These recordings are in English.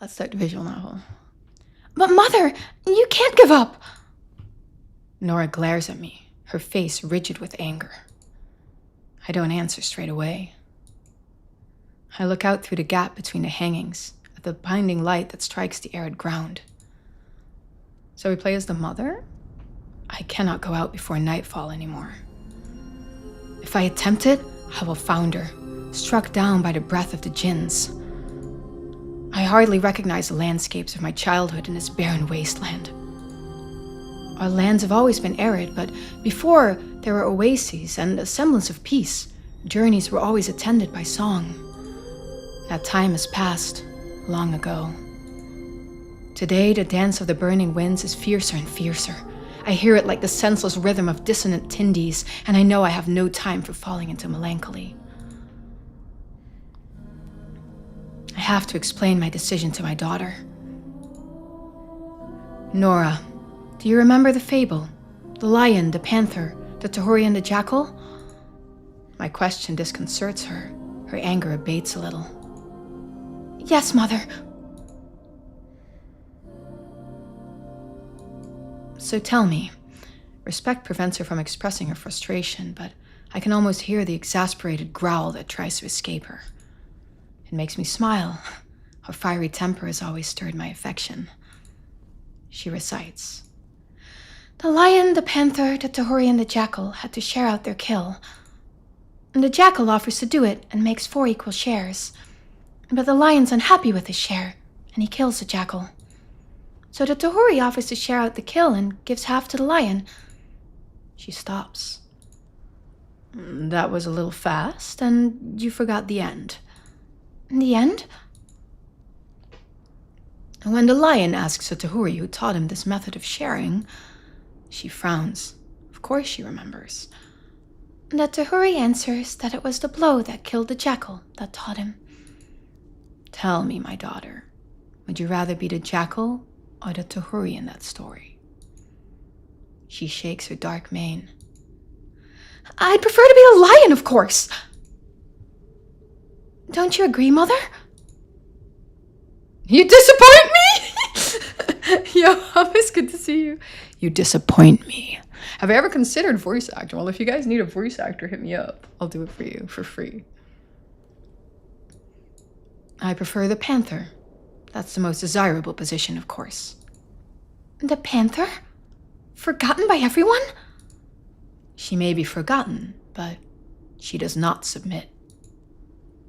Let's start the visual novel. But Mother, you can't give up! Nora glares at me, her face rigid with anger. I don't answer straight away. I look out through the gap between the hangings at the blinding light that strikes the arid ground. So we play as the mother? I cannot go out before nightfall anymore. If I attempt it, I will founder, struck down by the breath of the jinns. I hardly recognize the landscapes of my childhood in this barren wasteland. Our lands have always been arid, but before there were oases and a semblance of peace, journeys were always attended by song. That time has passed, long ago. Today, the dance of the burning winds is fiercer and fiercer. I hear it like the senseless rhythm of dissonant tindies, and I know I have no time for falling into melancholy. I have to explain my decision to my daughter. Nora, do you remember the fable? The lion, the panther, the Tahori and the jackal? My question disconcerts her. Her anger abates a little. Yes, Mother. So tell me, respect prevents her from expressing her frustration, but I can almost hear the exasperated growl that tries to escape her. It makes me smile. Her fiery temper has always stirred my affection. She recites. The lion, the panther, the Tahori, and the jackal had to share out their kill. And the jackal offers to do it and makes 4 equal shares. But the lion's unhappy with his share, and he kills the jackal. So the Tahori offers to share out the kill and gives half to the lion. She stops. That was a little fast, and you forgot the end. The end? When the lion asks the Tahori who taught him this method of sharing, she frowns. Of course she remembers. The Tahori answers that it was the blow that killed the jackal that taught him. Tell me, my daughter, would you rather be the jackal or the Tahori in that story? She shakes her dark mane. I'd prefer to be a lion, of course. Don't you agree, Mother? You disappoint me? Yo, always good to see you. You disappoint me. Have I ever considered voice actor? Well, if you guys need a voice actor, hit me up. I'll do it for you for free. I prefer the panther. That's the most desirable position, of course. The panther? Forgotten by everyone? She may be forgotten, but she does not submit.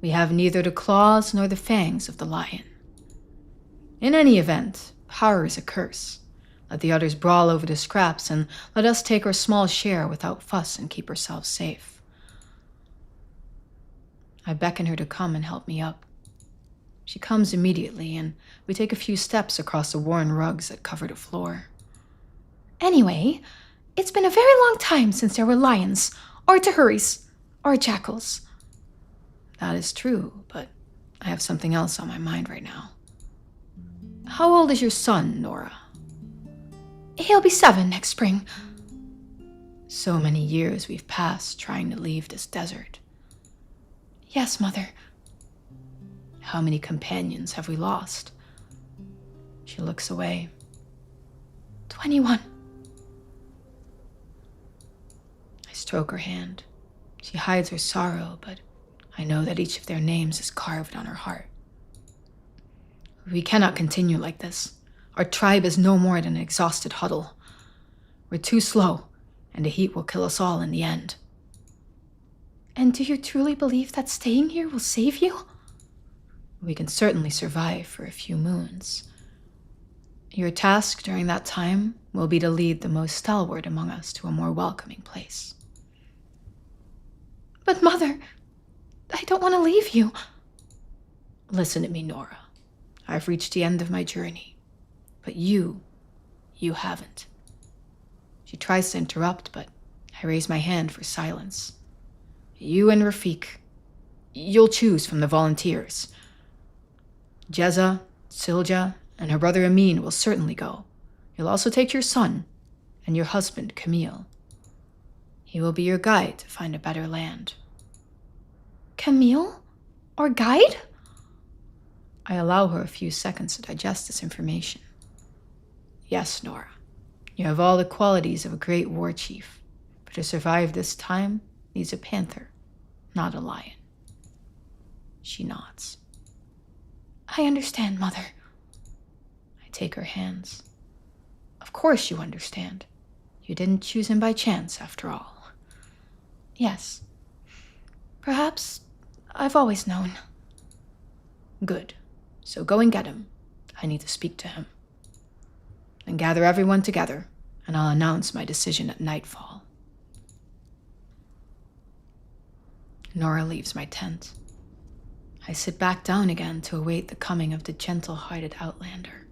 We have neither the claws nor the fangs of the lion. In any event, power is a curse. Let the others brawl over the scraps, and let us take our small share without fuss and keep ourselves safe. I beckon her to come and help me up. She comes immediately, and we take a few steps across the worn rugs that cover the floor. Anyway, it's been a very long time since there were lions, or Tahuris, or jackals. That is true, but I have something else on my mind right now. How old is your son, Nora? He'll be 7 next spring. So many years we've passed trying to leave this desert. Yes, Mother. How many companions have we lost? She looks away. 21. I stroke her hand. She hides her sorrow, but I know that each of their names is carved on her heart. We cannot continue like this. Our tribe is no more than an exhausted huddle. We're too slow, and the heat will kill us all in the end. And do you truly believe that staying here will save you? We can certainly survive for a few moons. Your task during that time will be to lead the most stalwart among us to a more welcoming place. But Mother, I don't want to leave you. Listen to me, Nora. I've reached the end of my journey. But you haven't. She tries to interrupt, but I raise my hand for silence. You and Rafik, you'll choose from the volunteers. Jezza, Silja, and her brother Amin will certainly go. You'll also take your son and your husband, Camille. He will be your guide to find a better land. Camille? Our guide? I allow her a few seconds to digest this information. Yes, Nora, you have all the qualities of a great war chief, but to survive this time needs a panther, not a lion. She nods. I understand, Mother. I take her hands. Of course you understand. You didn't choose him by chance, after all. Yes. Perhaps I've always known. Good. So go and get him. I need to speak to him. Then gather everyone together, and I'll announce my decision at nightfall. Nora leaves my tent. I sit back down again to await the coming of the gentle-hearted outlander.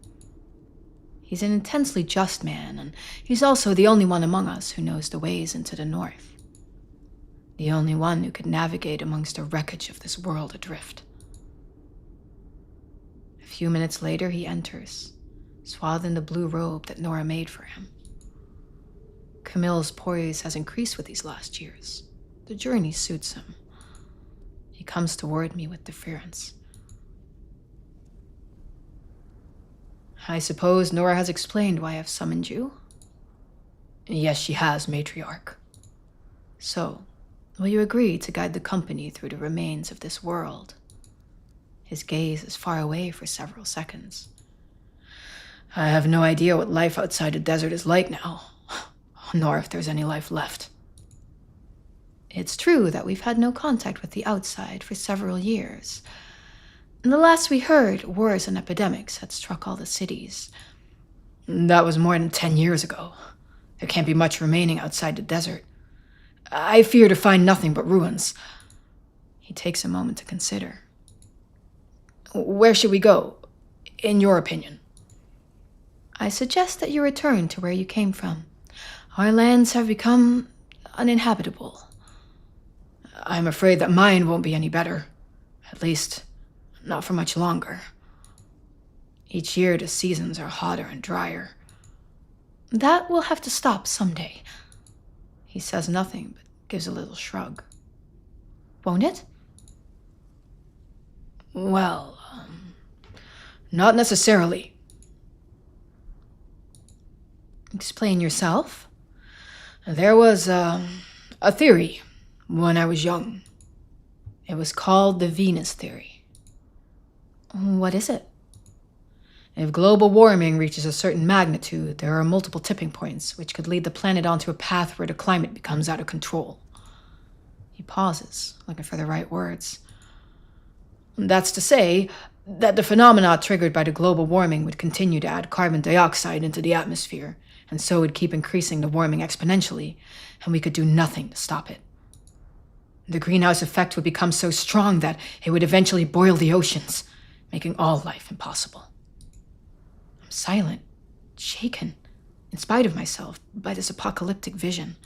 He's an intensely just man, and he's also the only one among us who knows the ways into the north. The only one who could navigate amongst the wreckage of this world adrift. A few minutes later, he enters, swathed in the blue robe that Nora made for him. Camille's poise has increased with these last years. The journey suits him. He comes toward me with deference. I suppose Nora has explained why I've summoned you? Yes, she has, matriarch. So, will you agree to guide the company through the remains of this world? His gaze is far away for several seconds. I have no idea what life outside the desert is like now, nor if there's any life left. It's true that we've had no contact with the outside for several years. The last we heard, wars and epidemics had struck all the cities. That was more than 10 years ago. There can't be much remaining outside the desert. I fear to find nothing but ruins. He takes a moment to consider. Where should we go, in your opinion? I suggest that you return to where you came from. Our lands have become uninhabitable. I'm afraid that mine won't be any better. At least, not for much longer. Each year, the seasons are hotter and drier. That will have to stop someday. He says nothing, but gives a little shrug. Won't it? Well, not necessarily. Explain yourself. There was a theory when I was young. It was called the Venus theory. What is it? If global warming reaches a certain magnitude, there are multiple tipping points which could lead the planet onto a path where the climate becomes out of control. He pauses, looking for the right words. That's to say that the phenomena triggered by the global warming would continue to add carbon dioxide into the atmosphere, and so would keep increasing the warming exponentially, and we could do nothing to stop it. The greenhouse effect would become so strong that it would eventually boil the oceans, making all life impossible. I'm silent, shaken, in spite of myself, by this apocalyptic vision.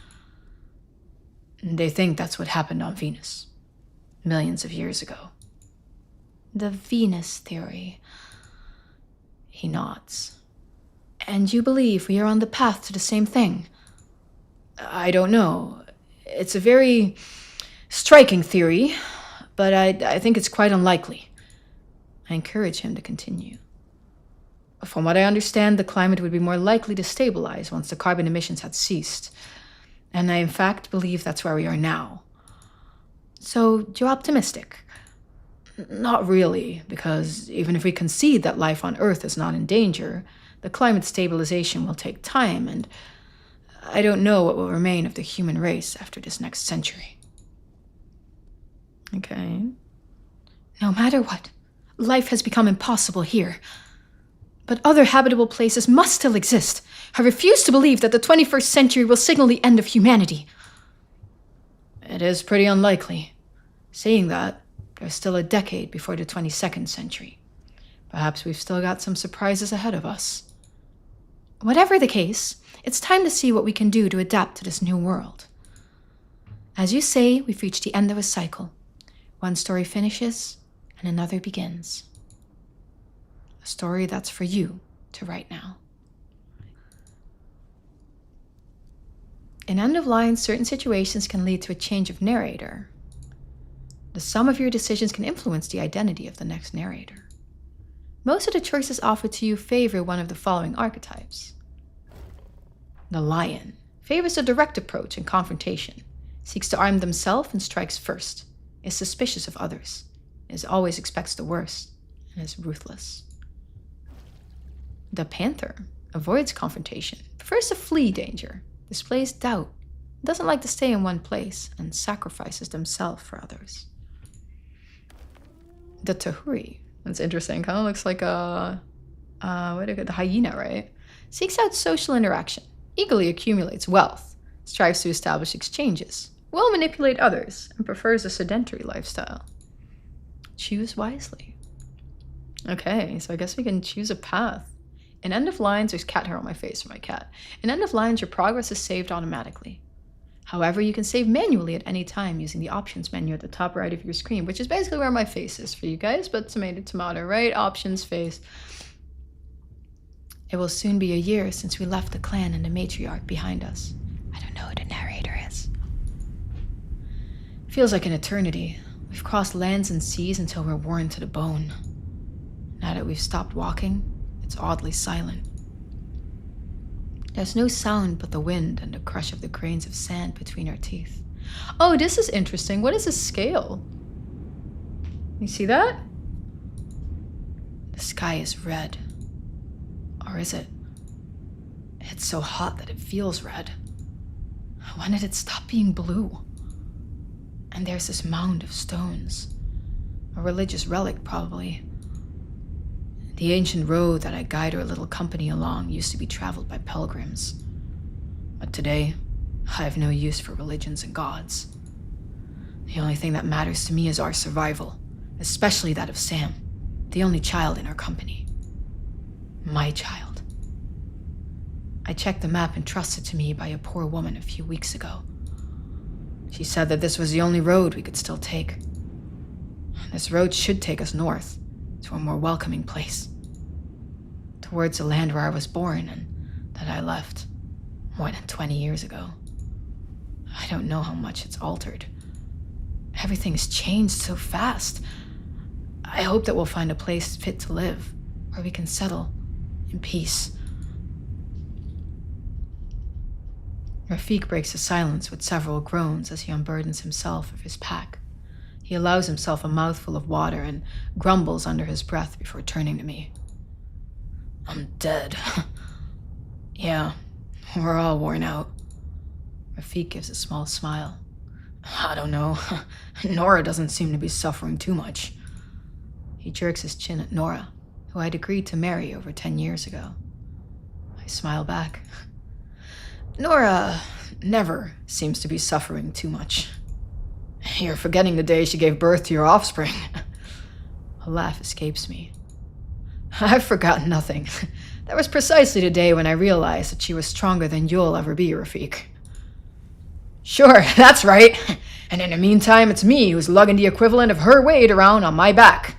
They think that's what happened on Venus, millions of years ago. The Venus theory. He nods. And you believe we are on the path to the same thing? I don't know. It's a very striking theory, but I think it's quite unlikely. I encourage him to continue. From what I understand, the climate would be more likely to stabilize once the carbon emissions had ceased. And I, in fact, believe that's where we are now. So, you're optimistic? Not really, because even if we concede that life on Earth is not in danger, the climate stabilization will take time, and I don't know what will remain of the human race after this next century. Okay. No matter what, life has become impossible here. But other habitable places must still exist. I refuse to believe that the 21st century will signal the end of humanity. It is pretty unlikely. Seeing that, there's still a decade before the 22nd century. Perhaps we've still got some surprises ahead of us. Whatever the case, it's time to see what we can do to adapt to this new world. As you say, we've reached the end of a cycle. One story finishes, and another begins. A story that's for you to write now. In End of Line, certain situations can lead to a change of narrator. The sum of your decisions can influence the identity of the next narrator. Most of the choices offered to you favor one of the following archetypes. The lion favors a direct approach and confrontation, seeks to arm themselves and strikes first, is suspicious of others, always expects the worst, and is ruthless. The panther avoids confrontation, prefers to flee danger, displays doubt, doesn't like to stay in one place, and sacrifices themselves for others. The tahuri, that's interesting, kind of looks like the hyena, right? Seeks out social interaction, eagerly accumulates wealth, strives to establish exchanges, will manipulate others, and prefers a sedentary lifestyle. Choose wisely. Okay, so I guess we can choose a path. In end of lines, there's cat hair on my face for my cat. In end of lines, your progress is saved automatically. However, you can save manually at any time using the options menu at the top right of your screen, which is basically where my face is for you guys, but tomato, right? Options, face. It will soon be a year since we left the clan and the matriarch behind us. I don't know who the narrator is. Feels like an eternity. We've crossed lands and seas until we're worn to the bone. Now that we've stopped walking, it's oddly silent. There's no sound but the wind and the crush of the grains of sand between our teeth. Oh, this is interesting. What is this scale? You see that? The sky is red. Or is it? It's so hot that it feels red. When did it stop being blue? And there's this mound of stones. A religious relic, probably. The ancient road that I guide our little company along used to be traveled by pilgrims. But today, I have no use for religions and gods. The only thing that matters to me is our survival, especially that of Sam, the only child in our company. My child. I checked the map entrusted to me by a poor woman a few weeks ago. She said that this was the only road we could still take. This road should take us north, to a more welcoming place. Towards the land where I was born and that I left more than 20 years ago. I don't know how much it's altered. Everything's changed so fast. I hope that we'll find a place fit to live, where we can settle in peace. Rafik breaks the silence with several groans as he unburdens himself of his pack. He allows himself a mouthful of water and grumbles under his breath before turning to me. I'm dead. Yeah, we're all worn out. Rafik gives a small smile. I don't know. Nora doesn't seem to be suffering too much. He jerks his chin at Nora, who I'd agreed to marry over 10 years ago. I smile back. Nora never seems to be suffering too much. You're forgetting the day she gave birth to your offspring. A laugh escapes me. I've forgotten nothing. That was precisely the day when I realized that she was stronger than you'll ever be, Rafik. Sure, that's right. And in the meantime, it's me who's lugging the equivalent of her weight around on my back.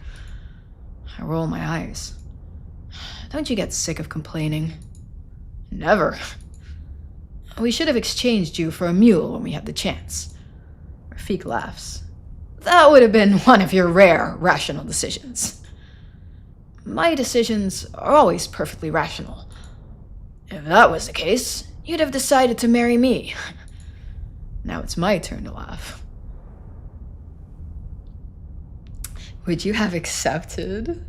I roll my eyes. Don't you get sick of complaining? Never. We should have exchanged you for a mule when we had the chance. Rafik laughs. That would have been one of your rare, rational decisions. My decisions are always perfectly rational. If that was the case, you'd have decided to marry me. Now it's my turn to laugh. Would you have accepted?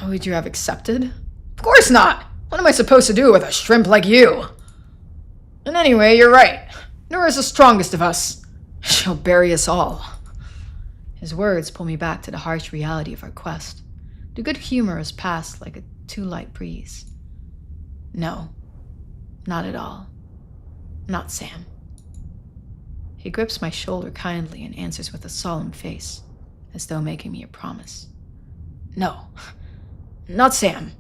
Would you have accepted? Of course not! What am I supposed to do with a shrimp like you? And anyway, you're right. Nora's the strongest of us. She'll bury us all. His words pull me back to the harsh reality of our quest. The good humor has passed like a too light breeze. No, not at all. Not Sam. He grips my shoulder kindly and answers with a solemn face, as though making me a promise. No, not Sam.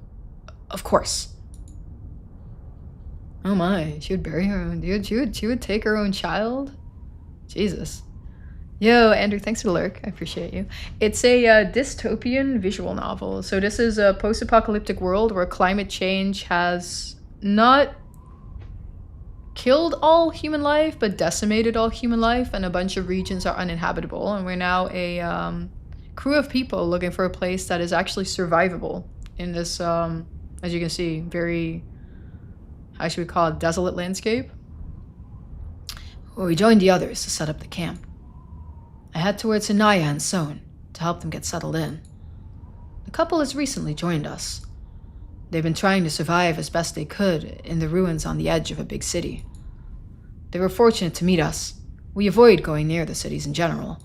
Of course. Oh my, she would bury her own dude. She would take her own child? Jesus. Yo, Andrew, thanks for the lurk. I appreciate you. It's a dystopian visual novel. So this is a post-apocalyptic world where climate change has not killed all human life, but decimated all human life, and a bunch of regions are uninhabitable. And we're now a crew of people looking for a place that is actually survivable in this, as you can see, very, how should we call it, desolate landscape. Well, we joined the others to set up the camp. I head towards Anaya and Son to help them get settled in. The couple has recently joined us. They've been trying to survive as best they could in the ruins on the edge of a big city. They were fortunate to meet us. We avoid going near the cities in general.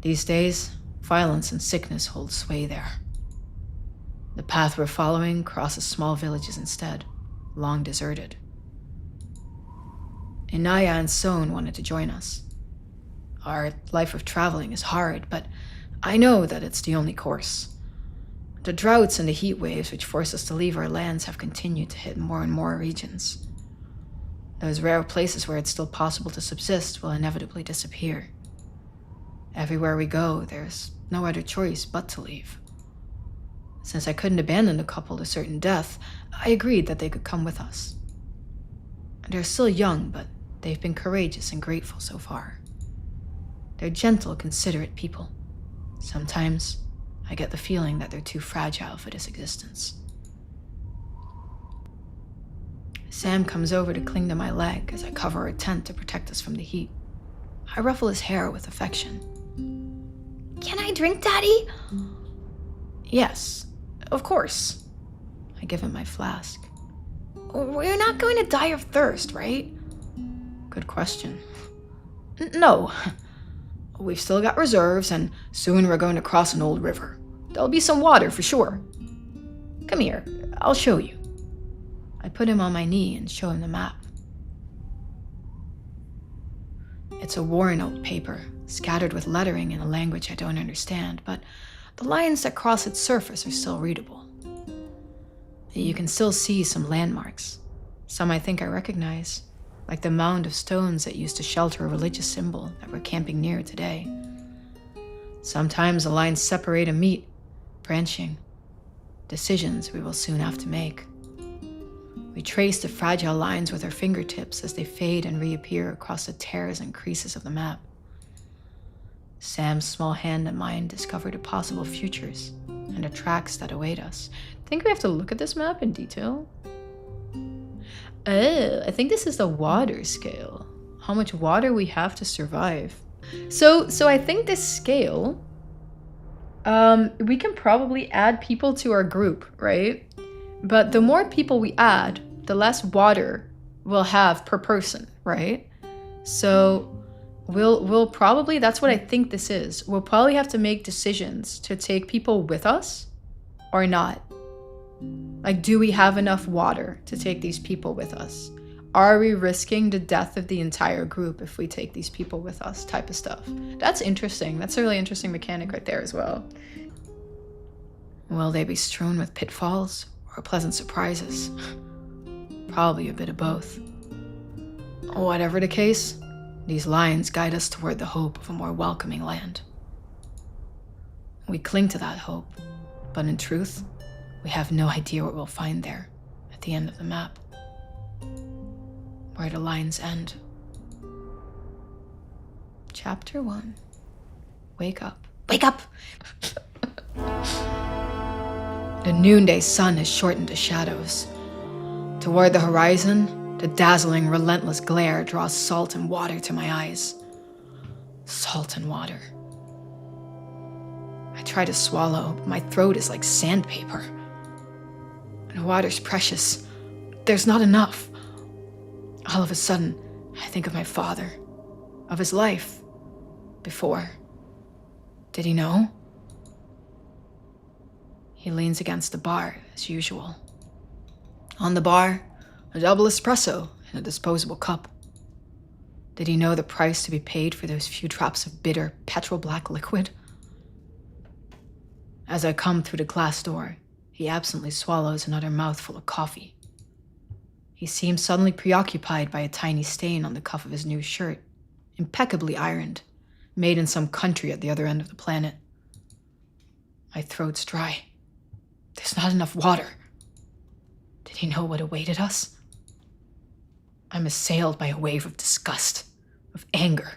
These days, violence and sickness hold sway there. The path we're following crosses small villages instead, long deserted. Anaya and Son wanted to join us. Our life of traveling is hard, but I know that it's the only course. The droughts and the heat waves which force us to leave our lands have continued to hit more and more regions. Those rare places where it's still possible to subsist will inevitably disappear. Everywhere we go, there's no other choice but to leave. Since I couldn't abandon the couple to certain death, I agreed that they could come with us. They're still young, but they've been courageous and grateful so far. They're gentle, considerate people. Sometimes, I get the feeling that they're too fragile for this existence. Sam comes over to cling to my leg as I cover a tent to protect us from the heat. I ruffle his hair with affection. Can I drink, Daddy? Yes, of course. I give him my flask. We're not going to die of thirst, right? Good question. No. We've still got reserves, and soon we're going to cross an old river. There'll be some water for sure. Come here, I'll show you. I put him on my knee and show him the map. It's a worn old paper, scattered with lettering in a language I don't understand, but the lines that cross its surface are still readable. You can still see some landmarks. Some I think I recognize, like the mound of stones that used to shelter a religious symbol that we're camping near today. Sometimes the lines separate and meet, branching. Decisions we will soon have to make. We trace the fragile lines with our fingertips as they fade and reappear across the tears and creases of the map. Sam's small hand and mine discovered the possible futures and the tracks that await us. Think we have to look at this map in detail? Oh, I think this is the water scale. How much water we have to survive. So I think this scale, we can probably add people to our group, right? But the more people we add, the less water we'll have per person, right? So we'll probably, that's what I think this is. We'll probably have to make decisions to take people with us or not. Like, do we have enough water to take these people with us? Are we risking the death of the entire group if we take these people with us, type of stuff? That's interesting. That's a really interesting mechanic right there as well. Will they be strewn with pitfalls or pleasant surprises? Probably a bit of both. Whatever the case, these lines guide us toward the hope of a more welcoming land. We cling to that hope, but in truth, we have no idea what we'll find there at the end of the map. Where the lines end. Chapter 1. Wake up. Wake up! The noonday sun has shortened to shadows. Toward the horizon, the dazzling, relentless glare draws salt and water to my eyes. Salt and water. I try to swallow, but my throat is like sandpaper. The water's precious. There's not enough. All of a sudden, I think of my father, of his life before. Did he know? He leans against the bar, as usual. On the bar, a double espresso in a disposable cup. Did he know the price to be paid for those few drops of bitter, petrol-black liquid? As I come through the glass door, he absently swallows another mouthful of coffee. He seems suddenly preoccupied by a tiny stain on the cuff of his new shirt, impeccably ironed, made in some country at the other end of the planet. My throat's dry. There's not enough water. Did he know what awaited us? I'm assailed by a wave of disgust, of anger.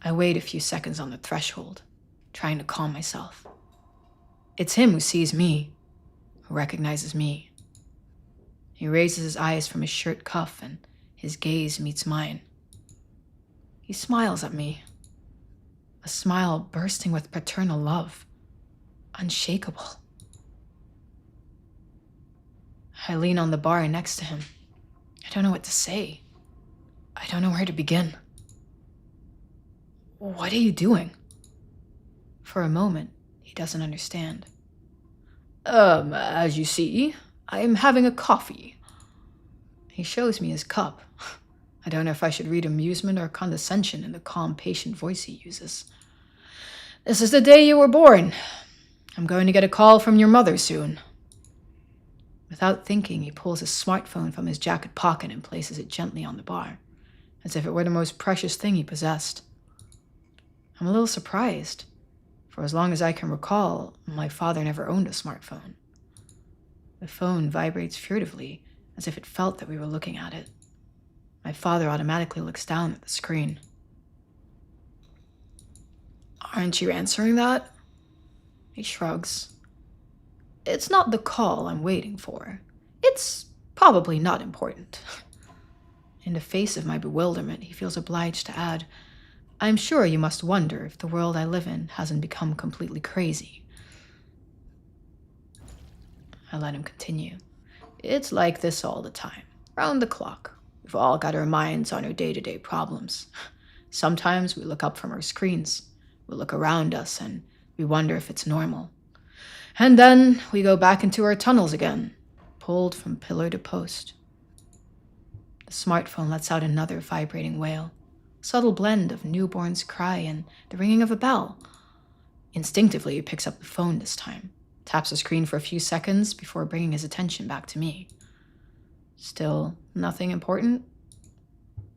I wait a few seconds on the threshold, trying to calm myself. It's him who sees me, who recognizes me. He raises his eyes from his shirt cuff and his gaze meets mine. He smiles at me, a smile bursting with paternal love, unshakable. I lean on the bar next to him. I don't know what to say. I don't know where to begin. What are you doing? For a moment, he doesn't understand. As you see, I'm having a coffee. He shows me his cup. I don't know if I should read amusement or condescension in the calm, patient voice he uses. This is the day you were born. I'm going to get a call from your mother soon. Without thinking, he pulls his smartphone from his jacket pocket and places it gently on the bar, as if it were the most precious thing he possessed. I'm a little surprised. For as long as I can recall, my father never owned a smartphone. The phone vibrates furtively, as if it felt that we were looking at it. My father automatically looks down at the screen. Aren't you answering that? He shrugs. It's not the call I'm waiting for. It's probably not important. In the face of my bewilderment, he feels obliged to add, I'm sure you must wonder if the world I live in hasn't become completely crazy. I let him continue. It's like this all the time, round the clock. We've all got our minds on our day-to-day problems. Sometimes we look up from our screens. We look around us and we wonder if it's normal. And then we go back into our tunnels again, pulled from pillar to post. The smartphone lets out another vibrating wail, a subtle blend of newborn's cry and the ringing of a bell. Instinctively, he picks up the phone this time, taps the screen for a few seconds before bringing his attention back to me. Still nothing important?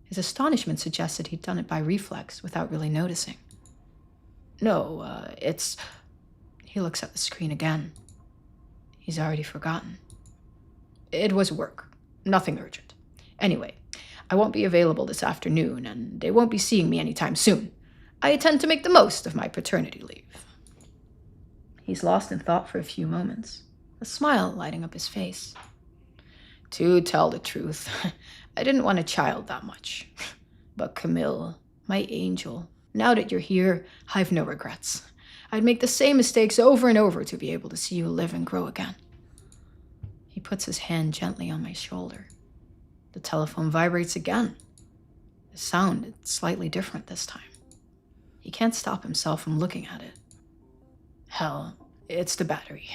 His astonishment suggested he'd done it by reflex without really noticing. No, it's... He looks at the screen again. He's already forgotten. It was work. Nothing urgent. Anyway, I won't be available this afternoon, and they won't be seeing me anytime soon. I intend to make the most of my paternity leave. He's lost in thought for a few moments, a smile lighting up his face. To tell the truth, I didn't want a child that much. But Camille, my angel, now that you're here, I've no regrets. I'd make the same mistakes over and over to be able to see you live and grow again. He puts his hand gently on my shoulder. The telephone vibrates again. The sound is slightly different this time. He can't stop himself from looking at it. Hell, it's the battery.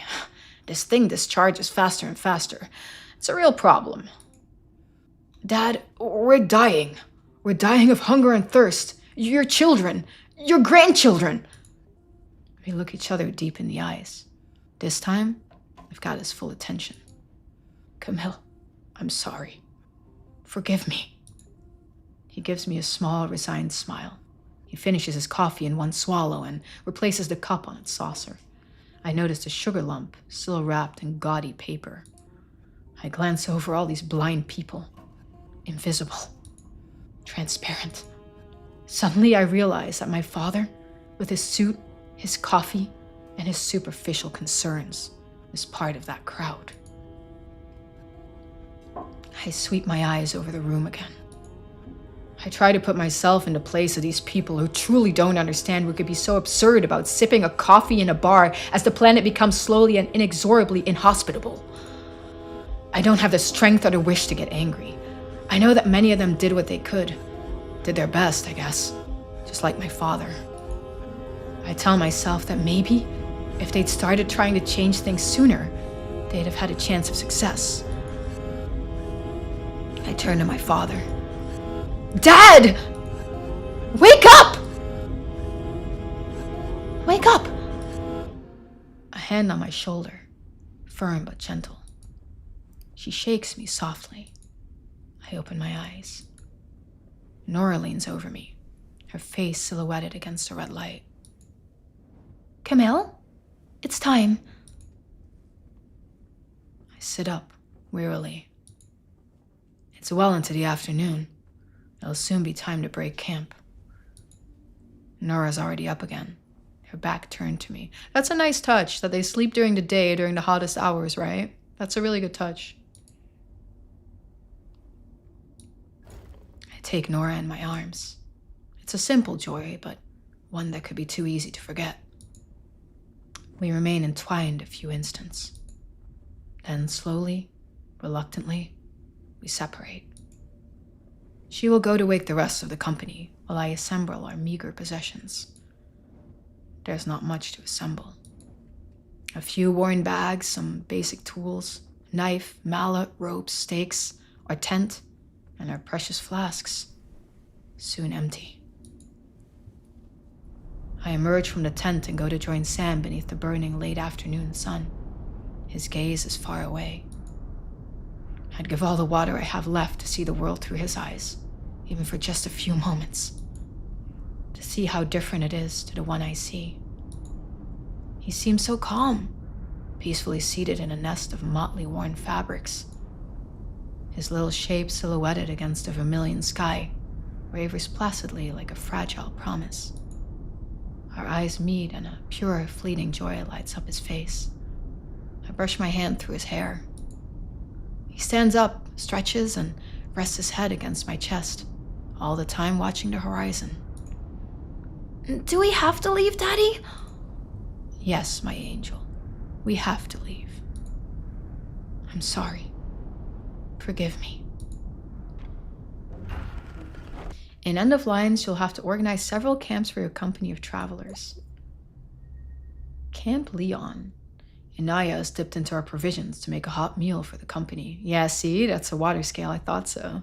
This thing discharges faster and faster. It's a real problem. Dad, we're dying. We're dying of hunger and thirst. Your children. Your grandchildren. We look each other deep in the eyes. This time, I've got his full attention. Camille, I'm sorry. Forgive me. He gives me a small, resigned smile. He finishes his coffee in one swallow and replaces the cup on its saucer. I noticed a sugar lump still wrapped in gaudy paper. I glance over all these blind people. Invisible. Transparent. Suddenly I realize that my father, with his suit, his coffee, and his superficial concerns, is part of that crowd. I sweep my eyes over the room again. I try to put myself in the place of these people who truly don't understand what could be so absurd about sipping a coffee in a bar as the planet becomes slowly and inexorably inhospitable. I don't have the strength or the wish to get angry. I know that many of them did what they could. Did their best, I guess. Just like my father. I tell myself that maybe, if they'd started trying to change things sooner, they'd have had a chance of success. I turn to my father. Dad! Wake up! Wake up! A hand on my shoulder, firm but gentle. She shakes me softly. I open my eyes. Nora leans over me, her face silhouetted against the red light. Camille? It's time. I sit up, wearily. It's well into the afternoon. It'll soon be time to break camp. Nora's already up again, her back turned to me. That's a nice touch, that they sleep during the day, during the hottest hours, right? That's a really good touch. I take Nora in my arms. It's a simple joy, but one that could be too easy to forget. We remain entwined a few instants. Then slowly, reluctantly, we separate. She will go to wake the rest of the company while I assemble our meager possessions. There's not much to assemble. A few worn bags, some basic tools, knife, mallet, ropes, stakes, our tent, and our precious flasks, soon empty. I emerge from the tent and go to join Sam beneath the burning late afternoon sun. His gaze is far away. I'd give all the water I have left to see the world through his eyes, even for just a few moments. To see how different it is to the one I see. He seems so calm, peacefully seated in a nest of motley worn fabrics. His little shape silhouetted against the vermilion sky wavers placidly like a fragile promise. Our eyes meet and a pure, fleeting joy lights up his face. I brush my hand through his hair. He stands up, stretches, and rests his head against my chest, all the time watching the horizon. Do we have to leave, Daddy? Yes, my angel. We have to leave. I'm sorry. Forgive me. In End of Lines, you'll have to organize several camps for your company of travelers. Camp Leon. Inaya has dipped into our provisions to make a hot meal for the company. Yeah, see, that's a water scale, I thought so.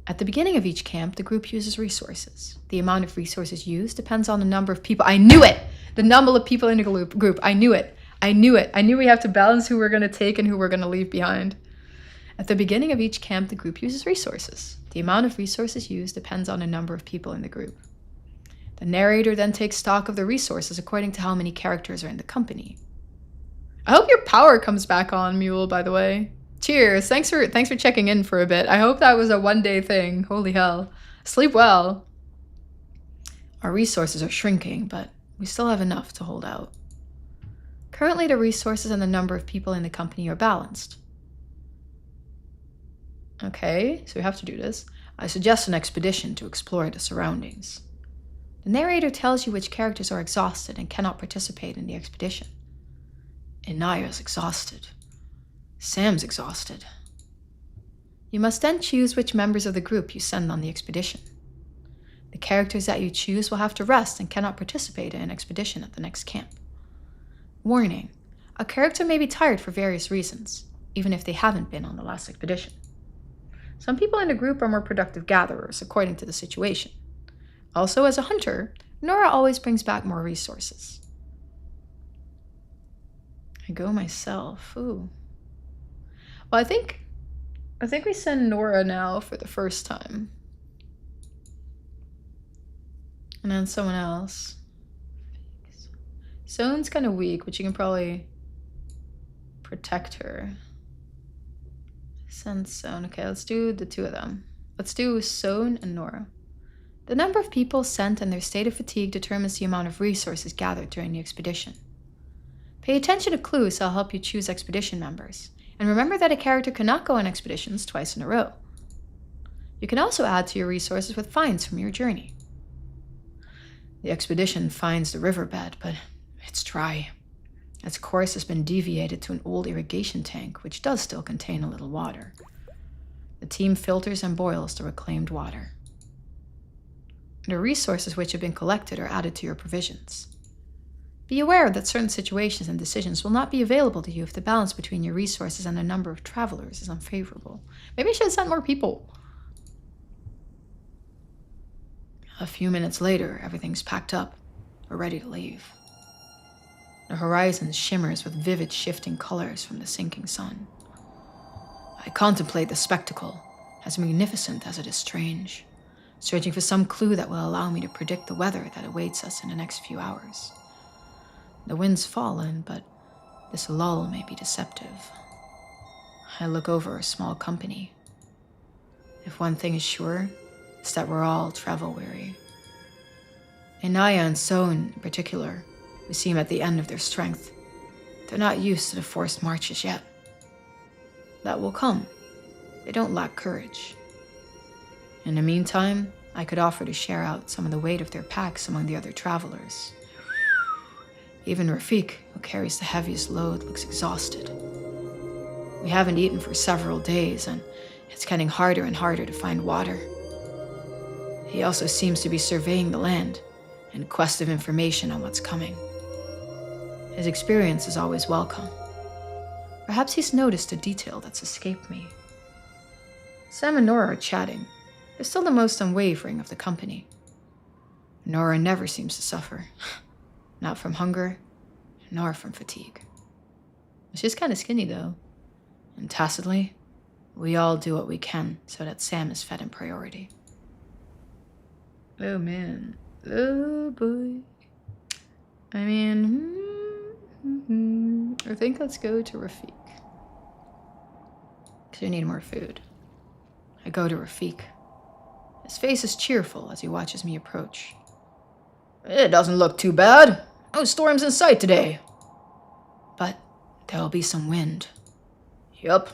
At the beginning of each camp, the group uses resources. The amount of resources used depends on the number of people. I knew it! The number of people in the group. I knew it. I knew it. I knew we have to balance who we're going to take and who we're going to leave behind. At the beginning of each camp, the group uses resources. The amount of resources used depends on the number of people in the group. The narrator then takes stock of the resources according to how many characters are in the company. I hope your power comes back on, Mule, by the way. Cheers. Thanks for checking in for a bit. I hope that was a one-day thing. Holy hell. Sleep well. Our resources are shrinking, but we still have enough to hold out. Currently, the resources and the number of people in the company are balanced. Okay, so we have to do this. I suggest an expedition to explore the surroundings. The narrator tells you which characters are exhausted and cannot participate in the expedition. Inaya's exhausted. Sam's exhausted. You must then choose which members of the group you send on the expedition. The characters that you choose will have to rest and cannot participate in an expedition at the next camp. Warning: a character may be tired for various reasons, even if they haven't been on the last expedition. Some people in the group are more productive gatherers, according to the situation. Also, as a hunter, Nora always brings back more resources. I go myself. Ooh. Well, I think we send Nora now for the first time. And then someone else. Sone's kind of weak, but you can probably protect her. Send Sone. Okay, let's do the two of them. Let's do Sone and Nora. The number of people sent and their state of fatigue determines the amount of resources gathered during the expedition. Pay attention to clues that'll help you choose expedition members. And remember that a character cannot go on expeditions twice in a row. You can also add to your resources with finds from your journey. The expedition finds the riverbed, but it's dry. Its course has been deviated to an old irrigation tank, which does still contain a little water. The team filters and boils the reclaimed water. The resources which have been collected are added to your provisions. Be aware that certain situations and decisions will not be available to you if the balance between your resources and the number of travelers is unfavorable. Maybe I should have sent more people. A few minutes later, everything's packed up. We're ready to leave. The horizon shimmers with vivid shifting colors from the sinking sun. I contemplate the spectacle, as magnificent as it is strange, searching for some clue that will allow me to predict the weather that awaits us in the next few hours. The wind's fallen, but this lull may be deceptive. I look over our small company. If one thing is sure, it's that we're all travel-weary. Inaya and Sohn, in particular, who seem at the end of their strength. They're not used to the forced marches yet. That will come. They don't lack courage. In the meantime, I could offer to share out some of the weight of their packs among the other travelers. Even Rafik, who carries the heaviest load, looks exhausted. We haven't eaten for several days, and it's getting harder and harder to find water. He also seems to be surveying the land in quest of information on what's coming. His experience is always welcome. Perhaps he's noticed a detail that's escaped me. Sam and Nora are chatting. They're still the most unwavering of the company. Nora never seems to suffer. Not from hunger, nor from fatigue. She's kind of skinny, though. And tacitly, we all do what we can so that Sam is fed in priority. Oh, man. Oh, boy. I mean, I think let's go to Rafik. Because we need more food. I go to Rafik. His face is cheerful as he watches me approach. It doesn't look too bad. No storms in sight today. But there'll be some wind. Yup.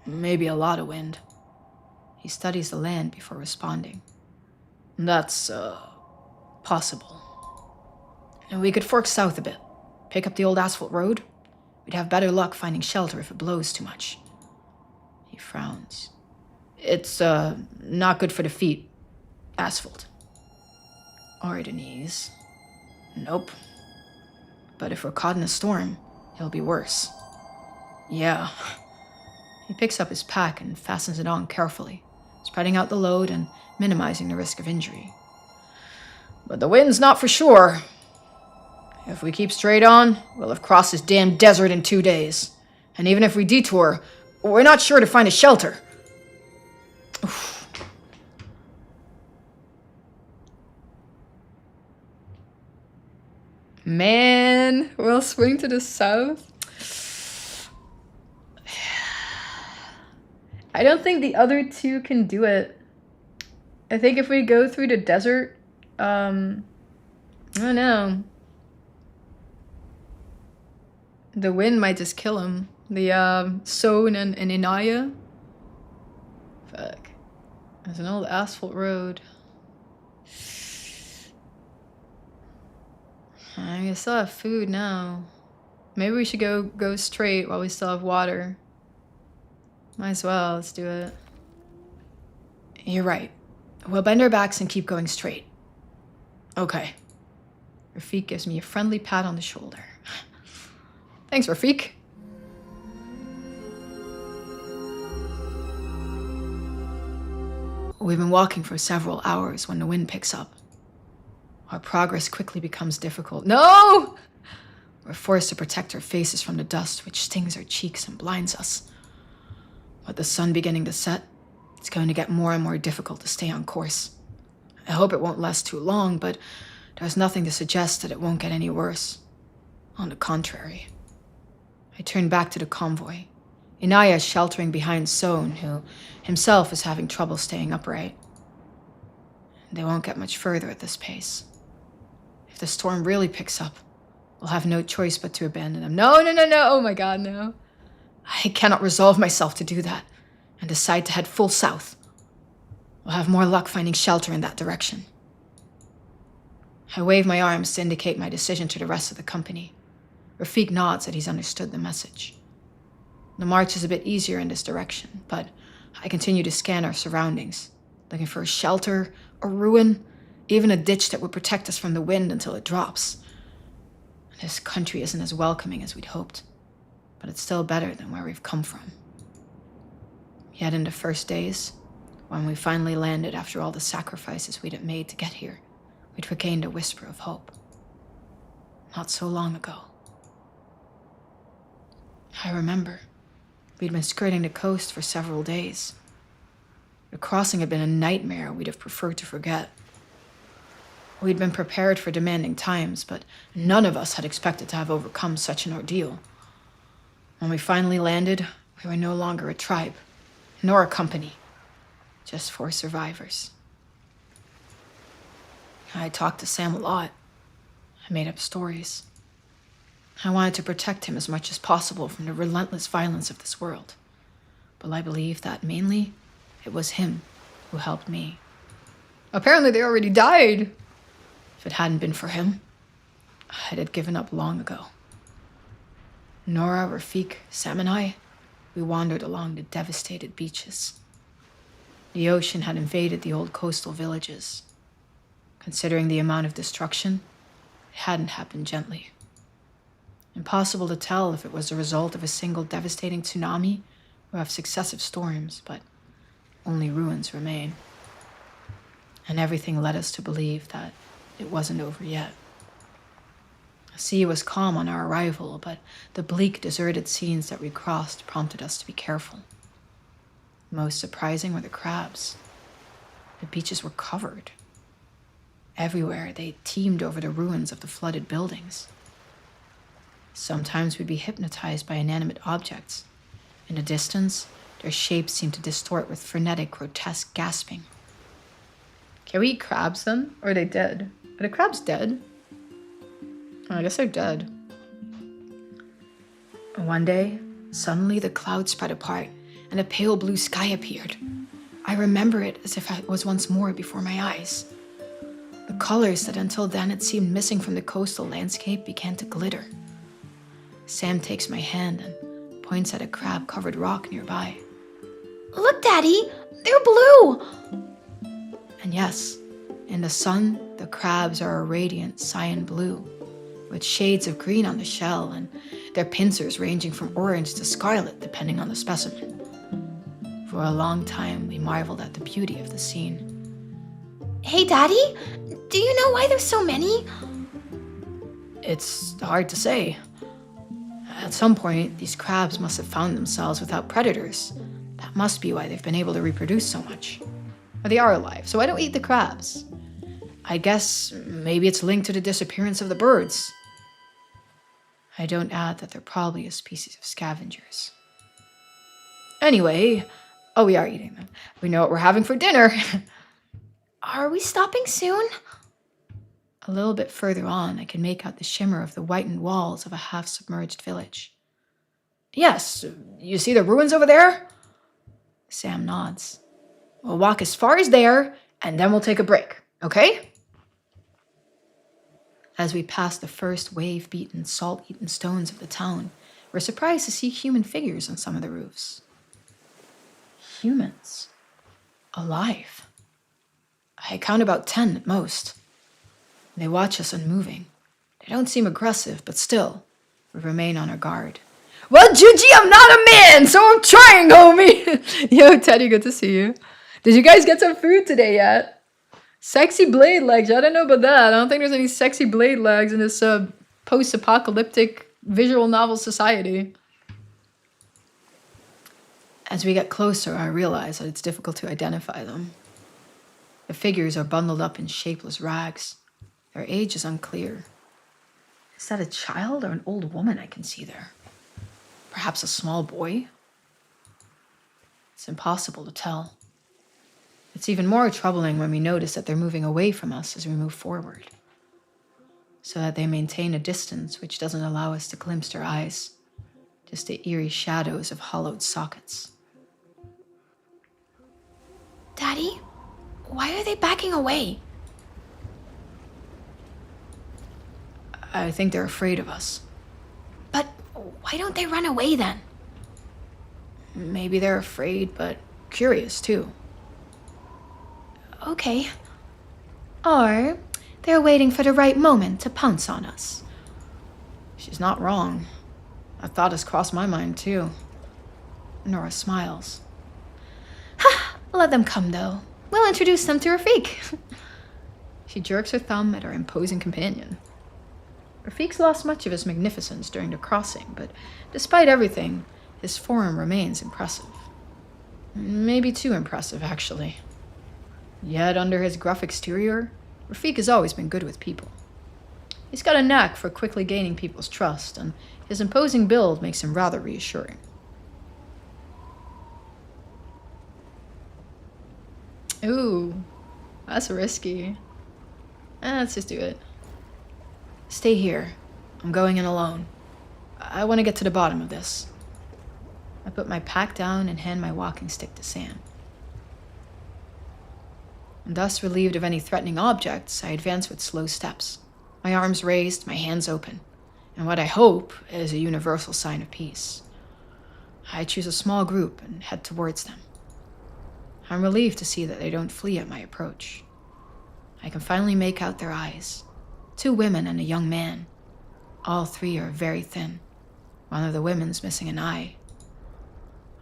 Maybe a lot of wind. He studies the land before responding. That's, possible. And we could fork south a bit. Pick up the old asphalt road. We'd have better luck finding shelter if it blows too much. He frowns. It's, not good for the feet. Asphalt. Or the knees. Nope. But if we're caught in a storm, it'll be worse. Yeah. He picks up his pack and fastens it on carefully, spreading out the load and minimizing the risk of injury. But the wind's not for sure. If we keep straight on, we'll have crossed this damn desert in 2 days. And even if we detour, we're not sure to find a shelter. Oof. Man, we'll swing to the south. I don't think the other two can do it. I think if we go through the desert, I don't know. The wind might just kill him. The Sohn and Inaya. Fuck. There's an old asphalt road. I still have food now. Maybe we should go straight while we still have water. Might as well, let's do it. You're right. We'll bend our backs and keep going straight. Okay. Rafik gives me a friendly pat on the shoulder. Thanks, Rafik. We've been walking for several hours when the wind picks up. Our progress quickly becomes difficult. No! We're forced to protect our faces from the dust, which stings our cheeks and blinds us. With the sun beginning to set, it's going to get more and more difficult to stay on course. I hope it won't last too long, but there's nothing to suggest that it won't get any worse. On the contrary. I turn back to the convoy. Inaya is sheltering behind Sohn, who himself is having trouble staying upright. They won't get much further at this pace. If the storm really picks up, we'll have no choice but to abandon them. No, no, no, no. Oh my god, no. I cannot resolve myself to do that and decide to head full south. We'll have more luck finding shelter in that direction. I wave my arms to indicate my decision to the rest of the company. Rafik nods that he's understood the message. The march is a bit easier in this direction, but I continue to scan our surroundings, looking for a shelter, a ruin, even a ditch that would protect us from the wind until it drops. This country isn't as welcoming as we'd hoped, but it's still better than where we've come from. Yet in the first days, when we finally landed after all the sacrifices we'd have made to get here, we'd regained a whisper of hope. Not so long ago. I remember, we'd been skirting the coast for several days. The crossing had been a nightmare we'd have preferred to forget. We'd been prepared for demanding times, but none of us had expected to have overcome such an ordeal. When we finally landed, we were no longer a tribe, nor a company, just 4 survivors. I talked to Sam a lot. I made up stories. I wanted to protect him as much as possible from the relentless violence of this world. But I believe that mainly it was him who helped me. Apparently they already died. If it hadn't been for him, I'd have given up long ago. Nora, Rafik, Sam and I, we wandered along the devastated beaches. The ocean had invaded the old coastal villages. Considering the amount of destruction, it hadn't happened gently. Impossible to tell if it was the result of a single devastating tsunami or of successive storms, but only ruins remain. And everything led us to believe that it wasn't over yet. The sea was calm on our arrival, but the bleak, deserted scenes that we crossed prompted us to be careful. Most surprising were the crabs. The beaches were covered. Everywhere, they teemed over the ruins of the flooded buildings. Sometimes we'd be hypnotized by inanimate objects. In the distance, their shapes seemed to distort with frenetic, grotesque gasping. Can we eat crabs then? Or are they dead? Are the crabs dead? Oh, I guess they're dead. One day, suddenly the clouds spread apart and a pale blue sky appeared. I remember it as if it was once more before my eyes. The colors that until then had seemed missing from the coastal landscape began to glitter. Sam takes my hand and points at a crab-covered rock nearby. Look, Daddy! They're blue! And yes, in the sun, the crabs are a radiant cyan blue, with shades of green on the shell and their pincers ranging from orange to scarlet depending on the specimen. For a long time, we marveled at the beauty of the scene. Hey, Daddy, do you know why there's so many? It's hard to say. At some point, these crabs must have found themselves without predators. That must be why they've been able to reproduce so much. But they are alive, so I don't eat the crabs. I guess maybe it's linked to the disappearance of the birds. I don't add that they're probably a species of scavengers. Anyway, we are eating them. We know what we're having for dinner. Are we stopping soon? A little bit further on, I can make out the shimmer of the whitened walls of a half-submerged village. Yes, you see the ruins over there? Sam nods. We'll walk as far as there, and then we'll take a break, okay? As we pass the first wave-beaten, salt-eaten stones of the town, we're surprised to see human figures on some of the roofs. Humans. Alive. I count about 10 at most. They watch us unmoving. They don't seem aggressive, but still, we remain on our guard. Well, Juji, I'm not a man, so I'm trying, homie! Yo, Teddy, good to see you. Did you guys get some food today yet? Sexy blade legs. I don't know about that. I don't think there's any sexy blade legs in this post-apocalyptic visual novel society. As we get closer, I realize that it's difficult to identify them. The figures are bundled up in shapeless rags. Their age is unclear. Is that a child or an old woman I can see there? Perhaps a small boy? It's impossible to tell. It's even more troubling when we notice that they're moving away from us as we move forward, so that they maintain a distance which doesn't allow us to glimpse their eyes, just the eerie shadows of hollowed sockets. Daddy, why are they backing away? I think they're afraid of us. But why don't they run away then? Maybe they're afraid, but curious too. Okay. Or they're waiting for the right moment to pounce on us. She's not wrong. A thought has crossed my mind too. Nora smiles. Let them come, though. We'll introduce them to Rafik. She jerks her thumb at our imposing companion. Rafik's lost much of his magnificence during the crossing, but despite everything, his form remains impressive. Maybe too impressive, actually. Yet under his gruff exterior, Rafik has always been good with people. He's got a knack for quickly gaining people's trust, and his imposing build makes him rather reassuring. Ooh, that's risky. Let's just do it. Stay here. I'm going in alone. I want to get to the bottom of this. I put my pack down and hand my walking stick to Sam. And thus relieved of any threatening objects, I advance with slow steps, my arms raised, my hands open, and what I hope is a universal sign of peace. I choose a small group and head towards them. I'm relieved to see that they don't flee at my approach. I can finally make out their eyes. 2 women and a young man. All 3 are very thin. One of the women's missing an eye.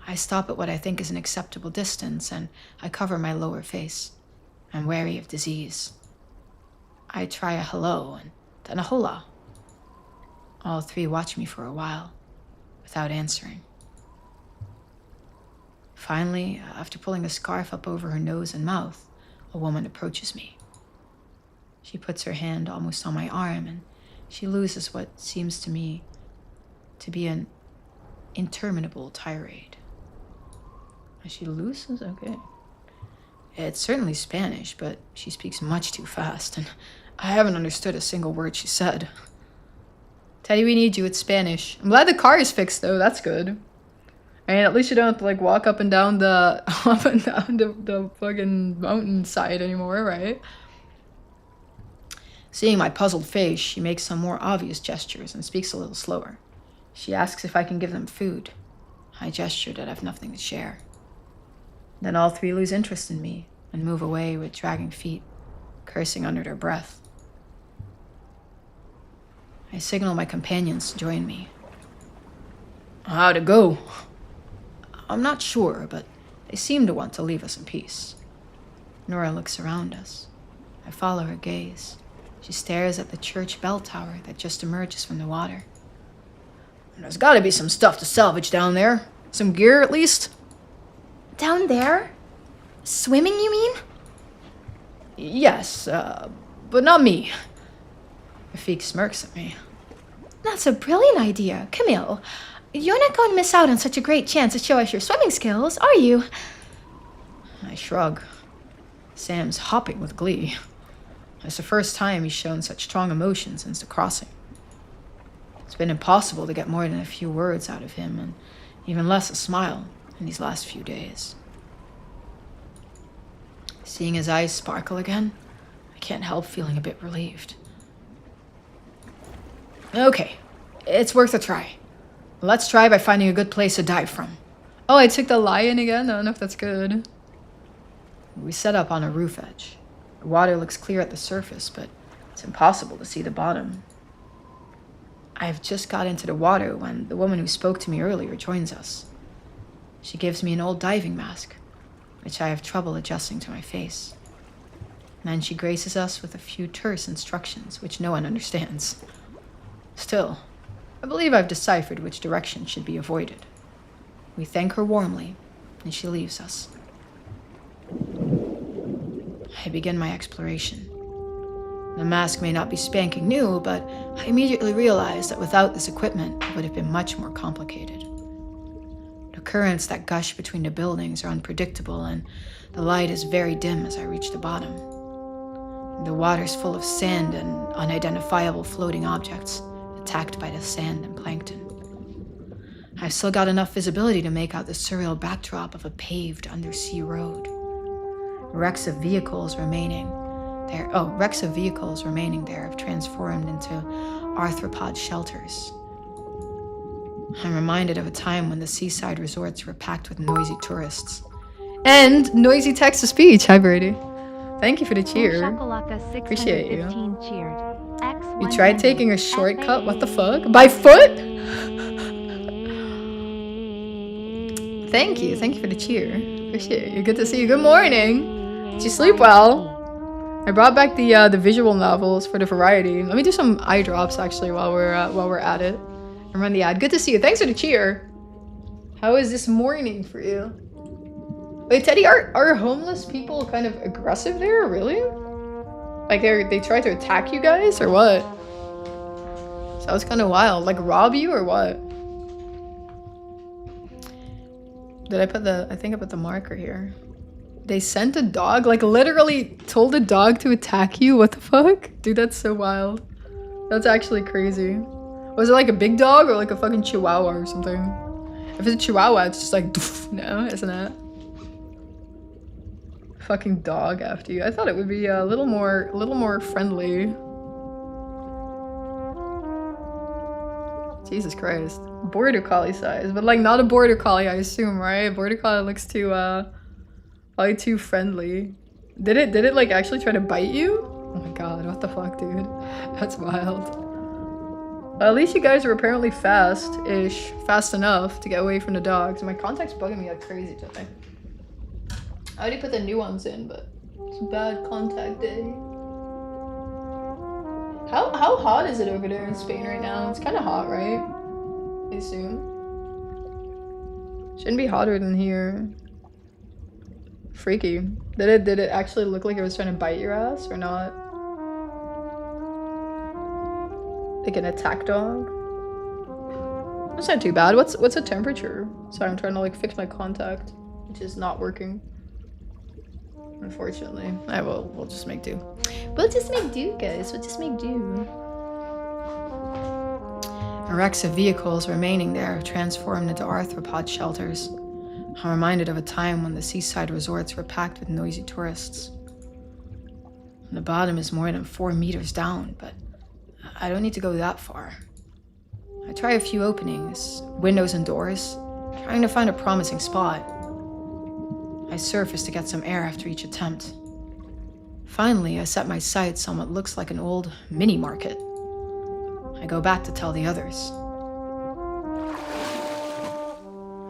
I stop at what I think is an acceptable distance, and I cover my lower face. I'm wary of disease. I try a hello and then a hola. All 3 watch me for a while, without answering. Finally, after pulling a scarf up over her nose and mouth, a woman approaches me. She puts her hand almost on my arm, and she loses what seems to me to be an interminable tirade. She loses? Okay. It's certainly Spanish, but she speaks much too fast, and I haven't understood a single word she said. Teddy, we need you. It's Spanish. I'm glad the car is fixed, though. That's good. I mean, at least you don't have to, like, walk up and down the fucking mountainside anymore, right? Seeing my puzzled face, she makes some more obvious gestures and speaks a little slower. She asks if I can give them food. I gesture that I've nothing to share. Then all 3 lose interest in me and move away with dragging feet, cursing under their breath. I signal my companions to join me. How'd it go? I'm not sure, but they seem to want to leave us in peace. Nora looks around us. I follow her gaze. She stares at the church bell tower that just emerges from the water. There's got to be some stuff to salvage down there. Some gear, at least. Down there? Swimming, you mean? Yes, but not me. Rafik smirks at me. That's a brilliant idea. Camille, you're not going to miss out on such a great chance to show us your swimming skills, are you? I shrug. Sam's hopping with glee. It's the first time he's shown such strong emotion since the crossing. It's been impossible to get more than a few words out of him, and even less a smile in these last few days. Seeing his eyes sparkle again, I can't help feeling a bit relieved. Okay, it's worth a try. Let's try by finding a good place to dive from. Oh, I took the lion again? I don't know if that's good. We set up on a roof edge. The water looks clear at the surface, but it's impossible to see the bottom. I've just got into the water when the woman who spoke to me earlier joins us. She gives me an old diving mask, which I have trouble adjusting to my face. And then she graces us with a few terse instructions, which no one understands. Still, I believe I've deciphered which direction should be avoided. We thank her warmly, and she leaves us. I begin my exploration. The mask may not be spanking new, but I immediately realize that without this equipment, it would have been much more complicated. The currents that gush between the buildings are unpredictable, and the light is very dim as I reach the bottom. The water's full of sand and unidentifiable floating objects, attacked by the sand and plankton. I've still got enough visibility to make out the surreal backdrop of a paved undersea road. Wrecks of vehicles remaining there have transformed into arthropod shelters. I'm reminded of a time when the seaside resorts were packed with noisy tourists. And noisy text-to-speech. Hi, Brady. Thank you for the cheer. Appreciate you. You tried taking a shortcut? What the fuck? By foot? Thank you for the cheer. Appreciate you. Good to see you. Good morning. Did you sleep well? I brought back the visual novels for the variety. Let me do some eye drops actually while we're at it. And run the ad. Good to see you. Thanks for the cheer. How is this morning for you? Wait, Teddy, are homeless people kind of aggressive there? Really? Like they try to attack you guys or what? So that was kind of wild. Like rob you or what? Did I put I think I put the marker here. They sent a dog? Like, literally told a dog to attack you? What the fuck? Dude, that's so wild. That's actually crazy. Was it like a big dog or like a fucking chihuahua or something? If it's a chihuahua, it's just like, no, isn't it? Fucking dog after you. I thought it would be a little more friendly. Jesus Christ. Border collie size, but like not a border collie, I assume, right? Border collie looks too, probably too friendly. Did it like actually try to bite you? Oh my god, what the fuck, dude? That's wild. At least you guys are apparently fast-ish. Fast enough to get away from the dogs. My contact's bugging me like crazy today. I already put the new ones in, but it's a bad contact day. How hot is it over there in Spain right now? It's kind of hot, right? I assume. Shouldn't be hotter than here. Freaky. Did it actually look like it was trying to bite your ass or not? Like an attack dog? That's not too bad. What's the temperature? Sorry, I'm trying to like fix my contact, which is not working. Unfortunately. We'll just make do. We'll just make do, guys. We'll just make do. Wrecks of vehicles remaining there, transformed into arthropod shelters. I'm reminded of a time when the seaside resorts were packed with noisy tourists. The bottom is more than 4 meters down, but I don't need to go that far. I try a few openings, windows and doors, trying to find a promising spot. I surface to get some air after each attempt. Finally, I set my sights on what looks like an old mini-market. I go back to tell the others.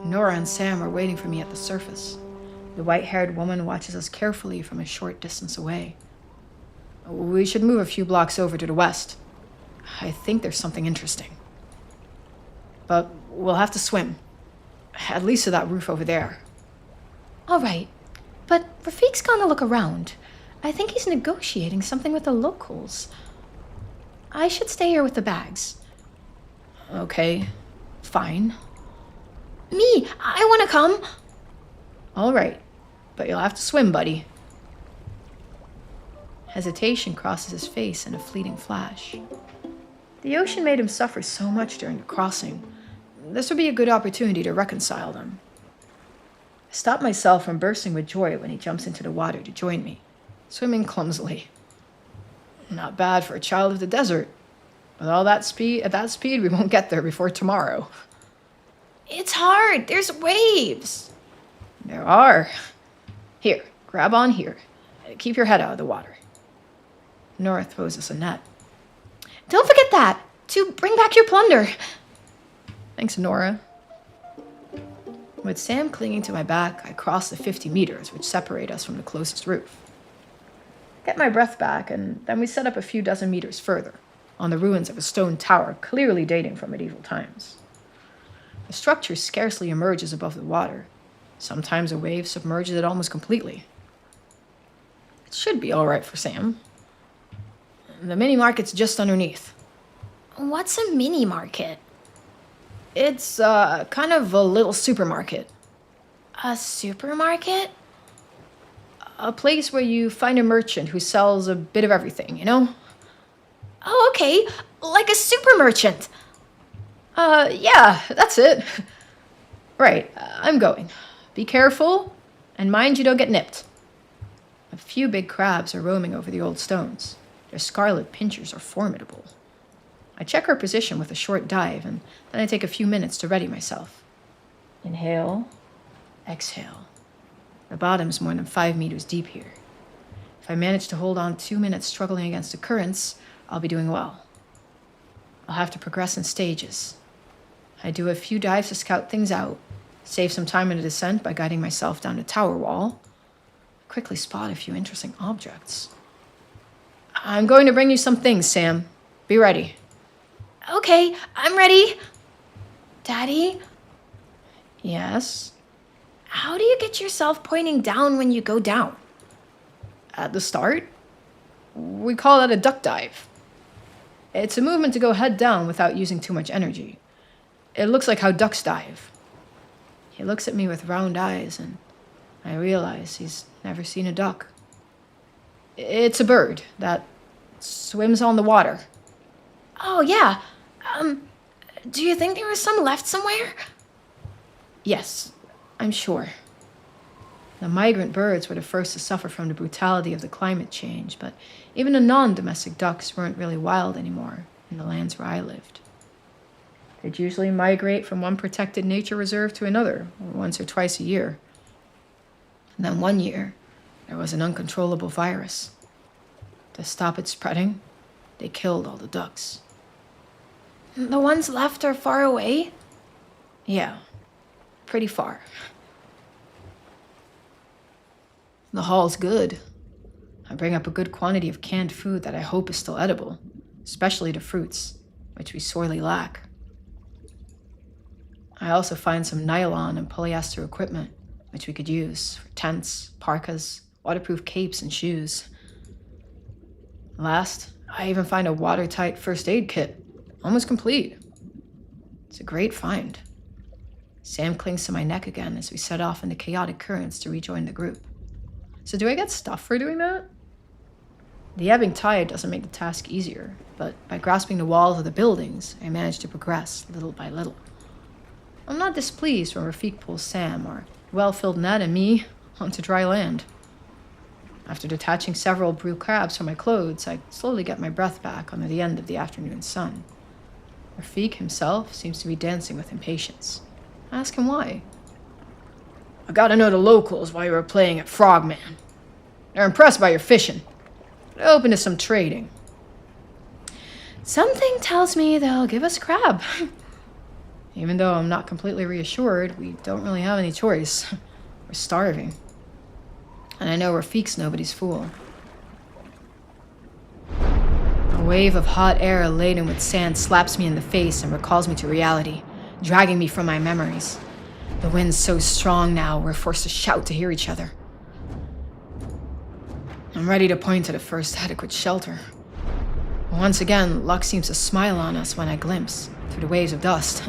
Nora and Sam are waiting for me at the surface. The white-haired woman watches us carefully from a short distance away. We should move a few blocks over to the west. I think there's something interesting. But we'll have to swim. At least to that roof over there. All right, but Rafiq's gonna look around. I think he's negotiating something with the locals. I should stay here with the bags. Okay, fine. Me, I wanna come. All right, but you'll have to swim, buddy. Hesitation crosses his face in a fleeting flash. The ocean made him suffer so much during the crossing. This would be a good opportunity to reconcile them. I stop myself from bursting with joy when he jumps into the water to join me, swimming clumsily. Not bad for a child of the desert. With all that speed, at that speed, we won't get there before tomorrow. It's hard. There's waves. There are. Here, grab on here. Keep your head out of the water. Nora throws us a net. Don't forget that, to bring back your plunder. Thanks, Nora. With Sam clinging to my back, I cross the 50 meters which separate us from the closest roof. Get my breath back, and then we set up a few dozen meters further, on the ruins of a stone tower clearly dating from medieval times. The structure scarcely emerges above the water. Sometimes a wave submerges it almost completely. It should be all right for Sam. The mini-market's just underneath. What's a mini market? It's kind of a little supermarket. A supermarket? A place where you find a merchant who sells a bit of everything, you know? Oh, okay. Like a super merchant. Yeah, that's it. Right, I'm going. Be careful, and mind you don't get nipped. A few big crabs are roaming over the old stones. Their scarlet pincers are formidable. I check her position with a short dive, and then I take a few minutes to ready myself. Inhale, exhale. The bottom's more than 5 meters deep here. If I manage to hold on 2 minutes struggling against the currents, I'll be doing well. I'll have to progress in stages. I do a few dives to scout things out, save some time in the descent by guiding myself down the tower wall, quickly spot a few interesting objects. I'm going to bring you some things, Sam. Be ready. Okay, I'm ready. Daddy, Yes? how do you get yourself pointing down when you go down? At the start? We call that a duck dive. It's a movement to go head down without using too much energy. It looks like how ducks dive. He looks at me with round eyes, and I realize he's Never seen a duck. It's a bird that swims on the water. Oh, yeah. Do you think there was some left somewhere? Yes, I'm sure. The migrant birds were the first to suffer from the brutality of the climate change, but even the non-domestic ducks weren't really wild anymore in the lands where I lived. They'd usually migrate from one protected nature reserve to another, once or twice a year. And then one year, there was an uncontrollable virus. To stop it spreading, they killed all the ducks. The ones left are far away? Yeah, pretty far. The haul's good. I bring up a good quantity of canned food that I hope is still edible, especially the fruits, which we sorely lack. I also find some nylon and polyester equipment, which we could use for tents, parkas, waterproof capes, and shoes. Last, I even find a watertight first aid kit, almost complete. It's a great find. Sam clings to my neck again as we set off into chaotic currents to rejoin the group. So do I get stuff for doing that? The ebbing tide doesn't make the task easier, but by grasping the walls of the buildings, I manage to progress little by little. I'm not displeased when Rafik pulls Sam, our well-filled net, and me onto dry land. After detaching several blue crabs from my clothes, I slowly get my breath back under the end of the afternoon sun. Rafik himself seems to be dancing with impatience. I ask him why. I gotta know the locals while you were playing at Frogman. They're impressed by your fishing. They're open to some trading. Something tells me they'll give us crab. Even though I'm not completely reassured, we don't really have any choice. We're starving. And I know Rafik's nobody's fool. A wave of hot air laden with sand slaps me in the face and recalls me to reality, dragging me from my memories. The wind's so strong now, we're forced to shout to hear each other. I'm ready to point to the first adequate shelter. Once again, luck seems to smile on us when I glimpse, through the waves of dust,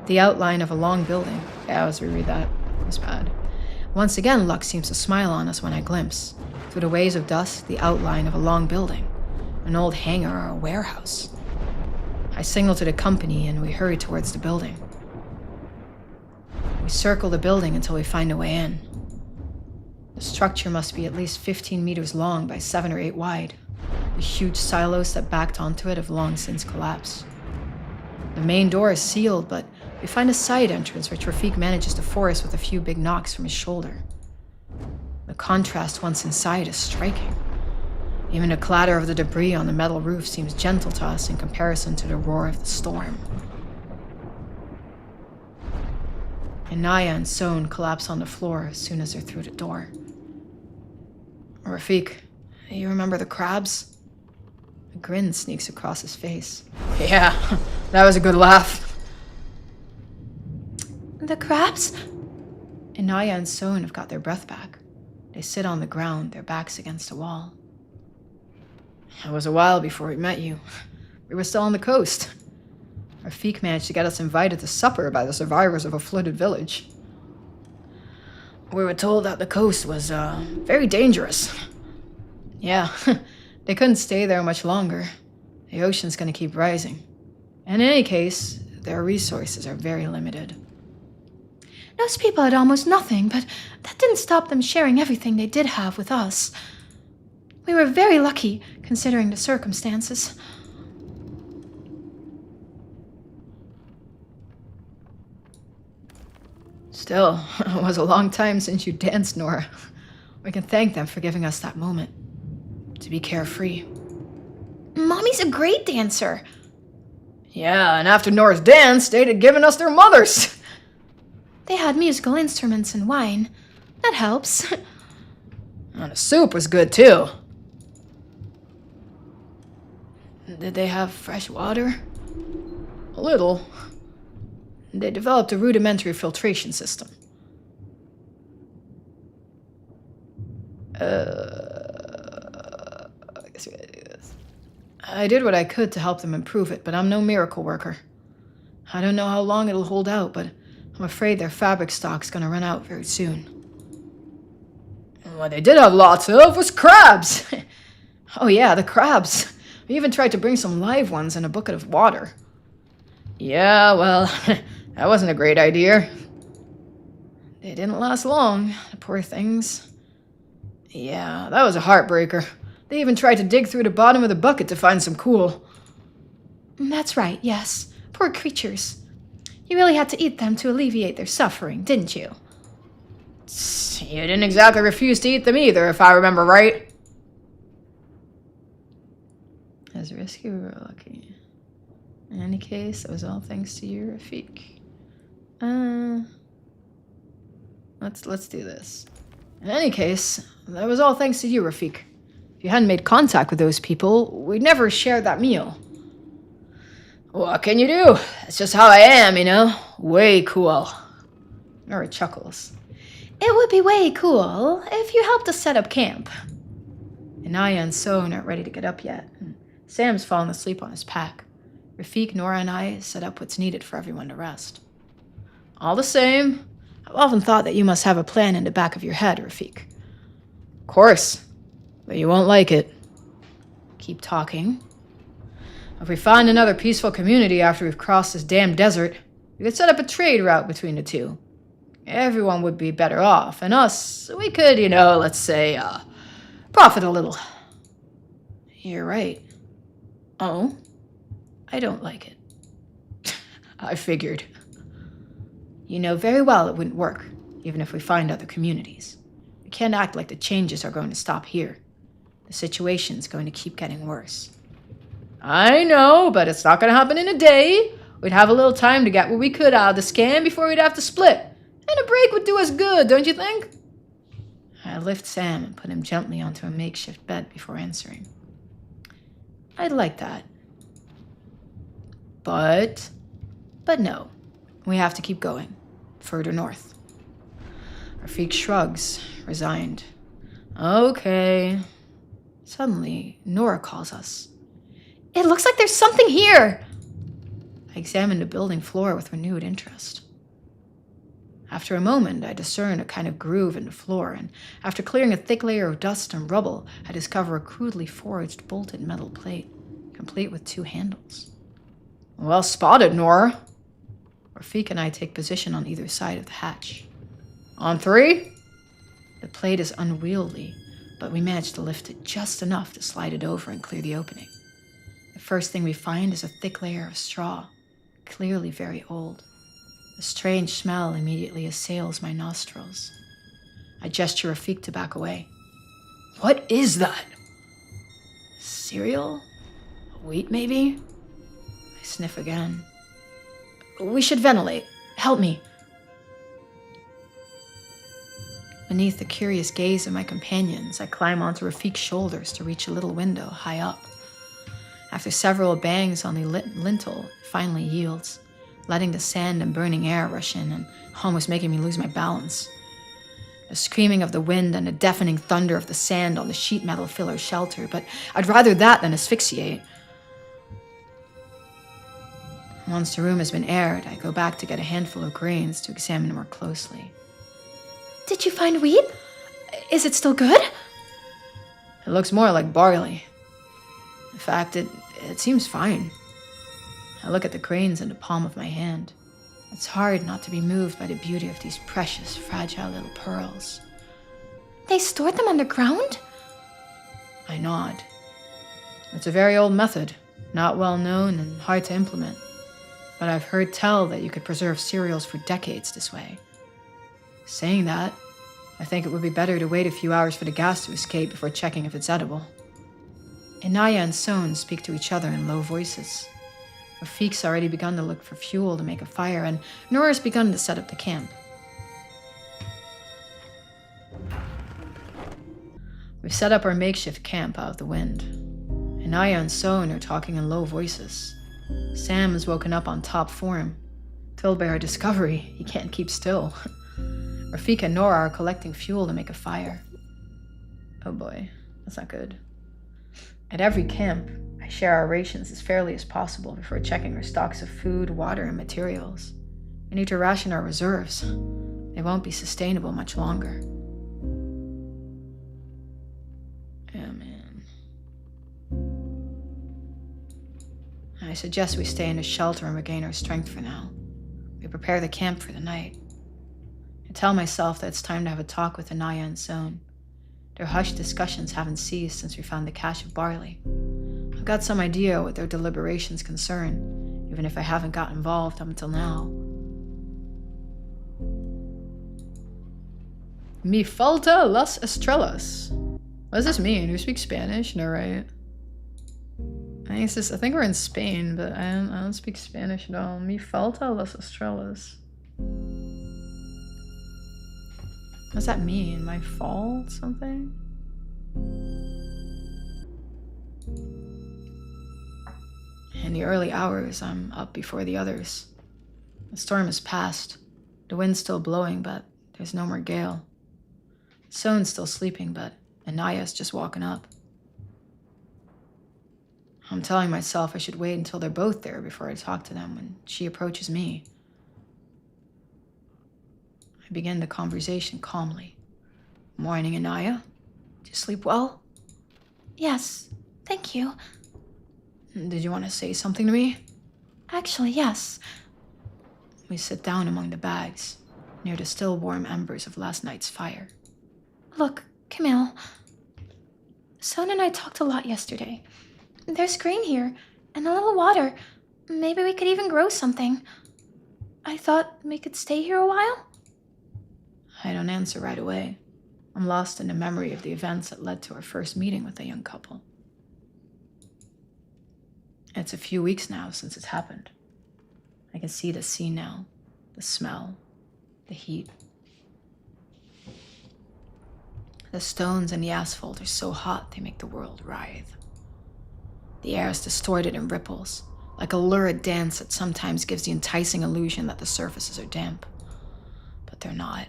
the outline of a long building. Yeah, as we read that, it was bad. Once again, luck seems to smile on us when I glimpse, through the waves of dust, the outline of a long building, an old hangar or a warehouse. I signal to the company and we hurry towards the building. We circle the building until we find a way in. The structure must be at least 15 meters long by 7 or 8 wide. The huge silos that backed onto it have long since collapsed. The main door is sealed, but we find a side entrance which Rafik manages to force with a few big knocks from his shoulder. The contrast once inside is striking. Even the clatter of the debris on the metal roof seems gentle to us in comparison to the roar of the storm. Inaya and Son collapse on the floor as soon as they're through the door. Rafik, you remember the crabs? A grin sneaks across his face. Yeah, that was a good laugh. The crabs? Inaya and Son have got their breath back. They sit on the ground, their backs against a wall. It was a while before we met you. We were still on the coast. Rafik managed to get us invited to supper by the survivors of a flooded village. We were told that the coast was, very dangerous. Yeah, they couldn't stay there much longer. The ocean's gonna keep rising. And in any case, their resources are very limited. Those people had almost nothing, but that didn't stop them sharing everything they did have with us. We were very lucky, considering the circumstances. Still, it was a long time since you danced, Nora. We can thank them for giving us that moment. To be carefree. Mommy's a great dancer. Yeah, and after Nora's dance, they'd have given us their mothers. They had musical instruments and wine. That helps. And the soup was good, too. Did they have fresh water? A little. They developed a rudimentary filtration system. I guess we gotta do this. I did what I could to help them improve it, but I'm no miracle worker. I don't know how long it'll hold out, but I'm afraid their fabric stock's gonna run out very soon. What they did have lots of was crabs. Oh yeah, the crabs. We even tried to bring some live ones in a bucket of water. Yeah, well, that wasn't a great idea. They didn't last long, the poor things. Yeah, that was a heartbreaker. They even tried to dig through the bottom of the bucket to find some cool. That's right, yes. Poor creatures. You really had to eat them to alleviate their suffering, didn't you? You didn't exactly refuse to eat them either, if I remember right. As risky or lucky. In any case, it was all thanks to you, Rafik. Let's do this. In any case, that was all thanks to you, Rafik. If you hadn't made contact with those people, we'd never shared that meal. What can you do? It's just how I am, you know? Way cool. Nora chuckles. It would be way cool if you helped us set up camp. Inaya and So aren't ready to get up yet. Sam's fallen asleep on his pack. Rafik, Nora, and I set up what's needed for everyone to rest. All the same, I've often thought that you must have a plan in the back of your head, Rafik. Of course, but you won't like it. Keep talking. If we find another peaceful community after we've crossed this damn desert, we could set up a trade route between the two. Everyone would be better off, and us, we could, let's say, profit a little. You're right. Oh? I don't like it. I figured. You know very well it wouldn't work, even if we find other communities. We can't act like the changes are going to stop here. The situation's going to keep getting worse. I know, but it's not going to happen in a day. We'd have a little time to get what we could out of the scam before we'd have to split. And a break would do us good, don't you think? I lift Sam and put him gently onto a makeshift bed before answering. I'd like that. But no. We have to keep going. Further north. Rafik shrugs, resigned. Okay. Suddenly, Nora calls us. It looks like there's something here! I examine the building floor with renewed interest. After a moment, I discern a kind of groove in the floor, and after clearing a thick layer of dust and rubble, I discover a crudely forged bolted metal plate, complete with 2 handles. Well spotted, Nora. Rafik and I take position on either side of the hatch. On 3? The plate is unwieldy, but we manage to lift it just enough to slide it over and clear the opening. The first thing we find is a thick layer of straw, clearly very old. A strange smell immediately assails my nostrils. I gesture Rafik to back away. What is that? Cereal? Wheat, maybe? I sniff again. We should ventilate. Help me. Beneath the curious gaze of my companions, I climb onto Rafik's shoulders to reach a little window high up. After several bangs on the lintel, it finally yields, letting the sand and burning air rush in and almost making me lose my balance. The screaming of the wind and the deafening thunder of the sand on the sheet metal fill our shelter, but I'd rather that than asphyxiate. Once the room has been aired, I go back to get a handful of grains to examine more closely. Did you find wheat? Is it still good? It looks more like barley. In fact, it seems fine. I look at the grains in the palm of my hand. It's hard not to be moved by the beauty of these precious, fragile little pearls. They stored them underground? I nod. It's a very old method, Not well known and hard to implement. But I've heard tell that you could preserve cereals for decades this way. Saying that, I think it would be better to wait a few hours for the gas to escape before checking if it's edible. Inaya and Son speak to each other in low voices. Rafik's already begun to look for fuel to make a fire, and Nora's begun to set up the camp. We've set up our makeshift camp out of the wind. Inaya and Son are talking in low voices. Sam has woken up on top form. Filled by our discovery, he can't keep still. Rafik and Nora are collecting fuel to make a fire. Oh boy, that's not good. At every camp, I share our rations as fairly as possible before checking our stocks of food, water, and materials. We need to ration our reserves. They won't be sustainable much longer. I suggest we stay in a shelter and regain our strength for now. We prepare the camp for the night. I tell myself that it's time to have a talk with Anaya and Sohn. Their hushed discussions haven't ceased since we found the cache of barley. I've got some idea what their deliberations concern, even if I haven't got involved up until now. Mi falta las estrellas. What does this mean? You speak Spanish? No, right? I think we're in Spain, but I don't speak Spanish at all. Mi falta las estrellas. What does that mean? My fault? Something? In the early hours, I'm up before the others. The storm has passed. The wind's still blowing, but there's no more gale. Sohn's still sleeping, but Anaya's just walking up. I'm telling myself I should wait until they're both there before I talk to them when she approaches me. I begin the conversation calmly. Morning, Anaya. Did you sleep well? Yes, thank you. Did you want to say something to me? Actually, yes. We sit down among the bags, near the still warm embers of last night's fire. Look, Camille. Sohn and I talked a lot yesterday. There's green here, and a little water. Maybe we could even grow something. I thought we could stay here a while. I don't answer right away. I'm lost in the memory of the events that led to our first meeting with the young couple. It's a few weeks now since it's happened. I can see the sea now, the smell, the heat. The stones and the asphalt are so hot they make the world writhe. The air is distorted in ripples, like a lurid dance that sometimes gives the enticing illusion that the surfaces are damp. But they're not.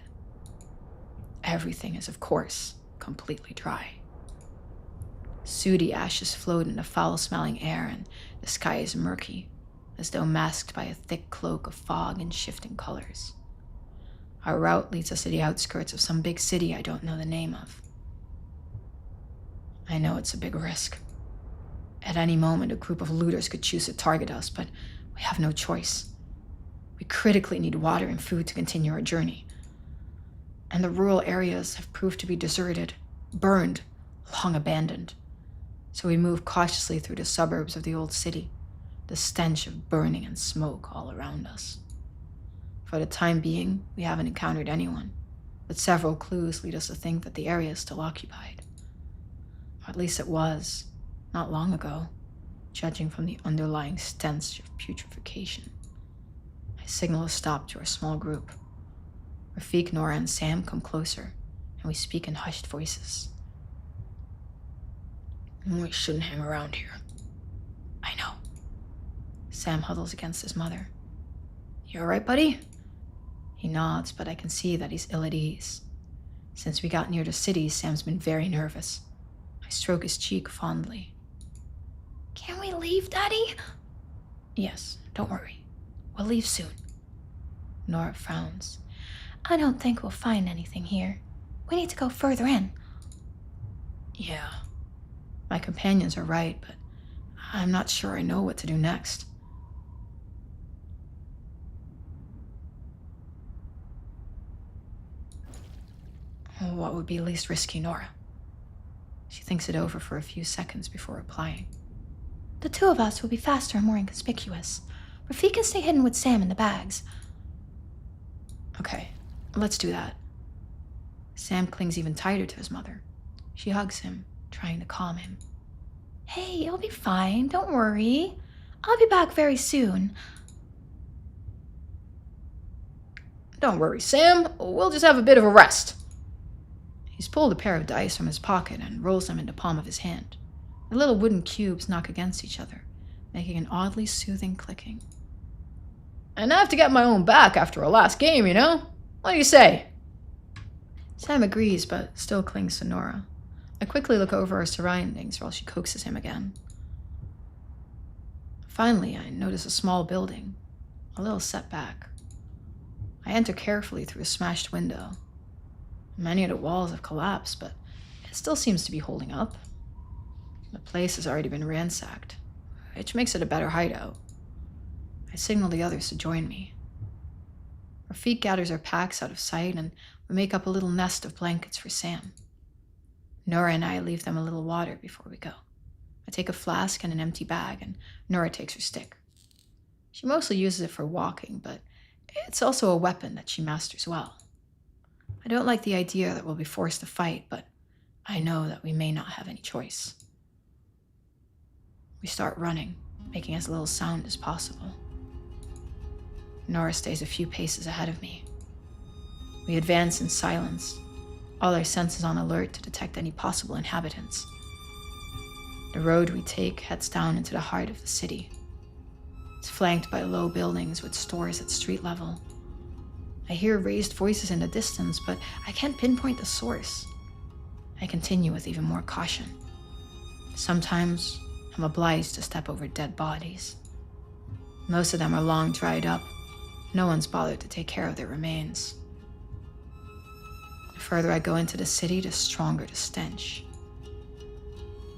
Everything is, of course, completely dry. Sooty ashes float in the foul-smelling air, and the sky is murky, as though masked by a thick cloak of fog and shifting colors. Our route leads us to the outskirts of some big city I don't know the name of. I know it's a big risk. At any moment, a group of looters could choose to target us, but we have no choice. We critically need water and food to continue our journey. And the rural areas have proved to be deserted, burned, long abandoned. So we move cautiously through the suburbs of the old city, the stench of burning and smoke all around us. For the time being, we haven't encountered anyone, but several clues lead us to think that the area is still occupied. Or at least it was, not long ago, judging from the underlying stench of putrefaction. I signal a stop to our small group. Rafik, Nora, and Sam come closer, and we speak in hushed voices. We shouldn't hang around here. I know. Sam huddles against his mother. You all right, buddy? He nods, but I can see that he's ill at ease. Since we got near the city, Sam's been very nervous. I stroke his cheek fondly. Can we leave, Daddy? Yes, don't worry. We'll leave soon. Nora frowns. I don't think we'll find anything here. We need to go further in. Yeah. My companions are right, but I'm not sure I know what to do next. What would be least risky, Nora? She thinks it over for a few seconds before replying. The two of us will be faster and more inconspicuous. Rafik can stay hidden with Sam in the bags. Okay, let's do that. Sam clings even tighter to his mother. She hugs him, trying to calm him. Hey, it'll be fine. Don't worry. I'll be back very soon. Don't worry, Sam. We'll just have a bit of a rest. He's pulled a pair of dice from his pocket and rolls them in the palm of his hand. The little wooden cubes knock against each other, making an oddly soothing clicking. And I have to get my own back after our last game, you know? What do you say? Sam agrees, but still clings to Nora. I quickly look over our surroundings while she coaxes him again. Finally, I notice a small building, a little set back. I enter carefully through a smashed window. Many of the walls have collapsed, but it still seems to be holding up. The place has already been ransacked. which makes it a better hideout. I signal the others to join me. Rafik gathers our packs out of sight, and we make up a little nest of blankets for Sam. Nora and I leave them a little water before we go. I take a flask and an empty bag, and Nora takes her stick. She mostly uses it for walking, but it's also a weapon that she masters well. I don't like the idea that we'll be forced to fight, but I know that we may not have any choice. We start running, making as little sound as possible. Nora stays a few paces ahead of me. We advance in silence, all our senses on alert to detect any possible inhabitants. The road we take heads down into the heart of the city. It's flanked by low buildings with stores at street level. I hear raised voices in the distance, but I can't pinpoint the source. I continue with even more caution. Sometimes I'm obliged to step over dead bodies. Most of them are long dried up. No one's bothered to take care of their remains. The further I go into the city, the stronger the stench.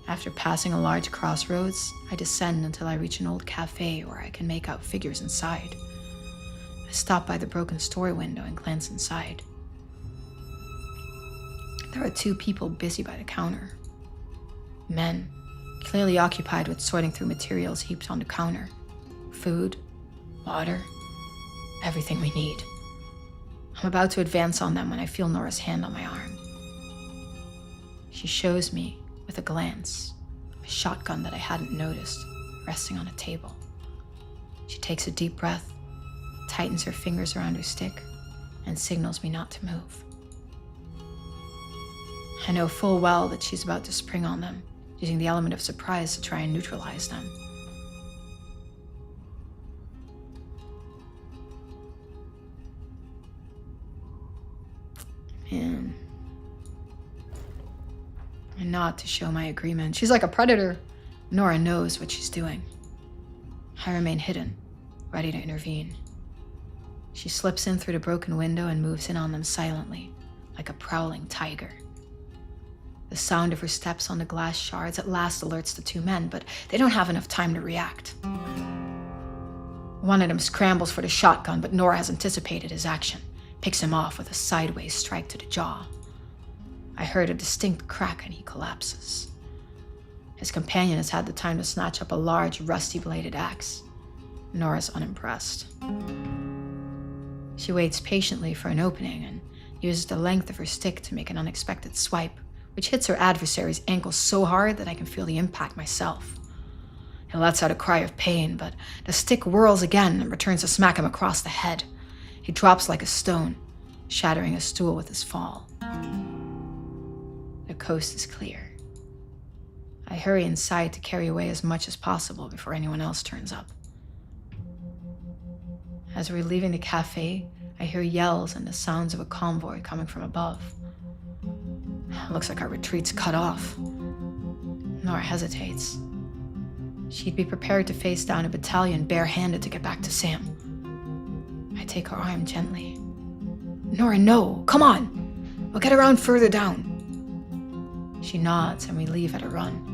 After passing a large crossroads, I descend until I reach an old cafe where I can make out figures inside. I stop by the broken store window and glance inside. There are 2 people busy by the counter. Men, clearly occupied with sorting through materials heaped on the counter. Food, water, everything we need. I'm about to advance on them when I feel Nora's hand on my arm. She shows me, with a glance, a shotgun that I hadn't noticed, resting on a table. She takes a deep breath, tightens her fingers around her stick, and signals me not to move. I know full well that she's about to spring on them, using the element of surprise to try and neutralize them. Man. I nod to show my agreement. She's like a predator. Nora knows what she's doing. I remain hidden, ready to intervene. She slips in through the broken window and moves in on them silently, like a prowling tiger. The sound of her steps on the glass shards at last alerts the 2 men, but they don't have enough time to react. One of them scrambles for the shotgun, but Nora has anticipated his action, picks him off with a sideways strike to the jaw. I heard a distinct crack and he collapses. His companion has had the time to snatch up a large, rusty-bladed axe. Nora's unimpressed. She waits patiently for an opening and uses the length of her stick to make an unexpected swipe, which hits her adversary's ankle so hard that I can feel the impact myself. He lets out a cry of pain, but the stick whirls again and returns to smack him across the head. He drops like a stone, shattering a stool with his fall. The coast is clear. I hurry inside to carry away as much as possible before anyone else turns up. As we're leaving the cafe, I hear yells and the sounds of a convoy coming from above. Looks like our retreat's cut off. Nora hesitates. She'd be prepared to face down a battalion barehanded to get back to Sam. I take her arm gently. Nora, no, come on. We'll get around further down. She nods and we leave at a run.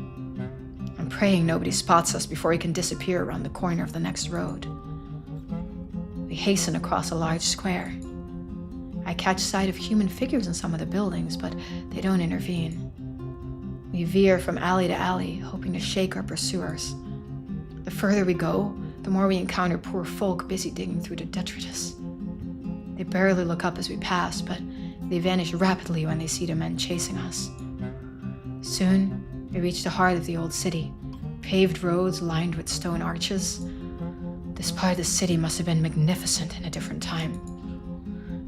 I'm praying nobody spots us before he can disappear around the corner of the next road. We hasten across a large square. I catch sight of human figures in some of the buildings, but they don't intervene. We veer from alley to alley, hoping to shake our pursuers. The further we go, the more we encounter poor folk busy digging through the detritus. They barely look up as we pass, but they vanish rapidly when they see the men chasing us. Soon, we reach the heart of the old city, paved roads lined with stone arches. This part of the city must have been magnificent in a different time.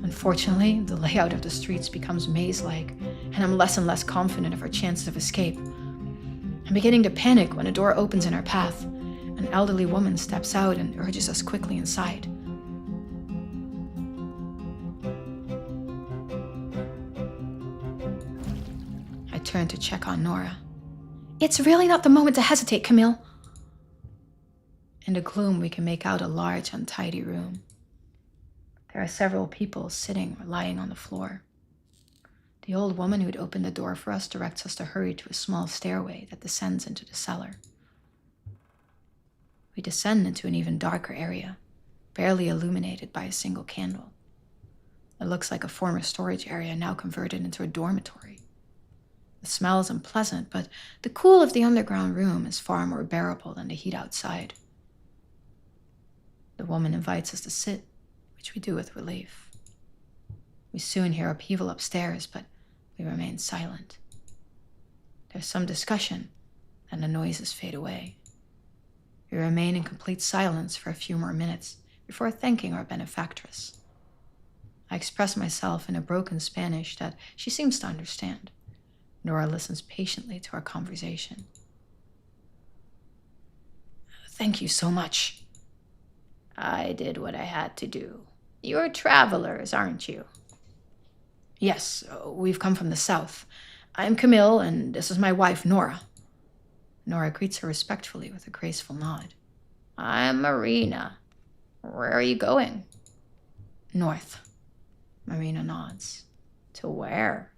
Unfortunately, the layout of the streets becomes maze-like, and I'm less and less confident of our chances of escape. I'm beginning to panic when a door opens in our path. An elderly woman steps out and urges us quickly inside. I turn to check on Nora. It's really not the moment to hesitate, Camille. In the gloom, we can make out a large, untidy room. There are several people sitting or lying on the floor. The old woman who'd opened the door for us directs us to hurry to a small stairway that descends into the cellar. We descend into an even darker area, barely illuminated by a single candle. It looks like a former storage area now converted into a dormitory. The smell is unpleasant, but the cool of the underground room is far more bearable than the heat outside. The woman invites us to sit, which we do with relief. We soon hear upheaval upstairs, but we remain silent. There's some discussion, and the noises fade away. We remain in complete silence for a few more minutes before thanking our benefactress. I express myself in a broken Spanish that she seems to understand. Nora listens patiently to our conversation. Thank you so much. I did what I had to do. You're travelers, aren't you? Yes, we've come from the south. I'm Camille, and this is my wife, Nora. Nora greets her respectfully with a graceful nod. I'm Marina. Where are you going? North. Marina nods. To where?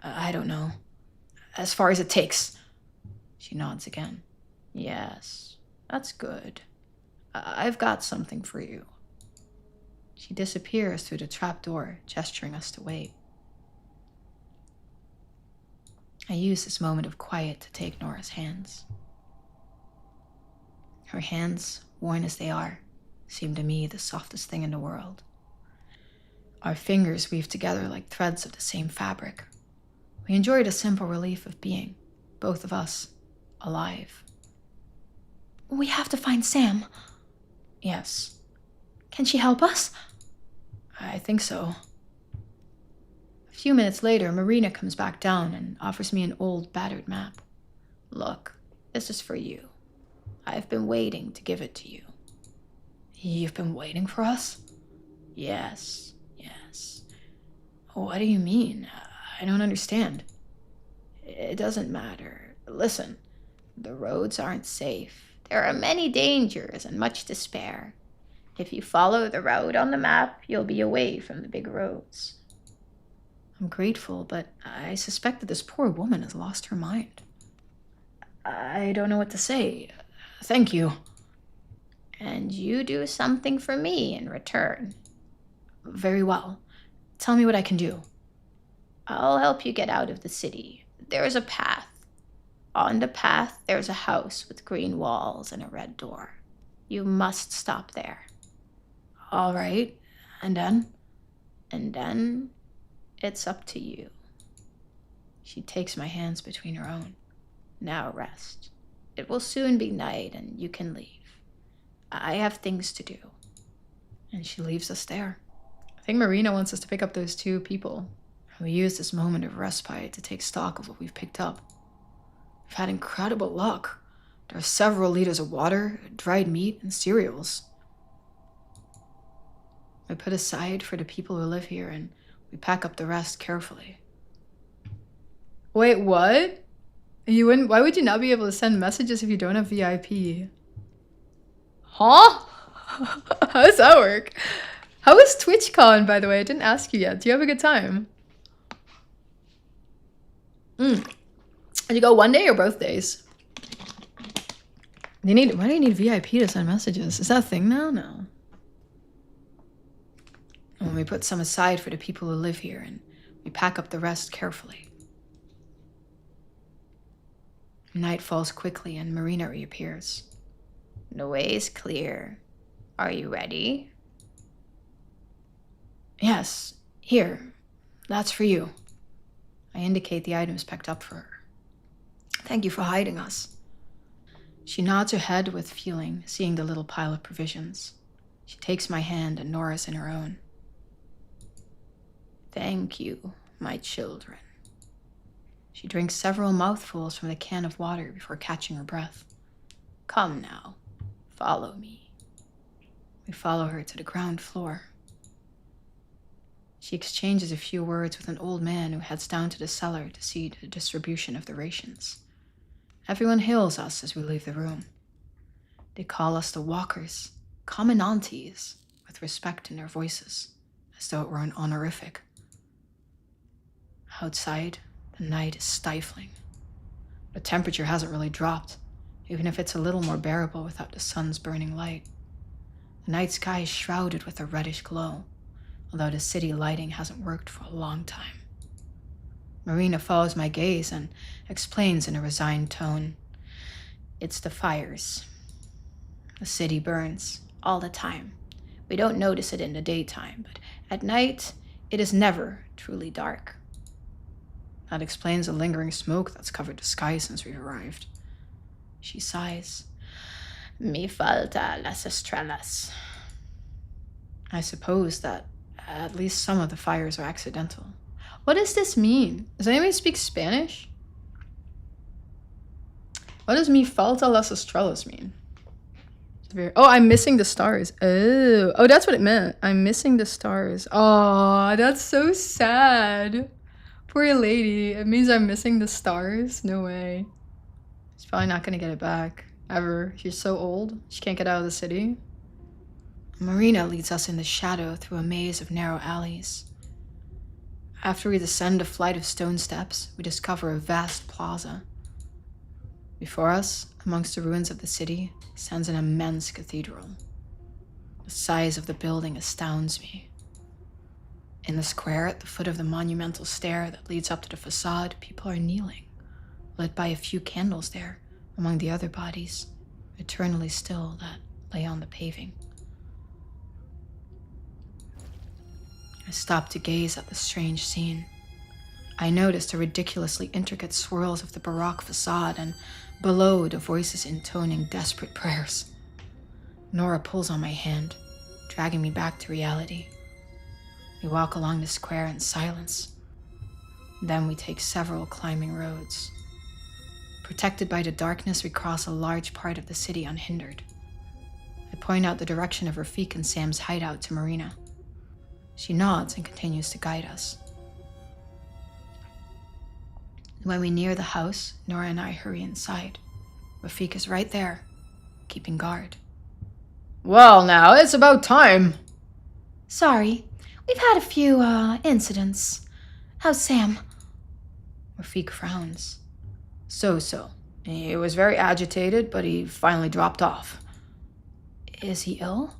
I don't know. As far as it takes. She nods again. Yes, that's good. I've got something for you. She disappears through the trapdoor, gesturing us to wait. I use this moment of quiet to take Nora's hands. Her hands, worn as they are, seem to me the softest thing in the world. Our fingers weave together like threads of the same fabric. We enjoy the simple relief of being, both of us, alive. We have to find Sam. Yes, Can she help us? I think so. A few minutes later, Marina comes back down and offers me an old, battered map. Look, this is for you. I've been waiting to give it to you. You've been waiting for us? Yes. What do you mean? I don't understand. It doesn't matter. Listen, the roads aren't safe. There are many dangers and much despair. If you follow the route on the map, you'll be away from the big roads. I'm grateful, but I suspect that this poor woman has lost her mind. I don't know what to say. Thank you. And you do something for me in return. Very well. Tell me what I can do. I'll help you get out of the city. There's a path. On the path, there's a house with green walls and a red door. You must stop there. All right. And then? And then, it's up to you. She takes my hands between her own. Now rest. It will soon be night and you can leave. I have things to do. And she leaves us there. I think Marina wants us to pick up those two people. We use this moment of respite to take stock of what we've picked up. We've had incredible luck. There are several liters of water, dried meat, and cereals. We put aside for the people who live here, and we pack up the rest carefully. Wait, what? Why would you not be able to send messages if you don't have VIP? Huh? How does that work? How was TwitchCon, by the way? I didn't ask you yet. Do you have a good time? Did you go one day or both days? Why do you need VIP to send messages? Is that a thing now? No. And we put some aside for the people who live here, and we pack up the rest carefully. Night falls quickly, and Marina reappears. The way is clear. Are you ready? Yes, here. That's for you. I indicate the items picked up for her. Thank you for hiding us. She nods her head with feeling, seeing the little pile of provisions. She takes my hand and Nora's in her own. Thank you, my children. She drinks several mouthfuls from the can of water before catching her breath. Come now, follow me. We follow her to the ground floor. She exchanges a few words with an old man who heads down to the cellar to see the distribution of the rations. Everyone hails us as we leave the room. They call us the walkers, commonantes, with respect in their voices, as though it were an honorific. Outside, the night is stifling. The temperature hasn't really dropped, even if it's a little more bearable without the sun's burning light. The night sky is shrouded with a reddish glow, although the city lighting hasn't worked for a long time. Marina follows my gaze and explains in a resigned tone. It's the fires. The city burns all the time. We don't notice it in the daytime, but at night, it is never truly dark. That explains the lingering smoke that's covered the sky since we've arrived. She sighs. Mi falta las estrellas. I suppose that at least some of the fires are accidental. What does this mean? Does anybody speak Spanish? What does mi falta las estrellas mean? Oh, I'm missing the stars. Oh, that's what it meant. I'm missing the stars. Oh, that's so sad. Poor lady. It means I'm missing the stars? No way. She's probably not going to get it back. Ever. She's so old. She can't get out of the city. Marina leads us in the shadow through a maze of narrow alleys. After we descend a flight of stone steps, we discover a vast plaza. Before us, amongst the ruins of the city, stands an immense cathedral. The size of the building astounds me. In the square at the foot of the monumental stair that leads up to the facade, people are kneeling, lit by a few candles there, among the other bodies, eternally still, that lay on the paving. I stop to gaze at the strange scene. I notice the ridiculously intricate swirls of the Baroque facade, and below, the voices intoning desperate prayers. Nora pulls on my hand, dragging me back to reality. We walk along the square in silence. Then we take several climbing roads. Protected by the darkness, we cross a large part of the city unhindered. I point out the direction of Rafik and Sam's hideout to Marina. She nods and continues to guide us. When we near the house, Nora and I hurry inside. Rafik is right there, keeping guard. Well, now, it's about time. Sorry, we've had a few, incidents. How's Sam? Rafik frowns. So. He was very agitated, but he finally dropped off. Is he ill?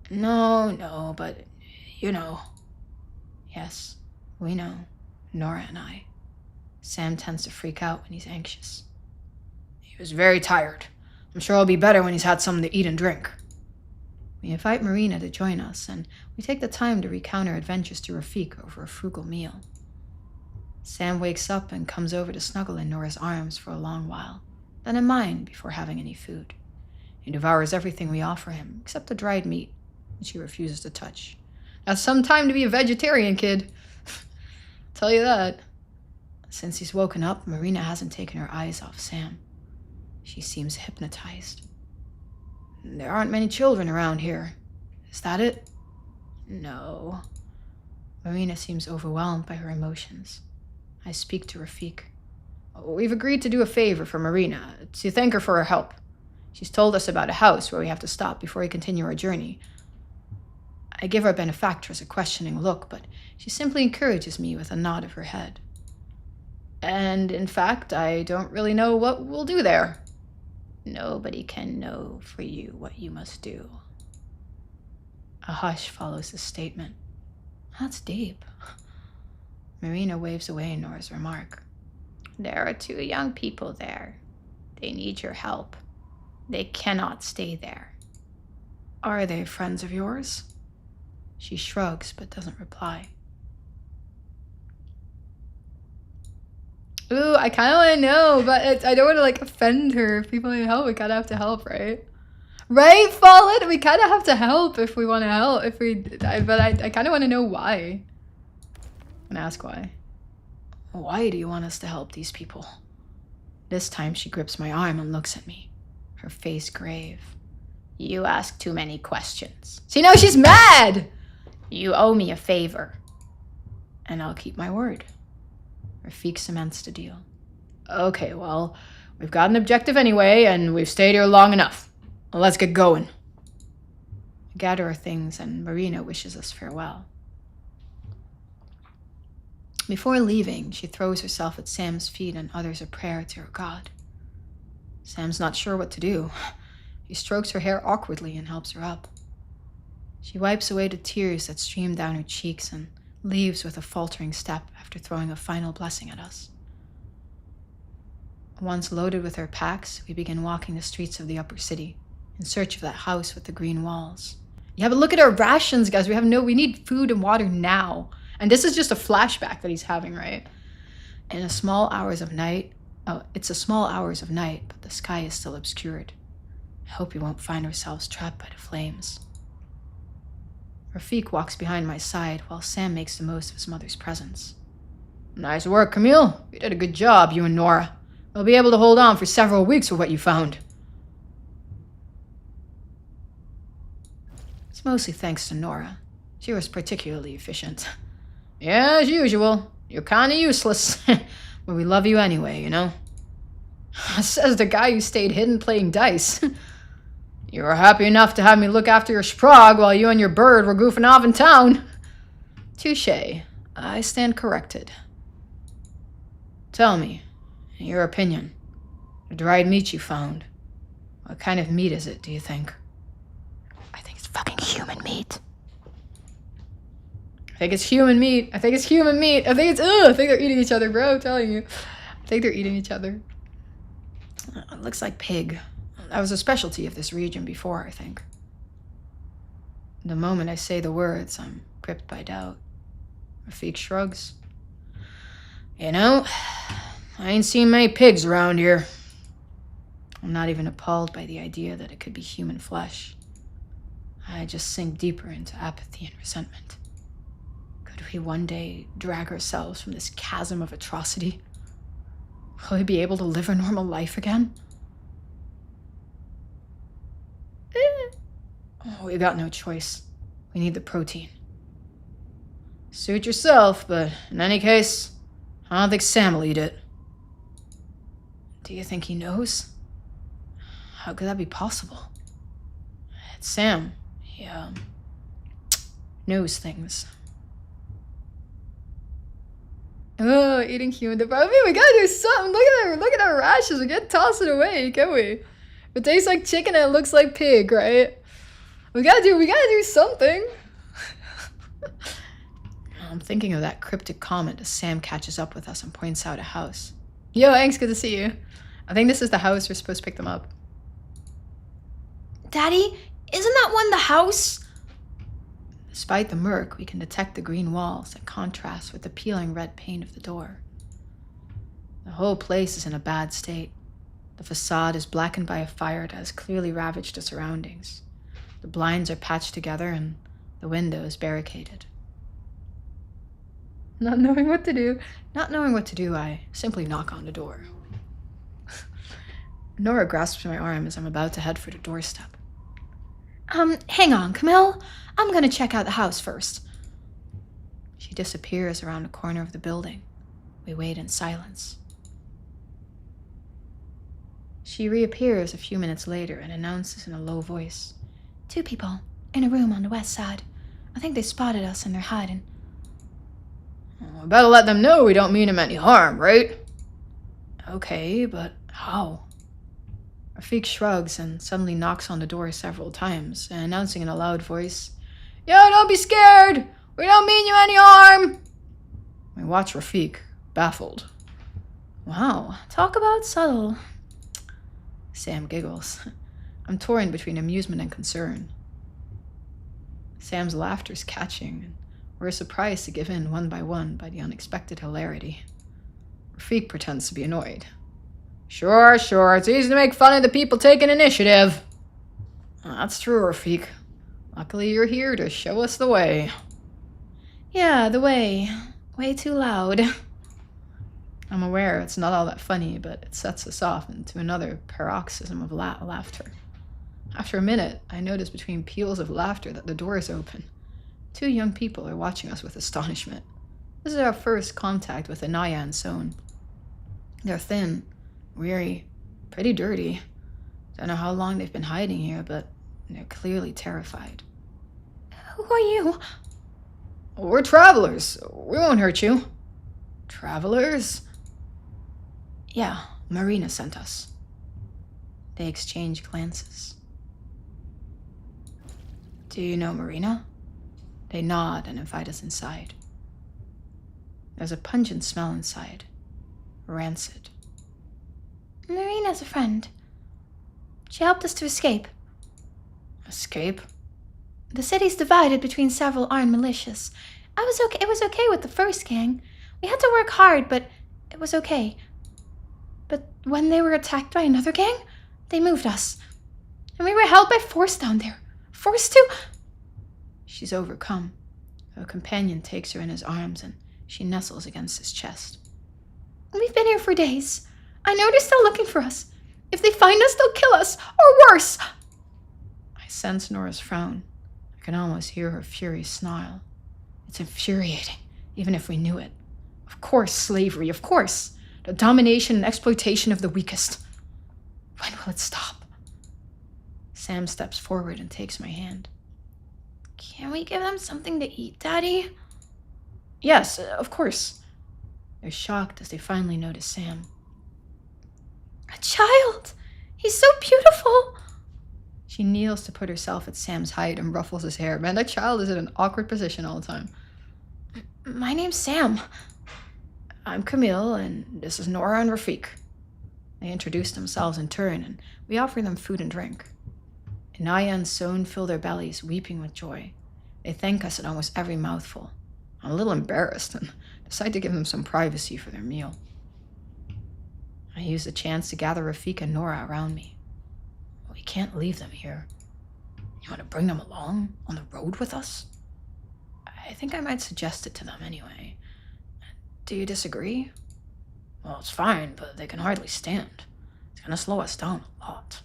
No, but you know. Yes, we know, Nora and I. Sam tends to freak out when he's anxious. He was very tired. I'm sure he'll be better when he's had something to eat and drink. We invite Marina to join us, and we take the time to recount our adventures to Rafik over a frugal meal. Sam wakes up and comes over to snuggle in Nora's arms for a long while, then in mine before having any food. He devours everything we offer him, except the dried meat, which he refuses to touch. That's some time to be a vegetarian, kid. Tell you that. Since he's woken up, Marina hasn't taken her eyes off Sam. She seems hypnotized. There aren't many children around here. Is that it? No. Marina seems overwhelmed by her emotions. I speak to Rafik. We've agreed to do a favor for Marina, to thank her for her help. She's told us about a house where we have to stop before we continue our journey. I give our benefactress a questioning look, but she simply encourages me with a nod of her head. And in fact, I don't really know what we'll do there. Nobody can know for you what you must do. A hush follows this statement. That's deep. Marina waves away Nora's remark. There are 2 young people there. They need your help. They cannot stay there. Are they friends of yours? She shrugs but doesn't reply. Ooh, I kind of want to know, but I don't want to like offend her. If people need help, we kind of have to help, right? Right, Fallen? We kind of have to help if we want to help. But I kind of want to know why. And ask why. Why do you want us to help these people? This time she grips my arm and looks at me, her face grave. You ask too many questions. See, now she's mad! You owe me a favor. And I'll keep my word. Rafik cements the deal. Okay, well, we've got an objective anyway, and we've stayed here long enough. Let's get going. We gather our things, and Marina wishes us farewell. Before leaving, she throws herself at Sam's feet and utters a prayer to her God. Sam's not sure what to do. He strokes her hair awkwardly and helps her up. She wipes away the tears that stream down her cheeks and leaves with a faltering step after throwing a final blessing at us. Once loaded with our packs, we begin walking the streets of the upper city in search of that house with the green walls. Yeah, but look at our rations, guys. We need food and water now. And this is just a flashback that he's having, right? It's a small hours of night, but the sky is still obscured. I hope we won't find ourselves trapped by the flames. Rafik walks behind my side while Sam makes the most of his mother's presence. Nice work, Camille. You did a good job, you and Nora. We'll be able to hold on for several weeks with what you found. It's mostly thanks to Nora. She was particularly efficient. Yeah, as usual. You're kinda useless. But we love you anyway, you know? Says the guy who stayed hidden playing dice. You were happy enough to have me look after your sprog while you and your bird were goofing off in town. Touché. I stand corrected. Tell me, in your opinion, the dried meat you found, what kind of meat is it, do you think? I think it's fucking human meat. I think it's human meat. I think they're eating each other, bro. I'm telling you. I think they're eating each other. It looks like pig. That was a specialty of this region before, I think. The moment I say the words, I'm gripped by doubt. Rafik shrugs. You know, I ain't seen many pigs around here. I'm not even appalled by the idea that it could be human flesh. I just sink deeper into apathy and resentment. Could we one day drag ourselves from this chasm of atrocity? Will we be able to live a normal life again? Oh, we got no choice. We need the protein. Suit yourself, but in any case, I don't think Sam will eat it. Do you think he knows? How could that be possible? It's Sam. He, knows things. Oh, eating human. I mean, we gotta do something. Look at our rashes. We can't toss it away, can we? It tastes like chicken and it looks like pig, right? We gotta do something. I'm thinking of that cryptic comment as Sam catches up with us and points out a house. Yo, Hanks, good to see you. I think this is the house. We're supposed to pick them up. Daddy, isn't that one the house? Despite the murk, we can detect the green walls that contrast with the peeling red paint of the door. The whole place is in a bad state. The facade is blackened by a fire that has clearly ravaged the surroundings. The blinds are patched together and the windows barricaded. Not knowing what to do, I simply knock on the door. Nora grasps my arm as I'm about to head for the doorstep. Hang on, Camille. I'm gonna check out the house first. She disappears around the corner of the building. We wait in silence. She reappears a few minutes later and announces in a low voice. 2 people in a room on the west side. I think they spotted us and they're hiding. I better let them know we don't mean them any harm, right? Okay, but how? Rafik shrugs and suddenly knocks on the door several times, announcing in a loud voice, Yo, don't be scared! We don't mean you any harm! We watch Rafik, baffled. Wow, talk about subtle. Sam giggles. I'm torn between amusement and concern. Sam's laughter's catching, and we're surprised to give in one by the unexpected hilarity. Rafik pretends to be annoyed. Sure, it's easy to make fun of the people taking initiative. That's true, Rafik. Luckily you're here to show us the way. Yeah, the way. Way too loud. I'm aware it's not all that funny, but it sets us off into another paroxysm of laughter. After a minute, I notice between peals of laughter that the door is open. 2 young people are watching us with astonishment. This is our first contact with Anaya and Son. They're thin, weary, pretty dirty. Don't know how long they've been hiding here, but they're clearly terrified. Who are you? We're travelers. We won't hurt you. Travelers? Yeah, Marina sent us. They exchange glances. Do you know Marina? They nod and invite us inside. There's a pungent smell inside. Rancid. Marina's a friend. She helped us to escape. Escape? The city's divided between several armed militias. It was okay with the first gang. We had to work hard, but it was okay. But when they were attacked by another gang, they moved us. And we were held by force down there. Forced to... She's overcome. Her companion takes her in his arms and she nestles against his chest. We've been here for days. I know they're still looking for us. If they find us, they'll kill us. Or worse. I sense Nora's frown. I can almost hear her fury snarl. It's infuriating, even if we knew it. Of course, slavery, of course. The domination and exploitation of the weakest. When will it stop? Sam steps forward and takes my hand. Can we give them something to eat, Daddy? Yes, of course. They're shocked as they finally notice Sam. A child! He's so beautiful! She kneels to put herself at Sam's height and ruffles his hair. Man, that child is in an awkward position all the time. My name's Sam. I'm Camille, and this is Nora and Rafik. They introduce themselves in turn, and we offer them food and drink. Inaya and Son fill their bellies, weeping with joy. They thank us at almost every mouthful. I'm a little embarrassed and decide to give them some privacy for their meal. I use the chance to gather Rafik and Nora around me. We can't leave them here. You want to bring them along on the road with us? I think I might suggest it to them anyway. Do you disagree? Well, it's fine, but they can hardly stand. It's gonna slow us down a lot.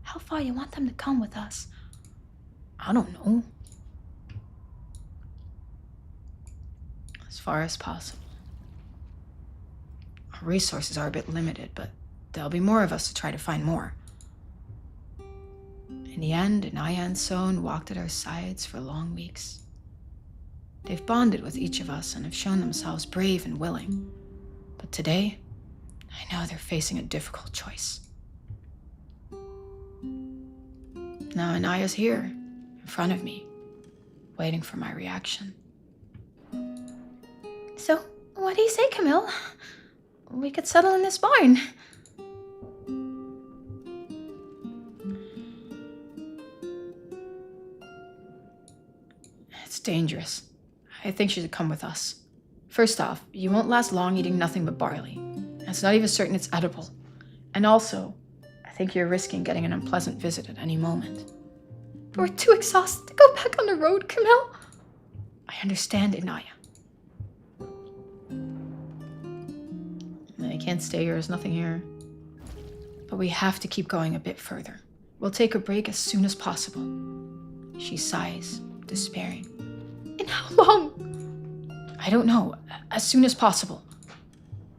How far you want them to come with us? I don't know. As far as possible. Our resources are a bit limited, but there'll be more of us to try to find more. In the end, Inaya and Son walked at our sides for long weeks. They've bonded with each of us and have shown themselves brave and willing. But today, I know they're facing a difficult choice. Now Inaya's here, in front of me, waiting for my reaction. So, what do you say, Camille? We could settle in this barn. It's dangerous. I think she should come with us. First off, you won't last long eating nothing but barley. And it's not even certain it's edible. And also, I think you're risking getting an unpleasant visit at any moment. We're too exhausted to go back on the road, Camille. I understand, Inaya. I can't stay here, there's nothing here. But we have to keep going a bit further. We'll take a break as soon as possible. She sighs, despairing. And how long? I don't know. As soon as possible.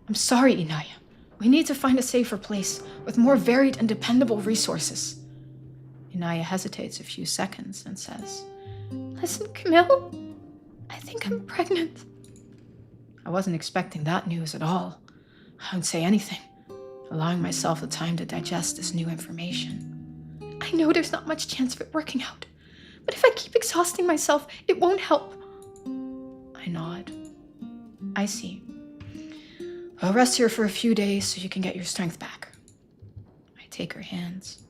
I'm sorry, Inaya. We need to find a safer place with more varied and dependable resources. Inaya hesitates a few seconds and says, Listen, Camille. I think I'm pregnant. I wasn't expecting that news at all. I wouldn't say anything, allowing myself the time to digest this new information. I know there's not much chance of it working out, but if I keep exhausting myself, it won't help. I nod. I see. I'll rest here for a few days so you can get your strength back. I take her hands.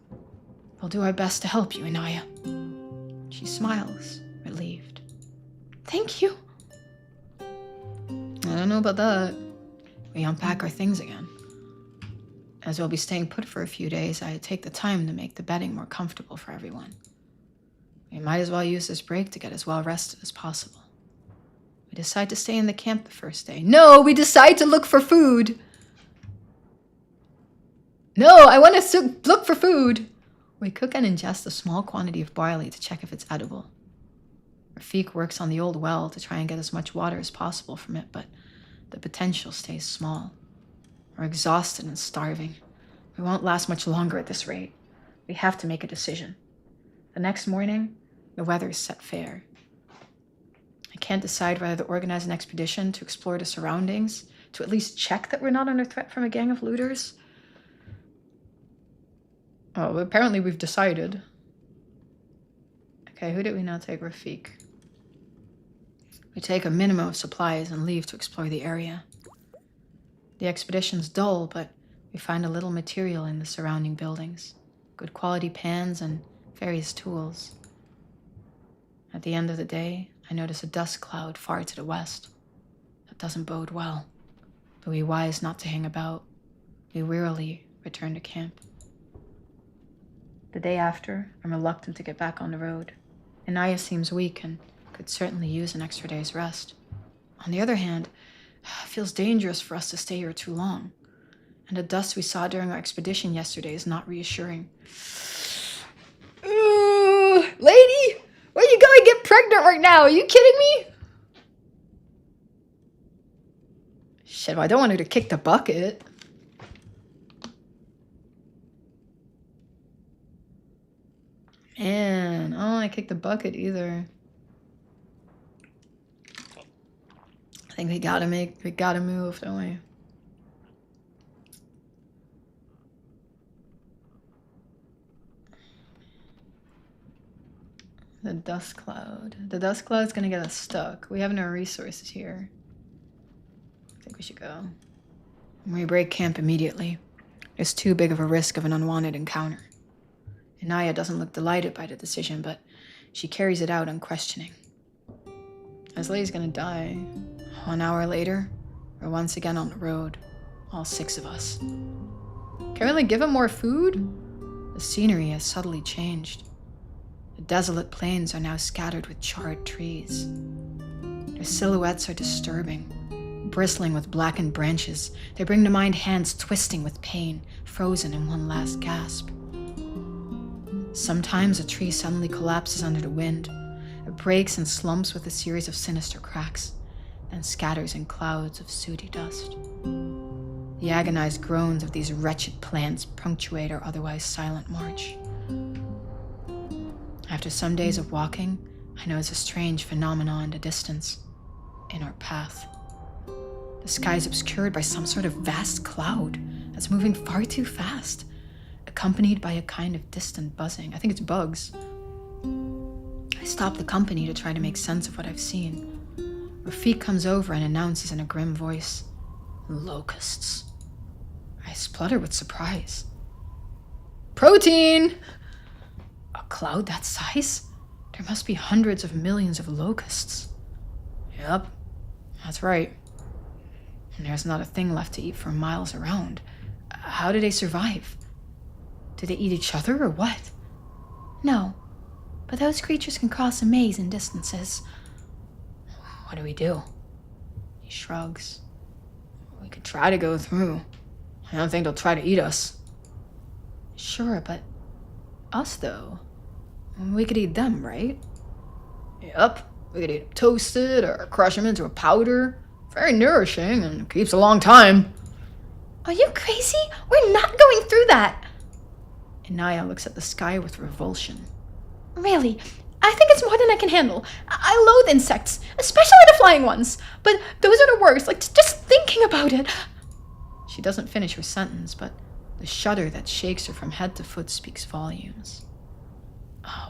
We'll do our best to help you, Inaya. She smiles, relieved. Thank you. I don't know about that. We unpack our things again. As we'll be staying put for a few days, I take the time to make the bedding more comfortable for everyone. We might as well use this break to get as well rested as possible. We decide to stay in the camp the first day. No, we decide to look for food. No, I want to look for food. We cook and ingest a small quantity of barley to check if it's edible. Rafik works on the old well to try and get as much water as possible from it, but the potential stays small. We're exhausted and starving. We won't last much longer at this rate. We have to make a decision. The next morning, the weather is set fair. I can't decide whether to organize an expedition to explore the surroundings, to at least check that we're not under threat from a gang of looters. Oh, apparently we've decided. Okay, who did we now take? Rafik. We take a minimum of supplies and leave to explore the area. The expedition's dull, but we find a little material in the surrounding buildings. Good quality pans and various tools. At the end of the day, I notice a dust cloud far to the west. That doesn't bode well, but we wise not to hang about. We wearily return to camp. The day after, I'm reluctant to get back on the road. Inaya seems weak and could certainly use an extra day's rest. On the other hand, it feels dangerous for us to stay here too long. And the dust we saw during our expedition yesterday is not reassuring. Lady, where you going to get pregnant right now? Are you kidding me? Shit, well, I don't want her to kick the bucket. Man, I don't want to kick the bucket either. I think we gotta move, don't we? The dust cloud. The dust cloud's gonna get us stuck. We have no resources here. I think we should go. We break camp immediately. There's too big of a risk of an unwanted encounter. Inaya doesn't look delighted by the decision, but she carries it out unquestioning. This lady's gonna die. 1 hour later, we're once again on the road, all 6 of us. Can we really give him more food? The scenery has subtly changed. The desolate plains are now scattered with charred trees. Their silhouettes are disturbing, bristling with blackened branches. They bring to mind hands twisting with pain, frozen in one last gasp. Sometimes a tree suddenly collapses under the wind. It breaks and slumps with a series of sinister cracks, then scatters in clouds of sooty dust. The agonized groans of these wretched plants punctuate our otherwise silent march. After some days of walking, I notice a strange phenomenon in the distance, in our path. The sky is obscured by some sort of vast cloud that's moving far too fast, accompanied by a kind of distant buzzing. I think it's bugs. I stop the company to try to make sense of what I've seen. Rafik comes over and announces in a grim voice, "Locusts." I splutter with surprise. Protein! A cloud that size? There must be hundreds of millions of locusts. Yep, that's right. And there's not a thing left to eat for miles around. How do they survive? Do they eat each other or what? No, but those creatures can cross amazing distances. What do we do? He shrugs. We could try to go through. I don't think they'll try to eat us. Sure, but us though? We could eat them, right? Yep. We could eat them toasted or crush them into a powder. Very nourishing and keeps a long time. Are you crazy? We're not going through that. Inaya looks at the sky with revulsion. Really, I think it's more than I can handle. I loathe insects, especially the flying ones. But those are the worst, like just thinking about it. She doesn't finish her sentence, but the shudder that shakes her from head to foot speaks volumes.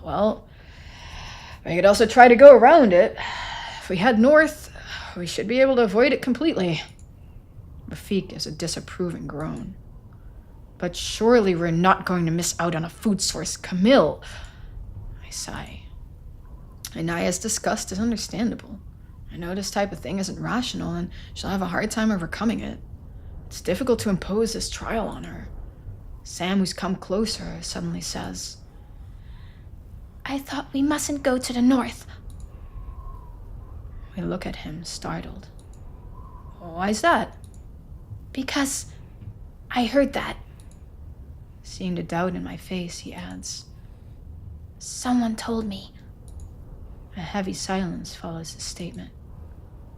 Well, we could also try to go around it. If we head north, we should be able to avoid it completely. Rafik gives a disapproving groan. But surely we're not going to miss out on a food source, Camille. I sigh. Inaya's disgust is understandable. I know this type of thing isn't rational, and she'll have a hard time overcoming it. It's difficult to impose this trial on her. Sam, who's come closer, suddenly says, I thought we mustn't go to the north. We look at him, startled. Why's that? Because I heard that. Seeing the doubt in my face, he adds, Someone told me. A heavy silence follows his statement.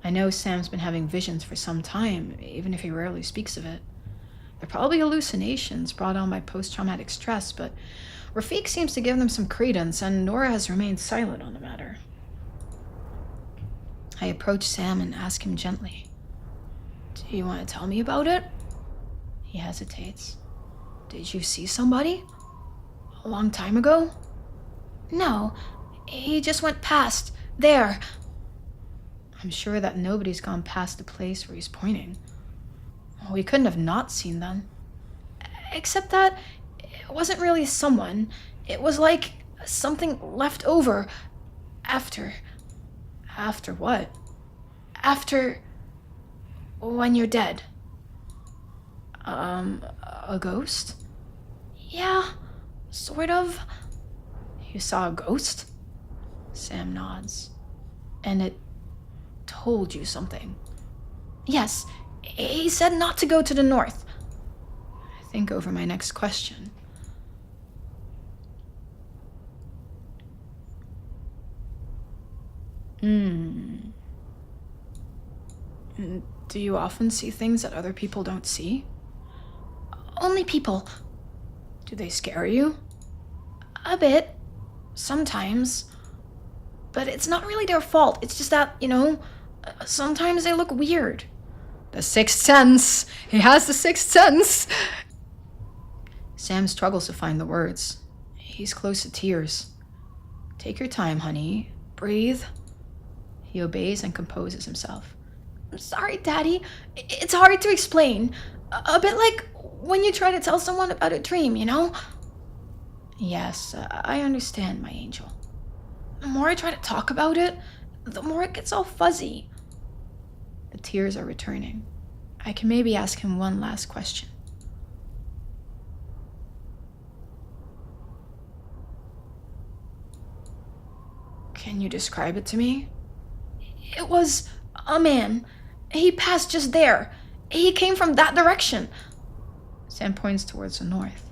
I know Sam's been having visions for some time, even if he rarely speaks of it. They're probably hallucinations brought on by post-traumatic stress, but Rafik seems to give them some credence, and Nora has remained silent on the matter. I approach Sam and ask him gently, Do you want to tell me about it? He hesitates. Did you see somebody? A long time ago? No, he just went past. There. I'm sure that nobody's gone past the place where he's pointing. We couldn't have not seen them. Except that it wasn't really someone. It was like something left over after. After what? After when you're dead. A ghost? Yeah, sort of. You saw a ghost? Sam nods. And it told you something. Yes, he said not to go to the north. I think over my next question. Do you often see things that other people don't see? Only people. Do they scare you? A bit. Sometimes. But it's not really their fault. It's just that, sometimes they look weird. The sixth sense! He has the sixth sense! Sam struggles to find the words. He's close to tears. Take your time, honey. Breathe. He obeys and composes himself. I'm sorry, Daddy. It's hard to explain. A bit like when you try to tell someone about a dream, Yes, I understand, my angel. The more I try to talk about it, the more it gets all fuzzy. The tears are returning. I can maybe ask him one last question. Can you describe it to me? It was a man. He passed just there. He came from that direction. Sam points towards the north.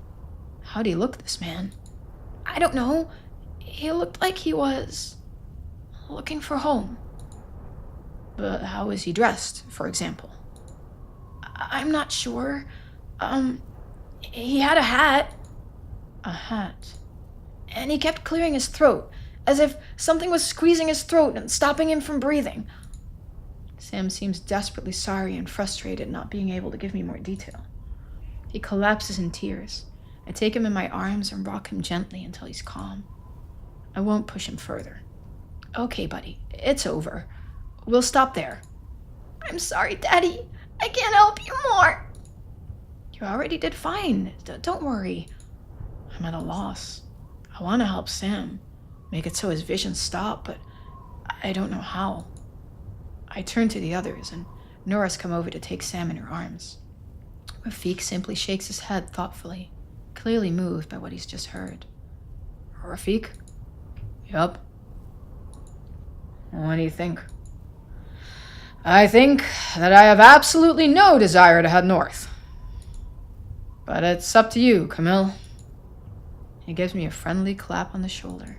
How'd he look, this man? I don't know. He looked like he was looking for home. But how was he dressed, for example? I'm not sure. He had a hat. A hat? And he kept clearing his throat, as if something was squeezing his throat and stopping him from breathing. Sam seems desperately sorry and frustrated not being able to give me more detail. He collapses in tears. I take him in my arms and rock him gently until he's calm. I won't push him further. Okay, buddy, it's over. We'll stop there. I'm sorry, Daddy. I can't help you more. You already did fine. Don't worry. I'm at a loss. I want to help Sam, make it so his visions stop, but I don't know how. I turn to the others, and Nora's come over to take Sam in her arms. Rafik simply shakes his head thoughtfully, clearly moved by what he's just heard. Rafik? Yup. What do you think? I think that I have absolutely no desire to head north. But it's up to you, Camille. He gives me a friendly clap on the shoulder.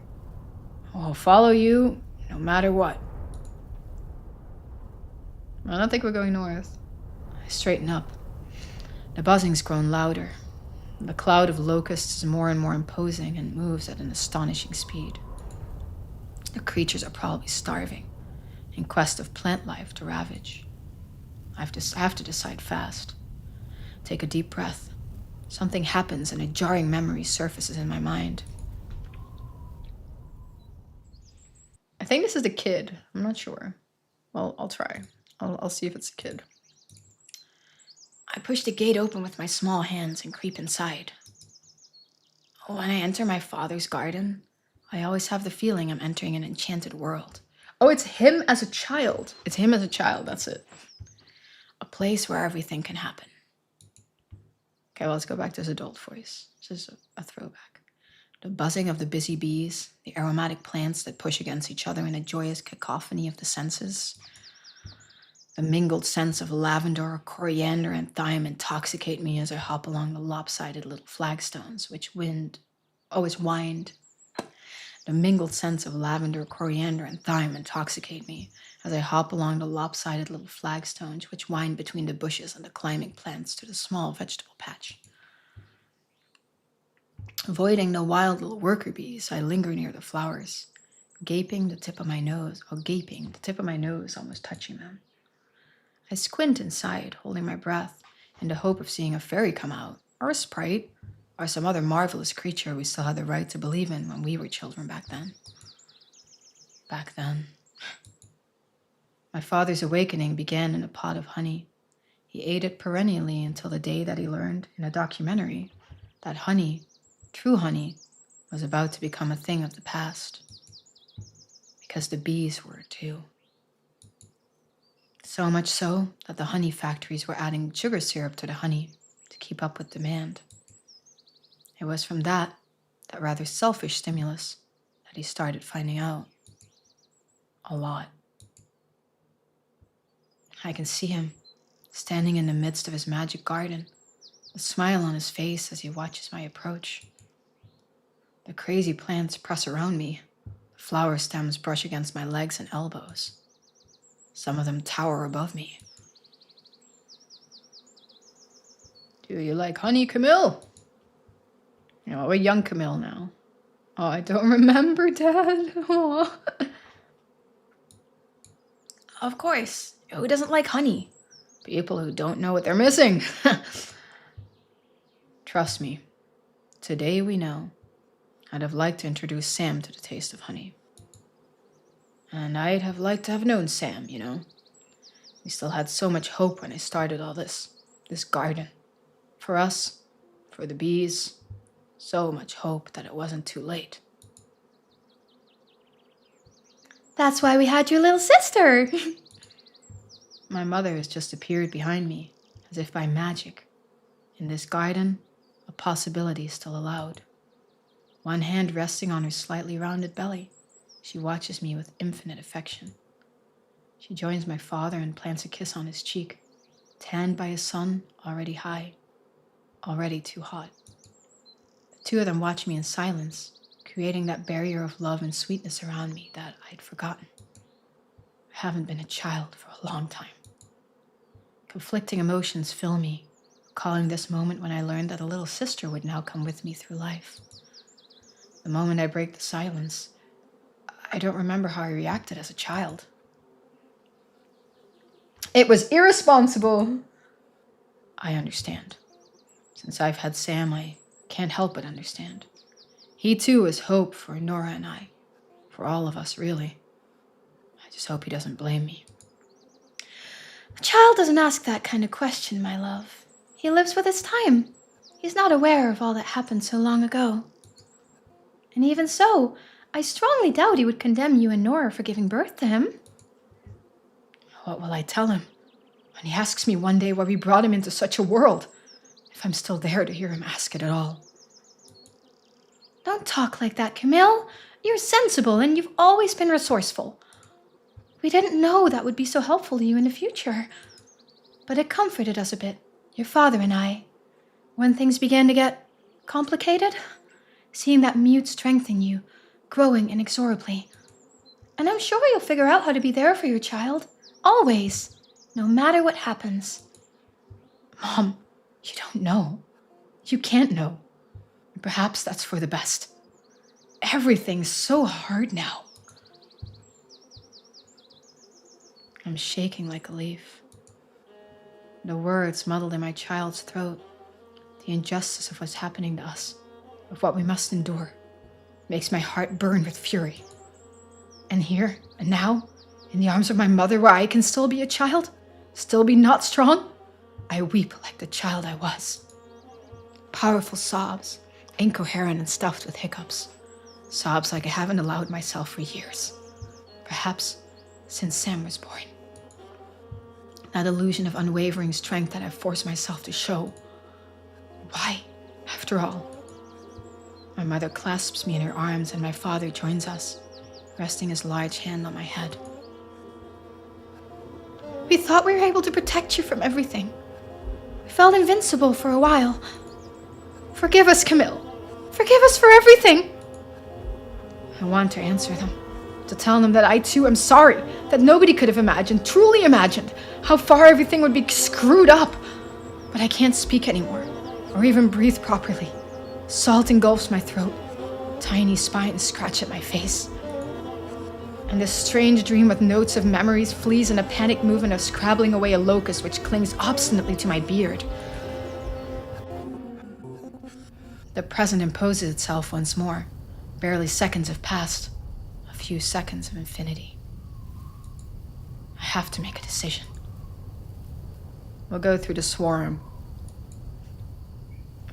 I'll follow you no matter what. I don't think we're going north. I straighten up. The buzzing's grown louder. The cloud of locusts is more and more imposing and moves at an astonishing speed. The creatures are probably starving, in quest of plant life to ravage. I have to decide fast. Take a deep breath. Something happens and a jarring memory surfaces in my mind. I think this is the kid. I'm not sure. Well, I'll try. I'll see if it's a kid. I push the gate open with my small hands and creep inside. When I enter my father's garden, I always have the feeling I'm entering an enchanted world. Oh, it's him as a child. It's him as a child, that's it. A place where everything can happen. Okay, well, let's go back to his adult voice. This is a throwback. The buzzing of the busy bees, the aromatic plants that push against each other in a joyous cacophony of the senses. The mingled scents of lavender, coriander, and thyme intoxicate me as I hop along the lopsided little flagstones, which wind The mingled scents of lavender, coriander, and thyme intoxicate me as I hop along the lopsided little flagstones which wind between the bushes and the climbing plants to the small vegetable patch. Avoiding the wild little worker bees, I linger near the flowers, gaping the tip of my nose almost touching them. I squint inside, holding my breath, in the hope of seeing a fairy come out, or a sprite, or some other marvelous creature we still had the right to believe in when we were children back then. Back then. My father's awakening began in a pot of honey. He ate it perennially until the day that he learned in a documentary that honey, true honey, was about to become a thing of the past. Because the bees were too. So much so that the honey factories were adding sugar syrup to the honey to keep up with demand. It was from that rather selfish stimulus, that he started finding out a lot. I can see him standing in the midst of his magic garden, a smile on his face as he watches my approach. The crazy plants press around me. The flower stems brush against my legs and elbows. Some of them tower above me. Do you like honey, Camille? You know, a young Camille now. Oh, I don't remember, Dad. Aw. Of course. Who doesn't like honey? People who don't know what they're missing. Trust me. Today we know. I'd have liked to introduce Sam to the taste of honey. And I'd have liked to have known Sam, you know. We still had so much hope when I started all this garden. For us, for the bees, so much hope that it wasn't too late. That's why we had your little sister. My mother has just appeared behind me, as if by magic. In this garden, a possibility still allowed. One hand resting on her slightly rounded belly, she watches me with infinite affection. She joins my father and plants a kiss on his cheek, tanned by a sun already high, already too hot. The two of them watch me in silence, creating that barrier of love and sweetness around me that I'd forgotten. I haven't been a child for a long time. Conflicting emotions fill me, recalling this moment when I learned that a little sister would now come with me through life. The moment I break the silence, I don't remember how I reacted as a child. It was irresponsible. I understand. Since I've had Sam, I can't help but understand. He too is hope for Nora and I. For all of us, really. I just hope he doesn't blame me. A child doesn't ask that kind of question, my love. He lives with his time. He's not aware of all that happened so long ago. And even so, I strongly doubt he would condemn you and Nora for giving birth to him. What will I tell him when he asks me one day why we brought him into such a world, if I'm still there to hear him ask it at all? Don't talk like that, Camille. You're sensible and you've always been resourceful. We didn't know that would be so helpful to you in the future. But it comforted us a bit, your father and I, when things began to get complicated. Seeing that mute strength in you, growing inexorably. And I'm sure you'll figure out how to be there for your child. Always. No matter what happens. Mom, you don't know. You can't know. Perhaps that's for the best. Everything's so hard now. I'm shaking like a leaf. The words muddled in my child's throat. The injustice of what's happening to us, of what we must endure, makes my heart burn with fury. And here, and now, in the arms of my mother where I can still be a child, still be not strong, I weep like the child I was. Powerful sobs, incoherent and stuffed with hiccups. Sobs like I haven't allowed myself for years. Perhaps since Sam was born. That illusion of unwavering strength that I've forced myself to show. Why, after all? My mother clasps me in her arms and my father joins us, resting his large hand on my head. We thought we were able to protect you from everything. We felt invincible for a while. Forgive us, Camille. Forgive us for everything. I want to answer them, to tell them that I too am sorry, that nobody could have imagined, truly imagined, how far everything would be screwed up. But I can't speak anymore, or even breathe properly. Salt engulfs my throat. Tiny spines scratch at my face. And this strange dream with notes of memories flees in a panic movement of scrabbling away a locust which clings obstinately to my beard. The present imposes itself once more. Barely seconds have passed. A few seconds of infinity. I have to make a decision. We'll go through the swarm.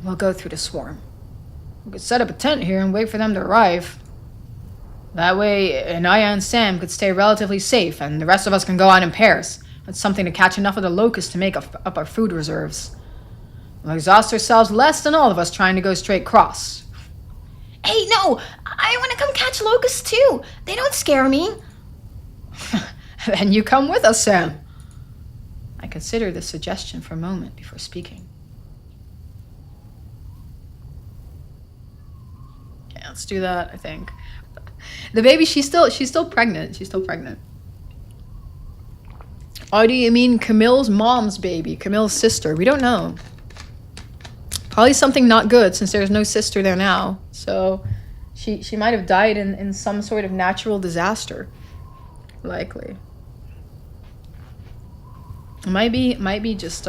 We could set up a tent here and wait for them to arrive. That way, Anaya and Sam could stay relatively safe, and the rest of us can go out in pairs. That's something to catch enough of the locusts to make up our food reserves. We'll exhaust ourselves less than all of us trying to go straight cross. Hey, no! I want to come catch locusts too! They don't scare me! Then you come with us, Sam. I considered the suggestion for a moment before speaking. Okay, let's do that, I think. The baby, she's still pregnant. Oh, do you mean Camille's mom's baby? Camille's sister? We don't know. Probably something not good, since there's no sister there now. So she might have died in some sort of natural disaster. Likely. Might be just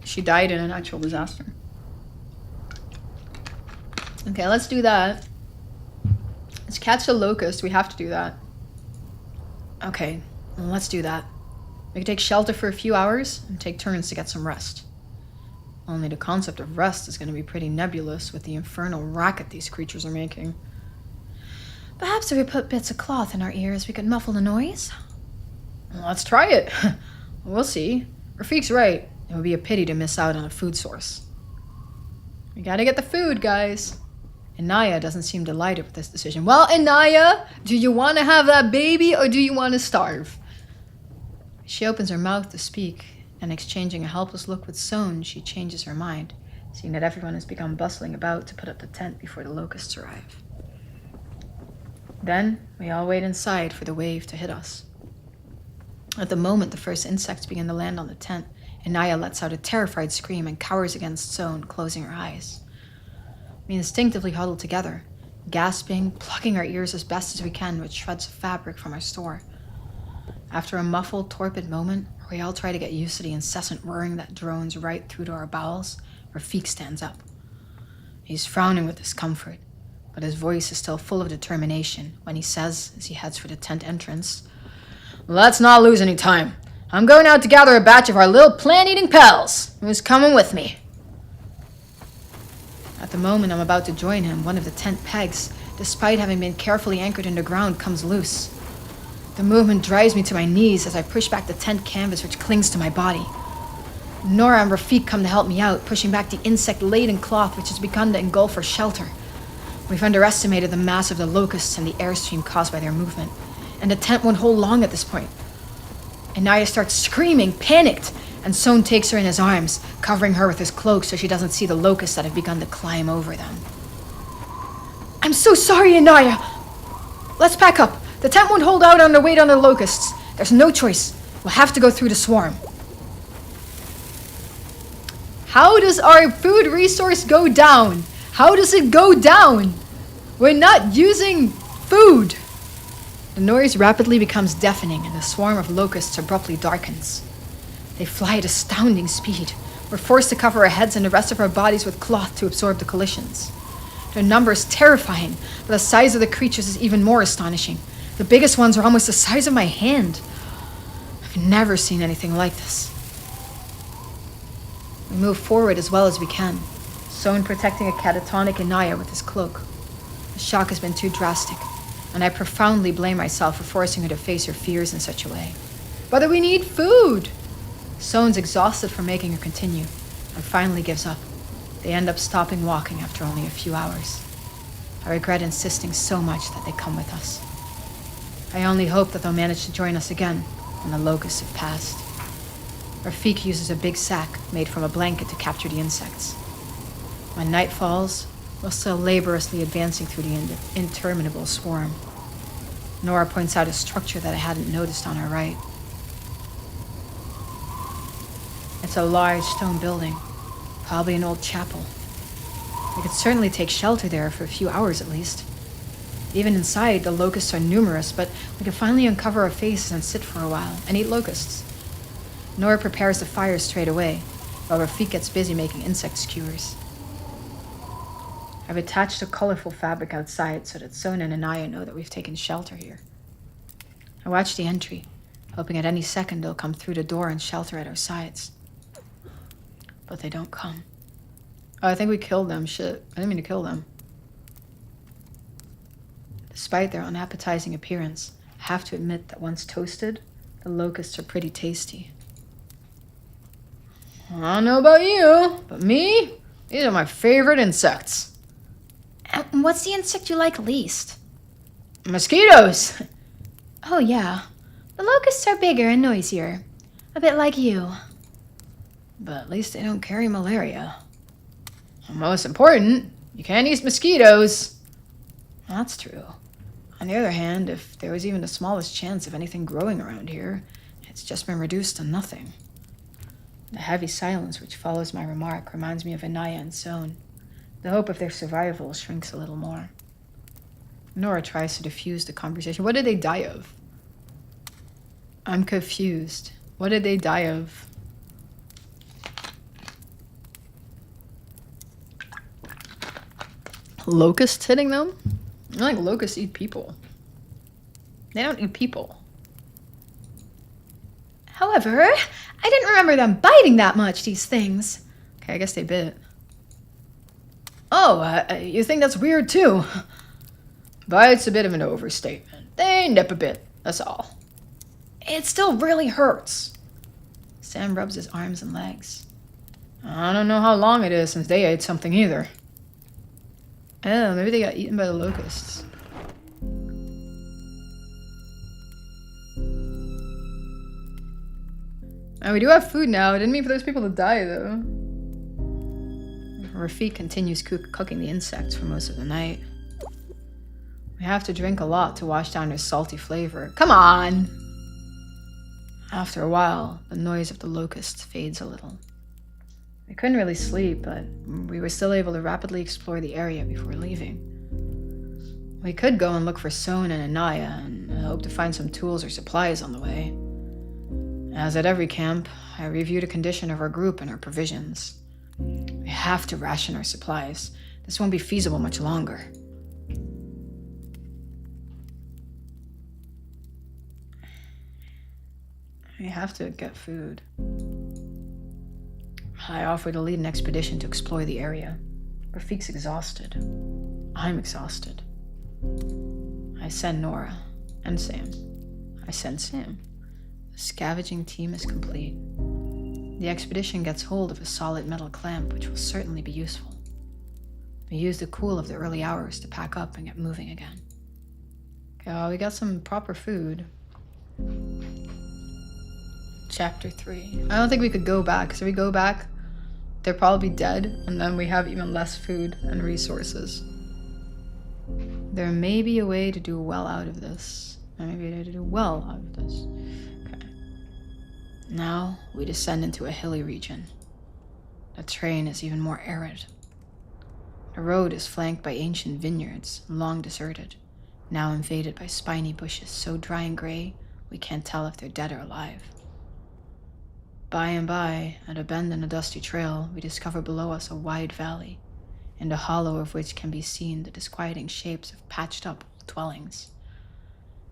she died in a natural disaster. Okay, let's do that. Let's catch the locust. We have to do that. Okay, well, let's do that. We can take shelter for a few hours and take turns to get some rest. Only the concept of rest is going to be pretty nebulous with the infernal racket these creatures are making. Perhaps if we put bits of cloth in our ears, we could muffle the noise? Well, let's try it. We'll see. Rafiq's right. It would be a pity to miss out on a food source. We gotta get the food, guys. Anaya doesn't seem delighted with this decision. Well, Anaya, do you want to have that baby or do you want to starve? She opens her mouth to speak, and exchanging a helpless look with Sohn, she changes her mind, seeing that everyone has begun bustling about to put up the tent before the locusts arrive. Then, we all wait inside for the wave to hit us. At the moment the first insects begin to land on the tent, Anaya lets out a terrified scream and cowers against Sohn, closing her eyes. We instinctively huddle together, gasping, plugging our ears as best as we can with shreds of fabric from our store. After a muffled, torpid moment, where we all try to get used to the incessant whirring that drones right through to our bowels, Rafiq stands up. He's frowning with discomfort, but his voice is still full of determination when he says, as he heads for the tent entrance, "Let's not lose any time. I'm going out to gather a batch of our little plant-eating pals. Who's coming with me?" At the moment I'm about to join him, one of the tent pegs, despite having been carefully anchored in the ground, comes loose. The movement drives me to my knees as I push back the tent canvas which clings to my body. Nora and Rafiq come to help me out, pushing back the insect-laden cloth which has begun to engulf our shelter. We've underestimated the mass of the locusts and the airstream caused by their movement, and the tent won't hold long at this point. Anaya starts screaming, panicked, and Sohn takes her in his arms, covering her with his cloak so she doesn't see the locusts that have begun to climb over them. "I'm so sorry, Anaya! Let's pack up. The tent won't hold out on the weight on the locusts. There's no choice. We'll have to go through the swarm." How does our food resource go down? How does it go down? We're not using food. The noise rapidly becomes deafening and the swarm of locusts abruptly darkens. They fly at astounding speed. We're forced to cover our heads and the rest of our bodies with cloth to absorb the collisions. Their number is terrifying, but the size of the creatures is even more astonishing. The biggest ones are almost the size of my hand. I've never seen anything like this. We move forward as well as we can, Sohn protecting a catatonic Anaya with his cloak. The shock has been too drastic, and I profoundly blame myself for forcing her to face her fears in such a way. But we need food! Sohn's exhausted from making her continue, and finally gives up. They end up stopping walking after only a few hours. I regret insisting so much that they come with us. I only hope that they'll manage to join us again when the locusts have passed. Rafiq uses a big sack made from a blanket to capture the insects. When night falls, we're still laboriously advancing through the interminable swarm. Nora points out a structure that I hadn't noticed on our right. It's a large stone building, probably an old chapel. We could certainly take shelter there for a few hours at least. Even inside, the locusts are numerous, but we can finally uncover our faces and sit for a while and eat locusts. Nora prepares the fire straight away, while Rafiq gets busy making insect skewers. I've attached a colorful fabric outside so that Sona and Anaya know that we've taken shelter here. I watch the entry, hoping at any second they'll come through the door and shelter at our sides. But they don't come. Oh, I think we killed them. Shit. I didn't mean to kill them. Despite their unappetizing appearance, I have to admit that once toasted, the locusts are pretty tasty. I don't know about you, but me? These are my favorite insects. What's the insect you like least? Mosquitoes! Oh, yeah. The locusts are bigger and noisier. A bit like you. But at least they don't carry malaria. And most important, you can't eat mosquitoes. That's true. On the other hand, if there was even the smallest chance of anything growing around here, it's just been reduced to nothing. The heavy silence which follows my remark reminds me of Anaya and Son. The hope of their survival shrinks a little more. Nora tries to diffuse the conversation. What did they die of? I'm confused. What did they die of? Locusts hitting them? I like locusts eat people. They don't eat people. However, I didn't remember them biting that much, these things. Okay, I guess they bit. Oh, you think that's weird too? Bite's a bit of an overstatement. They nip a bit, that's all. It still really hurts. Sam rubs his arms and legs. I don't know how long it is since they ate something either. Oh, maybe they got eaten by the locusts. And we do have food now. I didn't mean for those people to die, though. Rafik continues cooking the insects for most of the night. We have to drink a lot to wash down their salty flavor. Come on! After a while, the noise of the locusts fades a little. We couldn't really sleep, but we were still able to rapidly explore the area before leaving. We could go and look for Son and Anaya and hope to find some tools or supplies on the way. As at every camp, I review the condition of our group and our provisions. We have to ration our supplies. This won't be feasible much longer. We have to get food. I offer to lead an expedition to explore the area. Rafik's exhausted. I'm exhausted. I send Nora and Sam. I send Sam. The scavenging team is complete. The expedition gets hold of a solid metal clamp, which will certainly be useful. We use the cool of the early hours to pack up and get moving again. Okay, we got some proper food. Chapter 3. I don't think we could go back, because if we go back, they're probably dead, and then we have even less food and resources. There may be a way to do well out of this. There may be a way to do well out of this. Okay. Now, we descend into a hilly region. The terrain is even more arid. The road is flanked by ancient vineyards, long deserted, now invaded by spiny bushes so dry and gray, we can't tell if they're dead or alive. By and by, at a bend in a dusty trail, we discover below us a wide valley, in the hollow of which can be seen the disquieting shapes of patched-up dwellings.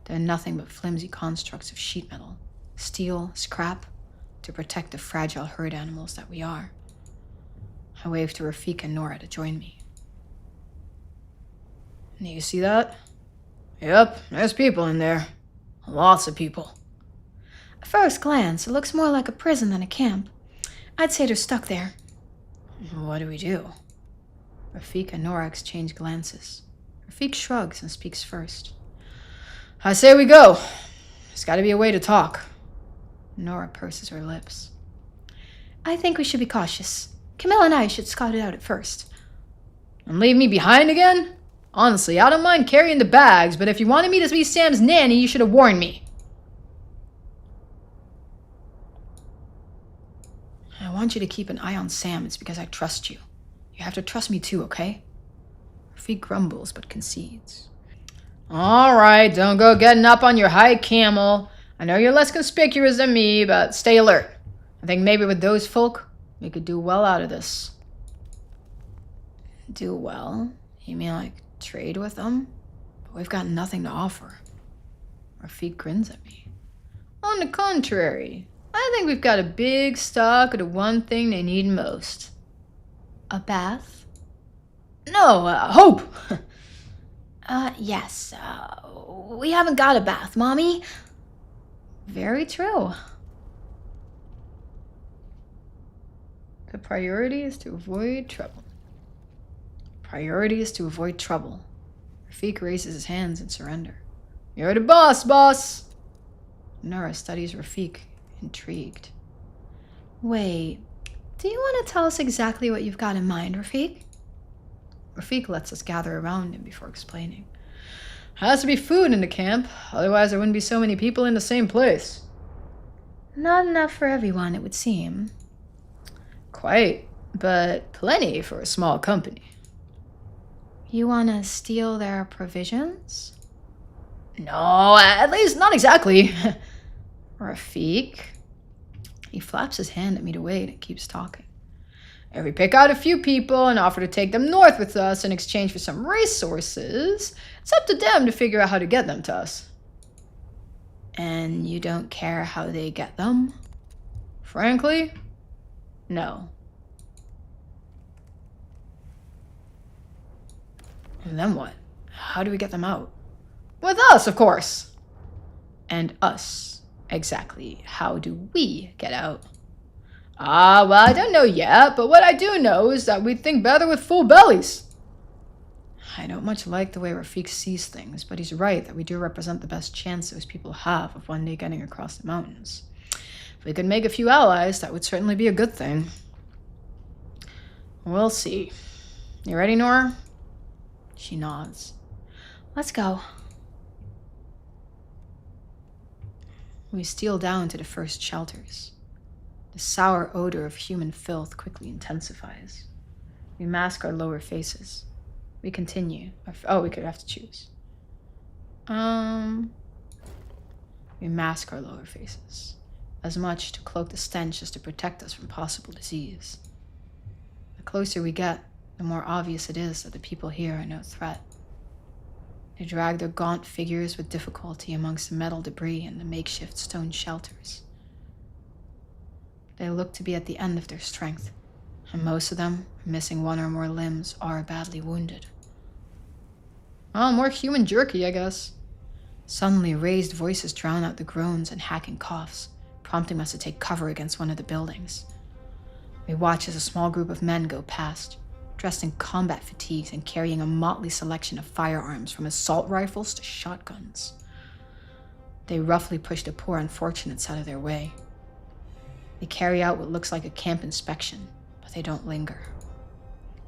They're nothing but flimsy constructs of sheet metal, steel, scrap, to protect the fragile herd animals that we are. I wave to Rafik and Nora to join me. You see that? Yep, there's people in there. Lots of people. At first glance, it looks more like a prison than a camp. I'd say they're stuck there. What do we do? Rafik and Nora exchange glances. Rafik shrugs and speaks first. I say we go. There's got to be a way to talk. Nora purses her lips. I think we should be cautious. Camille and I should scout it out at first. And leave me behind again? Honestly, I don't mind carrying the bags, but if you wanted me to be Sam's nanny, you should have warned me. I want you to keep an eye on Sam. It's because I trust you. You have to trust me too, okay? Rafik grumbles but concedes. All right, don't go getting up on your high camel. I know you're less conspicuous than me, but stay alert. I think maybe with those folk, we could do well out of this. Do well? You mean like trade with them? But we've got nothing to offer. Rafik grins at me. On the contrary, I think we've got a big stock of the one thing they need most. A bath? No, hope! Yes. We haven't got a bath, Mommy. Very true. The priority is to avoid trouble. Priority is to avoid trouble. Rafik raises his hands in surrender. You're the boss, boss! Nora studies Rafik, intrigued. Wait, do you want to tell us exactly what you've got in mind, Rafik? Rafik lets us gather around him before explaining. Has to be food in the camp, otherwise there wouldn't be so many people in the same place. Not enough for everyone, it would seem. Quite, but plenty for a small company. You want to steal their provisions? No, at least not exactly. Rafik. He flaps his hand at me to wait and keeps talking. If we pick out a few people and offer to take them north with us in exchange for some resources, it's up to them to figure out how to get them to us. And you don't care how they get them? Frankly, no. And then what? How do we get them out? With us, of course. And us, exactly how do we get out? Well, I don't know yet, but what I do know is that we think better with full bellies. I don't much like the way Rafik sees things, but he's right that we do represent the best chance those people have of one day getting across the mountains. If we could make a few allies, that would certainly be a good thing. We'll see. You ready, Nora? She nods. Let's go. We steal down to the first shelters. The sour odor of human filth quickly intensifies. We mask our lower faces. We continue. Oh, we could have to choose. We mask our lower faces. As much to cloak the stench as to protect us from possible disease. The closer we get, the more obvious it is that the people here are no threat. They drag their gaunt figures with difficulty amongst the metal debris and the makeshift stone shelters. They look to be at the end of their strength, and most of them, missing one or more limbs, are badly wounded. Oh, more human jerky, I guess. Suddenly, raised voices drown out the groans and hacking coughs, prompting us to take cover against one of the buildings. We watch as a small group of men go past, dressed in combat fatigues and carrying a motley selection of firearms from assault rifles to shotguns. They roughly push the poor unfortunates out of their way. They carry out what looks like a camp inspection, but they don't linger.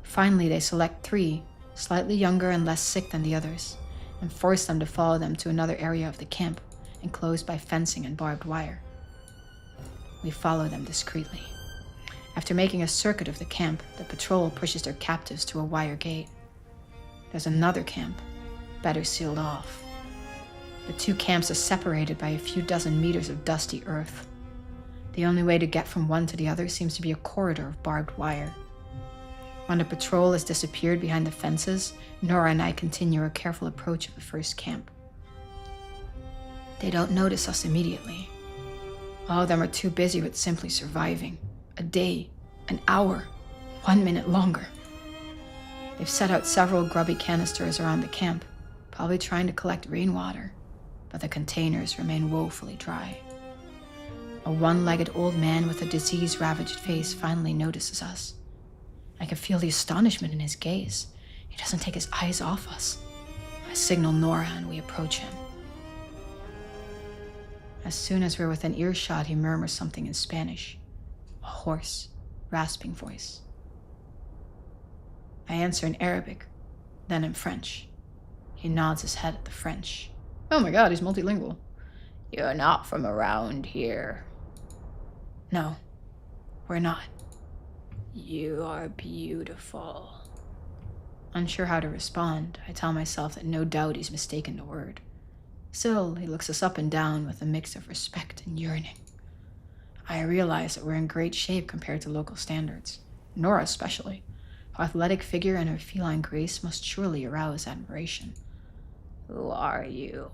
Finally, they select 3, slightly younger and less sick than the others, and force them to follow them to another area of the camp, enclosed by fencing and barbed wire. We follow them discreetly. After making a circuit of the camp, the patrol pushes their captives to a wire gate. There's another camp, better sealed off. The 2 camps are separated by a few dozen meters of dusty earth. The only way to get from one to the other seems to be a corridor of barbed wire. When the patrol has disappeared behind the fences, Nora and I continue our careful approach of the first camp. They don't notice us immediately. All of them are too busy with simply surviving. A day, an hour, 1 minute longer. They've set out several grubby canisters around the camp, probably trying to collect rainwater, but the containers remain woefully dry. A one-legged old man with a disease-ravaged face finally notices us. I can feel the astonishment in his gaze. He doesn't take his eyes off us. I signal Nora and we approach him. As soon as we're within earshot, he murmurs something in Spanish. A hoarse, rasping voice. I answer in Arabic, then in French. He nods his head at the French. Oh my god, he's multilingual. You're not from around here. No, we're not. You are beautiful. Unsure how to respond, I tell myself that no doubt he's mistaken the word. Still, he looks us up and down with a mix of respect and yearning. I realize that we're in great shape compared to local standards, Nora especially. Her athletic figure and her feline grace must surely arouse admiration. Who are you?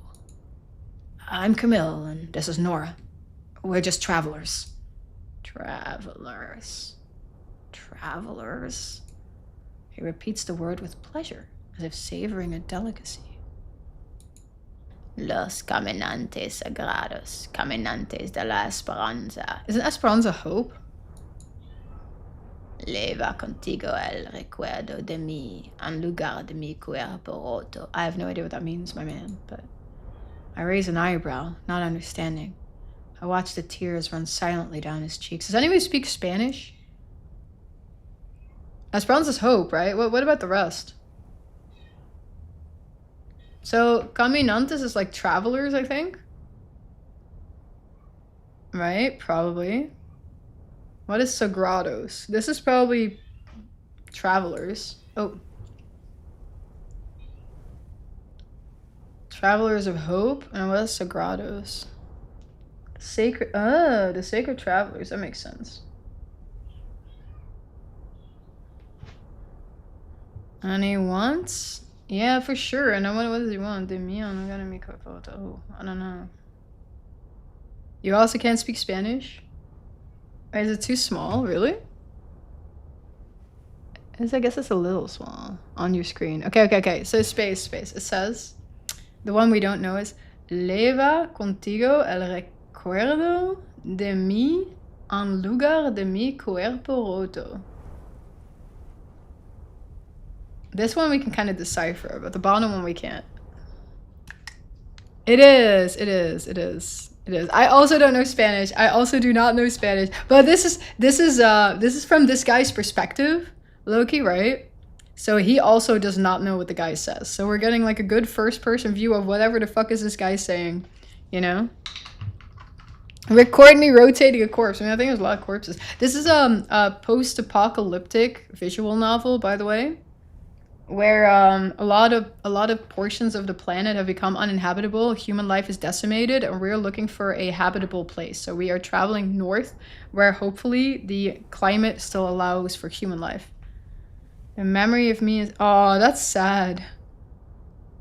I'm Camille, and this is Nora. We're just travelers. Travelers. Travelers. He repeats the word with pleasure, as if savoring a delicacy. Los caminantes sagrados, caminantes de la esperanza. Isn't Esperanza hope? Leva contigo el recuerdo de mí, en lugar de mi cuerpo roto. I have no idea what that means, my man, but I raise an eyebrow, not understanding. I watch the tears run silently down his cheeks. Does anybody speak Spanish? Esperanza's hope, right? What about the rest? So, caminantes is like travelers, I think? Right? Probably. What is sagrados? This is probably travelers. Oh. Travelers of hope? And what is sagrados? Sacred. Oh, the sacred travelers. That makes sense. And he wants? Yeah, for sure. And what does he want? De mí, I'm gonna make a photo. Oh, I don't know. You also can't speak Spanish? Or is it too small? Really? I guess it's a little small on your screen. Okay. So space. It says, the one we don't know is, Leva contigo el recuerdo de mí en lugar de mi cuerpo roto. This one we can kind of decipher, but the bottom one we can't. It is. I also don't know Spanish. I also do not know Spanish. But this is from this guy's perspective, Loki, right? So he also does not know what the guy says. So we're getting like a good first-person view of whatever the fuck is this guy saying, you know? Record me rotating a corpse. I mean, I think there's a lot of corpses. This is a post-apocalyptic visual novel, by the way, where a lot of portions of the planet have become uninhabitable. Human life is decimated, and we're looking for a habitable place. So we are traveling north, where hopefully the climate still allows for human life. The memory of me is... Oh, that's sad.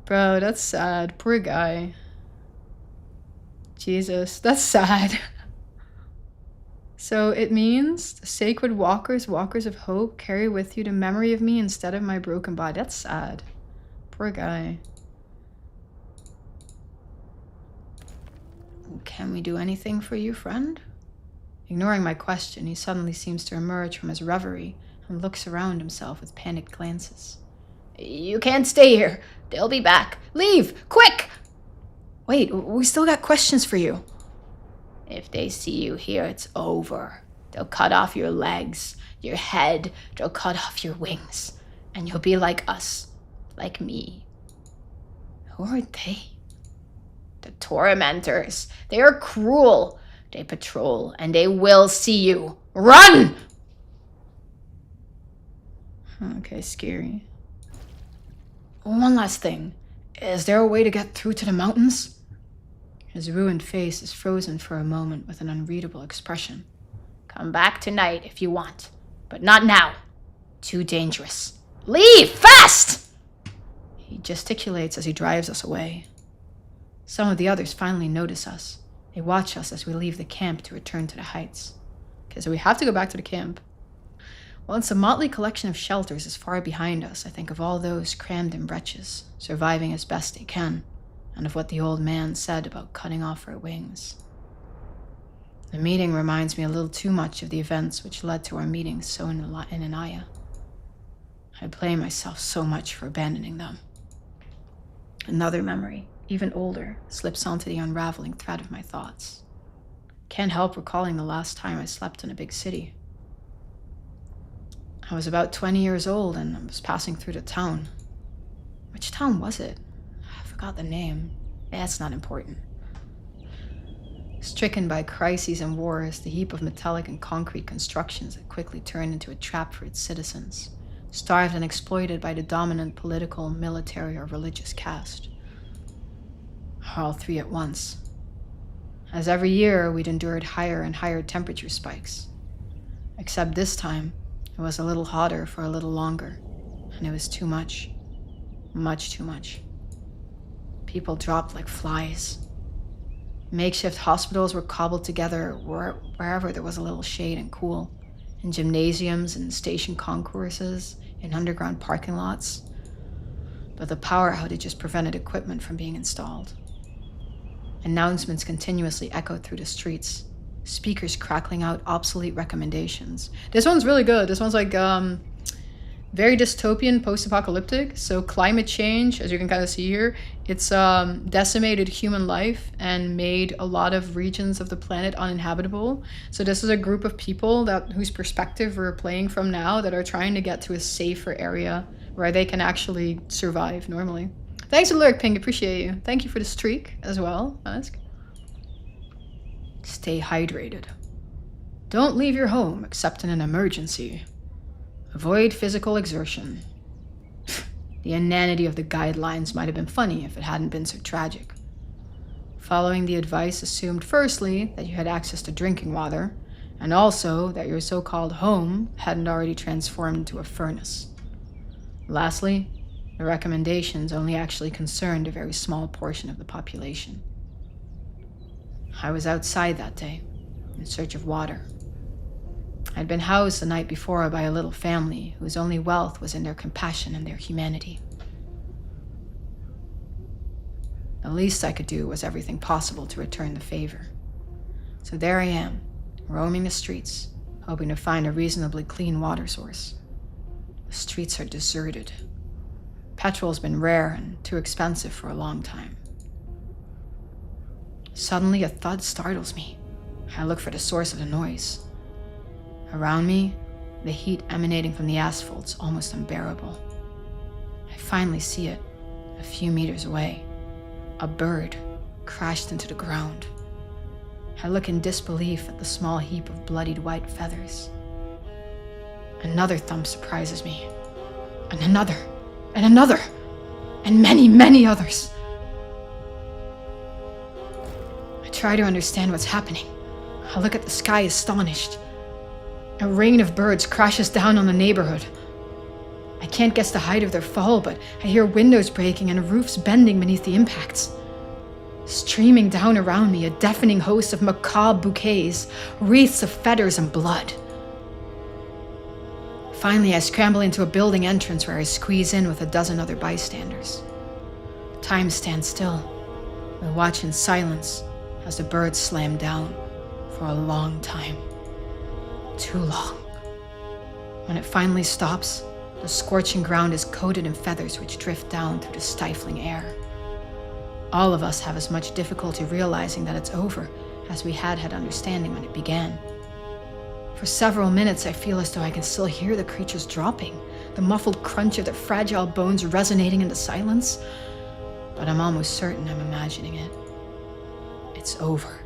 Bro, that's sad. Poor guy. Jesus, that's sad. So it means the sacred walkers of hope, carry with you the memory of me instead of my broken body. That's sad. Poor guy. Can we do anything for you, friend? Ignoring my question, he suddenly seems to emerge from his reverie and looks around himself with panicked glances. You can't stay here. They'll be back. Leave! Quick! Wait, we still got questions for you. If they see you here, it's over. They'll cut off your legs, your head, they'll cut off your wings, and you'll be like us, like me. Who are they? The tormentors. They are cruel. They patrol, and they will see you. Run! Okay, scary. One last thing. Is there a way to get through to the mountains? His ruined face is frozen for a moment with an unreadable expression. Come back tonight if you want, but not now. Too dangerous. Leave, fast! He gesticulates as he drives us away. Some of the others finally notice us. They watch us as we leave the camp to return to the heights. Okay, so we have to go back to the camp. Once a motley collection of shelters is far behind us, I think of all those crammed in breeches, surviving as best they can, and of what the old man said about cutting off her wings. The meeting reminds me a little too much of the events which led to our meeting so in Anaya. I blame myself so much for abandoning them. Another memory, even older, slips onto the unraveling thread of my thoughts. Can't help recalling the last time I slept in a big city. I was about 20 years old and I was passing through the town. Which town was it? I forgot the name. That's not important. Stricken by crises and wars, the heap of metallic and concrete constructions had quickly turned into a trap for its citizens, starved and exploited by the dominant political, military, or religious caste. All three at once. As every year, we'd endured higher and higher temperature spikes. Except this time, It was a little hotter for a little longer, and it was too much. Much too much. People dropped like flies. Makeshift hospitals were cobbled together wherever there was a little shade and cool, in gymnasiums and station concourses, in underground parking lots. But the power outages prevented equipment from being installed. Announcements continuously echoed through the streets, speakers crackling out obsolete recommendations. This one's really good. This one's like very dystopian, post-apocalyptic. So climate change, as you can kind of see here, it's decimated human life and made a lot of regions of the planet uninhabitable. So this is a group of people whose perspective we're playing from now that are trying to get to a safer area where they can actually survive normally. Thanks for the lyric, Pink. Appreciate you. Thank you for the streak as well, Ask. Stay hydrated. Don't leave your home except in an emergency. Avoid physical exertion. The inanity of the guidelines might have been funny if it hadn't been so tragic. Following the advice assumed firstly that you had access to drinking water, and also that your so-called home hadn't already transformed into a furnace. Lastly, the recommendations only actually concerned a very small portion of the population. I was outside that day, in search of water. I'd been housed the night before by a little family whose only wealth was in their compassion and their humanity. The least I could do was everything possible to return the favor. So there I am, roaming the streets, hoping to find a reasonably clean water source. The streets are deserted. Petrol's been rare and too expensive for a long time. Suddenly, a thud startles me. I look for the source of the noise. Around me, the heat emanating from the asphalt's almost unbearable. I finally see it, a few meters away. A bird crashed into the ground. I look in disbelief at the small heap of bloodied white feathers. Another thump surprises me, and another, and many, many others. I try to understand what's happening. I look at the sky astonished. A rain of birds crashes down on the neighborhood. I can't guess the height of their fall, but I hear windows breaking and roofs bending beneath the impacts. Streaming down around me, a deafening host of macabre bouquets, wreaths of feathers and blood. Finally, I scramble into a building entrance where I squeeze in with a dozen other bystanders. Time stands still. We watch in silence as the birds slam down for a long time. Too long. When it finally stops, the scorching ground is coated in feathers which drift down through the stifling air. All of us have as much difficulty realizing that it's over as we had understanding when it began. For several minutes, I feel as though I can still hear the creatures dropping, the muffled crunch of their fragile bones resonating in the silence. But I'm almost certain I'm imagining it. It's over.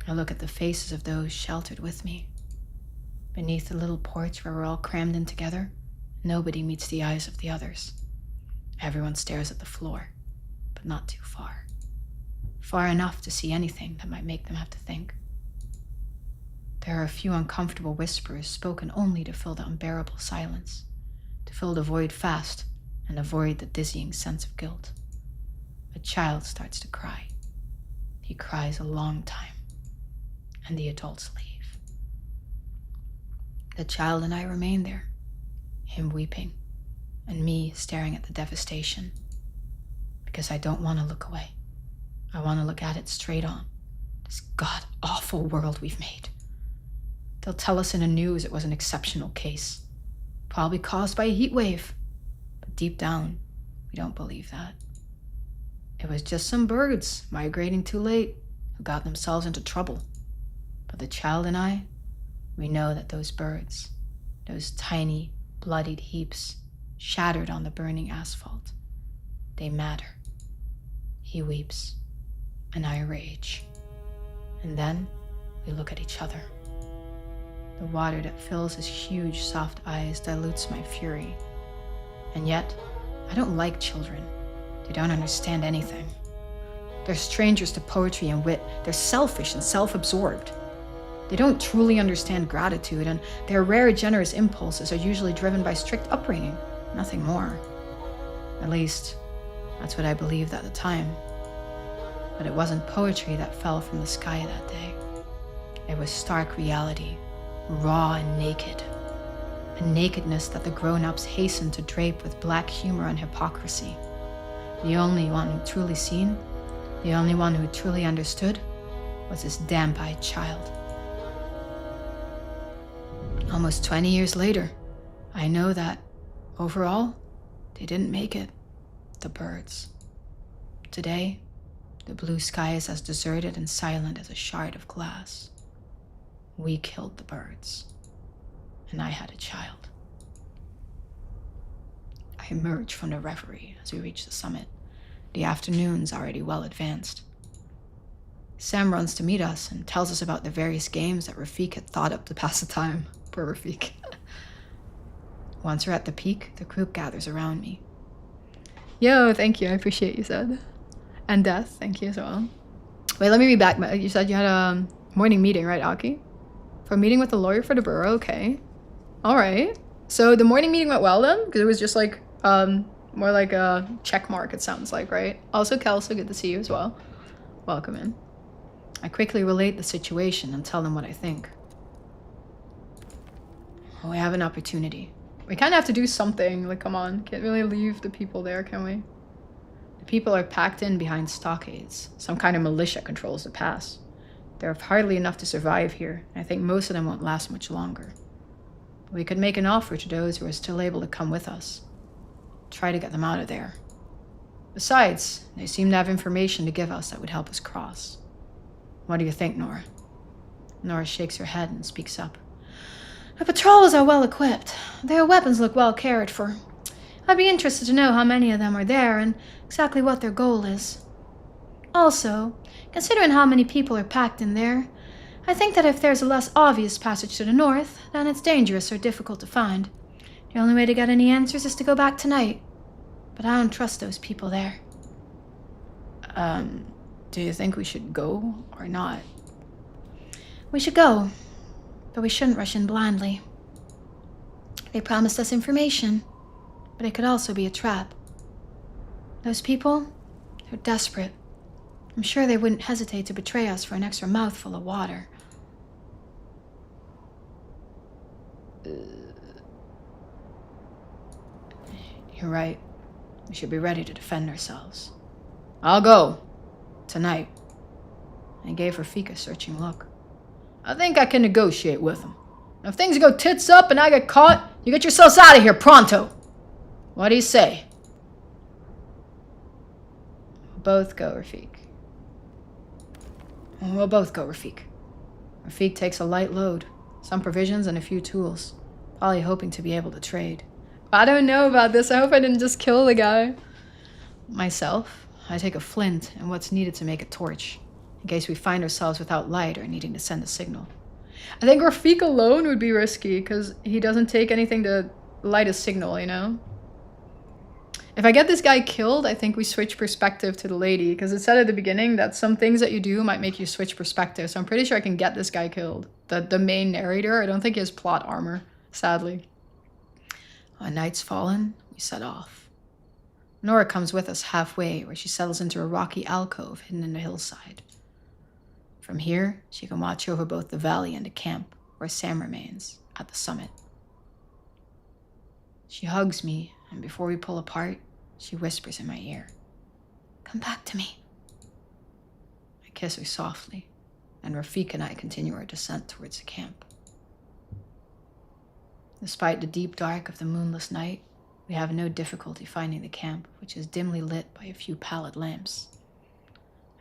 I look at the faces of those sheltered with me. Beneath the little porch where we're all crammed in together, nobody meets the eyes of the others. Everyone stares at the floor, but not too far. Far enough to see anything that might make them have to think. There are a few uncomfortable whispers spoken only to fill the unbearable silence, to fill the void fast and avoid the dizzying sense of guilt. A child starts to cry. He cries a long time, and the adults leave. The child and I remain there, him weeping, and me staring at the devastation, because I don't want to look away. I want to look at it straight on, this god-awful world we've made. They'll tell us in the news it was an exceptional case, probably caused by a heat wave, but deep down, we don't believe that. It was just some birds migrating too late who got themselves into trouble. But the child and I, we know that those birds, those tiny, bloodied heaps shattered on the burning asphalt, they matter. He weeps, and I rage. And then we look at each other. The water that fills his huge, soft eyes dilutes my fury. And yet, I don't like children. They don't understand anything. They're strangers to poetry and wit. They're selfish and self-absorbed. They don't truly understand gratitude, and their rare generous impulses are usually driven by strict upbringing, nothing more. At least, that's what I believed at the time. But it wasn't poetry that fell from the sky that day. It was stark reality, raw and naked. A nakedness that the grown-ups hastened to drape with black humor and hypocrisy. The only one who truly seen, the only one who truly understood, was this damp-eyed child. Almost 20 years later, I know that, overall, they didn't make it. The birds. Today, the blue sky is as deserted and silent as a shard of glass. We killed the birds, and I had a child. I emerge from the reverie as we reach the summit. The afternoon's already well advanced. Sam runs to meet us and tells us about the various games that Rafik had thought up to pass the time. Poor Rafik. Once we're at the peak, the group gathers around me. Yo, thank you. I appreciate you said. And Death, thank you as well. Wait, let me be back. You said you had a morning meeting, right, Aki? For a meeting with the lawyer for the borough, okay. All right. So the morning meeting went well then? Because it was just like, more like a check mark, it sounds like, right? Also, Kelso, good to see you as well. Welcome in. I quickly relate the situation and tell them what I think. We have an opportunity. We kind of have to do something. Like, come on. Can't really leave the people there, can we? The people are packed in behind stockades. Some kind of militia controls the pass. There are hardly enough to survive here, and I think most of them won't last much longer. We could make an offer to those who are still able to come with us. Try to get them out of there. Besides, they seem to have information to give us that would help us cross. What do you think, Nora? Nora shakes her head and speaks up. The patrols are well equipped. Their weapons look well cared for. I'd be interested to know how many of them are there and exactly what their goal is. Also, considering how many people are packed in there, I think that if there's a less obvious passage to the north, then it's dangerous or difficult to find. The only way to get any answers is to go back tonight. But I don't trust those people there. Do you think we should go or not? We should go, but we shouldn't rush in blindly. They promised us information, but it could also be a trap. Those people, they're desperate. I'm sure they wouldn't hesitate to betray us for an extra mouthful of water. You're right. We should be ready to defend ourselves. I'll go. Tonight. I gave Rafik a searching look. I think I can negotiate with him. If things go tits up and I get caught, you get yourselves out of here pronto. What do you say? Both go, Rafik. We'll both go, Rafik. Rafik takes a light load, some provisions and a few tools, probably hoping to be able to trade. I don't know about this. I hope I didn't just kill the guy. Myself, I take a flint and what's needed to make a torch, in case we find ourselves without light or needing to send a signal. I think Rafik alone would be risky, because he doesn't take anything to light a signal, you know? If I get this guy killed, I think we switch perspective to the lady, because it said at the beginning that some things that you do might make you switch perspective, so I'm pretty sure I can get this guy killed. The main narrator, I don't think he has plot armor, sadly. When night's fallen, we set off. Nora comes with us halfway, where she settles into a rocky alcove hidden in the hillside. From here, she can watch over both the valley and the camp, where Sam remains, at the summit. She hugs me, and before we pull apart, she whispers in my ear, Come back to me. I kiss her softly, and Rafik and I continue our descent towards the camp. Despite the deep dark of the moonless night, we have no difficulty finding the camp, which is dimly lit by a few pallid lamps.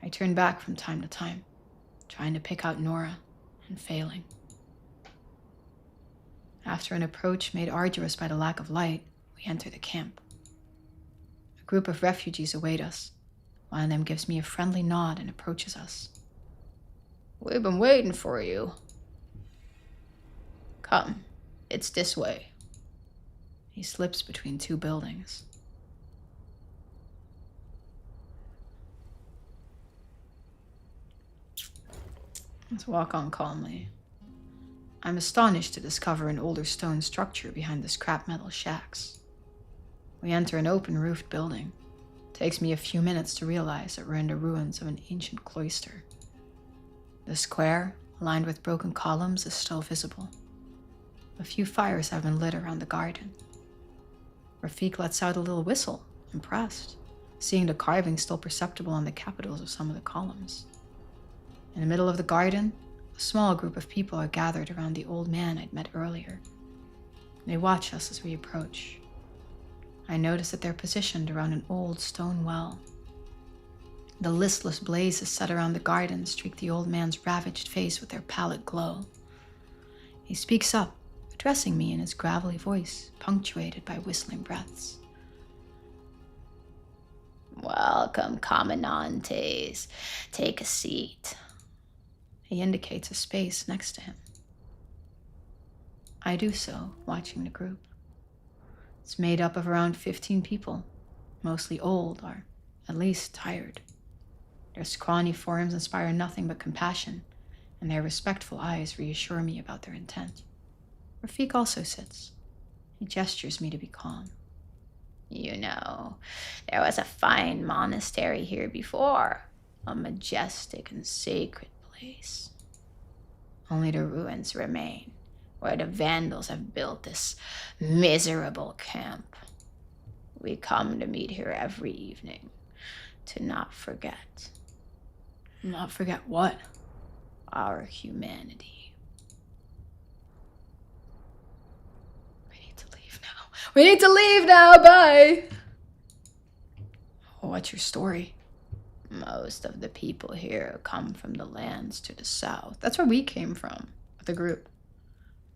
I turn back from time to time, trying to pick out Nora, and failing. After an approach made arduous by the lack of light, we enter the camp. A group of refugees await us. One of them gives me a friendly nod and approaches us. We've been waiting for you. Come. It's this way. He slips between two buildings. Let's walk on calmly. I'm astonished to discover an older stone structure behind the scrap metal shacks. We enter an open-roofed building. It takes me a few minutes to realize that we're in the ruins of an ancient cloister. The square, lined with broken columns, is still visible. A few fires have been lit around the garden. Rafik lets out a little whistle, impressed, seeing the carving still perceptible on the capitals of some of the columns. In the middle of the garden, a small group of people are gathered around the old man I'd met earlier. They watch us as we approach. I notice that they're positioned around an old stone well. The listless blazes set around the garden streak the old man's ravaged face with their pallid glow. He speaks up, addressing me in his gravelly voice, punctuated by whistling breaths. Welcome, Commandantes. Take a seat. He indicates a space next to him. I do so, watching the group. It's made up of around 15 people, mostly old or at least tired. Their scrawny forms inspire nothing but compassion, and their respectful eyes reassure me about their intent. Rafik also sits. He gestures me to be calm. You know, there was a fine monastery here before, a majestic and sacred place. Only the ruins remain, where the Vandals have built this miserable camp. We come to meet here every evening, to not forget. Not forget what? Our humanity. We need to leave now, bye! What's your story? Most of the people here come from the lands to the south. That's where we came from, the group.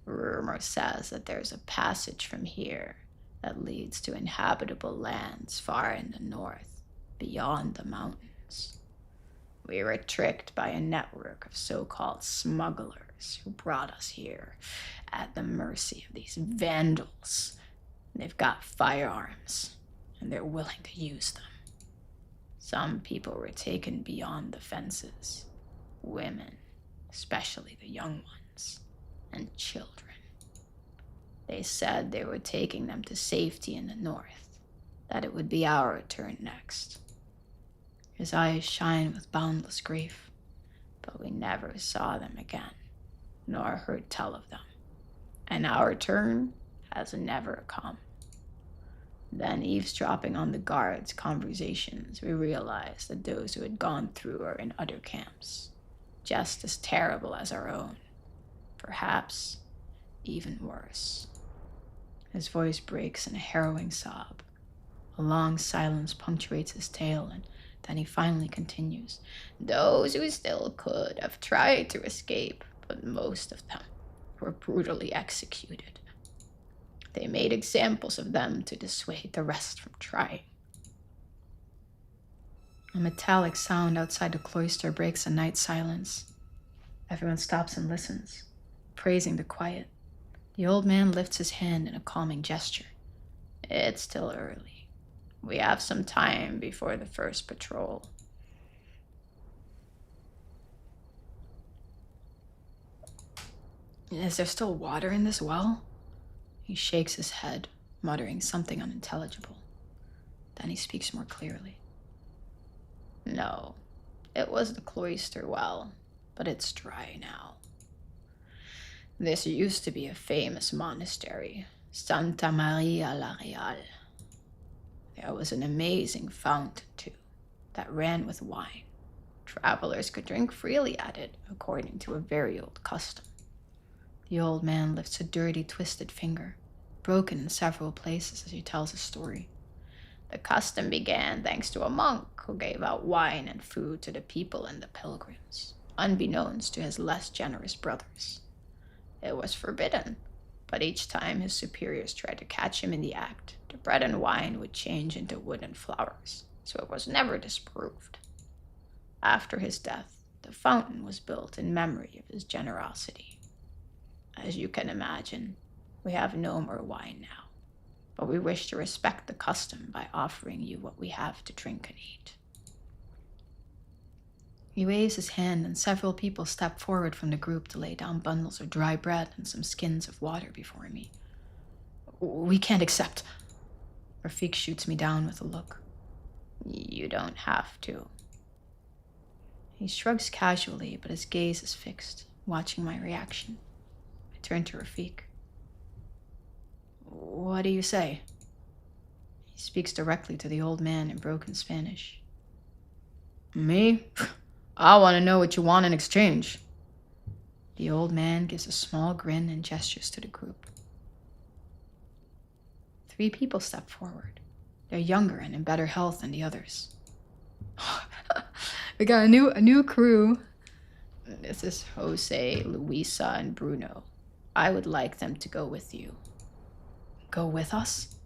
Rumor says that there's a passage from here that leads to inhabitable lands far in the north, beyond the mountains. We were tricked by a network of so-called smugglers who brought us here at the mercy of these Vandals. They've got firearms, and they're willing to use them. Some people were taken beyond the fences. Women, especially the young ones, and children. They said they were taking them to safety in the north, that it would be our turn next. His eyes shine with boundless grief. But we never saw them again, nor heard tell of them. And our turn has never come. Then, eavesdropping on the guards' conversations, we realized that those who had gone through are in other camps, just as terrible as our own. Perhaps even worse. His voice breaks in a harrowing sob. A long silence punctuates his tale, and then he finally continues. Those who still could have tried to escape, but most of them were brutally executed. They made examples of them to dissuade the rest from trying. A metallic sound outside the cloister breaks the night silence. Everyone stops and listens, praising the quiet. The old man lifts his hand in a calming gesture. It's still early. We have some time before the first patrol. Is there still water in this well? He shakes his head, muttering something unintelligible. Then he speaks more clearly. No, it was the cloister well, but it's dry now. This used to be a famous monastery, Santa Maria la Real. There was an amazing fountain, too, that ran with wine. Travelers could drink freely at it, according to a very old custom. The old man lifts a dirty, twisted finger, broken in several places as he tells his story. The custom began thanks to a monk who gave out wine and food to the people and the pilgrims, unbeknownst to his less generous brothers. It was forbidden, but each time his superiors tried to catch him in the act, the bread and wine would change into wood and flowers, so it was never disproved. After his death, the fountain was built in memory of his generosity. As you can imagine, we have no more wine now, but we wish to respect the custom by offering you what we have to drink and eat. He waves his hand, and several people step forward from the group to lay down bundles of dry bread and some skins of water before me. We can't accept. Rafik shoots me down with a look. You don't have to. He shrugs casually, but his gaze is fixed, watching my reaction. I turn to Rafik. What do you say? He speaks directly to the old man in broken Spanish. Me? I want to know what you want in exchange. The old man gives a small grin and gestures to the group. 3 people step forward. They're younger and in better health than the others. We got a new crew. This is Jose, Luisa, and Bruno. I would like them to go with you. Go with us?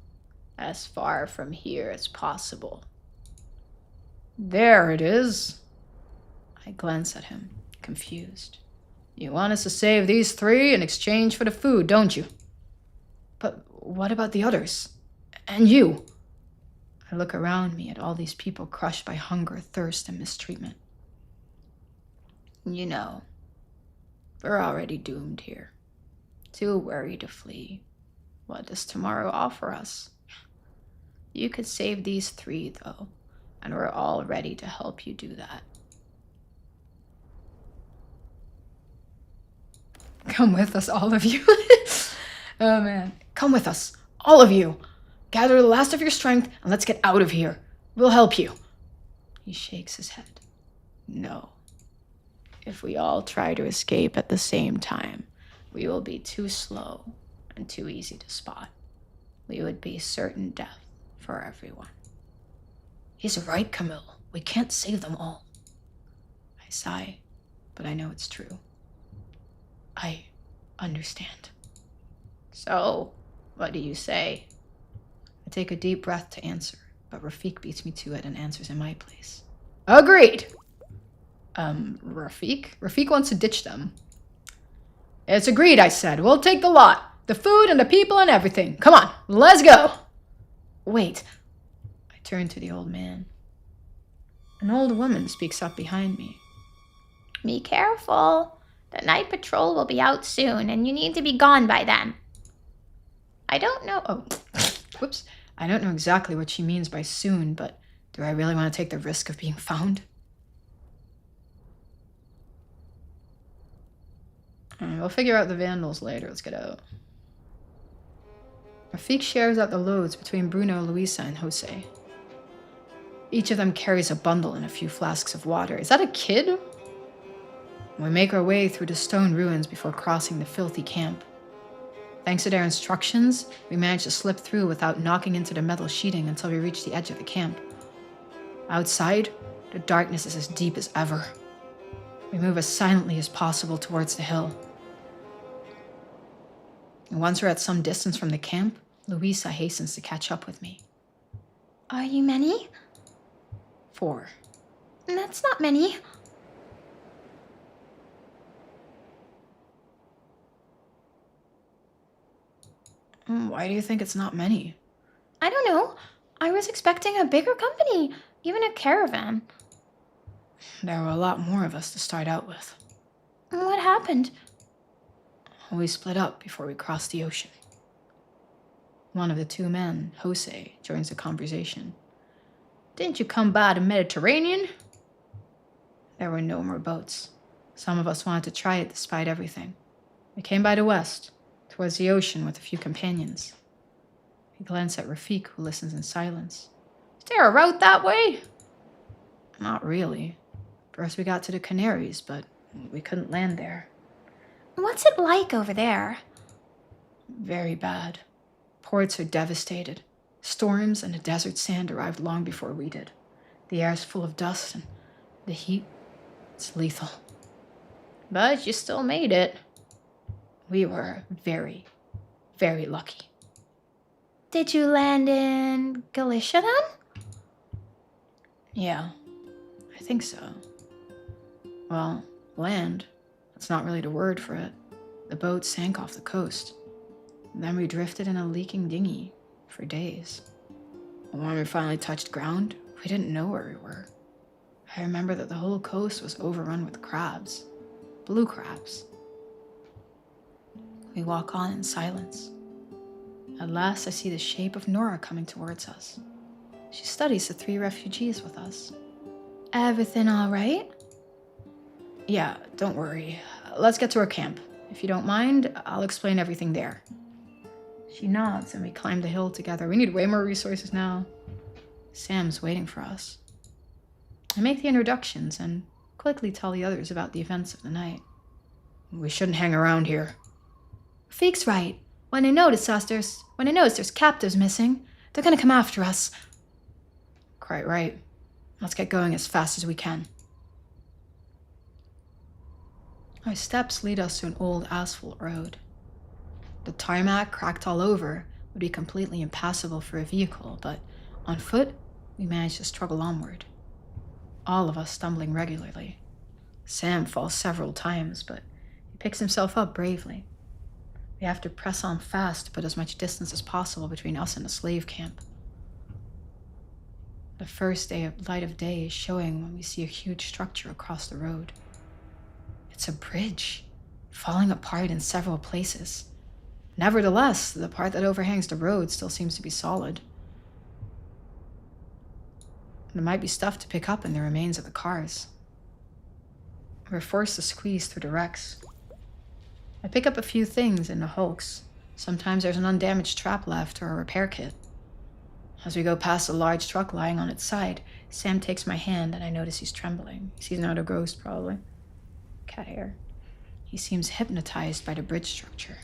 As far from here as possible. There it is. I glance at him, confused. You want us to save these 3 in exchange for the food, don't you? But what about the others? And you? I look around me at all these people crushed by hunger, thirst, and mistreatment. You know, we're already doomed here. Too worried to flee. What does tomorrow offer us? You could save these 3, though, and we're all ready to help you do that. Come with us, all of you. Oh, man. Come with us, all of you. Gather the last of your strength and let's get out of here. We'll help you. He shakes his head. No. If we all try to escape at the same time, we will be too slow and too easy to spot. We would be certain death for everyone. He's right, Camille. We can't save them all. I sigh, but I know it's true. I understand. So, what do you say? I take a deep breath to answer, but Rafik beats me to it and answers in my place. Agreed. Rafik? Rafik wants to ditch them. It's agreed, I said. We'll take the lot. The food and the people and everything. Come on, let's go. Wait. I turn to the old man. An old woman speaks up behind me. Be careful. The night patrol will be out soon, and you need to be gone by then. I don't know. Oh, whoops. I don't know exactly what she means by soon, but do I really want to take the risk of being found? We'll figure out the vandals later. Let's get out. Rafik shares out the loads between Bruno, Luisa, and Jose. Each of them carries a bundle and a few flasks of water. Is that a kid? We make our way through the stone ruins before crossing the filthy camp. Thanks to their instructions, we manage to slip through without knocking into the metal sheeting until we reach the edge of the camp. Outside, the darkness is as deep as ever. We move as silently as possible towards the hill. And once we're at some distance from the camp, Luisa hastens to catch up with me. Are you many? 4. That's not many. Why do you think it's not many? I don't know. I was expecting a bigger company, even a caravan. There were a lot more of us to start out with. What happened? We split up before we crossed the ocean. One of the 2 men, Jose, joins the conversation. Didn't you come by the Mediterranean? There were no more boats. Some of us wanted to try it despite everything. We came by the west, towards the ocean with a few companions. We glance at Rafik, who listens in silence. Is there a route that way? Not really. First we got to the Canaries, but we couldn't land there. What's it like over there? Very bad. Ports are devastated. Storms and the desert sand arrived long before we did. The air is full of dust and the heat, it's lethal. But you still made it. We were very, very lucky. Did you land in Galicia then? Yeah, I think so. Well, land, that's not really the word for it. The boat sank off the coast. Then we drifted in a leaking dinghy for days. When we finally touched ground, we didn't know where we were. I remember that the whole coast was overrun with crabs. Blue crabs. We walk on in silence. At last, I see the shape of Nora coming towards us. She studies the 3 refugees with us. Everything all right? Yeah, don't worry. Let's get to our camp. If you don't mind, I'll explain everything there. She nods and we climb the hill together. We need way more resources now. Sam's waiting for us. I make the introductions and quickly tell the others about the events of the night. We shouldn't hang around here. Feek's right. When they notice there's captives missing, they're gonna come after us. Quite right. Let's get going as fast as we can. Our steps lead us to an old asphalt road. The tarmac, cracked all over, would be completely impassable for a vehicle, but on foot, we manage to struggle onward. All of us stumbling regularly. Sam falls several times, but he picks himself up bravely. We have to press on fast to put as much distance as possible between us and the slave camp. The first light of day is showing when we see a huge structure across the road. It's a bridge, falling apart in several places. Nevertheless, the part that overhangs the road still seems to be solid. There might be stuff to pick up in the remains of the cars. We're forced to squeeze through the wrecks. I pick up a few things in the hulks. Sometimes there's an undamaged trap left or a repair kit. As we go past a large truck lying on its side, Sam takes my hand and I notice he's trembling. He's not a ghost, probably. Cat hair. He seems hypnotized by the bridge structure.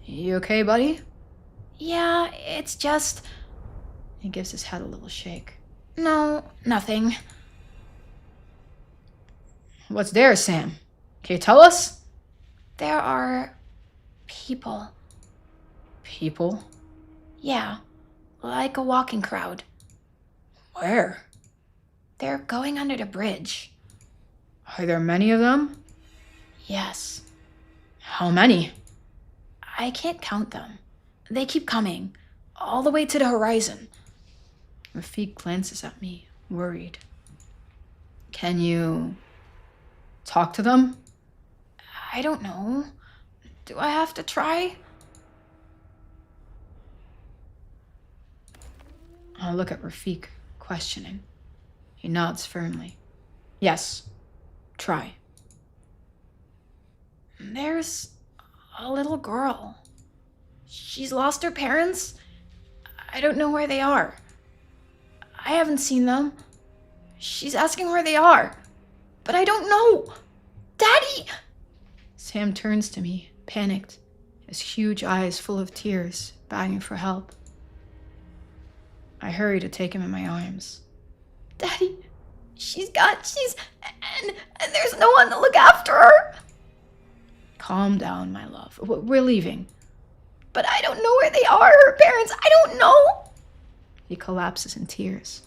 You okay, buddy? Yeah, it's just... He gives his head a little shake. No, nothing. What's there, Sam? Can you tell us? There are... people. People? Yeah, like a walking crowd. Where? They're going under the bridge. Are there many of them? Yes. How many? I can't count them. They keep coming, all the way to the horizon. Rafik glances at me, worried. Can you talk to them? I don't know. Do I have to try? I look at Rafik, questioning. He nods firmly. Yes, try. There's a little girl. She's lost her parents. I don't know where they are. I haven't seen them. She's asking where they are, but I don't know. Daddy! Sam turns to me, panicked, his huge eyes full of tears, begging for help. I hurry to take him in my arms. Daddy, and there's no one to look after her. Calm down, my love. We're leaving. But I don't know where they are, her parents. I don't know. He collapses in tears.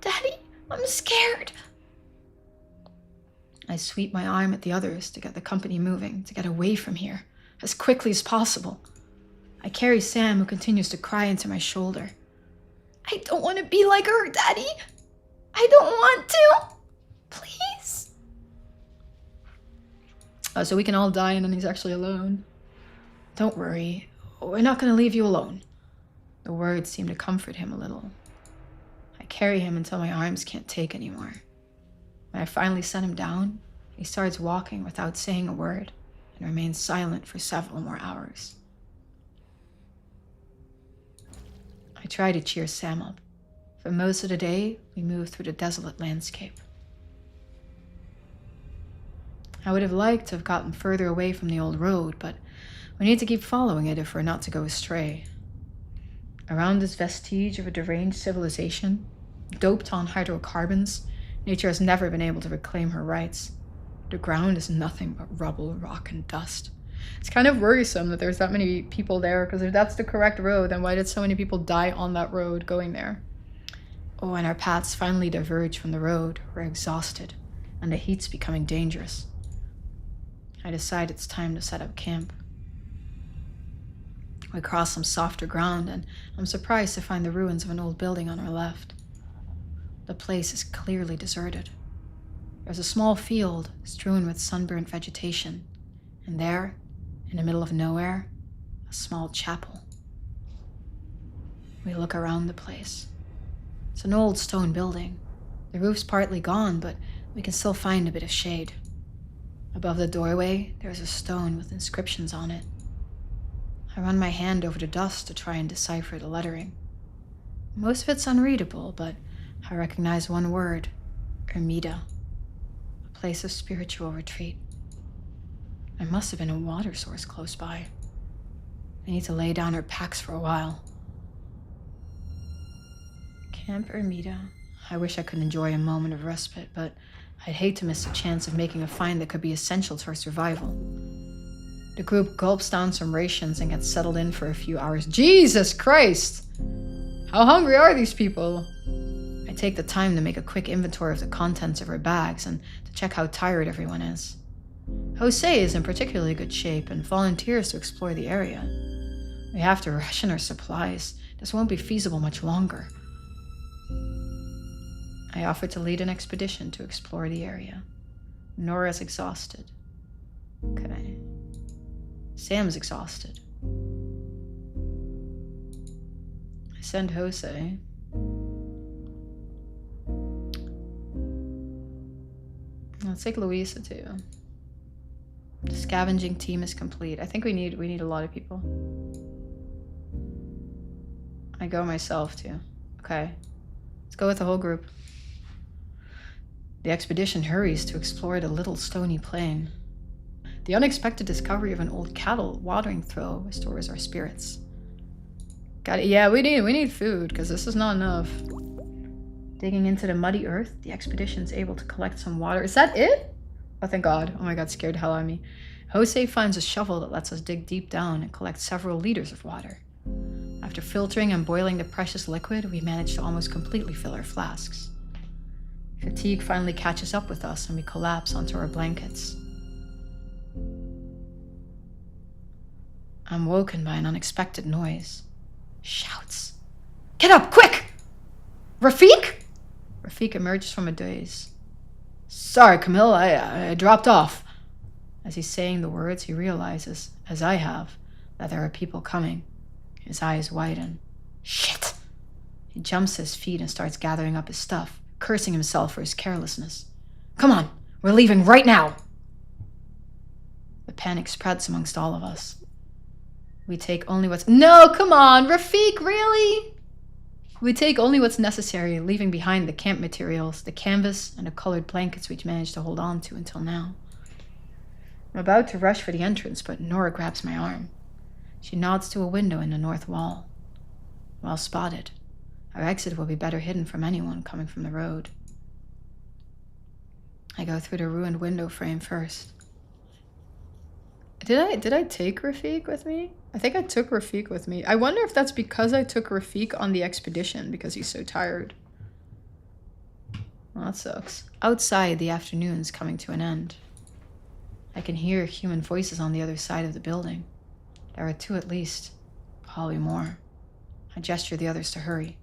Daddy, I'm scared. I sweep my arm at the others to get the company moving, to get away from here, as quickly as possible. I carry Sam, who continues to cry into my shoulder. I don't want to be like her, Daddy. I don't want to. Please. So we can all die and then he's actually alone. Don't worry. We're not going to leave you alone. The words seem to comfort him a little. I carry him until my arms can't take anymore. When I finally set him down, he starts walking without saying a word and remains silent for several more hours. I try to cheer Sam up. For most of the day, we move through the desolate landscape. I would have liked to have gotten further away from the old road, but we need to keep following it if we're not to go astray. Around this vestige of a deranged civilization, doped on hydrocarbons, nature has never been able to reclaim her rights. The ground is nothing but rubble, rock, and dust. It's kind of worrisome that there's that many people there, because if that's the correct road, then why did so many people die on that road going there? Oh, when our paths finally diverge from the road, we're exhausted, and the heat's becoming dangerous. I decide it's time to set up camp. We cross some softer ground, and I'm surprised to find the ruins of an old building on our left. The place is clearly deserted. There's a small field strewn with sunburnt vegetation, and there, in the middle of nowhere, a small chapel. We look around the place. It's an old stone building. The roof's partly gone, but we can still find a bit of shade. Above the doorway, there's a stone with inscriptions on it. I run my hand over the dust to try and decipher the lettering. Most of it's unreadable, but I recognize one word: Ermita, a place of spiritual retreat. There must have been a water source close by. I need to lay down our packs for a while. Camp Ermita. I wish I could enjoy a moment of respite, but I'd hate to miss the chance of making a find that could be essential to our survival. The group gulps down some rations and gets settled in for a few hours. Jesus Christ! How hungry are these people? I take the time to make a quick inventory of the contents of our bags and to check how tired everyone is. Jose is in particularly good shape and volunteers to explore the area. We have to ration our supplies. This won't be feasible much longer. I offer to lead an expedition to explore the area. Nora's exhausted. Okay. Sam's exhausted. I send Jose. Let's take Luisa too. The scavenging team is complete. I think we need a lot of people. I go myself too. Okay. Let's go with the whole group. The expedition hurries to explore the little stony plain. The unexpected discovery of an old cattle watering trough restores our spirits. Got it. Yeah, we need food because this is not enough. Digging into the muddy earth, the expedition's able to collect some water. Is that it? Oh, thank God. Oh my God, scared the hell out of me. Jose finds a shovel that lets us dig deep down and collect several liters of water. After filtering and boiling the precious liquid, we manage to almost completely fill our flasks. Fatigue finally catches up with us and we collapse onto our blankets. I'm woken by an unexpected noise. Shouts. Get up, quick! Rafik? Rafik emerges from a daze. Sorry, Camille, I dropped off. As he's saying the words, he realizes, as I have, that there are people coming. His eyes widen. Shit! He jumps to his feet and starts gathering up his stuff, cursing himself for his carelessness. Come on, we're leaving right now! The panic spreads amongst all of us. We take only what's... No, come on, Rafik, really? We take only what's necessary, leaving behind the camp materials, the canvas, and the colored blankets we'd managed to hold on to until now. I'm about to rush for the entrance, but Nora grabs my arm. She nods to a window in the north wall. Well spotted. Our exit will be better hidden from anyone coming from the road. I go through the ruined window frame first. Did I take Rafik with me? I think I took Rafik with me. I wonder if that's because I took Rafik on the expedition because he's so tired. Well, that sucks. Outside, the afternoon's coming to an end. I can hear human voices on the other side of the building. There are two at least, probably more. I gesture the others to hurry.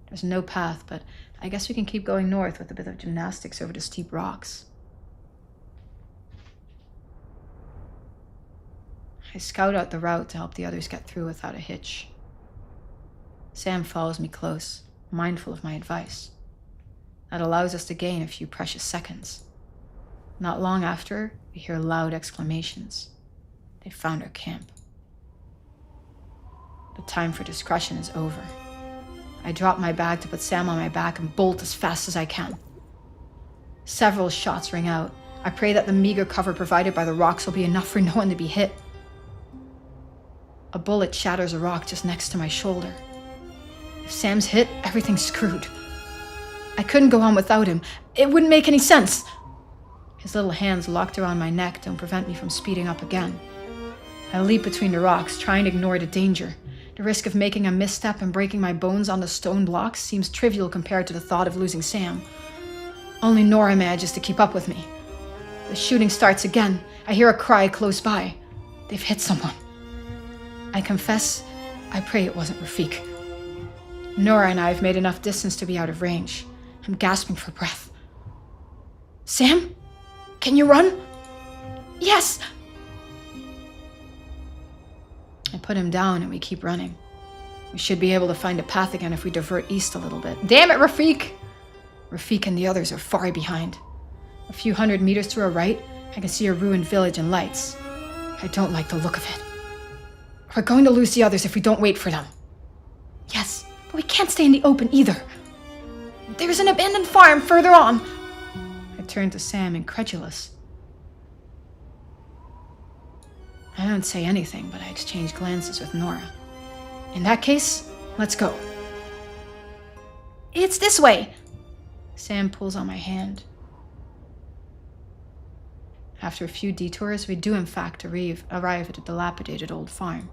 There's no path, but I guess we can keep going north with a bit of gymnastics over the steep rocks. I scout out the route to help the others get through without a hitch. Sam follows me close, mindful of my advice. That allows us to gain a few precious seconds. Not long after, we hear loud exclamations. They found our camp. The time for discretion is over. I drop my bag to put Sam on my back and bolt as fast as I can. Several shots ring out. I pray that the meager cover provided by the rocks will be enough for no one to be hit. A bullet shatters a rock just next to my shoulder. If Sam's hit, everything's screwed. I couldn't go on without him. It wouldn't make any sense. His little hands locked around my neck don't prevent me from speeding up again. I leap between the rocks, trying to ignore the danger. The risk of making a misstep and breaking my bones on the stone blocks seems trivial compared to the thought of losing Sam. Only Nora manages to keep up with me. The shooting starts again. I hear a cry close by. They've hit someone. I confess, I pray it wasn't Rafik. Nora and I have made enough distance to be out of range. I'm gasping for breath. Sam? Can you run? Yes! I put him down and we keep running. We should be able to find a path again if we divert east a little bit. Damn it, Rafik! Rafik and the others are far behind. A few hundred meters to our right, I can see a ruined village and lights. I don't like the look of it. We're going to lose the others if we don't wait for them. Yes, but we can't stay in the open either. There's an abandoned farm further on. I turned to Sam, incredulous. I don't say anything, but I exchange glances with Nora. In that case, let's go. It's this way. Sam pulls on my hand. After a few detours, we do in fact arrive at a dilapidated old farm.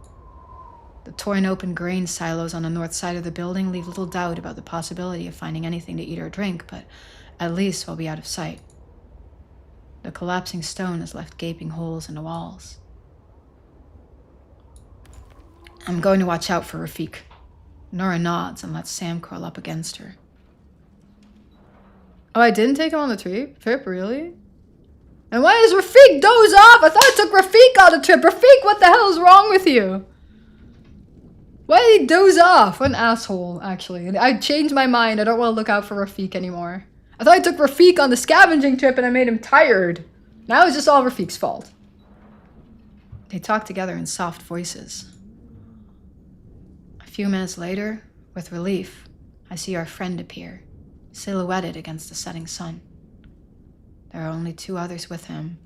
The torn open grain silos on the north side of the building leave little doubt about the possibility of finding anything to eat or drink, but at least we'll be out of sight. The collapsing stone has left gaping holes in the walls. I'm going to watch out for Rafik. Nora nods and lets Sam curl up against her. Oh, I didn't take him on the trip? Really? And why does Rafik doze off? I thought I took Rafik on the trip. Rafik, what the hell is wrong with you? Why did he doze off? What an asshole, actually. I changed my mind. I don't want to look out for Rafik anymore. I thought I took Rafik on the scavenging trip and I made him tired. Now it's just all Rafik's fault. They talk together in soft voices. A few minutes later, with relief, I see our friend appear, silhouetted against the setting sun. There are only two others with him,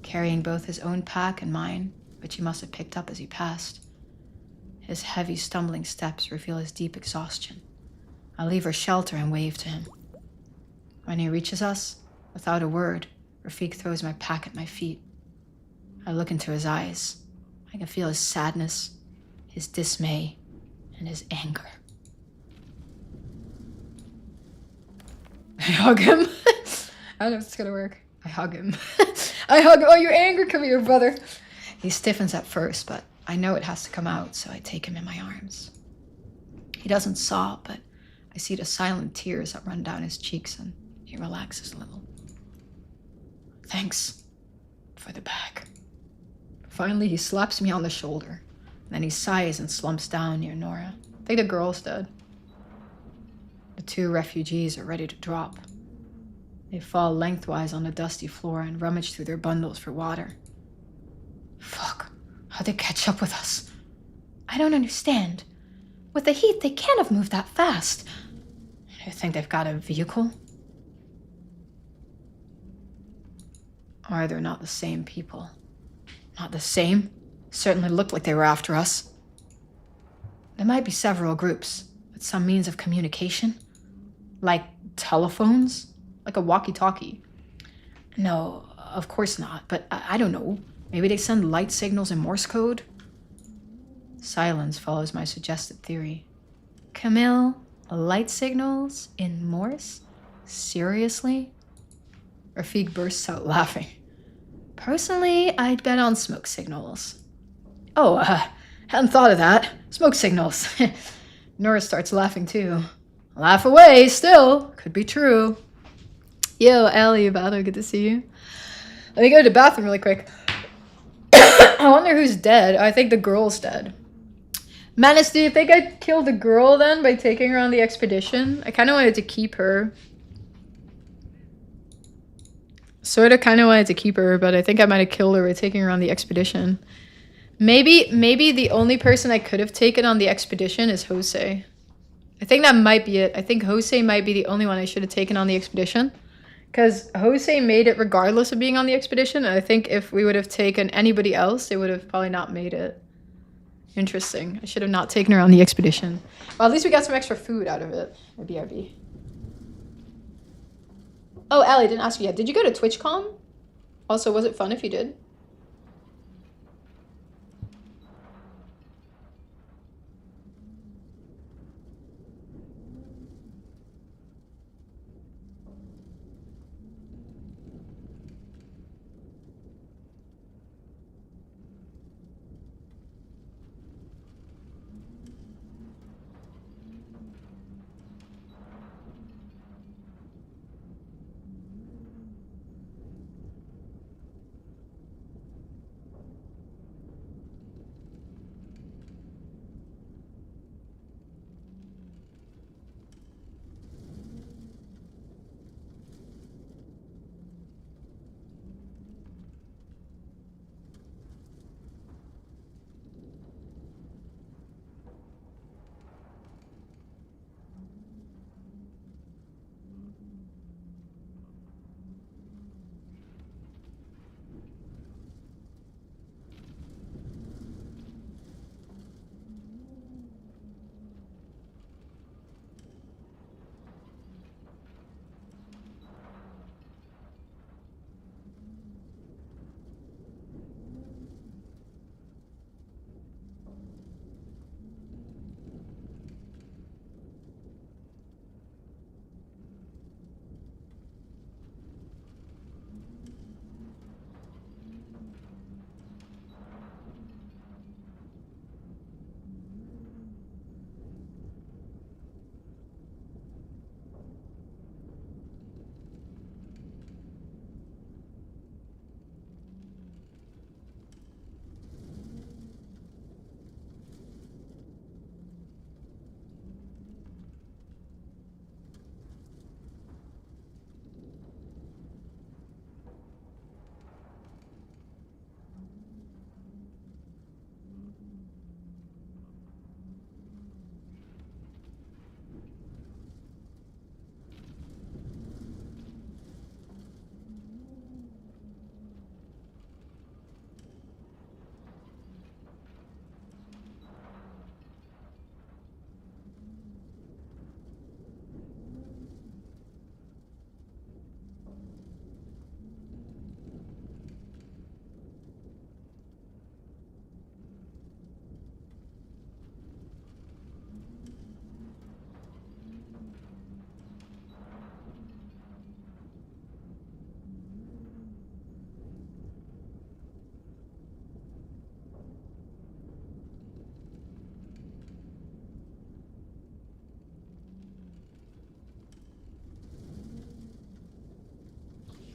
carrying both his own pack and mine, which he must have picked up as he passed. His heavy, stumbling steps reveal his deep exhaustion. I leave our shelter and wave to him. When he reaches us, without a word, Rafik throws my pack at my feet. I look into his eyes. I can feel his sadness, his dismay, and his anger. I hug him. I don't know if it's gonna work. I hug him. I hug him. Oh, you're angry? Come here, brother. He stiffens at first, but I know it has to come out, so I take him in my arms. He doesn't sob, but I see the silent tears that run down his cheeks, and he relaxes a little. Thanks for the bag. Finally, he slaps me on the shoulder. Then he sighs and slumps down near Nora. I think the girl's dead. The two refugees are ready to drop. They fall lengthwise on the dusty floor and rummage through their bundles for water. Fuck, how'd they catch up with us? I don't understand. With the heat, they can't have moved that fast. You think they've got a vehicle? Or they're not the same people? Not the same? Certainly looked like they were after us. There might be several groups, with some means of communication. Like telephones? Like a walkie-talkie. No, of course not, but I don't know. Maybe they send light signals in Morse code? Silence follows my suggested theory. Camille, light signals in Morse? Seriously? Rafik bursts out laughing. Personally, I'd bet on smoke signals. Oh, hadn't thought of that. Smoke signals. Nora starts laughing too. Laugh away, still. Could be true. Yo, Ellie, Battle, good to see you. Let me go to the bathroom really quick. I wonder who's dead. I think the girl's dead. Menace, do you think I killed the girl then by taking her on the expedition? I kind of wanted to keep her. Sort of kind of wanted to keep her, but I think I might have killed her by taking her on the expedition. Maybe the only person I could have taken on the expedition is Jose. I think that might be it. I think Jose might be the only one I should have taken on the expedition. Because Jose made it regardless of being on the expedition. And I think if we would have taken anybody else, they would have probably not made it. Interesting. I should have not taken her on the expedition. Well, at least we got some extra food out of it. Or BRB. Oh, Allie, didn't ask you yet. Did you go to TwitchCon? Also, was it fun if you did?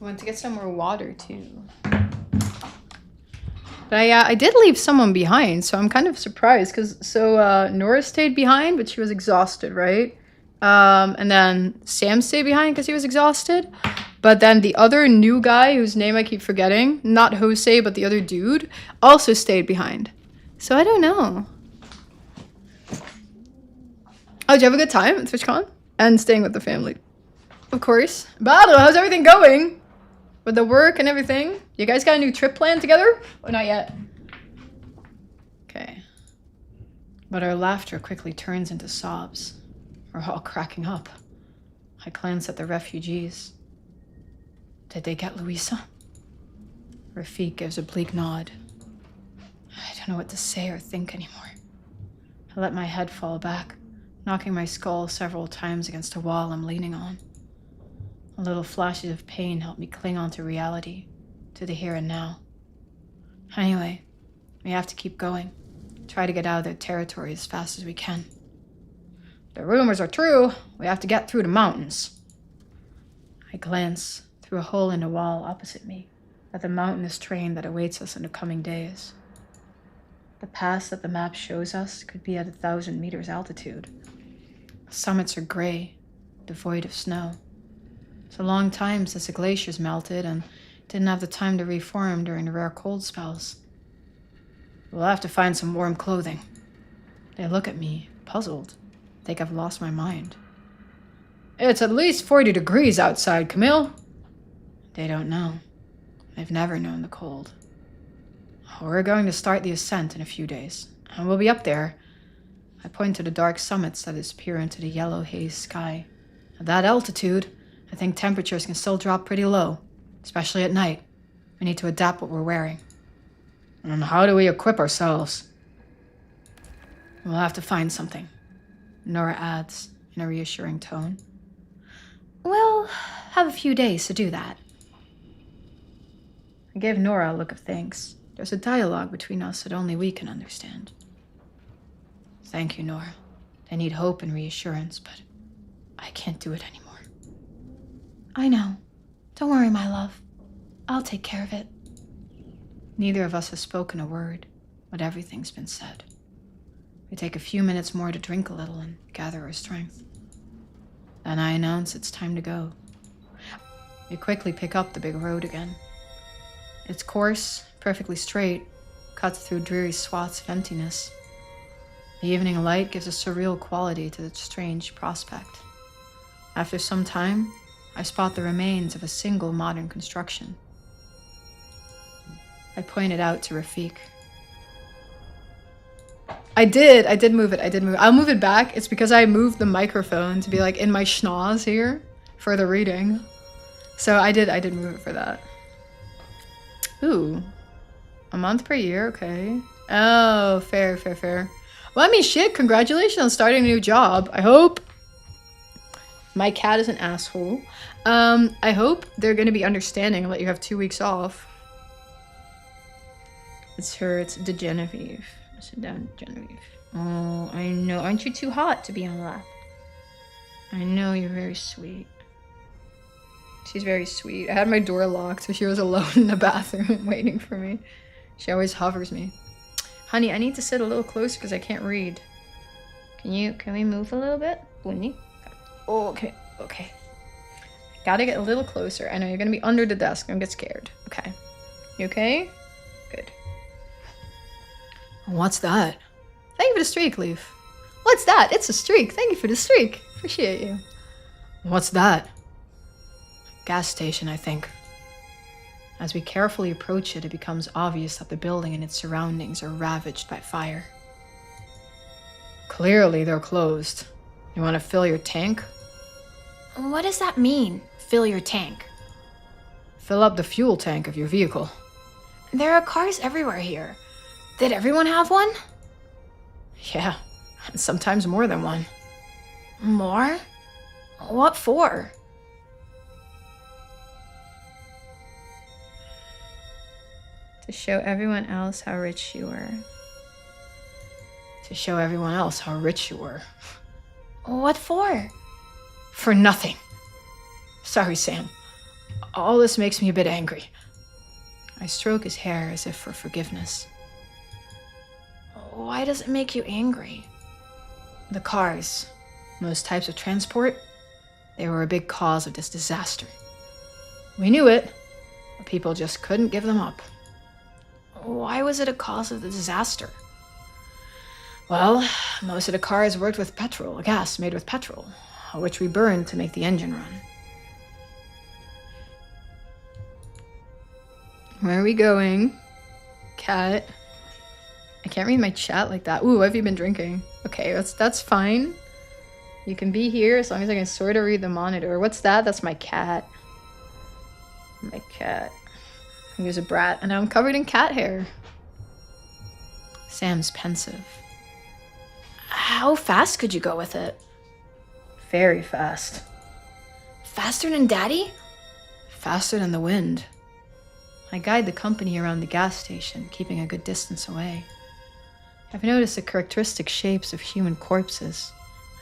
I went to get some more water too. But I did leave someone behind, so I'm kind of surprised because Nora stayed behind, but she was exhausted, right? And then Sam stayed behind because he was exhausted. But then the other new guy, whose name I keep forgetting, not Jose, but the other dude, also stayed behind. So I don't know. Oh, did you have a good time at TwitchCon? And staying with the family? Of course. Battle, how's everything going? With the work and everything? You guys got a new trip planned together? Or not yet? Okay. But our laughter quickly turns into sobs. We're all cracking up. I glance at the refugees. Did they get Louisa? Rafik gives a bleak nod. I don't know what to say or think anymore. I let my head fall back, knocking my skull several times against a wall I'm leaning on. A little flashes of pain help me cling on to reality, to the here and now. Anyway, we have to keep going. Try to get out of their territory as fast as we can. The rumors are true. We have to get through the mountains. I glance through a hole in the wall opposite me at the mountainous terrain that awaits us in the coming days. The pass that the map shows us could be at 1,000 meters altitude. The summits are gray, devoid of snow. It's a long time since the glaciers melted and didn't have the time to reform during the rare cold spells. We'll have to find some warm clothing. They look at me, puzzled. Think I've lost my mind. It's at least 40 degrees outside, Camille. They don't know. They've never known the cold. We're going to start the ascent in a few days, and we'll be up there. I point to the dark summits that disappear into the yellow haze sky. At that altitude, I think temperatures can still drop pretty low, especially at night. We need to adapt what we're wearing. And how do we equip ourselves? We'll have to find something, Nora adds in a reassuring tone. We'll have a few days to do that. I gave Nora a look of thanks. There's a dialogue between us that only we can understand. Thank you, Nora. I need hope and reassurance, but I can't do it anymore. I know. Don't worry, my love. I'll take care of it. Neither of us has spoken a word, but everything's been said. We take a few minutes more to drink a little and gather our strength. Then I announce it's time to go. We quickly pick up the big road again. Its course, perfectly straight, cuts through dreary swaths of emptiness. The evening light gives a surreal quality to the strange prospect. After some time, I spot the remains of a single modern construction. I pointed out to Rafik. I did move it. I'll move it back. It's because I moved the microphone to be like in my schnoz here for the reading. So I did move it for that. Ooh. A month per year, okay. Oh, fair. Well, I mean, shit, congratulations on starting a new job. I hope. My cat is an asshole. I hope they're gonna be understanding and let you have 2 weeks off. It's her, it's the Genevieve. Sit down, Genevieve. Oh, I know. Aren't you too hot to be on lap? I know, you're very sweet. She's very sweet. I had my door locked, so she was alone in the bathroom waiting for me. She always hovers me. Honey, I need to sit a little closer because I can't read. Can we move a little bit? Winnie? Oh, okay. Gotta get a little closer. I know you're gonna be under the desk. Don't get scared. Okay. You okay? Good. What's that? Thank you for the streak, Leaf. What's that? It's a streak. Thank you for the streak. Appreciate you. What's that? Gas station, I think. As we carefully approach it, it becomes obvious that the building and its surroundings are ravaged by fire. Clearly, they're closed. You want to fill your tank? What does that mean, fill your tank? Fill up the fuel tank of your vehicle. There are cars everywhere here. Did everyone have one? Yeah, and sometimes more than one. More? What for? To show everyone else how rich you were. To show everyone else how rich you were. What for? For nothing. Sorry, Sam. All this makes me a bit angry. I stroke his hair as if for forgiveness. Why does it make you angry? The cars, most types of transport, they were a big cause of this disaster. We knew it, but people just couldn't give them up. Why was it a cause of the disaster? Well, most of the cars worked with petrol, gas made with petrol, which we burned to make the engine run. Where are we going? Cat. I can't read my chat like that. Ooh, what have you been drinking? Okay, that's fine. You can be here as long as I can sort of read the monitor. What's that? That's my cat. My cat. He was a brat, and now I'm covered in cat hair. Sam's pensive. How fast could you go with it? Very fast. Faster than Daddy? Faster than the wind. I guide the company around the gas station, keeping a good distance away. I've noticed the characteristic shapes of human corpses,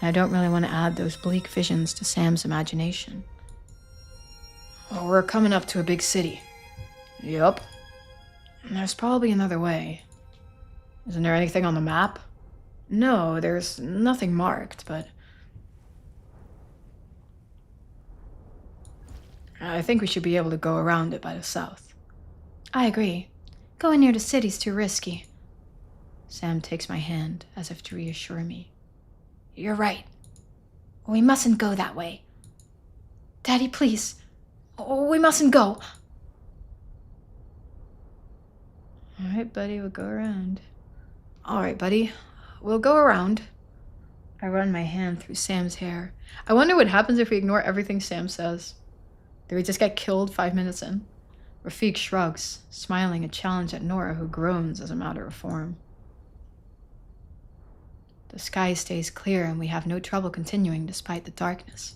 and I don't really want to add those bleak visions to Sam's imagination. Oh, we're coming up to a big city. Yup. There's probably another way. Isn't there anything on the map? No, there's nothing marked, but I think we should be able to go around it by the south. I agree. Going near the city's too risky. Sam takes my hand as if to reassure me. You're right. We mustn't go that way. Daddy, please. We mustn't go. All right, buddy, we'll go around. All right, buddy. We'll go around. I run my hand through Sam's hair. I wonder what happens if we ignore everything Sam says. Do we just get killed 5 minutes in? Rafik shrugs, smiling a challenge at Nora, who groans as a matter of form. The sky stays clear and we have no trouble continuing despite the darkness.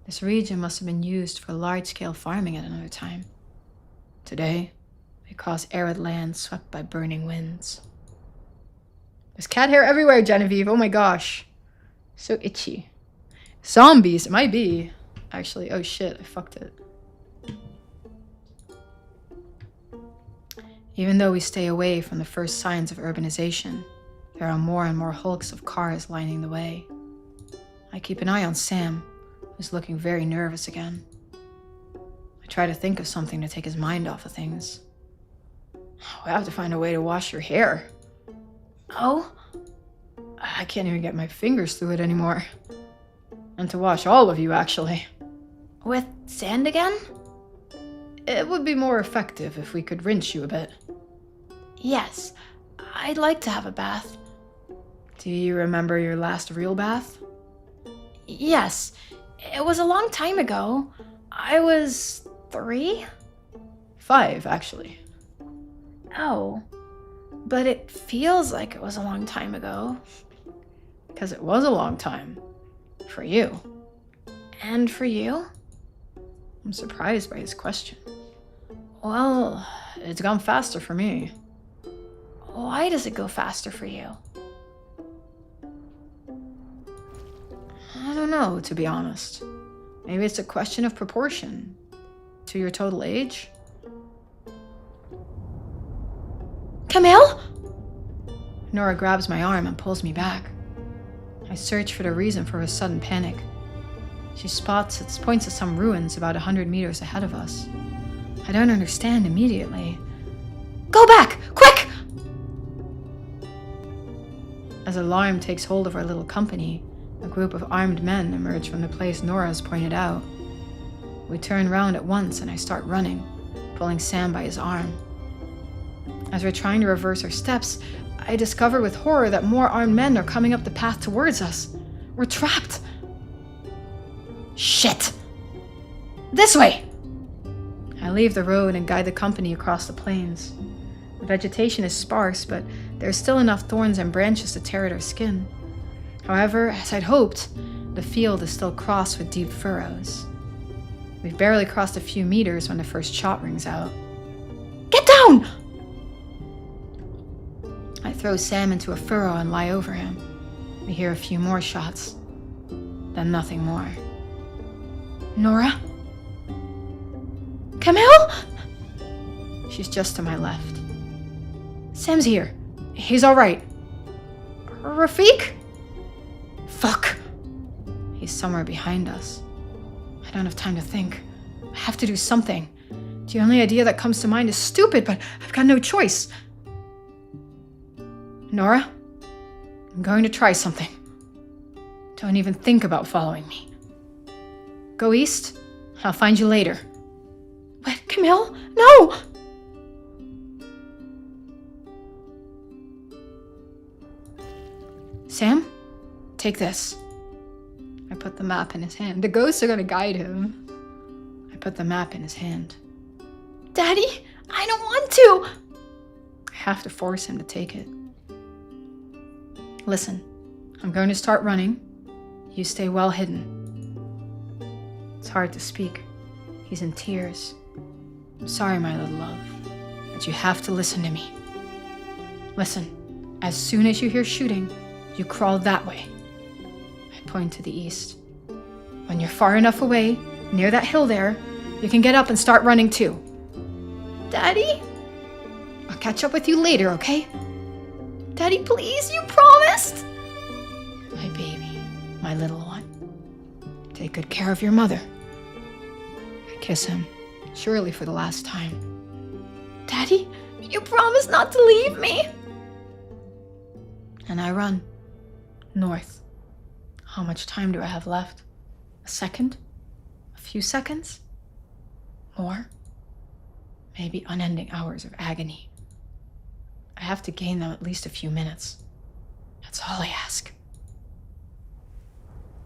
This region must have been used for large-scale farming at another time. Today, we cross arid lands swept by burning winds. There's cat hair everywhere, Genevieve. Oh my gosh. So itchy. Zombies. It might be. Actually, oh shit, I fucked it. Even though we stay away from the first signs of urbanization, there are more and more hulks of cars lining the way. I keep an eye on Sam, who's looking very nervous again. I try to think of something to take his mind off of things. We have to find a way to wash your hair. Oh? I can't even get my fingers through it anymore. And to wash all of you, actually. With sand again? It would be more effective if we could rinse you a bit. Yes. I'd like to have a bath. Do you remember your last real bath? Yes. It was a long time ago. I was 3? 5, actually. Oh. But it feels like it was a long time ago. Because it was a long time. For you. And for you? I'm surprised by his question. Well, It's gone faster for me. why does it go faster for you? I don't know, to be honest. Maybe it's a question of proportion. To your total age? Camille? Nora grabs my arm and pulls me back. I search for the reason for her sudden panic. She points at some ruins about 100 meters ahead of us. I don't understand immediately. Go back! Quick! As alarm takes hold of our little company, a group of armed men emerge from the place Nora has pointed out. We turn round at once and I start running, pulling Sam by his arm. As we're trying to reverse our steps, I discover with horror that more armed men are coming up the path towards us. We're trapped. Shit! This way! I leave the road and guide the company across the plains. The vegetation is sparse, but there's still enough thorns and branches to tear at our skin. However, as I'd hoped, the field is still crossed with deep furrows. We've barely crossed a few meters when the first shot rings out. Get down! I throw Sam into a furrow and lie over him. We hear a few more shots, then nothing more. Nora? She's just to my left. Sam's here. He's all right. Rafik? Fuck. He's somewhere behind us. I don't have time to think. I have to do something. The only idea that comes to mind is stupid, but I've got no choice. Nora, I'm going to try something. Don't even think about following me. Go east. I'll find you later. Wait, Camille? No! Sam, take this. I put the map in his hand. The ghosts are gonna guide him. I put the map in his hand. Daddy, I don't want to! I have to force him to take it. Listen, I'm going to start running. You stay well hidden. It's hard to speak. He's in tears. I'm sorry, my little love, but you have to listen to me. Listen, as soon as you hear shooting, you crawl that way. I point to the east. When you're far enough away, near that hill there, you can get up and start running too. Daddy? I'll catch up with you later, okay? Daddy, please, you promised! My baby, my little one. Take good care of your mother. I kiss him, surely for the last time. Daddy, you promised not to leave me! And I run. North. How much time do I have left? A second? A few seconds? More? Maybe unending hours of agony. I have to gain them at least a few minutes. That's all I ask.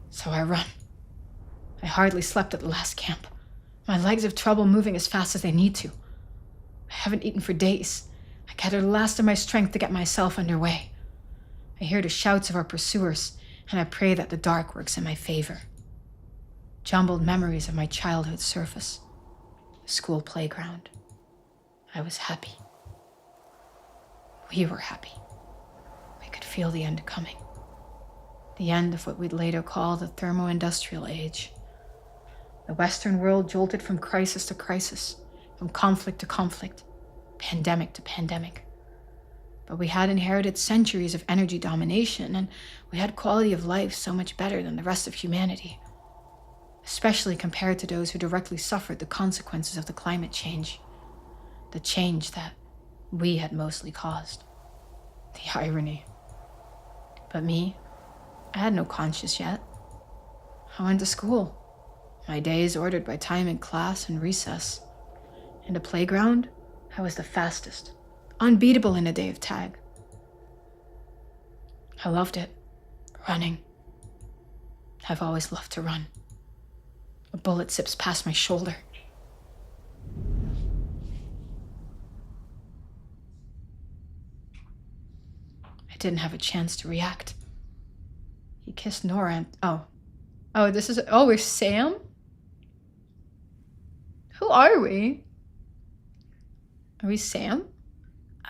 So I run. I hardly slept at the last camp. My legs have trouble moving as fast as they need to. I haven't eaten for days. I gather the last of my strength to get myself underway. I hear the shouts of our pursuers, and I pray that the dark works in my favor. Jumbled memories of my childhood surface. The school playground. I was happy. We were happy. We could feel the end coming. The end of what we'd later call the thermo-industrial age. The Western world jolted from crisis to crisis, from conflict to conflict, pandemic to pandemic. But we had inherited centuries of energy domination, and we had quality of life so much better than the rest of humanity, especially compared to those who directly suffered the consequences of the climate change, the change that we had mostly caused. The irony. But me, I had no conscience yet. I went to school. My days ordered by time in class and recess. In the playground, I was the fastest, unbeatable in a day of tag. I loved it. Running. I've always loved to run. A bullet zips past my shoulder. I didn't have a chance to react. He kissed Nora and... Oh, we're Sam? Who are we? Are we Sam?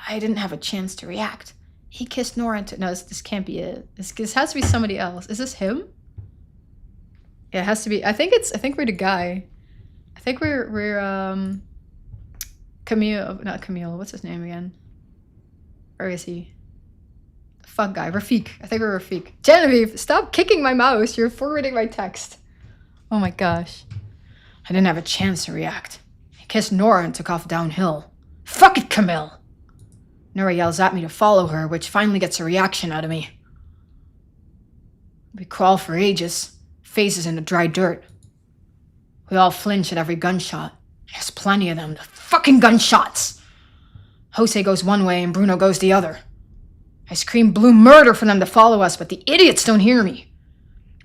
I didn't have a chance to react. He kissed Nora and... No, this can't be it. This has to be somebody else. Is this him? Yeah, it has to be. I think we're the guy. I think we're Camille, not Camille. What's his name again? Where is he? Fuck guy, Rafik. I think we're Rafik. Genevieve, stop kicking my mouse. You're forwarding my text. Oh my gosh. I didn't have a chance to react. He kissed Nora and took off downhill. Fuck it, Camille! Nora yells at me to follow her, which finally gets a reaction out of me. We crawl for ages, faces in the dry dirt. We all flinch at every gunshot. There's plenty of them, the fucking gunshots! Jose goes one way and Bruno goes the other. I scream blue murder for them to follow us, but the idiots don't hear me.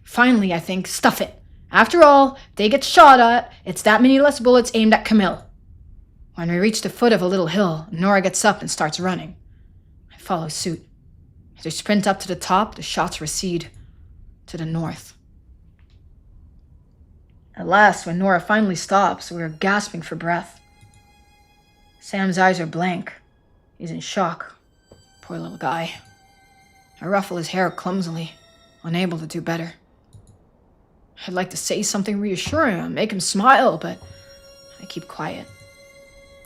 Finally, I think, stuff it. After all, if they get shot at, it's that many less bullets aimed at Camille. When we reach the foot of a little hill, Nora gets up and starts running. I follow suit. As we sprint up to the top, the shots recede. To the north. At last, when Nora finally stops, we are gasping for breath. Sam's eyes are blank. He's in shock. Poor little guy. I ruffle his hair clumsily, unable to do better. I'd like to say something reassuring and make him smile, but I keep quiet.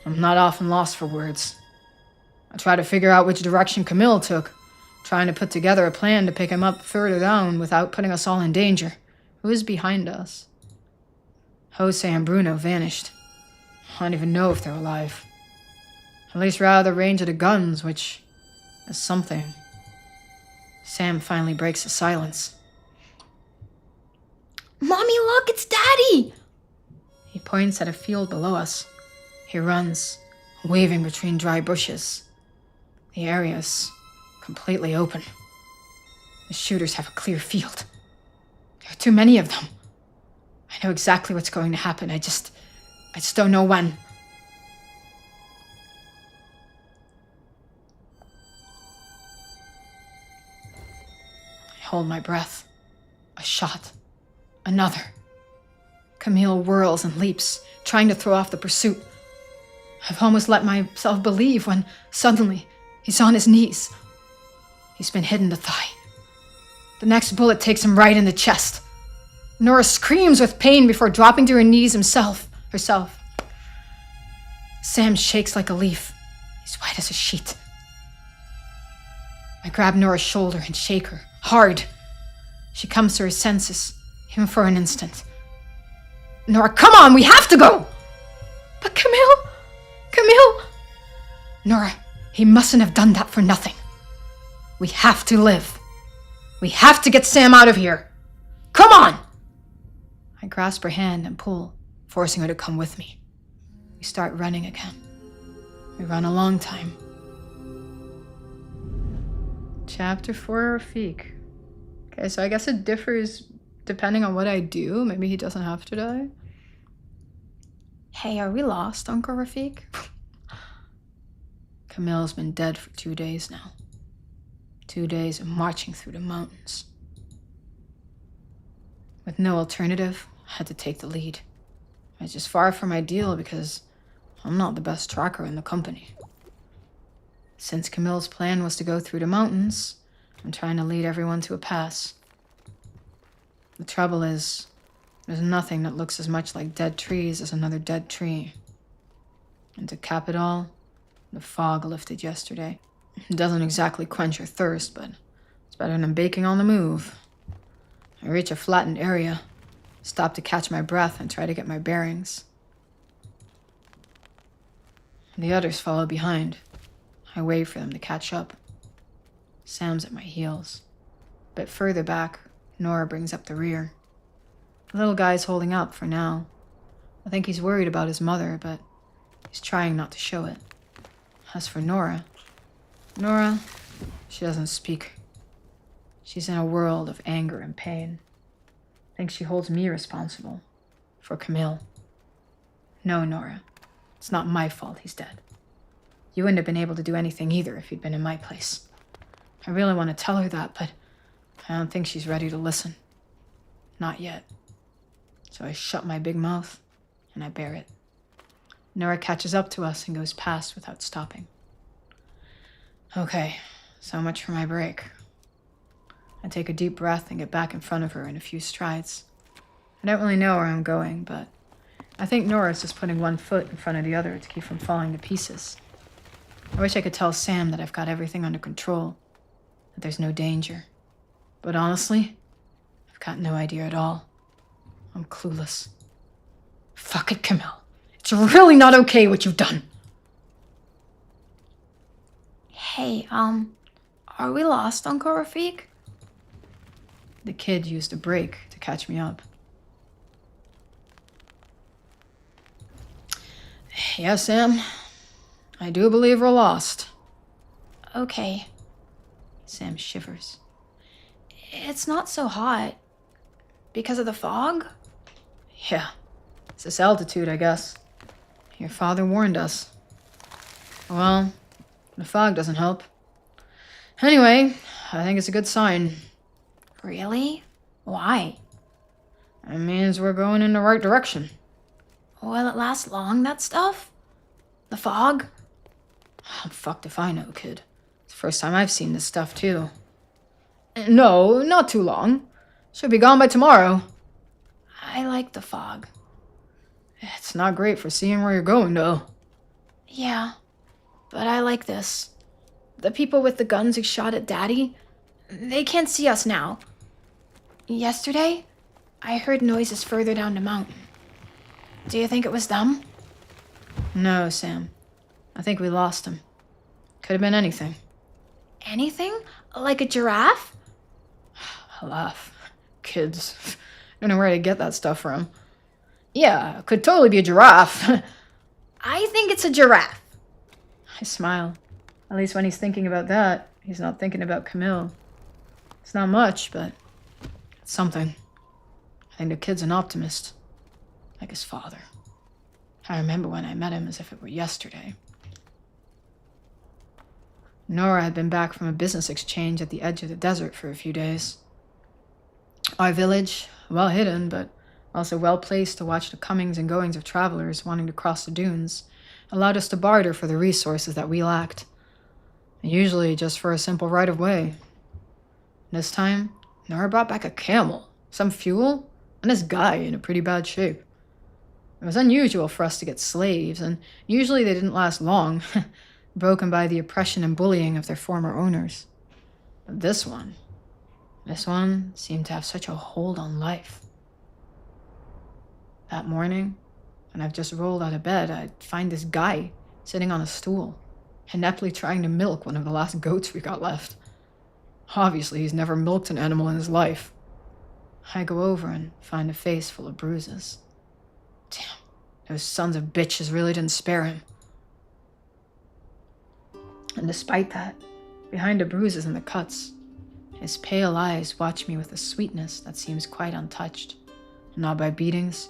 I'm not often lost for words. I try to figure out which direction Camille took, trying to put together a plan to pick him up further down without putting us all in danger. Who is behind us? Jose and Bruno vanished. I don't even know if they're alive. At least we're out of the range of the guns, which is something. Sam finally breaks the silence. Mommy, look, it's Daddy! He points at a field below us. He runs, waving between dry bushes. The area is completely open. The shooters have a clear field. There are too many of them. I know exactly what's going to happen. I just don't know when. I hold my breath. A shot. Another. Camille whirls and leaps, trying to throw off the pursuit. I've almost let myself believe when suddenly he's on his knees. He's been hit in the thigh. The next bullet takes him right in the chest. Nora screams with pain before dropping to her knees herself. Sam shakes like a leaf. He's white as a sheet. I grab Nora's shoulder and shake her, hard. She comes to her senses, even for an instant. Nora, come on, we have to go! But Camille! Nora, he mustn't have done that for nothing. We have to live. We have to get Sam out of here. Come on! I grasp her hand and pull, forcing her to come with me. We start running again. We run a long time. Chapter 4, Rafik. Okay, so I guess it differs depending on what I do. Maybe he doesn't have to die. Hey, are we lost, Uncle Rafik? Camille's been dead for 2 days now. 2 days of marching through the mountains. With no alternative, I had to take the lead. It's just far from ideal because I'm not the best tracker in the company. Since Camille's plan was to go through the mountains, I'm trying to lead everyone to a pass. The trouble is, there's nothing that looks as much like dead trees as another dead tree. And to cap it all, the fog lifted yesterday. It doesn't exactly quench your thirst, but it's better than baking on the move. I reach a flattened area, stop to catch my breath and try to get my bearings. The others follow behind. I wait for them to catch up. Sam's at my heels. A bit further back, Nora brings up the rear. The little guy's holding up for now. I think he's worried about his mother, but he's trying not to show it. As for Nora, she doesn't speak. She's in a world of anger and pain. I think she holds me responsible for Camille. No, Nora, it's not my fault he's dead. You wouldn't have been able to do anything either if you'd been in my place. I really want to tell her that, but I don't think she's ready to listen. Not yet. So I shut my big mouth and I bear it. Nora catches up to us and goes past without stopping. Okay, so much for my break. I take a deep breath and get back in front of her in a few strides. I don't really know where I'm going, but I think Nora's just putting one foot in front of the other to keep from falling to pieces. I wish I could tell Sam that I've got everything under control, that there's no danger. But honestly, I've got no idea at all. I'm clueless. Fuck it, Camille. It's really not okay what you've done. Hey, are we lost, Uncle Rafik? The kid used a break to catch me up. Yes, Sam. I do believe we're lost. Okay. Sam shivers. It's not so hot. Because of the fog? Yeah. It's this altitude, I guess. Your father warned us. Well, the fog doesn't help. Anyway, I think it's a good sign. Really? Why? It means we're going in the right direction. Will it last long, that stuff? The fog? I'm fucked if I know, kid. It's the first time I've seen this stuff, too. No, not too long. Should be gone by tomorrow. I like the fog. It's not great for seeing where you're going, though. Yeah, but I like this. The people with the guns who shot at Daddy, they can't see us now. Yesterday, I heard noises further down the mountain. Do you think it was them? No, Sam. I think we lost him. Could have been anything. Anything? Like a giraffe? I laugh. Kids. Don't know where to get that stuff from. Yeah, could totally be a giraffe. I think it's a giraffe. I smile. At least when he's thinking about that, he's not thinking about Camille. It's not much, but It's something. I think the kid's an optimist. Like his father. I remember when I met him as if it were yesterday. Nora had been back from a business exchange at the edge of the desert for a few days. Our village, well hidden, but also well placed to watch the comings and goings of travelers wanting to cross the dunes, allowed us to barter for the resources that we lacked. Usually just for a simple right of way. This time, Nora brought back a camel, some fuel, and this guy in a pretty bad shape. It was unusual for us to get slaves, and usually they didn't last long, broken by the oppression and bullying of their former owners. But this one seemed to have such a hold on life. That morning, when I've just rolled out of bed, I'd find this guy sitting on a stool, ineptly trying to milk one of the last goats we got left. Obviously, he's never milked an animal in his life. I go over and find a face full of bruises. Damn, those sons of bitches really didn't spare him. And despite that, behind the bruises and the cuts, his pale eyes watch me with a sweetness that seems quite untouched, not by beatings,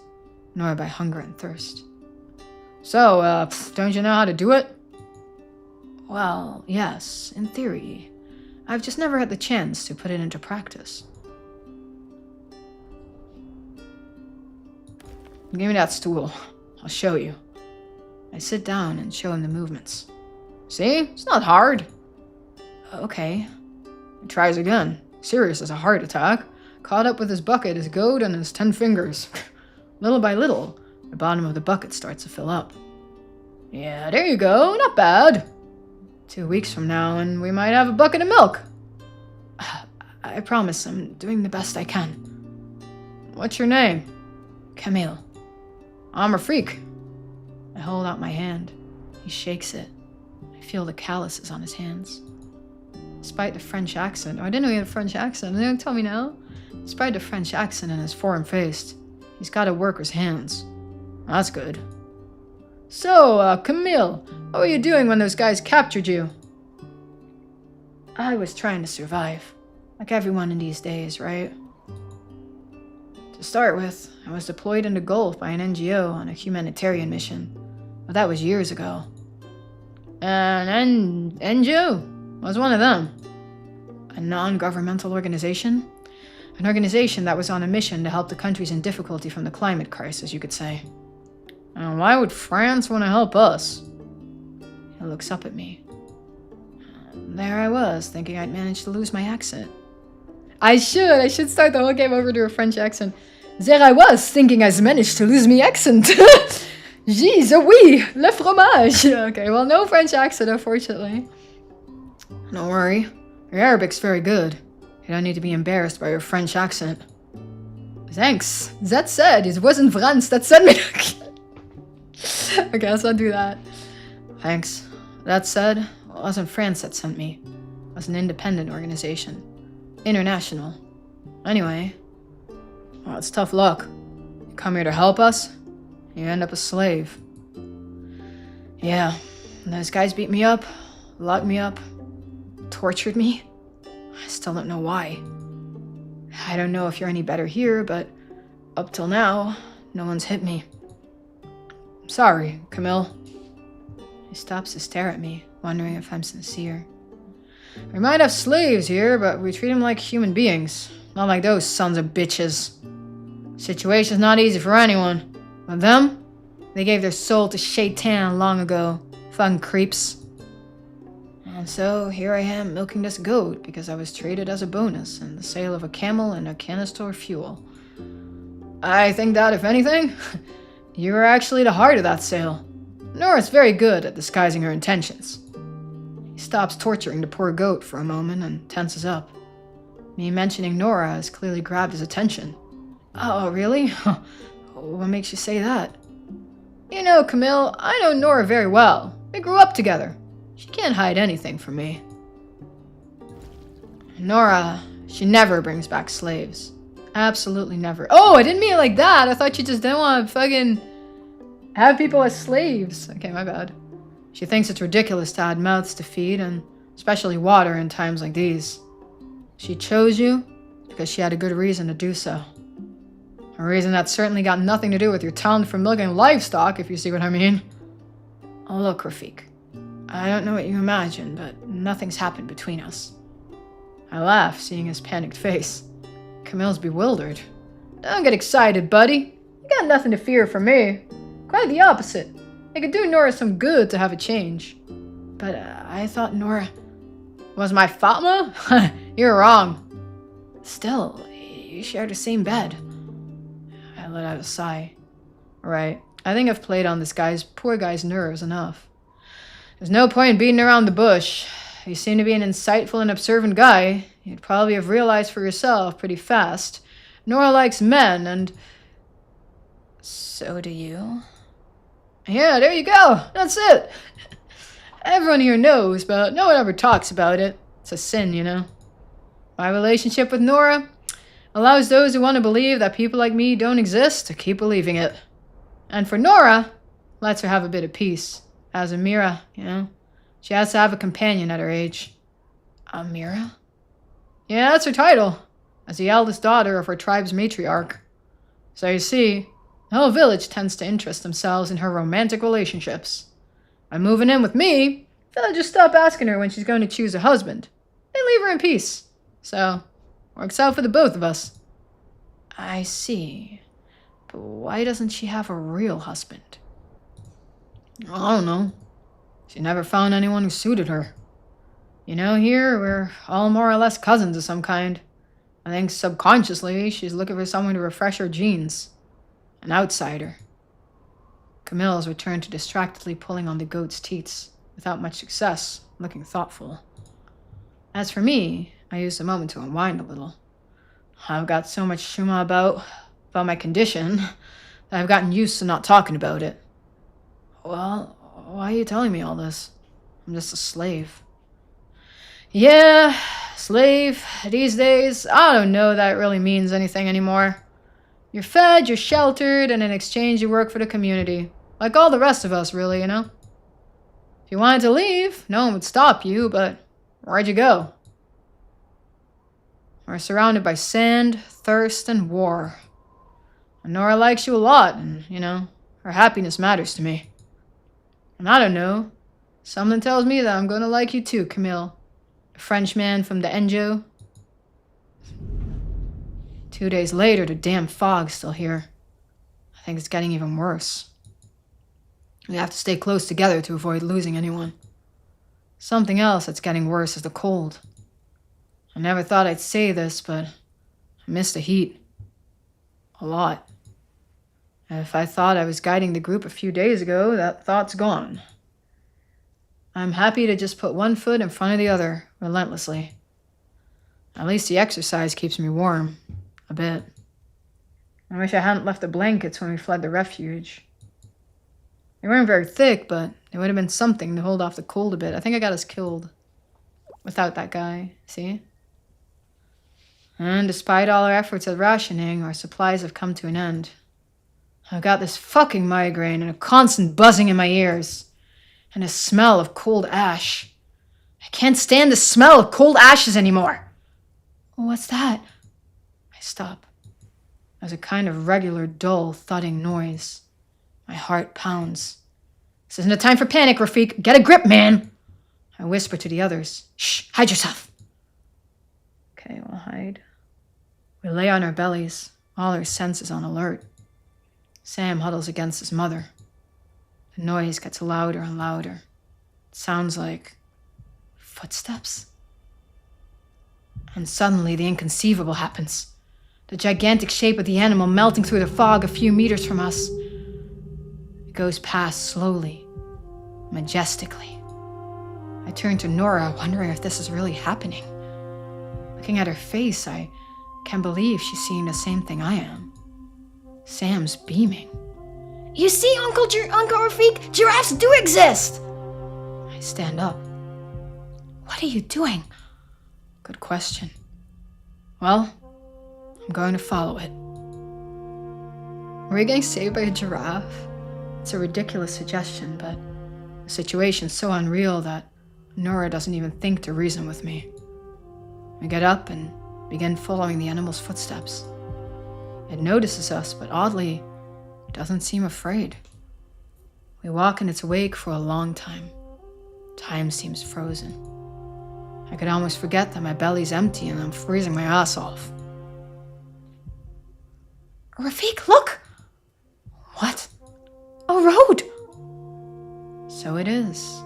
nor by hunger and thirst. So, don't you know how to do it? Well, yes, in theory. I've just never had the chance to put it into practice. Give me that stool. I'll show you. I sit down and show him the movements. See? It's not hard. Okay. He tries again. Serious as a heart attack. Caught up with his bucket, his goat, and his 10 fingers. Little by little, the bottom of the bucket starts to fill up. Yeah, there you go. Not bad. 2 weeks from now, and we might have a bucket of milk. I promise I'm doing the best I can. What's your name? Camille. I'm a freak. I hold out my hand. He shakes it. I feel the calluses on his hands. Despite the French accent, I didn't know he had a French accent. They don't tell me now. Despite the French accent and his foreign face, he's got a worker's hands. That's good. So, Camille, what were you doing when those guys captured you? I was trying to survive. Like everyone in these days, right? To start with, I was deployed in the Gulf by an NGO on a humanitarian mission. But that was years ago. An NGO? I was one of them. A non-governmental organization? An organization that was on a mission to help the countries in difficulty from the climate crisis, you could say. And why would France want to help us? He looks up at me. There I was, thinking I'd managed to lose my accent. I should start the whole game over to a French accent. There I was, thinking I'd managed to lose my accent. Jeez, oui, le fromage. Okay, well, no French accent, unfortunately. Don't worry, your Arabic's very good. You don't need to be embarrassed by your French accent. Thanks. That said, it wasn't France that sent me. Okay, let's not do that. Thanks. That said, it wasn't France that sent me. It was an independent organization. International. Anyway, well, it's tough luck. You come here to help us, you end up a slave. Yeah, those guys beat me up, locked me up, tortured me. I still don't know why. I don't know if you're any better here, but up till now, no one's hit me. Sorry, Camille. He stops to stare at me, wondering if I'm sincere. We might have slaves here, but we treat them like human beings, not like those sons of bitches. Situation's not easy for anyone, but them, they gave their soul to Shaitan long ago. Fucking creeps. And so here I am milking this goat because I was traded as a bonus in the sale of a camel and a canister of fuel. I think that, if anything, you were actually the heart of that sale. Nora's very good at disguising her intentions. He stops torturing the poor goat for a moment and tenses up. Me mentioning Nora has clearly grabbed his attention. Oh, really? What makes you say that? You know, Camille, I know Nora very well. We grew up together. She can't hide anything from me. Nora, she never brings back slaves. Absolutely never. Oh, I didn't mean it like that. I thought you just didn't want to fucking have people as slaves. Okay, my bad. She thinks it's ridiculous to add mouths to feed, and especially water in times like these. She chose you because she had a good reason to do so. A reason that certainly got nothing to do with your talent for milking livestock, if you see what I mean. Oh, look, Rafik. I don't know what you imagine, but nothing's happened between us. I laugh, seeing his panicked face. Camille's bewildered. Don't get excited, buddy. You got nothing to fear from me. Quite the opposite. It could do Nora some good to have a change. But I thought Nora was my Fatma? You're wrong. Still, you share the same bed. I let out a sigh. Right. I think I've played on this poor guy's nerves enough. There's no point beating around the bush. You seem to be an insightful and observant guy. You'd probably have realized for yourself pretty fast. Nora likes men, and So do you? yeah, there you go. That's it. Everyone here knows, but no one ever talks about it. It's a sin, you know. My relationship with Nora allows those who want to believe that people like me don't exist to keep believing it. And for Nora, lets her have a bit of peace. As Amira, you know. She has to have a companion at her age. Amira? Yeah, that's her title. As the eldest daughter of her tribe's matriarch. So you see, the whole village tends to interest themselves in her romantic relationships. By moving in with me, villagers stop asking her when she's going to choose a husband. They leave her in peace. So, works out for the both of us. I see. But why doesn't she have a real husband? I don't know. She never found anyone who suited her. You know, here, we're all more or less cousins of some kind. I think subconsciously, she's looking for someone to refresh her genes. An outsider. Camille has returned to distractedly pulling on the goat's teats, without much success, looking thoughtful. As for me, I used the moment to unwind a little. I've got so much shuma about my condition, that I've gotten used to not talking about it. Well, why are you telling me all this? I'm just a slave. Yeah, slave. These days, I don't know that it really means anything anymore. You're fed, you're sheltered, and in exchange you work for the community. Like all the rest of us, really, you know? If you wanted to leave, no one would stop you, but where'd you go? We're surrounded by sand, thirst, and war. And Nora likes you a lot, and, you know, her happiness matters to me. And I don't know. Something tells me that I'm gonna like you too, Camille. The Frenchman from the Enjo. 2 days later, the damn fog's still here. I think it's getting even worse. We have to stay close together to avoid losing anyone. Something else that's getting worse is the cold. I never thought I'd say this, but I miss the heat. A lot. If I thought I was guiding the group a few days ago, that thought's gone. I'm happy to just put one foot in front of the other, relentlessly. At least the exercise keeps me warm. A bit. I wish I hadn't left the blankets when we fled the refuge. They weren't very thick, but they would have been something to hold off the cold a bit. I think I got us killed. Without that guy, see? And despite all our efforts at rationing, our supplies have come to an end. I've got this fucking migraine and a constant buzzing in my ears. And a smell of cold ash. I can't stand the smell of cold ashes anymore. What's that? I stop. There's a kind of regular, dull, thudding noise. My heart pounds. This isn't a time for panic, Rafik. Get a grip, man! I whisper to the others. Shh, hide yourself. Okay, we'll hide. We lay on our bellies, all our senses on alert. Sam huddles against his mother. The noise gets louder and louder. It sounds like footsteps. And suddenly the inconceivable happens. The gigantic shape of the animal melting through the fog a few meters from us. It goes past slowly, majestically. I turn to Nora, wondering if this is really happening. Looking at her face, I can't believe she's seeing the same thing I am. Sam's beaming. You see, Uncle Rafik, giraffes do exist! I stand up. What are you doing? Good question. Well, I'm going to follow it. Are we getting saved by a giraffe? It's a ridiculous suggestion, but the situation's so unreal that Nora doesn't even think to reason with me. We get up and begin following the animal's footsteps. It notices us, but oddly, it doesn't seem afraid. We walk in its wake for a long time. Time seems frozen. I could almost forget that my belly's empty and I'm freezing my ass off. Rafik, look! What? A road! So it is.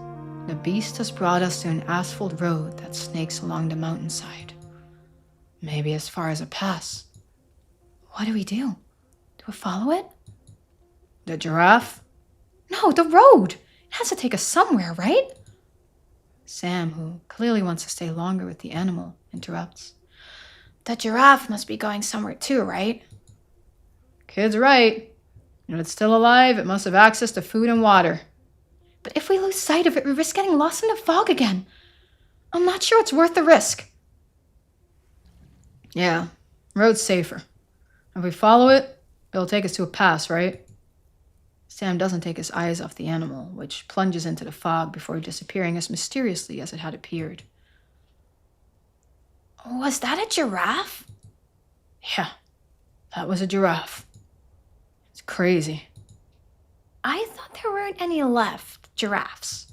The beast has brought us to an asphalt road that snakes along the mountainside. Maybe as far as a pass. What do? Do we follow it? The giraffe? No, the road! It has to take us somewhere, right? Sam, who clearly wants to stay longer with the animal, interrupts. The giraffe must be going somewhere too, right? Kid's right. If it's still alive, it must have access to food and water. But if we lose sight of it, we risk getting lost in the fog again. I'm not sure it's worth the risk. Yeah, road's safer. If we follow it, it'll take us to a pass, right? Sam doesn't take his eyes off the animal, which plunges into the fog before disappearing as mysteriously as it had appeared. Was that a giraffe? Yeah, that was a giraffe. It's crazy. I thought there weren't any left giraffes.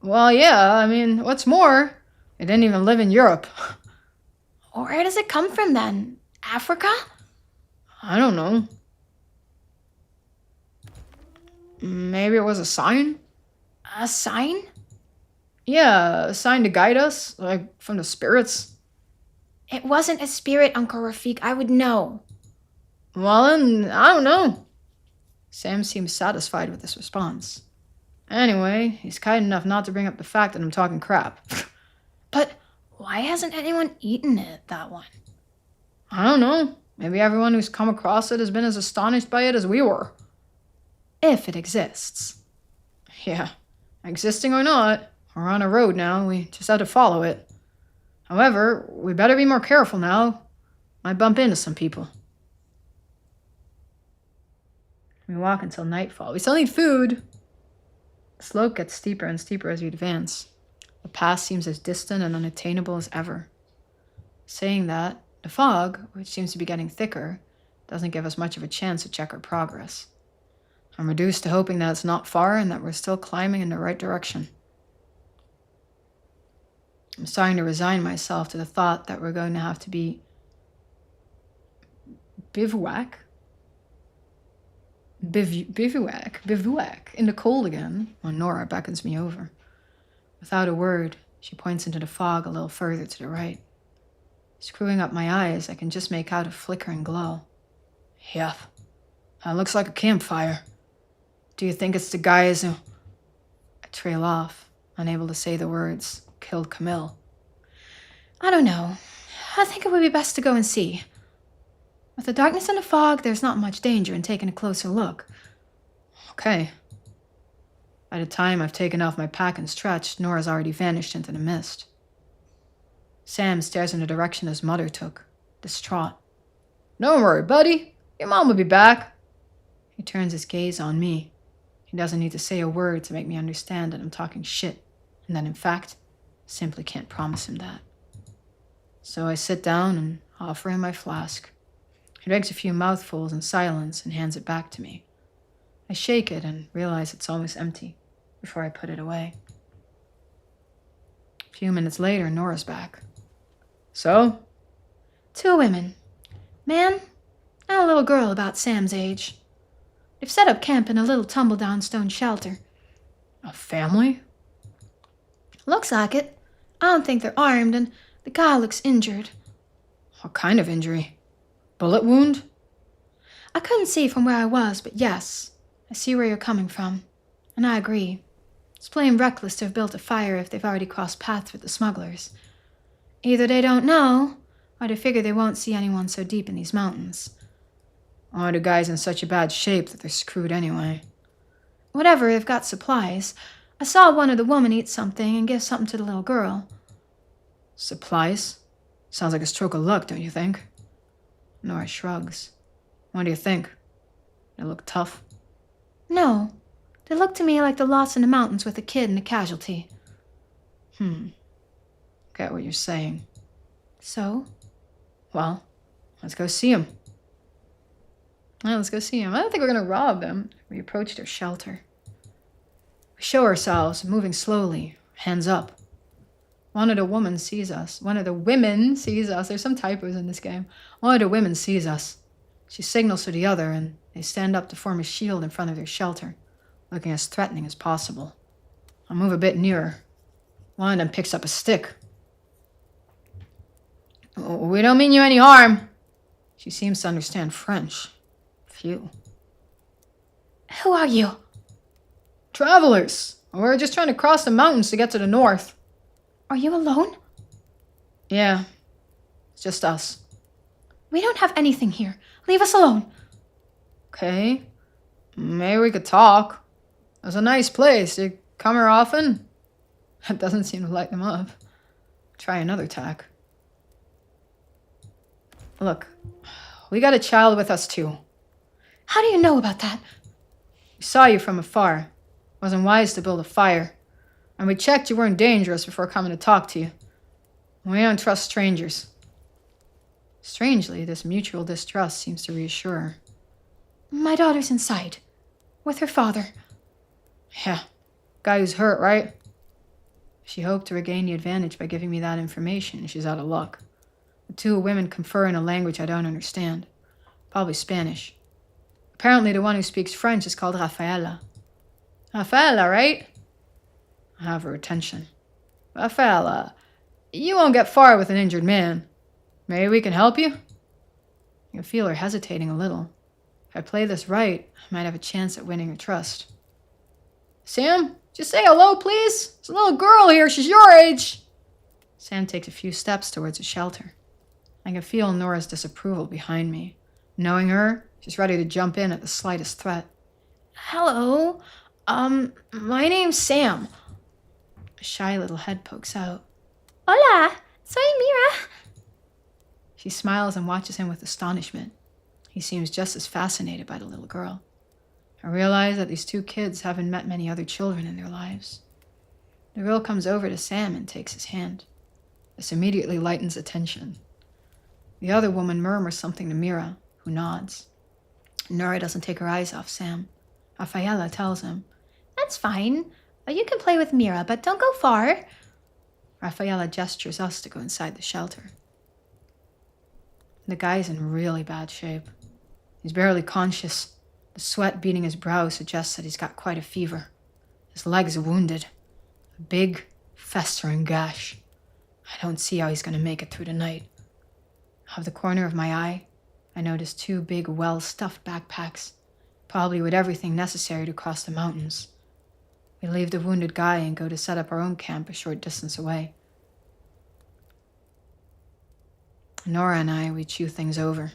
Well, yeah, I mean, what's more, it didn't even live in Europe. Where does it come from then? Africa? I don't know. Maybe it was a sign? A sign? Yeah, a sign to guide us, like from the spirits. It wasn't a spirit, Uncle Rafik. I would know. Well, then, I don't know. Sam seems satisfied with this response. Anyway, he's kind enough not to bring up the fact that I'm talking crap. But why hasn't anyone eaten it, that one? I don't know. Maybe everyone who's come across it has been as astonished by it as we were. If it exists. Yeah, existing or not, we're on a road now. We just have to follow it. However, we better be more careful now. Might bump into some people. We walk until nightfall. We still need food. The slope gets steeper and steeper as we advance. The pass seems as distant and unattainable as ever. Saying that, the fog, which seems to be getting thicker, doesn't give us much of a chance to check our progress. I'm reduced to hoping that it's not far and that we're still climbing in the right direction. I'm starting to resign myself to the thought that we're going to have to be bivouac in the cold again when Nora beckons me over. Without a word, she points into the fog a little further to the right. Screwing up my eyes, I can just make out a flickering glow. Yep, that looks like a campfire. Do you think it's the guys who... I trail off, unable to say the words, killed Camille. I don't know. I think it would be best to go and see. With the darkness and the fog, there's not much danger in taking a closer look. Okay. By the time I've taken off my pack and stretched, Nora's already vanished into the mist. Sam stares in the direction his mother took, distraught. Don't worry, buddy. Your mom will be back. He turns his gaze on me. He doesn't need to say a word to make me understand that I'm talking shit, and that in fact, simply can't promise him that. So I sit down and offer him my flask. He drinks a few mouthfuls in silence and hands it back to me. I shake it and realize it's almost empty before I put it away. A few minutes later, Nora's back. So? 2 women. Man and a little girl about Sam's age. They've set up camp in a little tumble-down stone shelter. A family? Looks like it. I don't think they're armed, and the guy looks injured. What kind of injury? Bullet wound? I couldn't see from where I was, but yes, I see where you're coming from. And I agree. It's plain reckless to have built a fire if they've already crossed paths with the smugglers. Either they don't know, or they figure they won't see anyone so deep in these mountains. Or the guy's in such a bad shape that they're screwed anyway. Whatever, they've got supplies. I saw one of the women eat something and give something to the little girl. Supplies? Sounds like a stroke of luck, don't you think? Nora shrugs. What do you think? They look tough? No. They look to me like they're lost in the mountains with a kid and a casualty. Get what you're saying. So? Well, let's go see him. Well, let's go see him. I don't think we're going to rob them. We approach their shelter. We show ourselves, moving slowly, hands up. One of the women sees us. One of the women sees us. There's some typos in this game. One of the women sees us. She signals to the other, and they stand up to form a shield in front of their shelter, looking as threatening as possible. I move a bit nearer. One of them picks up a stick. We don't mean you any harm. She seems to understand French. Phew. Who are you? Travelers. We're just trying to cross the mountains to get to the north. Are you alone? Yeah. It's just us. We don't have anything here. Leave us alone. Okay. Maybe we could talk. It's a nice place. You come here often? That doesn't seem to light them up. Try another tack. Look, we got a child with us too. How do you know about that? We saw you from afar. Wasn't wise to build a fire. And we checked you weren't dangerous before coming to talk to you. We don't trust strangers. Strangely, this mutual distrust seems to reassure her. My daughter's inside. With her father. Yeah. Guy who's hurt, right? She hoped to regain the advantage by giving me that information. She's out of luck. The two women confer in a language I don't understand. Probably Spanish. Apparently the one who speaks French is called Rafaela. Rafaela, right? I have her attention. Rafaela, you won't get far with an injured man. Maybe we can help you? I can feel her hesitating a little. If I play this right, I might have a chance at winning her trust. Sam, just say hello, please. There's a little girl here. She's your age. Sam takes a few steps towards a shelter. I can feel Nora's disapproval behind me. Knowing her, she's ready to jump in at the slightest threat. Hello. My name's Sam. A shy little head pokes out. Hola, soy Mira. She smiles and watches him with astonishment. He seems just as fascinated by the little girl. I realize that these two kids haven't met many other children in their lives. The girl comes over to Sam and takes his hand. This immediately lightens the tension. The other woman murmurs something to Mira, who nods. Nora doesn't take her eyes off Sam. Rafaela tells him, That's fine. You can play with Mira, but don't go far. Rafaela gestures us to go inside the shelter. The guy's in really bad shape. He's barely conscious. The sweat beating his brow suggests that he's got quite a fever. His leg's wounded. A big, festering gash. I don't see how he's going to make it through the night. Out of the corner of my eye, I notice two big, well-stuffed backpacks, probably with everything necessary to cross the mountains. We leave the wounded guy and go to set up our own camp a short distance away. Nora and I, we chew things over.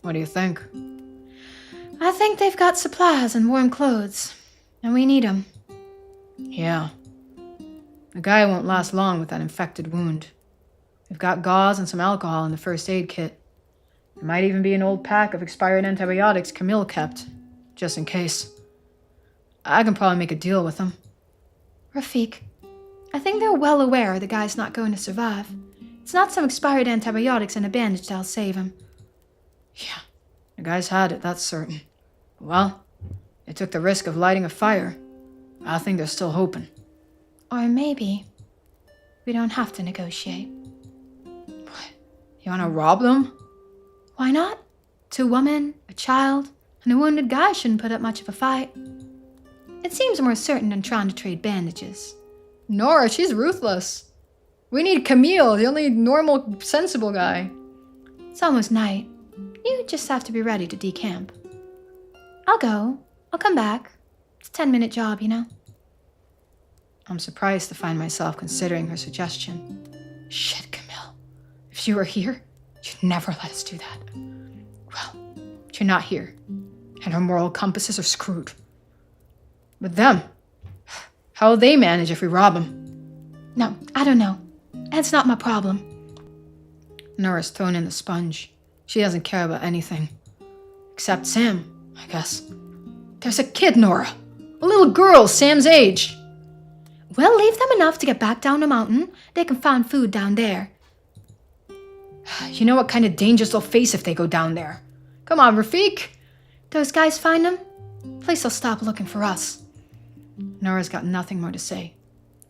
What do you think? I think they've got supplies and warm clothes, and we need them. Yeah. The guy won't last long with that infected wound. We've got gauze and some alcohol in the first aid kit. There might even be an old pack of expired antibiotics Camille kept, just in case. I can probably make a deal with them. Rafik, I think they're well aware the guy's not going to survive. It's not some expired antibiotics and a bandage that'll save him. Yeah, the guy's had it, that's certain. Well, they took the risk of lighting a fire. I think they're still hoping. Or maybe we don't have to negotiate. What? You want to rob them? Why not? 2 women, a child, and a wounded guy shouldn't put up much of a fight. It seems more certain than trying to trade bandages. Nora, she's ruthless. We need Camille, the only normal, sensible guy. It's almost night. You just have to be ready to decamp. I'll go. I'll come back. It's a 10-minute job, you know. I'm surprised to find myself considering her suggestion. Shit, Camille. If you were here, you'd never let us do that. Well, you're not here, and our moral compasses are screwed. But them, how'll they manage if we rob them? No, I don't know. That's not my problem. Nora's thrown in the sponge. She doesn't care about anything. Except Sam, I guess. There's a kid, Nora. A little girl Sam's age. We'll leave them enough to get back down the mountain. They can find food down there. You know what kind of dangers they'll face if they go down there. Come on, Rafik. Those guys find them? At least they'll stop looking for us. Nora's got nothing more to say.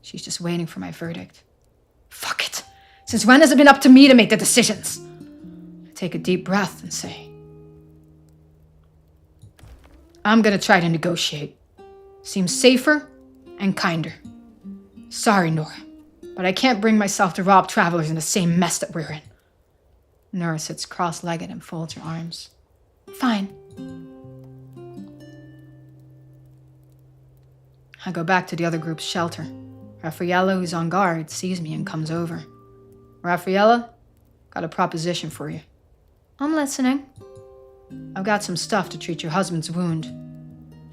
She's just waiting for my verdict. Fuck it. Since when has it been up to me to make the decisions? I take a deep breath and say, I'm gonna try to negotiate. Seems safer and kinder. Sorry, Nora, but I can't bring myself to rob travelers in the same mess that we're in. Nora sits cross-legged and folds her arms. Fine. I go back to the other group's shelter. Raffaella, who's on guard, sees me and comes over. Raffaella, got a proposition for you. I'm listening. I've got some stuff to treat your husband's wound.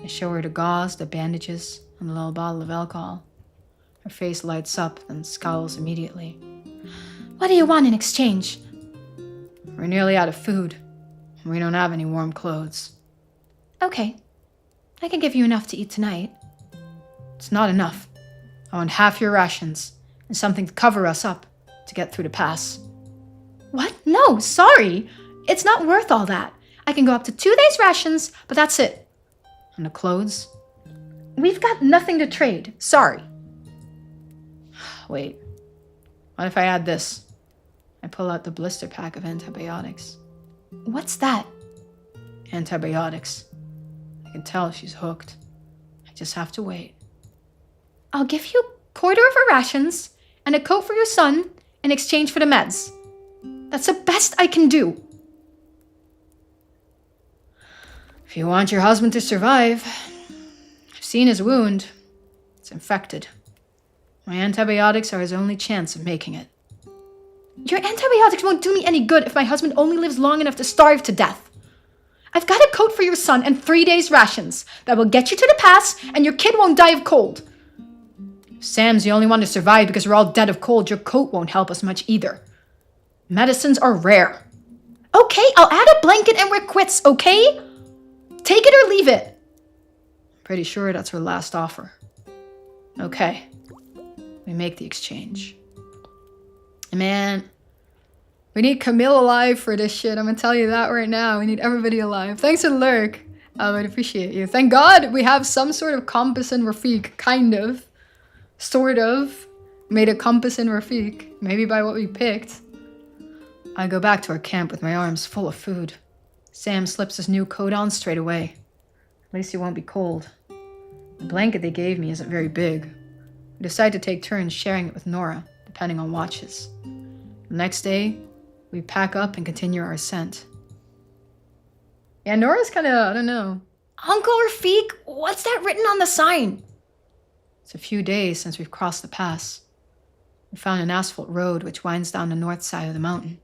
I show her the gauze, the bandages, and the little bottle of alcohol. Her face lights up, then scowls immediately. What do you want in exchange? We're nearly out of food, and we don't have any warm clothes. Okay. I can give you enough to eat tonight. It's not enough. I want half your rations, and something to cover us up to get through the pass. What? No, sorry. It's not worth all that. I can go up to 2 days' rations, but that's it. And the clothes? We've got nothing to trade. Sorry. Wait. What if I add this? I pull out the blister pack of antibiotics. What's that? Antibiotics. I can tell she's hooked. I just have to wait. I'll give you a quarter of our rations and a coat for your son in exchange for the meds. That's the best I can do. If you want your husband to survive, I've seen his wound. It's infected. My antibiotics are his only chance of making it. Your antibiotics won't do me any good if my husband only lives long enough to starve to death. I've got a coat for your son and 3 days' rations. That will get you to the pass, and your kid won't die of cold. If Sam's the only one to survive because we're all dead of cold, your coat won't help us much either. Medicines are rare. Okay, I'll add a blanket and we're quits, okay? Take it or leave it. Pretty sure that's her last offer. Okay. We make the exchange. Man, we need Camille alive for this shit. I'm gonna tell you that right now. We need everybody alive. Thanks for the lurk. I'd appreciate you. Thank God we have some sort of compass in Rafik. Kind of. Sort of. Made a compass in Rafik. Maybe by what we picked. I go back to our camp with my arms full of food. Sam slips his new coat on straight away. At least he won't be cold. The blanket they gave me isn't very big. We decide to take turns sharing it with Nora, depending on watches. The next day, we pack up and continue our ascent. Yeah, Nora's kind of, I don't know. Uncle Rafik, what's that written on the sign? It's a few days since we've crossed the pass. We found an asphalt road which winds down the north side of the mountain.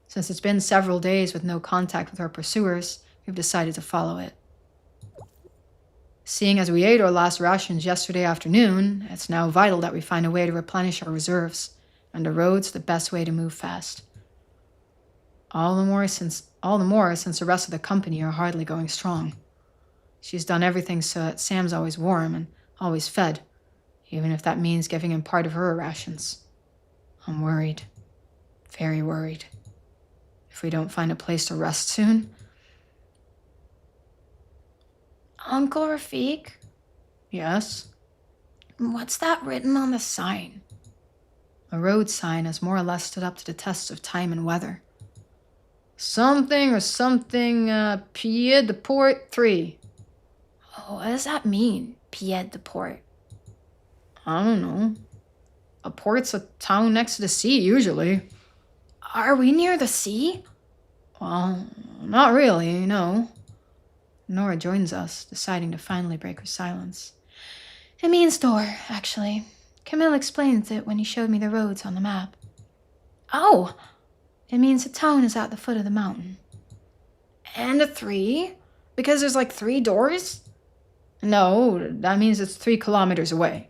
Since it's been several days with no contact with our pursuers, we've decided to follow it. Seeing as we ate our last rations yesterday afternoon, it's now vital that we find a way to replenish our reserves, and the road's the best way to move fast. All the more since the rest of the company are hardly going strong. She's done everything so that Sam's always warm and always fed, even if that means giving him part of her rations. I'm worried. Very worried. If we don't find a place to rest soon. Uncle Rafik, Yes? what's that written on the sign? A road sign has more or less stood up to the tests of time and weather. Something, Pied de Port 3. Oh, what does that mean, Pied de Port? I don't know. A port's a town next to the sea, usually. Are we near the sea? Well, not really, no. Nora joins us, deciding to finally break her silence. It means door, actually. Camille explained it when he showed me the roads on the map. Oh, It means the town is at the foot of the mountain. and a 3? Because there's like 3 doors? No, that means it's 3 kilometers away.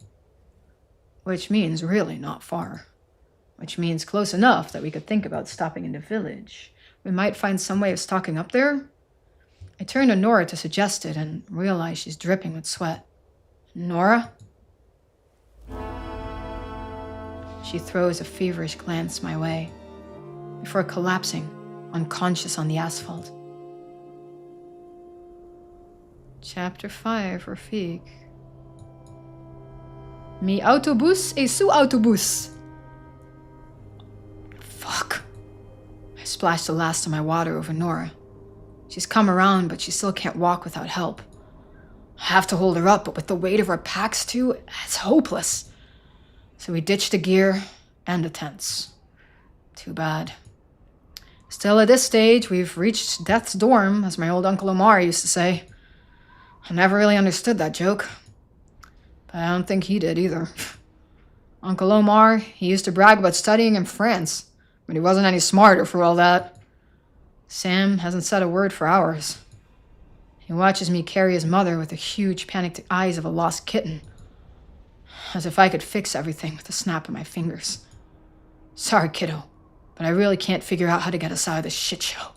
Which means really not far. Which means close enough that we could think about stopping in the village. We might find some way of stalking up there. I turned to Nora to suggest it and realized she's dripping with sweat. Nora? She throws a feverish glance my way before collapsing, unconscious on the asphalt. Chapter 5, Rafik. Mi autobus e su autobus. Fuck. I splashed the last of my water over Nora. She's come around, but she still can't walk without help. I have to hold her up, but with the weight of our packs too, it's hopeless. So we ditched the gear and the tents. Too bad. Still, at this stage, we've reached death's dorm, as my old Uncle Omar used to say. I never really understood that joke. But I don't think he did either. Uncle Omar, he used to brag about studying in France, but he wasn't any smarter for all that. Sam hasn't said a word for hours. He watches me carry his mother with the huge, panicked eyes of a lost kitten. As if I could fix everything with a snap of my fingers. Sorry, kiddo, but I really can't figure out how to get us out of this shit show.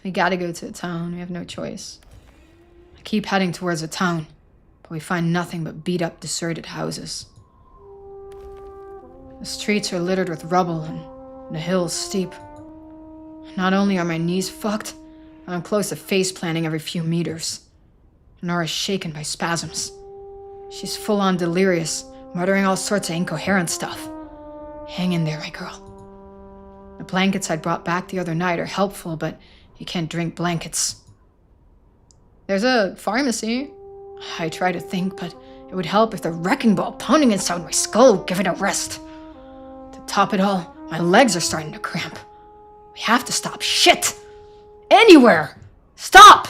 We gotta go to the town. We have no choice. I keep heading towards the town, but we find nothing but beat-up, deserted houses. The streets are littered with rubble and the hills steep. Not only are my knees fucked, but I'm close to face-planting every few meters. Nora's shaken by spasms. She's full-on delirious, muttering all sorts of incoherent stuff. Hang in there, my girl. The blankets I'd brought back the other night are helpful, but you can't drink blankets. There's a pharmacy. I try to think, but it would help if the wrecking ball pounding inside my skull would give it a rest. To top it all, my legs are starting to cramp. We have to stop. Shit! Anywhere! Stop!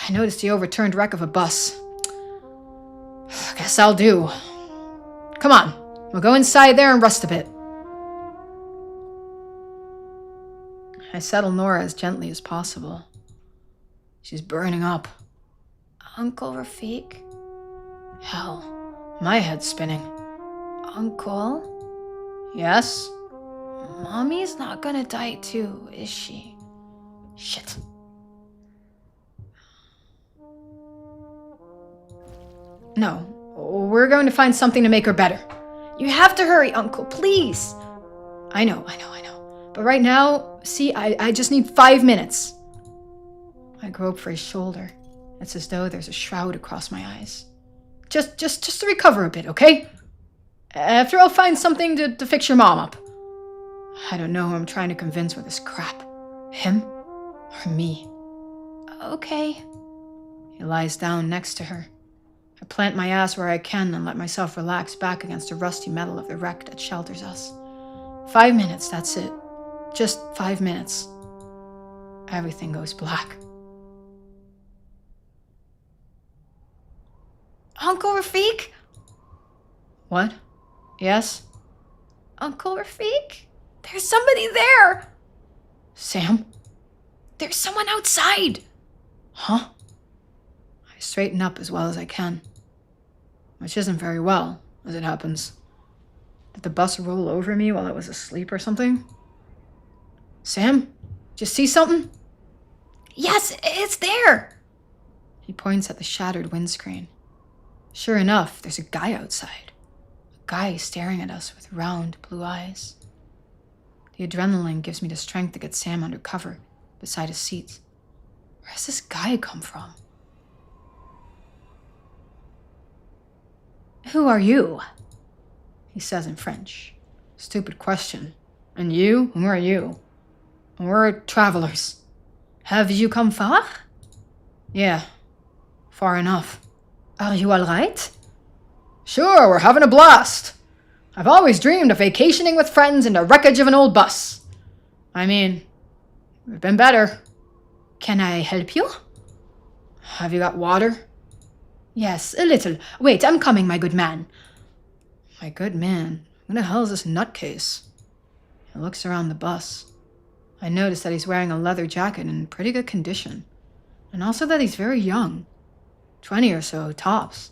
I noticed the overturned wreck of a bus. Guess I'll do. Come on, we'll go inside there and rest a bit. I settle Nora as gently as possible. She's burning up. Uncle Rafik? Hell, my head's spinning. Uncle? Yes? Mommy's not gonna die too, is she? Shit. No, we're going to find something to make her better. You have to hurry, Uncle, please. I know. But right now, see, I just need 5 minutes. I grope for his shoulder. It's as though there's a shroud across my eyes. Just to recover a bit, okay? After I'll find something to fix your mom up. I don't know who I'm trying to convince with this crap. Him or me? Okay. He lies down next to her. I plant my ass where I can and let myself relax back against the rusty metal of the wreck that shelters us. 5 minutes, that's it. Just 5 minutes. Everything goes black. Uncle Rafik? What? Yes? Uncle Rafik? There's somebody there! Sam? There's someone outside! Huh? I straighten up as well as I can. Which isn't very well, as it happens. Did the bus roll over me while I was asleep or something? Sam? Did you see something? Yes, it's there! He points at the shattered windscreen. Sure enough, there's a guy outside. A guy staring at us with round blue eyes. The adrenaline gives me the strength to get Sam under cover, beside a seat. Where has this guy come from? Who are you? He says in French. Stupid question. And you? Who are you? We're travelers. Have you come far? Yeah, far enough. Are you all right? Sure, we're having a blast. I've always dreamed of vacationing with friends in the wreckage of an old bus. I mean, we've been better. Can I help you? Have you got water? Yes, a little. Wait, I'm coming, my good man. My good man? Who the hell is this nutcase? He looks around the bus. I notice that he's wearing a leather jacket in pretty good condition. And also that he's very young. 20 or so, tops.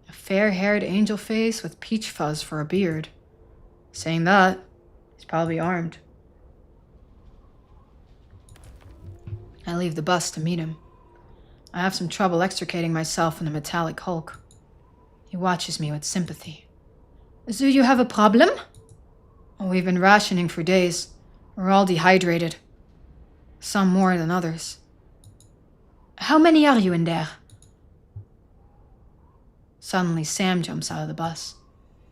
A fair-haired angel face with peach fuzz for a beard. Saying that, he's probably armed. I leave the bus to meet him. I have some trouble extricating myself from the metallic hulk. He watches me with sympathy. Do you have a problem? Oh, we've been rationing for days. We're all dehydrated. Some more than others. How many are you in there? Suddenly, Sam jumps out of the bus.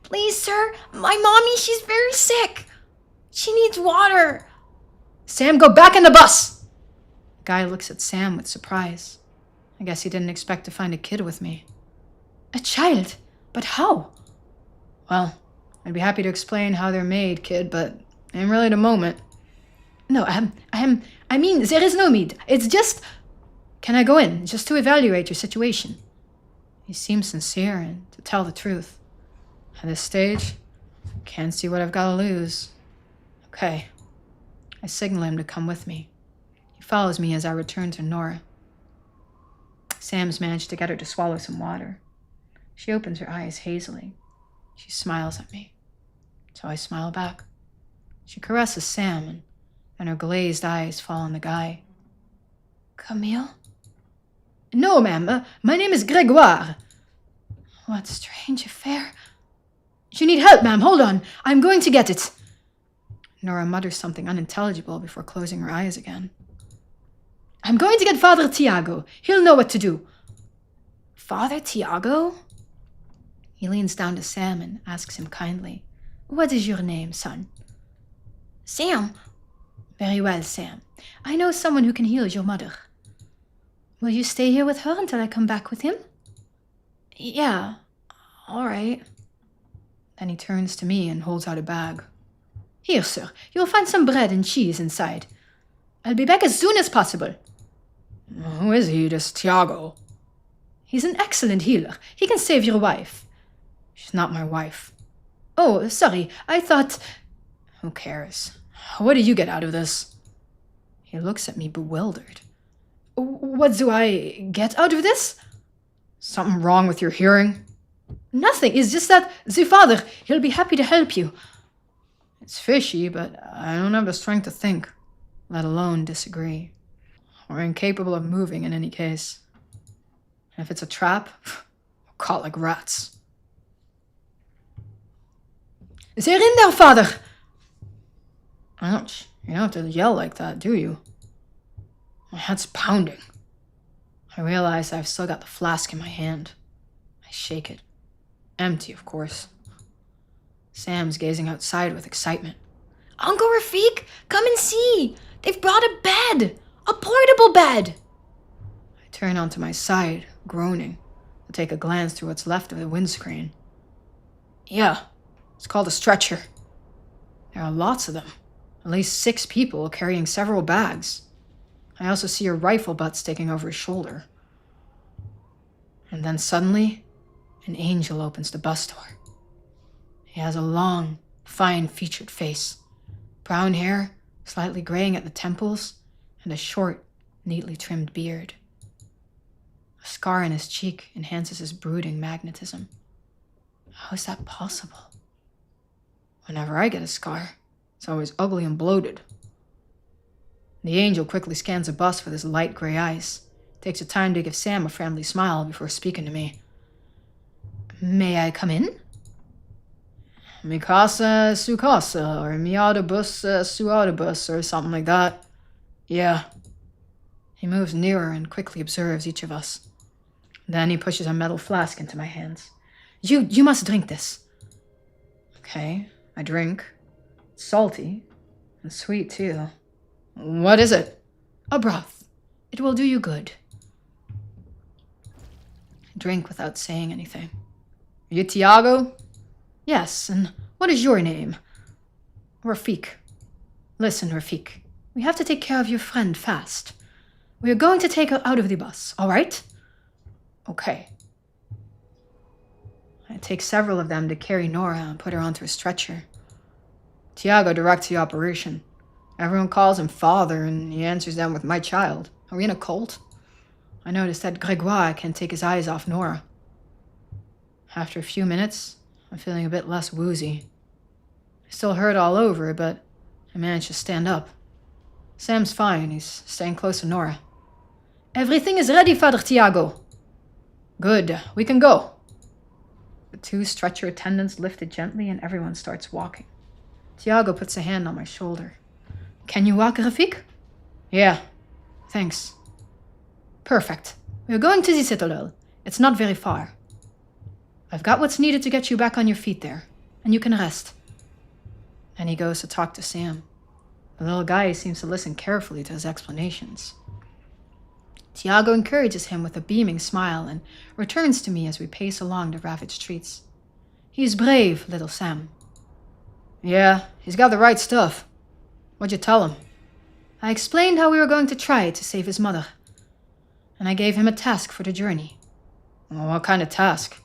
Please, sir, my mommy, she's very sick. She needs water. Sam, go back in the bus! The guy looks at Sam with surprise. I guess he didn't expect to find a kid with me. A child? But how? Well, I'd be happy to explain how they're made, kid, but ain't really the moment. No, I mean, there is no need. It's just... Can I go in, just to evaluate your situation? He seems sincere and to tell the truth. At this stage, can't see what I've got to lose. Okay. I signal him to come with me. He follows me as I return to Nora. Sam's managed to get her to swallow some water. She opens her eyes hazily. She smiles at me. So I smile back. She caresses Sam, and her glazed eyes fall on the guy. Camille? No, ma'am. My name is Gregoire. What strange affair. You need help, ma'am. Hold on. I'm going to get it. Nora mutters something unintelligible before closing her eyes again. I'm going to get Father Tiago. He'll know what to do. Father Tiago? He leans down to Sam and asks him kindly, What is your name, son? Sam. Very well, Sam. I know someone who can heal your mother. Will you stay here with her until I come back with him? Yeah, all right. Then he turns to me and holds out a bag. Here, sir, you'll find some bread and cheese inside. I'll be back as soon as possible. Who is he, this Tiago? He's an excellent healer. He can save your wife. She's not my wife. Oh, sorry, I thought... Who cares? What do you get out of this? He looks at me bewildered. What do I get out of this? Something wrong with your hearing? Nothing, it's just that the father, he'll be happy to help you. It's fishy, but I don't have the strength to think, let alone disagree. We're incapable of moving in any case. And if it's a trap, we're caught like rats. They're in there, father! Ouch, you don't have to yell like that, do you? My head's pounding. I realize I've still got the flask in my hand. I shake it. Empty, of course. Sam's gazing outside with excitement. Uncle Rafik, come and see! They've brought a bed! A portable bed! I turn onto my side, groaning, to take a glance through what's left of the windscreen. Yeah, it's called a stretcher. There are lots of them. At least 6 people carrying several bags. I also see a rifle butt sticking over his shoulder. And then suddenly, an angel opens the bus door. He has a long, fine-featured face, brown hair, slightly graying at the temples, and a short, neatly trimmed beard. A scar in his cheek enhances his brooding magnetism. How is that possible? Whenever I get a scar, it's always ugly and bloated. The angel quickly scans the bus with his light gray eyes, takes the time to give Sam a friendly smile before speaking to me. May I come in? Mi casa su casa, or mi autobus su autobus, or something like that. Yeah. He moves nearer and quickly observes each of us. Then he pushes a metal flask into my hands. You must drink this. Okay, I drink. It's salty, and sweet too. What is it? A broth. It will do you good. I drink without saying anything. Are you Tiago? Yes, and what is your name? Rafik. Listen, Rafik, we have to take care of your friend fast. We are going to take her out of the bus, all right? Okay. It takes several of them to carry Nora and put her onto a stretcher. Tiago directs the operation. Everyone calls him father, and he answers them with my child. Are we in a cult? I noticed that Gregoire can't take his eyes off Nora. After a few minutes, I'm feeling a bit less woozy. I still hurt all over, but I managed to stand up. Sam's fine. He's staying close to Nora. Everything is ready, Father Tiago. Good. We can go. The 2 stretcher attendants lift it gently and everyone starts walking. Tiago puts a hand on my shoulder. Can you walk, Rafik? Yeah. Thanks. Perfect. We're going to the Citadel. It's not very far. I've got what's needed to get you back on your feet there, and you can rest. And he goes to talk to Sam. The little guy seems to listen carefully to his explanations. Tiago encourages him with a beaming smile and returns to me as we pace along the ravaged streets. He's brave, little Sam. Yeah, he's got the right stuff. What'd you tell him? I explained how we were going to try to save his mother. And I gave him a task for the journey. Well, what kind of task?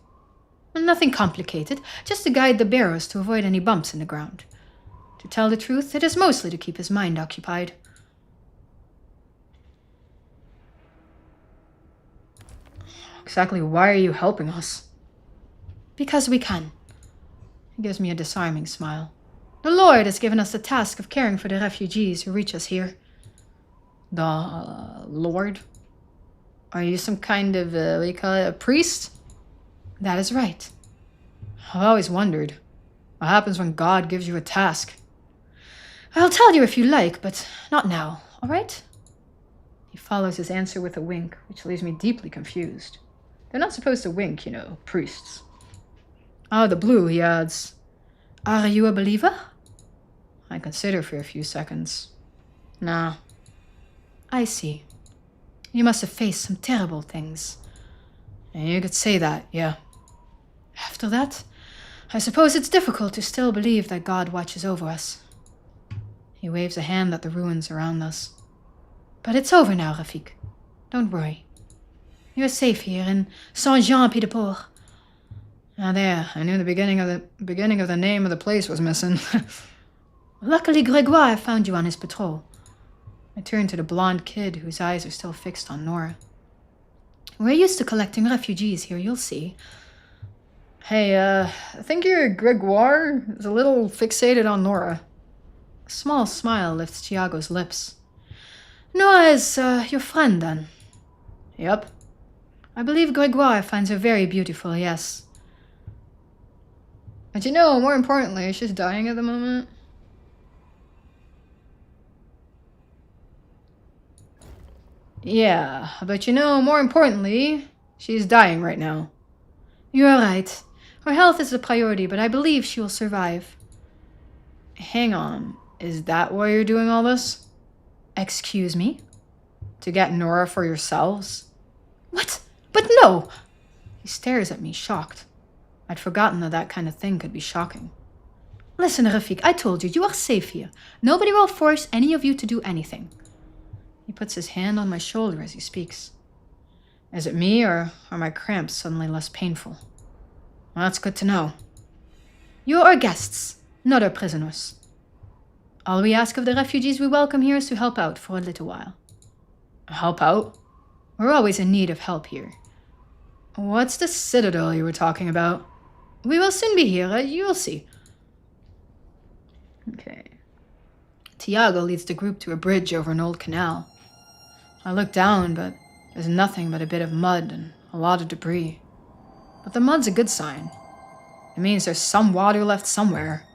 Nothing complicated, just to guide the bearers to avoid any bumps in the ground. To tell the truth, it is mostly to keep his mind occupied. Exactly why are you helping us? Because we can. He gives me a disarming smile. The Lord has given us the task of caring for the refugees who reach us here. The Lord? Are you some kind of, what do you call it, a priest? That is right. I've always wondered, what happens when God gives you a task? I'll tell you if you like, but not now, all right? He follows his answer with a wink, which leaves me deeply confused. They're not supposed to wink, priests. Out of the blue, he adds, Are you a believer? I consider for a few seconds. Nah. I see. You must have faced some terrible things. And you could say that, yeah. After that, I suppose it's difficult to still believe that God watches over us. He waves a hand at the ruins around us. But it's over now, Rafik. Don't worry. You're safe here in Saint-Jean-Pied-de-Port. Ah, there. I knew the beginning of the name of the place was missing. Luckily, Gregoire found you on his patrol. I turned to the blonde kid whose eyes are still fixed on Nora. We're used to collecting refugees here, you'll see. Hey, I think your Gregoire is a little fixated on Nora. A small smile lifts Tiago's lips. Nora is your friend, then? Yep. I believe Gregoire finds her very beautiful, yes. But more importantly, she's dying at the moment. Yeah, but more importantly, she's dying right now. You are right. Her health is a priority, but I believe she will survive. Hang on, is that why you're doing all this? Excuse me? To get Nora for yourselves? What? But no! He stares at me, shocked. I'd forgotten that kind of thing could be shocking. Listen, Rafik, I told you, you are safe here. Nobody will force any of you to do anything. He puts his hand on my shoulder as he speaks. Is it me, or are my cramps suddenly less painful? Well, that's good to know. You are guests, not our prisoners. All we ask of the refugees we welcome here is to help out for a little while. Help out? We're always in need of help here. What's the citadel you were talking about? We will soon be here, you'll see. Okay. Tiago leads the group to a bridge over an old canal. I look down, but there's nothing but a bit of mud and a lot of debris. But the mud's a good sign. It means there's some water left somewhere.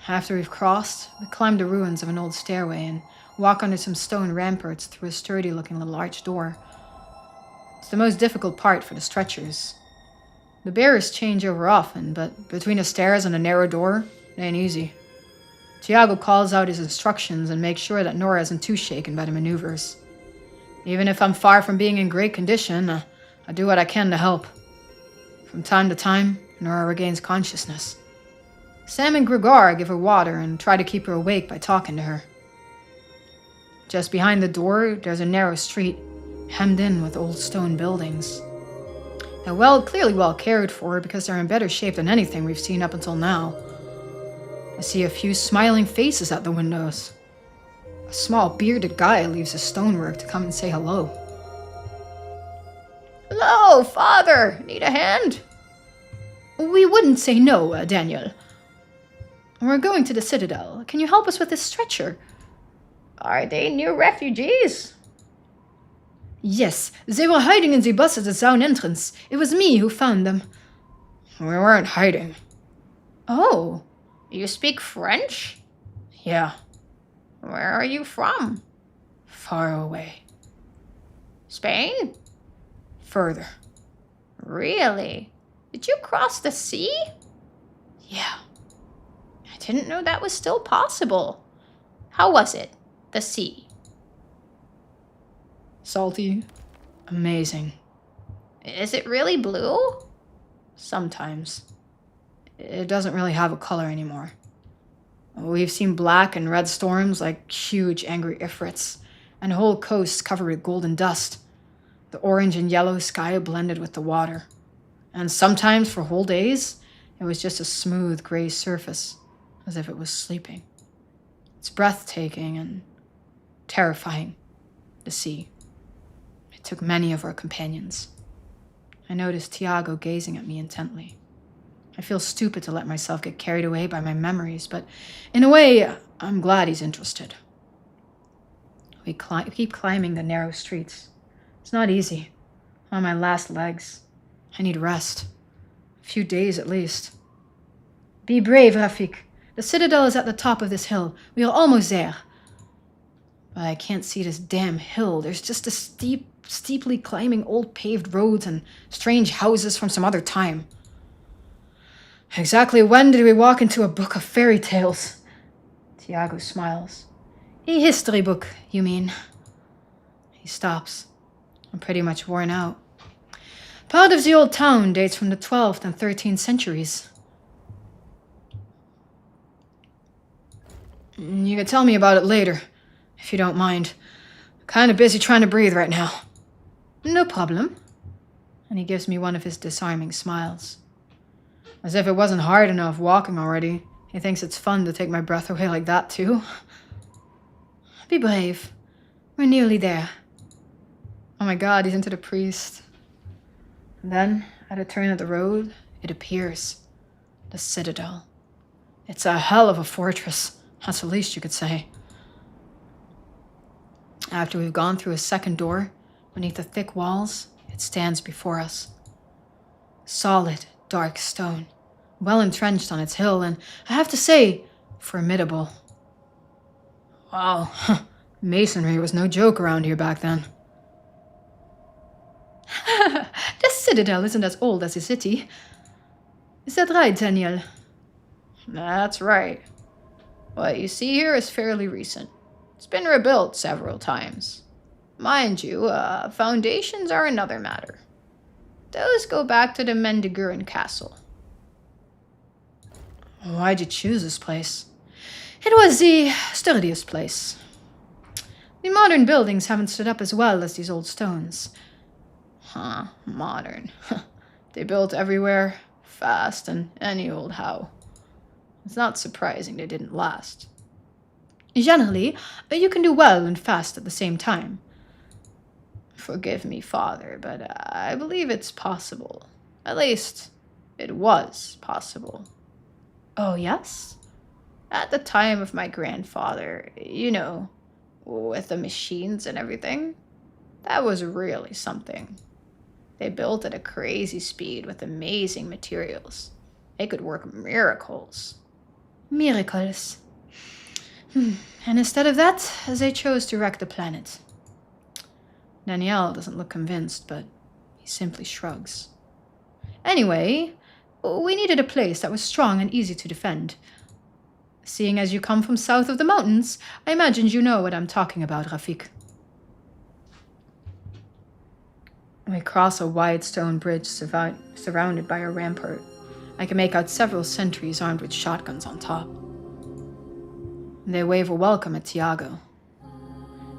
After we've crossed, we climb the ruins of an old stairway and walk under some stone ramparts through a sturdy-looking little arched door. It's the most difficult part for the stretchers. The bearers change over often, but between the stairs and a narrow door, it ain't easy. Tiago calls out his instructions and makes sure that Nora isn't too shaken by the maneuvers. Even if I'm far from being in great condition, I do what I can to help. From time to time, Nora regains consciousness. Sam and Gregoire give her water and try to keep her awake by talking to her. Just behind the door, there's a narrow street, hemmed in with old stone buildings. They're clearly well cared for because they're in better shape than anything we've seen up until now. I see a few smiling faces at the windows. A small bearded guy leaves his stonework to come and say hello. Hello, Father! Need a hand? We wouldn't say no, Daniel. We're going to the Citadel. Can you help us with this stretcher? Are they new refugees? Yes, they were hiding in the bus at the town entrance. It was me who found them. We weren't hiding. Oh, you speak French? Yeah. Where are you from? Far away. Spain? Further. Really? Did you cross the sea? Yeah. I didn't know that was still possible. How was it? The sea? Salty. Amazing. Is it really blue? Sometimes. It doesn't really have a color anymore. We've seen black and red storms like huge angry ifrits, and whole coasts covered with golden dust. The orange and yellow sky blended with the water. And sometimes for whole days, it was just a smooth gray surface, as if it was sleeping. It's breathtaking and terrifying, the sea. It took many of our companions. I noticed Tiago gazing at me intently. I feel stupid to let myself get carried away by my memories, but in a way, I'm glad he's interested. We keep climbing the narrow streets. It's not easy. I'm on my last legs. I need rest. A few days at least. Be brave, Rafik. The Citadel is at the top of this hill. We are almost there. But I can't see this damn hill. There's just a steeply climbing old paved roads and strange houses from some other time. Exactly when did we walk into a book of fairy tales? Tiago smiles. A history book, you mean? He stops. I'm pretty much worn out. Part of the old town dates from the 12th and 13th centuries. You can tell me about it later, if you don't mind. I'm kind of busy trying to breathe right now. No problem. And he gives me one of his disarming smiles. As if it wasn't hard enough walking already. He thinks it's fun to take my breath away like that, too. Be brave. We're nearly there. Oh my god, he's into the priest. And then, at a turn of the road, it appears. The Citadel. It's a hell of a fortress. That's the least you could say. After we've gone through a second door, beneath the thick walls, it stands before us. Solid, dark stone, well entrenched on its hill, and I have to say, formidable. Wow, masonry was no joke around here back then. The Citadel isn't as old as the city. Is that right, Daniel? That's right. What you see here is fairly recent. It's been rebuilt several times. Mind you, foundations are another matter. Those go back to the Mendiguran castle. Why'd you choose this place? It was the sturdiest place. The modern buildings haven't stood up as well as these old stones. Modern. They built everywhere, fast, and any old how. It's not surprising they didn't last. Generally, you can do well and fast at the same time. Forgive me, Father, but I believe it's possible. At least, it was possible. Oh, yes? At the time of my grandfather, you know, with the machines and everything, that was really something. They built at a crazy speed with amazing materials. They could work miracles. Miracles. And instead of that, they chose to wreck the planet. Danielle doesn't look convinced, but he simply shrugs. Anyway, we needed a place that was strong and easy to defend. Seeing as you come from south of the mountains, I imagined you know what I'm talking about, Rafik. We cross a wide stone bridge surrounded by a rampart. I can make out several sentries armed with shotguns on top. They wave a welcome at Tiago.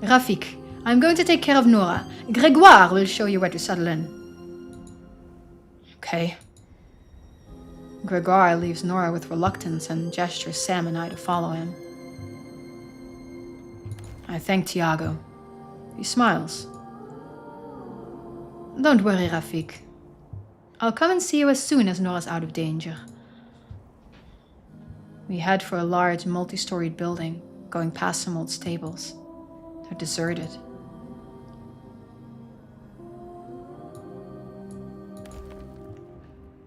Rafik, I'm going to take care of Nora. Grégoire will show you where to settle in. Okay. Gregoire leaves Nora with reluctance and gestures Sam and I to follow him. I thank Tiago. He smiles. Don't worry, Rafik. I'll come and see you as soon as Nora's out of danger. We head for a large, multi-storied building, going past some old stables. They're deserted.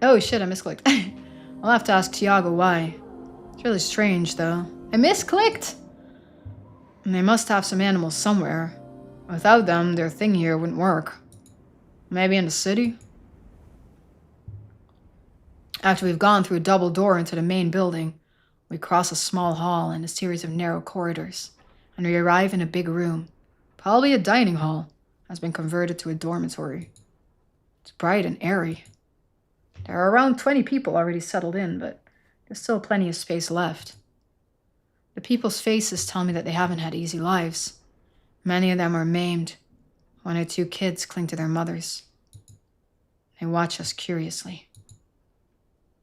Oh shit, I misclicked. I'll have to ask Tiago why. It's really strange, though. I misclicked! And they must have some animals somewhere. Without them, their thing here wouldn't work. Maybe in the city? After we've gone through a double door into the main building, we cross a small hall and a series of narrow corridors, and we arrive in a big room. Probably a dining hall, has been converted to a dormitory. It's bright and airy. There are around 20 people already settled in, but there's still plenty of space left. The people's faces tell me that they haven't had easy lives. Many of them are maimed. One or two kids cling to their mothers. They watch us curiously.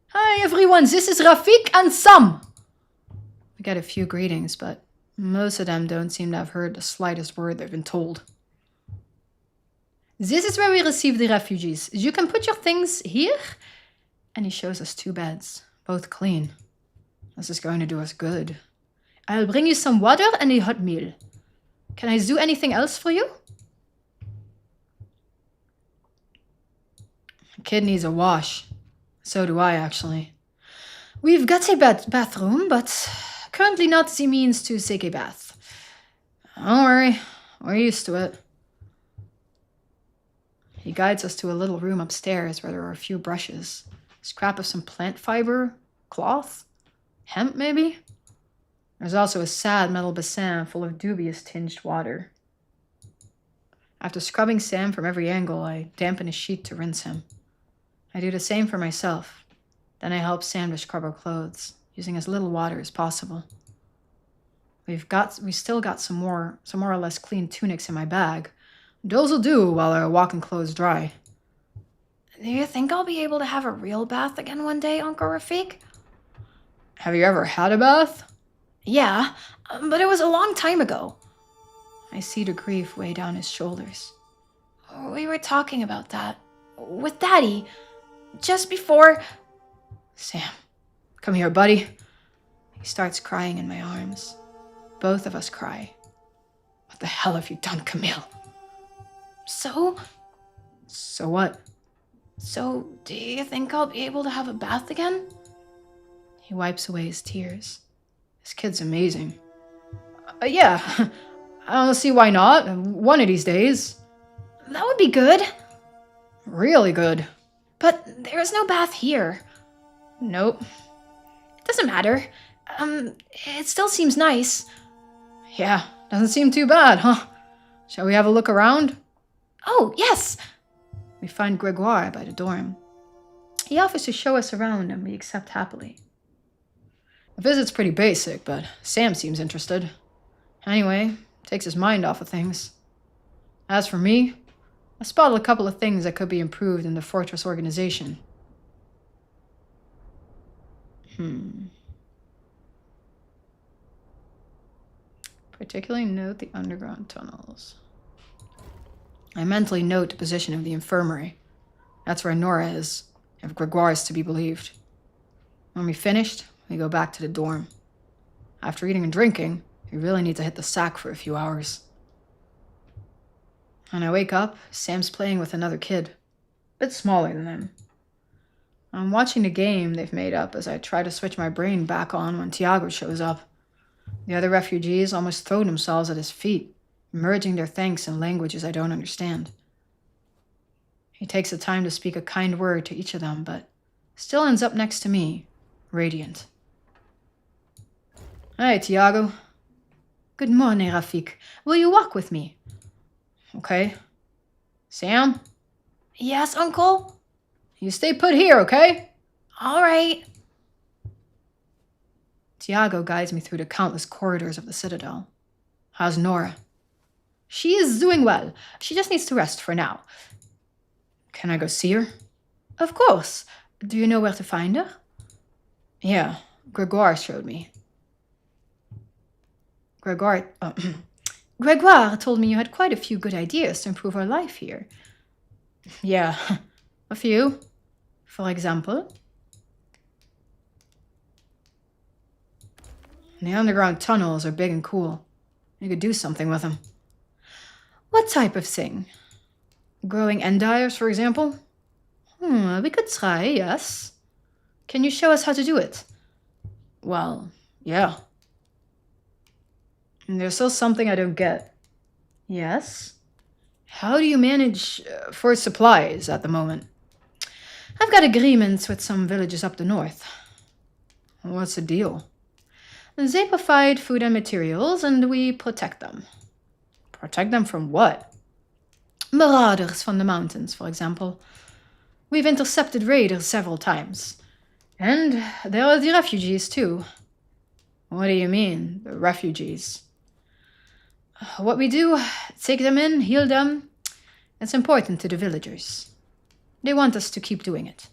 Hi everyone, this is Rafik and Sam! We get a few greetings, but most of them don't seem to have heard the slightest word they've been told. This is where we receive the refugees. You can put your things here. And he shows us 2 beds, both clean. This is going to do us good. I'll bring you some water and a hot meal. Can I do anything else for you? The kid needs a wash. So do I, actually. We've got a bathroom, but currently not the means to take a bath. Don't worry, we're used to it. He guides us to a little room upstairs where there are a few brushes, scrap of some plant fiber, cloth, hemp maybe? There's also a sad metal basin full of dubious tinged water. After scrubbing Sam from every angle, I dampen a sheet to rinse him. I do the same for myself. Then I help Sam to scrub our clothes, using as little water as possible. We still got some more or less clean tunics in my bag. Those'll do while our walking clothes dry. Do you think I'll be able to have a real bath again one day, Uncle Rafik? Have you ever had a bath? Yeah, but it was a long time ago. I see the grief weigh down his shoulders. We were talking about that with Daddy just before. Sam, come here, buddy. He starts crying in my arms. Both of us cry. What the hell have you done, Camille? So What? So, do you think I'll be able to have a bath again? He wipes away his tears. This kid's amazing. Yeah, I don't see why not. One of these days. That would be good. Really good. But there's no bath here. Nope. It doesn't matter. It still seems nice. Yeah, doesn't seem too bad, huh? Shall we have a look around? Oh, yes! We find Gregoire by the dorm. He offers to show us around and we accept happily. The visit's pretty basic, but Sam seems interested. Anyway, takes his mind off of things. As for me, I spotted a couple of things that could be improved in the fortress organization. Particularly note the underground tunnels. I mentally note the position of the infirmary. That's where Nora is, if Gregoire is to be believed. When we finished, we go back to the dorm. After eating and drinking, we really need to hit the sack for a few hours. When I wake up, Sam's playing with another kid, a bit smaller than him. I'm watching the game they've made up as I try to switch my brain back on when Tiago shows up. The other refugees almost throw themselves at his feet, merging their thanks in languages I don't understand. He takes the time to speak a kind word to each of them, but still ends up next to me, radiant. Hey, Tiago. Good morning, Rafik. Will you walk with me? Okay. Sam? Yes, Uncle? You stay put here, okay? All right. Tiago guides me through the countless corridors of the Citadel. How's Nora? She is doing well. She just needs to rest for now. Can I go see her? Of course. Do you know where to find her? Yeah, Gregoire showed me. Gregoire told me you had quite a few good ideas to improve our life here. Yeah, A few. For example? the underground tunnels are big and cool. You could do something with them. What type of thing? Growing endives, for example? We could try, yes. Can you show us how to do it? Well, yeah. And there's still something I don't get. Yes? How do you manage for supplies at the moment? I've got agreements with some villages up the north. What's the deal? They provide food and materials, and we protect them. Protect them from what? Marauders from the mountains, for example. We've intercepted raiders several times. And there are the refugees, too. What do you mean, the refugees? What we do, take them in, heal them. It's important to the villagers. They want us to keep doing it.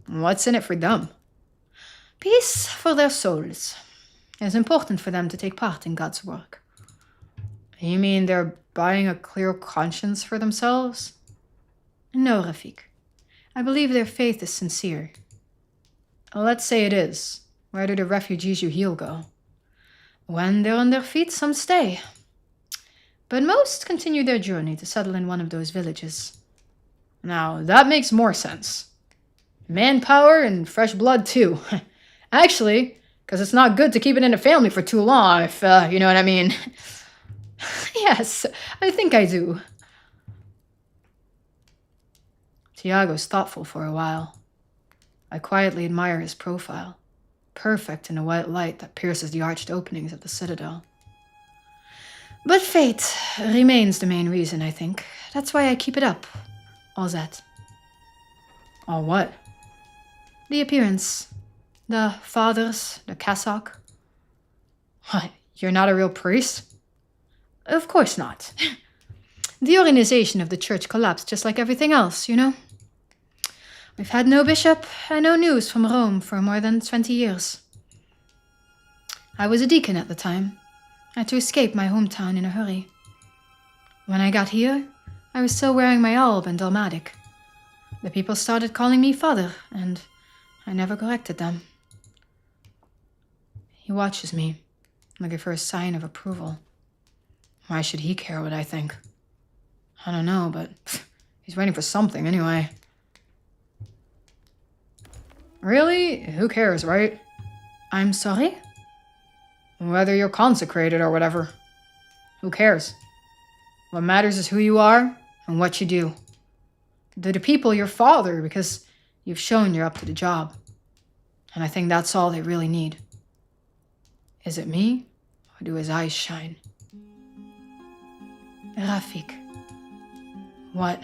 What's in it for them? Peace for their souls. It's important for them to take part in God's work. You mean they're buying a clear conscience for themselves? No, Rafik. I believe their faith is sincere. Let's say it is. Where do the refugees you heal go? When they're on their feet, some stay. But most continue their journey to settle in one of those villages. Now, that makes more sense. Manpower and fresh blood, too. Actually, because it's not good to keep it in a family for too long, if you know what I mean. Yes, I think I do. Tiago's thoughtful for a while. I quietly admire his profile, perfect in the white light that pierces the arched openings of the citadel. But fate remains the main reason, I think. That's why I keep it up. All that. All what? The appearance. The fathers, the cassock. What, you're not a real priest? Of course not. The organization of the church collapsed just like everything else, you know? We've had no bishop and no news from Rome for more than 20 years. I was a deacon at the time. I had to escape my hometown in a hurry. When I got here, I was still wearing my alb and dalmatic. The people started calling me father, and I never corrected them. He watches me, looking for a sign of approval. Why should he care what I think? I don't know, but he's waiting for something anyway. Really? Who cares, right? I'm sorry? Whether you're consecrated or whatever. Who cares? What matters is who you are and what you do. Do the people your father because you've shown you're up to the job. And I think that's all they really need. Is it me, or do his eyes shine? Rafik. What?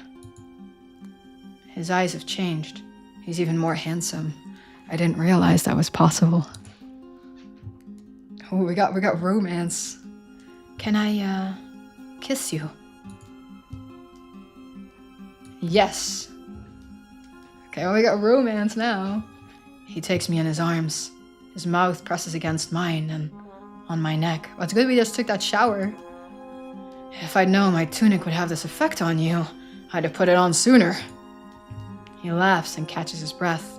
His eyes have changed. He's even more handsome. I didn't realize that was possible. Oh, we got romance. Can I, kiss you? Yes. Okay, well, we got romance now. He takes me in his arms. His mouth presses against mine and on my neck. Well, it's good we just took that shower. If I'd known my tunic would have this effect on you, I'd have put it on sooner. He laughs and catches his breath,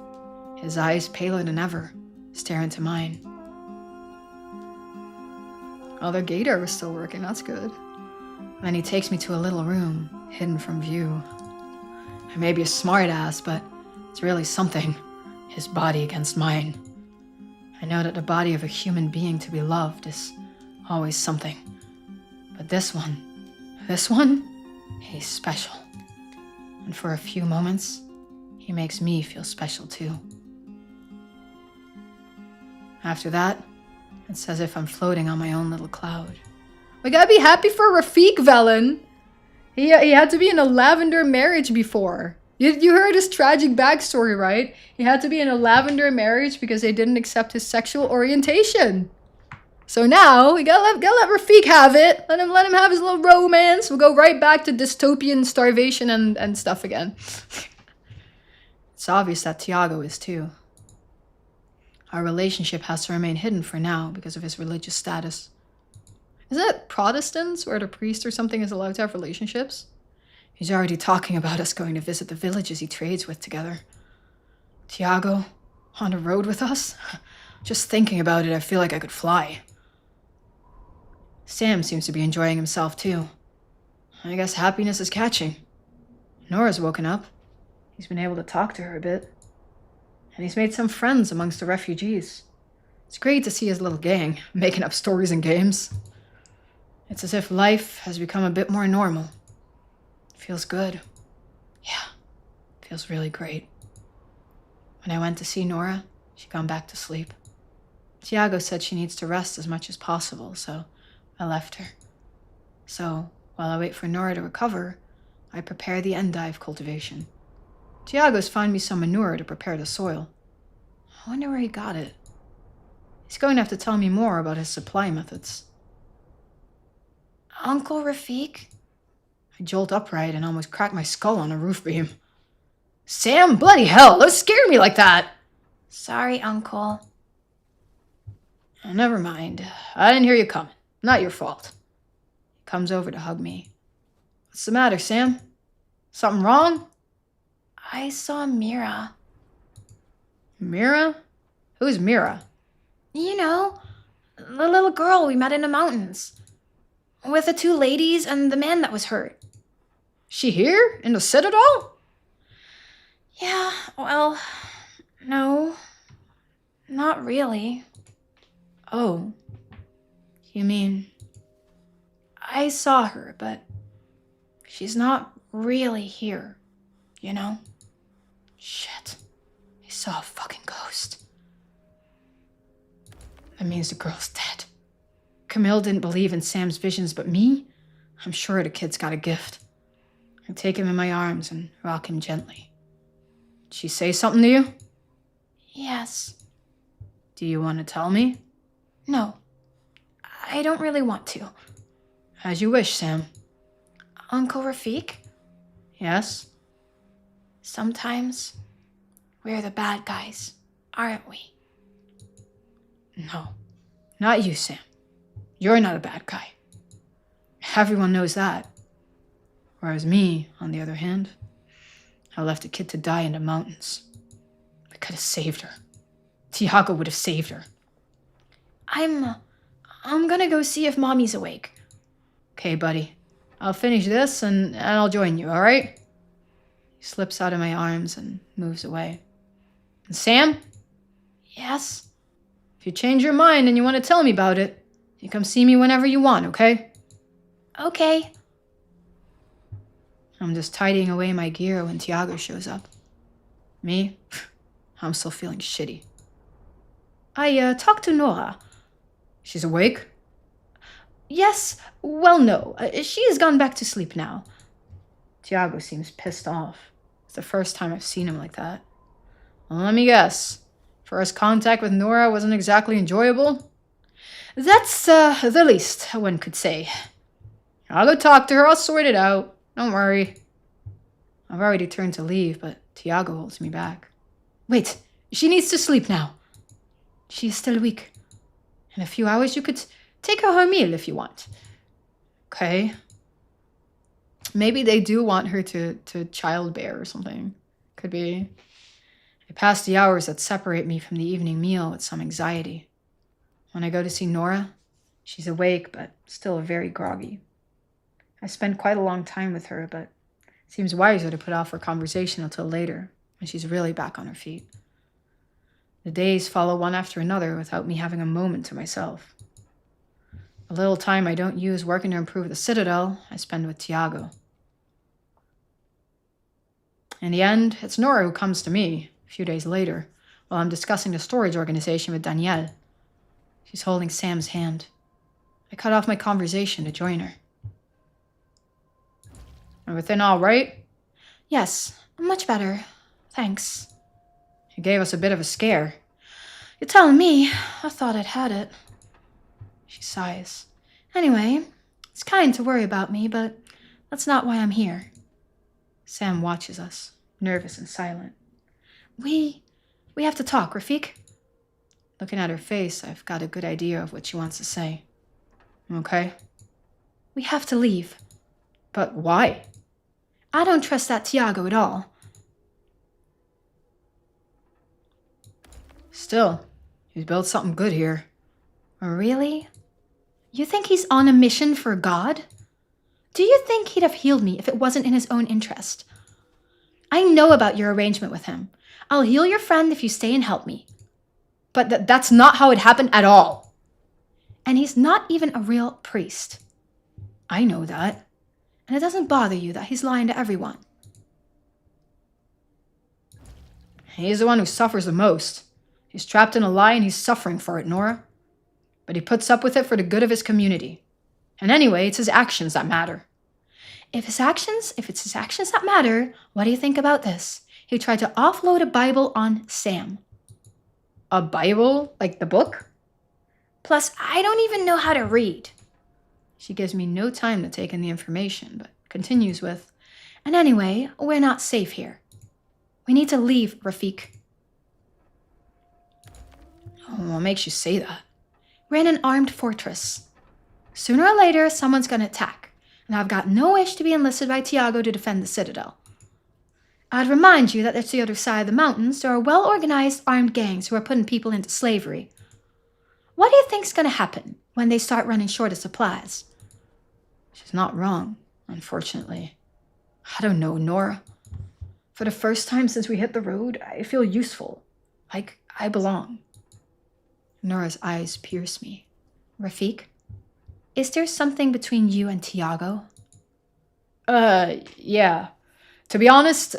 his eyes paler than ever, stare into mine. Oh, the gator was still working, that's good. Then he takes me to a little room, hidden from view. I may be a smartass, but it's really something, his body against mine. I know that the body of a human being to be loved is always something. But this one, he's special. And for a few moments, he makes me feel special too. After that, it's as if I'm floating on my own little cloud. We gotta be happy for Rafik, Velen. He had to be in a lavender marriage before. You heard his tragic backstory, right? He had to be in a lavender marriage because they didn't accept his sexual orientation. So now we gotta let Rafik have it. Let him have his little romance. We'll go right back to dystopian starvation and stuff again. It's obvious that Tiago is too. Our relationship has to remain hidden for now because of his religious status. Isn't it Protestants where the priest or something is allowed to have relationships? He's already talking about us going to visit the villages he trades with together. Tiago, on the road with us? Just thinking about it, I feel like I could fly. Sam seems to be enjoying himself too. I guess happiness is catching. Nora's woken up. He's been able to talk to her a bit. And he's made some friends amongst the refugees. It's great to see his little gang making up stories and games. It's as if life has become a bit more normal. Feels good. Yeah, feels really great. When I went to see Nora, she'd gone back to sleep. Tiago said she needs to rest as much as possible, so I left her. So, while I wait for Nora to recover, I prepare the endive cultivation. Tiago's found me some manure to prepare the soil. I wonder where he got it. He's going to have to tell me more about his supply methods. Uncle Rafik? I jolt upright and almost crack my skull on a roof beam. Sam, bloody hell, don't scare me like that! Sorry, Uncle. Oh, never mind. I didn't hear you coming. Not your fault. He comes over to hug me. What's the matter, Sam? Something wrong? I saw Mira. Mira? Who's Mira? You know, the little girl we met in the mountains. With the two ladies and the man that was hurt. She here? In the Citadel? Yeah, well, no. Not really. Oh. You mean... I saw her, but she's not really here, you know? Shit. I saw a fucking ghost. That means the girl's dead. Camille didn't believe in Sam's visions, but me? I'm sure the kid's got a gift. I take him in my arms and rock him gently. Did she say something to you? Yes. Do you want to tell me? No. I don't really want to. As you wish, Sam. Uncle Rafik? Yes? Sometimes we're the bad guys, aren't we? No. Not you, Sam. You're not a bad guy. Everyone knows that. Whereas me, on the other hand, I left a kid to die in the mountains. I could have saved her. Tiago would have saved her. I'm gonna go see if Mommy's awake. Okay, buddy. I'll finish this and I'll join you, alright? He slips out of my arms and moves away. And Sam? Yes? If you change your mind and you want to tell me about it, you come see me whenever you want, okay? Okay. I'm just tidying away my gear when Tiago shows up. Me? I'm still feeling shitty. I talked to Nora. She's awake? Yes. Well, no. She has gone back to sleep now. Tiago seems pissed off. It's the first time I've seen him like that. Well, let me guess. First contact with Nora wasn't exactly enjoyable? That's the least one could say. I'll go talk to her. I'll sort it out. Don't worry. I've already turned to leave, but Tiago holds me back. Wait, she needs to sleep now. She is still weak. In a few hours, you could take her meal if you want. Okay. Maybe they do want her to childbear or something. Could be. I pass the hours that separate me from the evening meal with some anxiety. When I go to see Nora, she's awake, but still very groggy. I spent quite a long time with her, but it seems wiser to put off our conversation until later, when she's really back on her feet. The days follow one after another without me having a moment to myself. The little time I don't use working to improve the Citadel, I spend with Tiago. In the end, it's Nora who comes to me, a few days later, while I'm discussing the storage organization with Danielle. She's holding Sam's hand. I cut off my conversation to join her. Everything all right? Yes, much better. Thanks. You gave us a bit of a scare. You're telling me. I thought I'd had it. She sighs. Anyway, it's kind to worry about me, but that's not why I'm here. Sam watches us, nervous and silent. We have to talk, Rafik. Looking at her face, I've got a good idea of what she wants to say. Okay. We have to leave. But why? I don't trust that Tiago at all. Still, he's built something good here. Really? You think he's on a mission for God? Do you think he'd have healed me if it wasn't in his own interest? I know about your arrangement with him. I'll heal your friend if you stay and help me. But that's not how it happened at all. And he's not even a real priest. I know that. And it doesn't bother you that he's lying to everyone. He's the one who suffers the most. He's trapped in a lie and he's suffering for it, Nora. But he puts up with it for the good of his community. And anyway, it's his actions that matter. If it's his actions that matter, what do you think about this? He tried to offload a Bible on Sam. A Bible? Like the book? Plus, I don't even know how to read. She gives me no time to take in the information, but continues with, and anyway, we're not safe here. We need to leave, Rafik. What makes you say that? We're in an armed fortress. Sooner or later, someone's gonna attack, and I've got no wish to be enlisted by Tiago to defend the citadel. I'd remind you that to the other side of the mountains, there are well-organized armed gangs who are putting people into slavery. What do you think's gonna happen when they start running short of supplies? She's not wrong, unfortunately. I don't know, Nora. For the first time since we hit the road, I feel useful. Like I belong. Nora's eyes pierce me. Rafik, is there something between you and Tiago? Yeah. To be honest,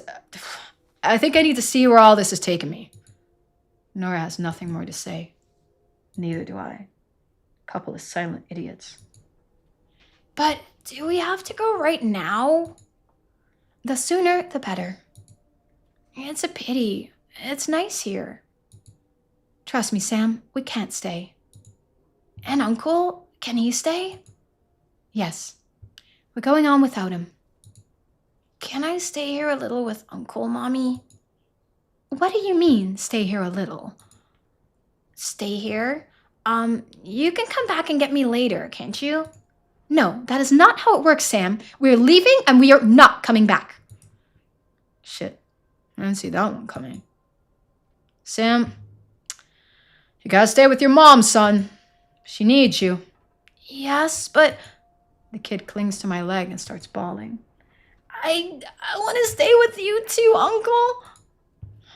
I think I need to see where all this is taking me. Nora has nothing more to say. Neither do I. Couple of silent idiots. But do we have to go right now? The sooner, the better. It's a pity. It's nice here. Trust me, Sam, we can't stay. And Uncle, can he stay? Yes. We're going on without him. Can I stay here a little with Uncle, Mommy? What do you mean, stay here a little? Stay here? You can come back and get me later, can't you? No, that is not how it works, Sam. We're leaving and we are not coming back. Shit, I didn't see that one coming. Sam, you gotta stay with your mom, son. She needs you. Yes, but the kid clings to my leg and starts bawling. I want to stay with you too, Uncle.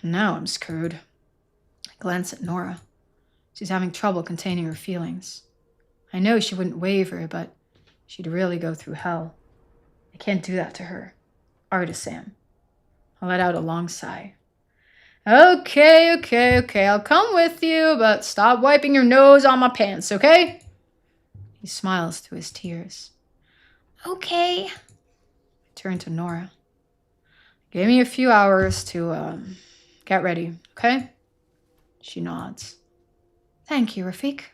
Now I'm screwed. I glance at Nora. She's having trouble containing her feelings. I know she wouldn't waver, but she'd really go through hell. I can't do that to her. Or to Sam. I let out a long sigh. Okay, I'll come with you, but stop wiping your nose on my pants, okay? He smiles through his tears. Okay. I turn to Nora. Give me a few hours to, get ready, okay? She nods. Thank you, Rafik.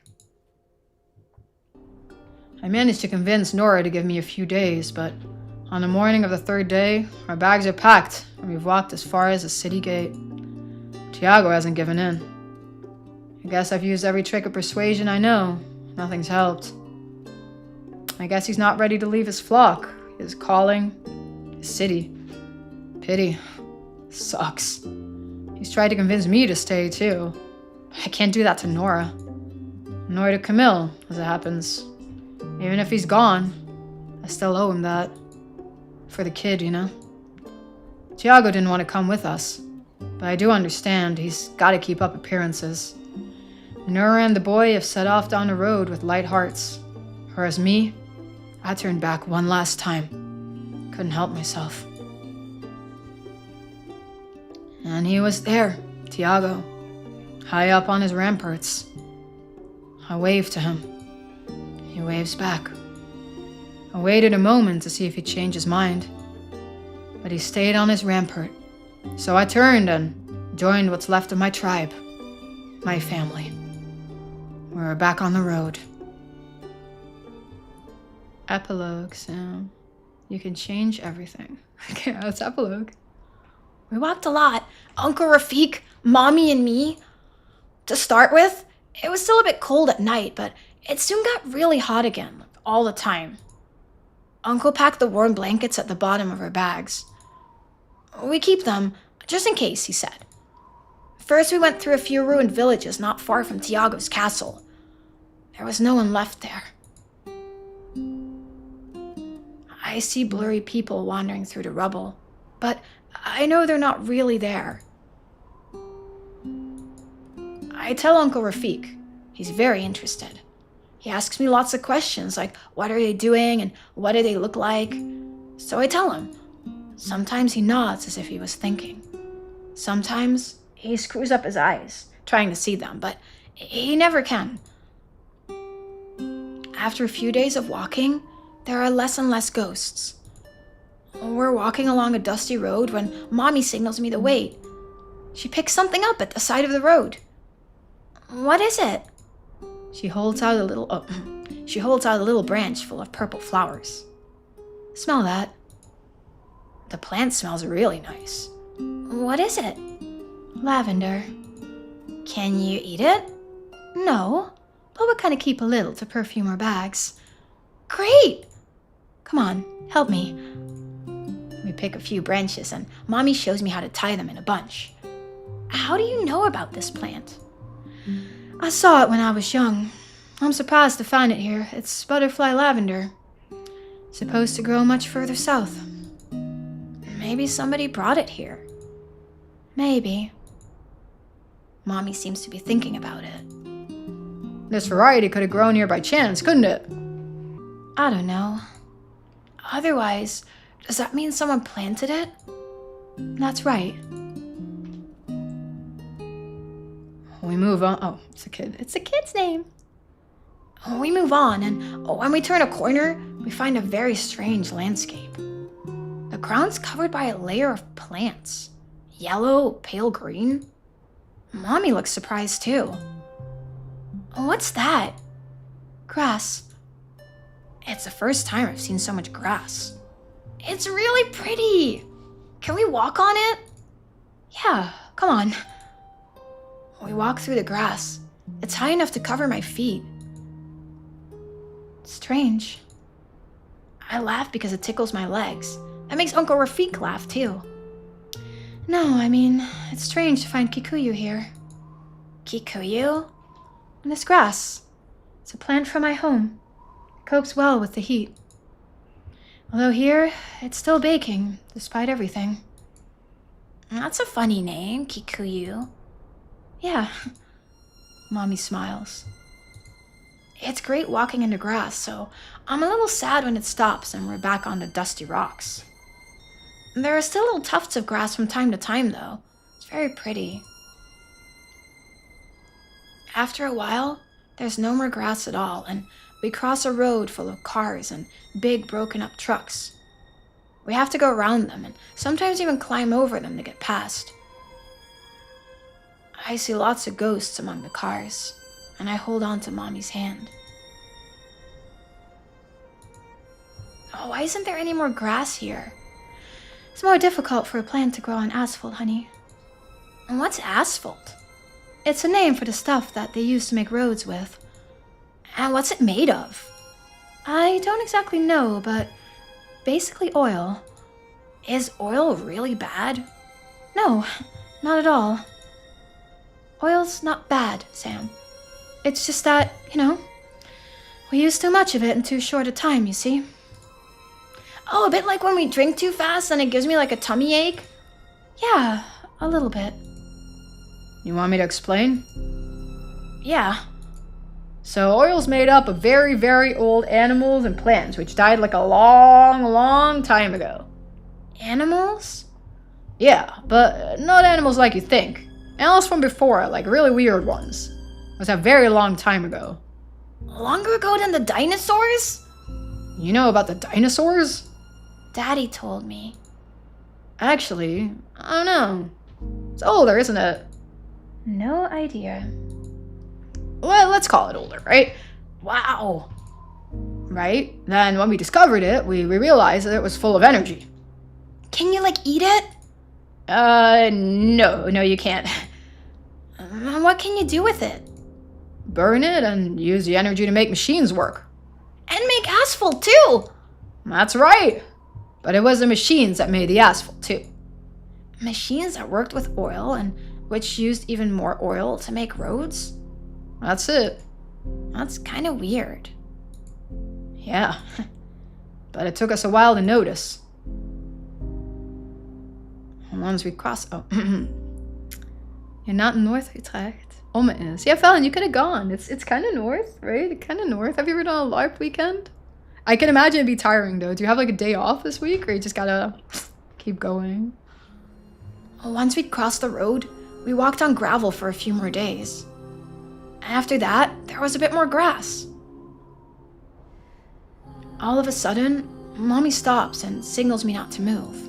I managed to convince Nora to give me a few days, but on the morning of the third day, our bags are packed and we've walked as far as the city gate. Tiago hasn't given in. I guess I've used every trick of persuasion I know. Nothing's helped. I guess he's not ready to leave his flock, his calling, his city. Pity. Sucks. He's tried to convince me to stay too. I can't do that to Nora. Nor to Camille, as it happens. Even if he's gone, I still owe him that. For the kid, you know? Tiago didn't want to come with us, but I do understand he's got to keep up appearances. Nora and the boy have set off down the road with light hearts. Whereas me, I turned back one last time. Couldn't help myself. And he was there, Tiago, high up on his ramparts. I waved to him. He waves back. I waited a moment to see if he'd change his mind, but he stayed on his rampart. So I turned and joined what's left of my tribe, my family. We're back on the road. Epilogue, Sam. You can change everything. Okay, that's epilogue. We walked a lot. Uncle Rafik, Mommy, and me. To start with, it was still a bit cold at night, but it soon got really hot again, all the time. Uncle packed the warm blankets at the bottom of our bags. We keep them, just in case, he said. First, we went through a few ruined villages not far from Tiago's castle. There was no one left there. I see blurry people wandering through the rubble, but I know they're not really there. I tell Uncle Rafik. He's very interested. He asks me lots of questions like, what are they doing and what do they look like? So I tell him. Sometimes he nods as if he was thinking. Sometimes he screws up his eyes, trying to see them, but he never can. After a few days of walking, there are less and less ghosts. We're walking along a dusty road when Mommy signals me to wait. She picks something up at the side of the road. What is it? She holds out a little branch full of purple flowers. Smell that. The plant smells really nice. What is it? Lavender. Can you eat it? No, but we kind of keep a little to perfume our bags. Great! Come on, help me. We pick a few branches and Mommy shows me how to tie them in a bunch. How do you know about this plant? I saw it when I was young. I'm surprised to find it here. It's butterfly lavender. Supposed to grow much further south. Maybe somebody brought it here. Maybe. Mommy seems to be thinking about it. This variety could have grown here by chance, couldn't it? I don't know. Otherwise, does that mean someone planted it? That's right. We move on. Oh, it's a kid. It's a kid's name. We move on, and when we turn a corner, we find a very strange landscape. The ground's covered by a layer of plants. Yellow, pale green. Mommy looks surprised too. What's that? Grass. It's the first time I've seen so much grass. It's really pretty. Can we walk on it? Yeah, come on. We walk through the grass. It's high enough to cover my feet. Strange. I laugh because it tickles my legs. That makes Uncle Rafik laugh too. No, I mean, it's strange to find kikuyu here. Kikuyu? In this grass. It's a plant from my home. It copes well with the heat. Although here, it's still baking, despite everything. That's a funny name, Kikuyu. Yeah. Mommy smiles. It's great walking in the grass, so I'm a little sad when it stops and we're back on the dusty rocks. There are still little tufts of grass from time to time, though. It's very pretty. After a while, there's no more grass at all, and we cross a road full of cars and big broken-up trucks. We have to go around them and sometimes even climb over them to get past. I see lots of ghosts among the cars, and I hold on to Mommy's hand. Oh, why isn't there any more grass here? It's more difficult for a plant to grow on asphalt, honey. And what's asphalt? It's a name for the stuff that they use to make roads with. And what's it made of? I don't exactly know, but basically oil. Is oil really bad? No, not at all. Oil's not bad, Sam. It's just that, we use too much of it in too short a time, you see. Oh, a bit like when we drink too fast and it gives me like a tummy ache? Yeah, a little bit. You want me to explain? Yeah. So oil's made up of very, very old animals and plants, which died like a long, long time ago. Animals? Yeah, but not animals like you think. Animals from before, like really weird ones. It was a very long time ago. Longer ago than the dinosaurs? You know about the dinosaurs? Daddy told me. Actually, I don't know. It's older, isn't it? No idea. Well, let's call it older, right? Wow. Right? Then when we discovered it, we realized that it was full of energy. Can you, eat it? No, you can't. What can you do with it? Burn it and use the energy to make machines work. And make asphalt too! That's right. But it was the machines that made the asphalt too. Machines that worked with oil and which used even more oil to make roads? That's it. That's kind of weird. Yeah. But it took us a while to notice. And once we crossed... Oh, You're not in North Utrecht. Oma is. Yeah, Fallon, you could have gone. It's kind of north, right? Kind of north. Have you ever done a LARP weekend? I can imagine it'd be tiring, though. Do you have, like, a day off this week? Or you just gotta keep going? Once we'd crossed the road, we walked on gravel for a few more days. After that, there was a bit more grass. All of a sudden, Mommy stops and signals me not to move.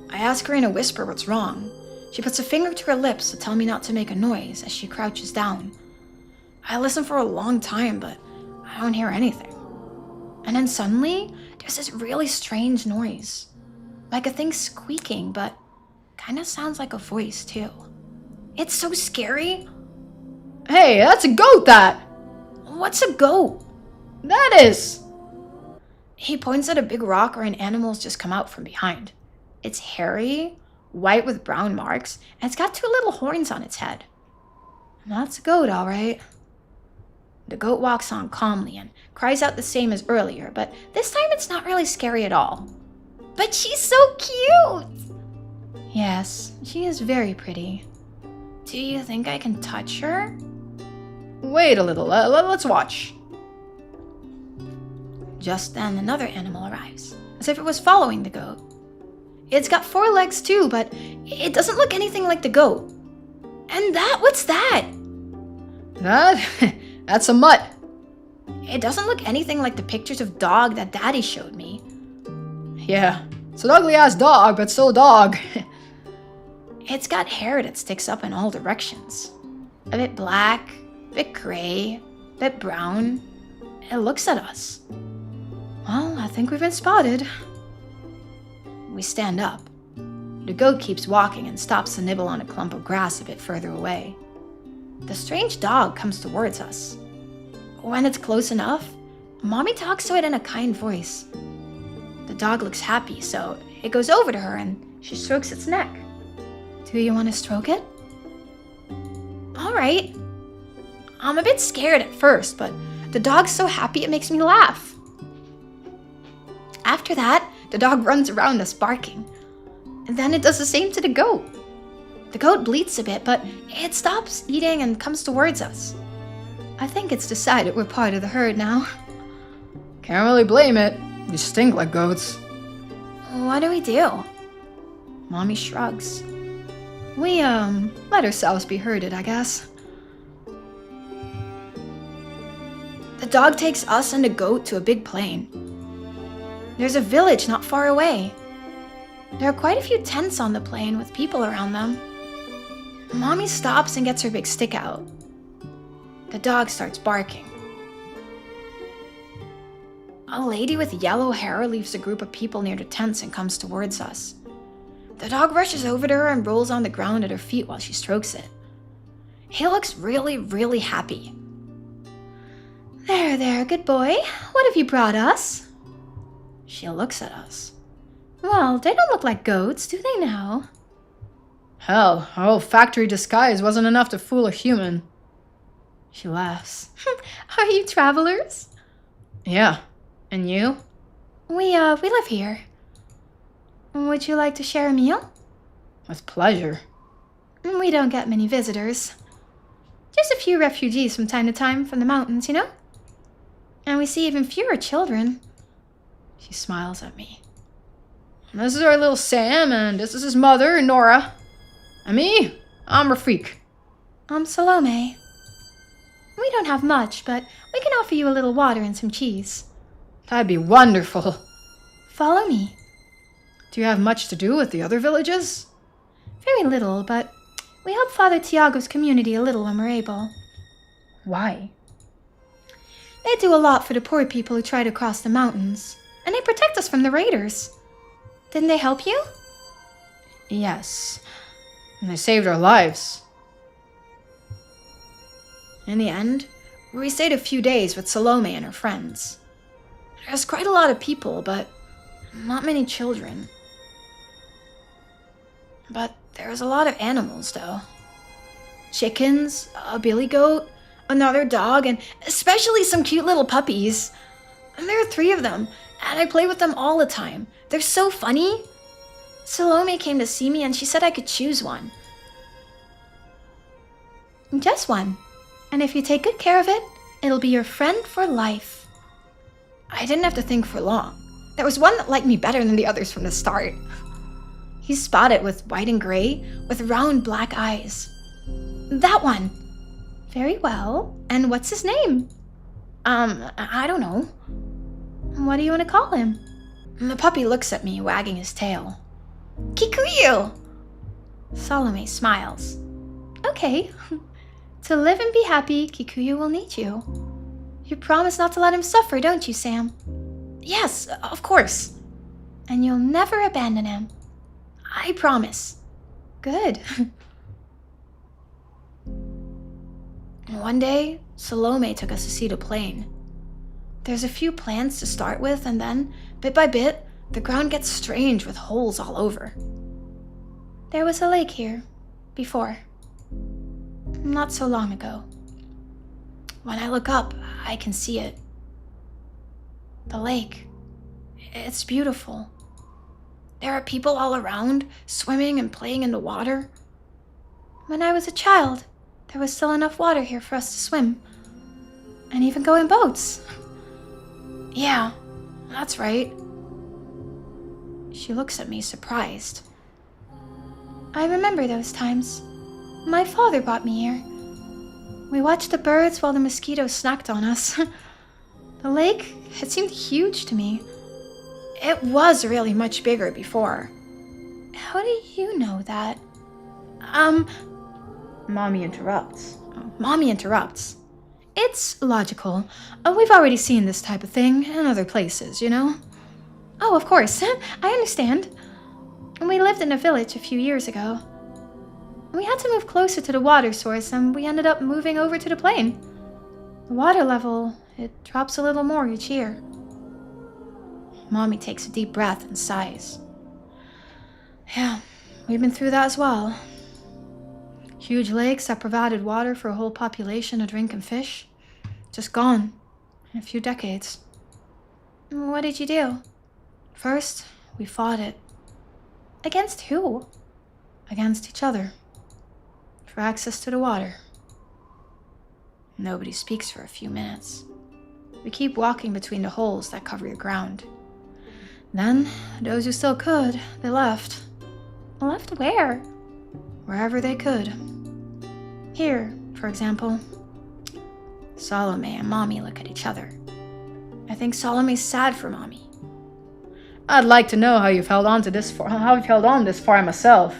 I ask her in a whisper what's wrong. She puts a finger to her lips to tell me not to make a noise as she crouches down. I listen for a long time, but I don't hear anything. And then suddenly, there's this really strange noise. Like a thing squeaking, but kind of sounds like a voice too. It's so scary. hey, that's a goat, that! What's a goat? That is! He points at a big rock where an animal's just come out from behind. It's hairy, white with brown marks, and it's got 2 little horns on its head. That's a goat, all right. The goat walks on calmly and cries out the same as earlier, but this time it's not really scary at all. But she's so cute! Yes, she is very pretty. Do you think I can touch her? Wait a little, let's watch. Just then, another animal arrives, as if it was following the goat. It's got 4 legs too, but it doesn't look anything like the goat. And what's that? That's a mutt. It doesn't look anything like the pictures of dog that Daddy showed me. Yeah, it's an ugly-ass dog, but still a dog. It's got hair that sticks up in all directions. A bit black, a bit gray, a bit brown. It looks at us. Well, I think we've been spotted. We stand up. The goat keeps walking and stops to nibble on a clump of grass a bit further away. The strange dog comes towards us. When it's close enough, Mommy talks to it in a kind voice. The dog looks happy, so it goes over to her and she strokes its neck. Do you want to stroke it? All right. I'm a bit scared at first, but the dog's so happy it makes me laugh. After that, the dog runs around us barking. And then it does the same to the goat. The goat bleats a bit, but it stops eating and comes towards us. I think it's decided we're part of the herd now. Can't really blame it. You stink like goats. What do we do? Mommy shrugs. We, let ourselves be herded, I guess. The dog takes us and the goat to a big plain. There's a village not far away. There are quite a few tents on the plain with people around them. Mommy stops and gets her big stick out. The dog starts barking. A lady with yellow hair leaves a group of people near the tents and comes towards us. The dog rushes over to her and rolls on the ground at her feet while she strokes it. He looks really, really happy. There, good boy. What have you brought us? She looks at us. Well, they don't look like goats, do they now? Hell, our old factory disguise wasn't enough to fool a human. She laughs. Are you travelers? Yeah. And you? We live here. Would you like to share a meal? With pleasure. We don't get many visitors. Just a few refugees from time to time from the mountains, you know? And we see even fewer children. She smiles at me. This is our little Sam, and this is his mother, Nora. And me, I'm Rafik. I'm Salome. We don't have much, but we can offer you a little water and some cheese. That'd be wonderful. Follow me. Do you have much to do with the other villages? Very little, but we help Father Tiago's community a little when we're able. Why? They do a lot for the poor people who try to cross the mountains. and they protect us from the raiders. Didn't they help you? Yes. And they saved our lives. In the end, we stayed a few days with Salome and her friends. There's quite a lot of people, but not many children. But there's a lot of animals, though. Chickens, a billy goat, another dog, and especially some cute little puppies. And there are 3 of them, and I play with them all the time. They're so funny. Salome came to see me, and she said I could choose one. Just one. And if you take good care of it, it'll be your friend for life. I didn't have to think for long. There was one that liked me better than the others from the start. He's spotted with white and gray, with round black eyes. That one. Very well. And what's his name? I don't know. What do you want to call him? The puppy looks at me, wagging his tail. Kikuyu! Salome smiles. Okay. To live and be happy, Kikuyu will need you. You promise not to let him suffer, don't you, Sam? Yes, of course. And you'll never abandon him. I promise. Good. One day, Salome took us to see the plain. There's a few plants to start with, and then, bit by bit, the ground gets strange with holes all over. There was a lake here, before. Not so long ago. When I look up, I can see it. The lake. It's beautiful. There are people all around, swimming and playing in the water. When I was a child, there was still enough water here for us to swim. And even go in boats. Yeah, that's right. She looks at me surprised. I remember those times. My father brought me here. We watched the birds while the mosquitoes snacked on us. The lake, it seemed huge to me. It was really much bigger before. How do you know that? Mommy interrupts. Mommy interrupts. It's logical. We've already seen this type of thing in other places, you know? Oh, of course. I understand. We lived in a village a few years ago. We had to move closer to the water source, and we ended up moving over to the plain. The water level, it drops a little more each year. Mommy takes a deep breath and sighs. Yeah, we've been through that as well. Huge lakes that provided water for a whole population to drink and fish. Just gone in a few decades. What did you do? First, we fought it. Against who? Against each other. For access to the water. Nobody speaks for a few minutes. We keep walking between the holes that cover the ground. Then, those who still could, they left. Left where? Wherever they could. Here, for example. Salome and Mommy look at each other. I think Salome's sad for Mommy. I'd like to know how you've held on this far myself.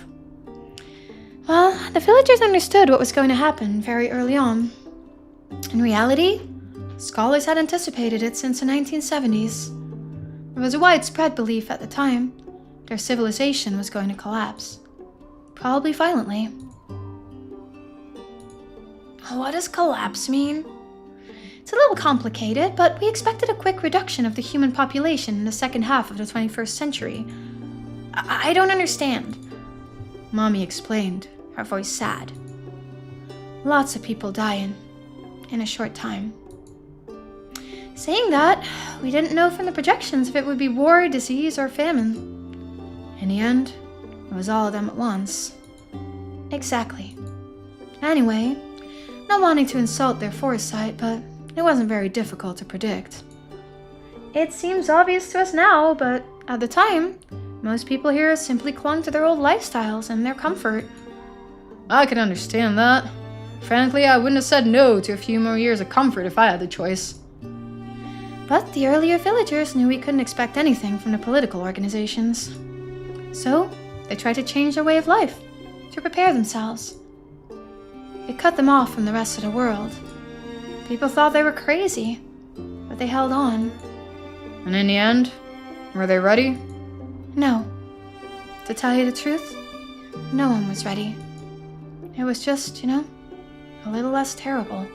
Well, the villagers understood what was going to happen very early on. In reality, scholars had anticipated it since the 1970s. There was a widespread belief at the time their civilization was going to collapse. Probably violently. What does collapse mean? It's a little complicated, but we expected a quick reduction of the human population in the second half of the 21st century. I don't understand. Mommy explained, her voice sad. Lots of people dying in a short time. Saying that, we didn't know from the projections if it would be war, disease, or famine. In the end, it was all of them at once. Exactly. Anyway, not wanting to insult their foresight, but it wasn't very difficult to predict. It seems obvious to us now, but at the time, most people here simply clung to their old lifestyles and their comfort. I can understand that. Frankly, I wouldn't have said no to a few more years of comfort if I had the choice. But the earlier villagers knew we couldn't expect anything from the political organizations. So, they tried to change their way of life, to prepare themselves. It cut them off from the rest of the world. People thought they were crazy, but they held on. And in the end, Were they ready? No. To tell you the truth, no one was ready. It was just, a little less terrible.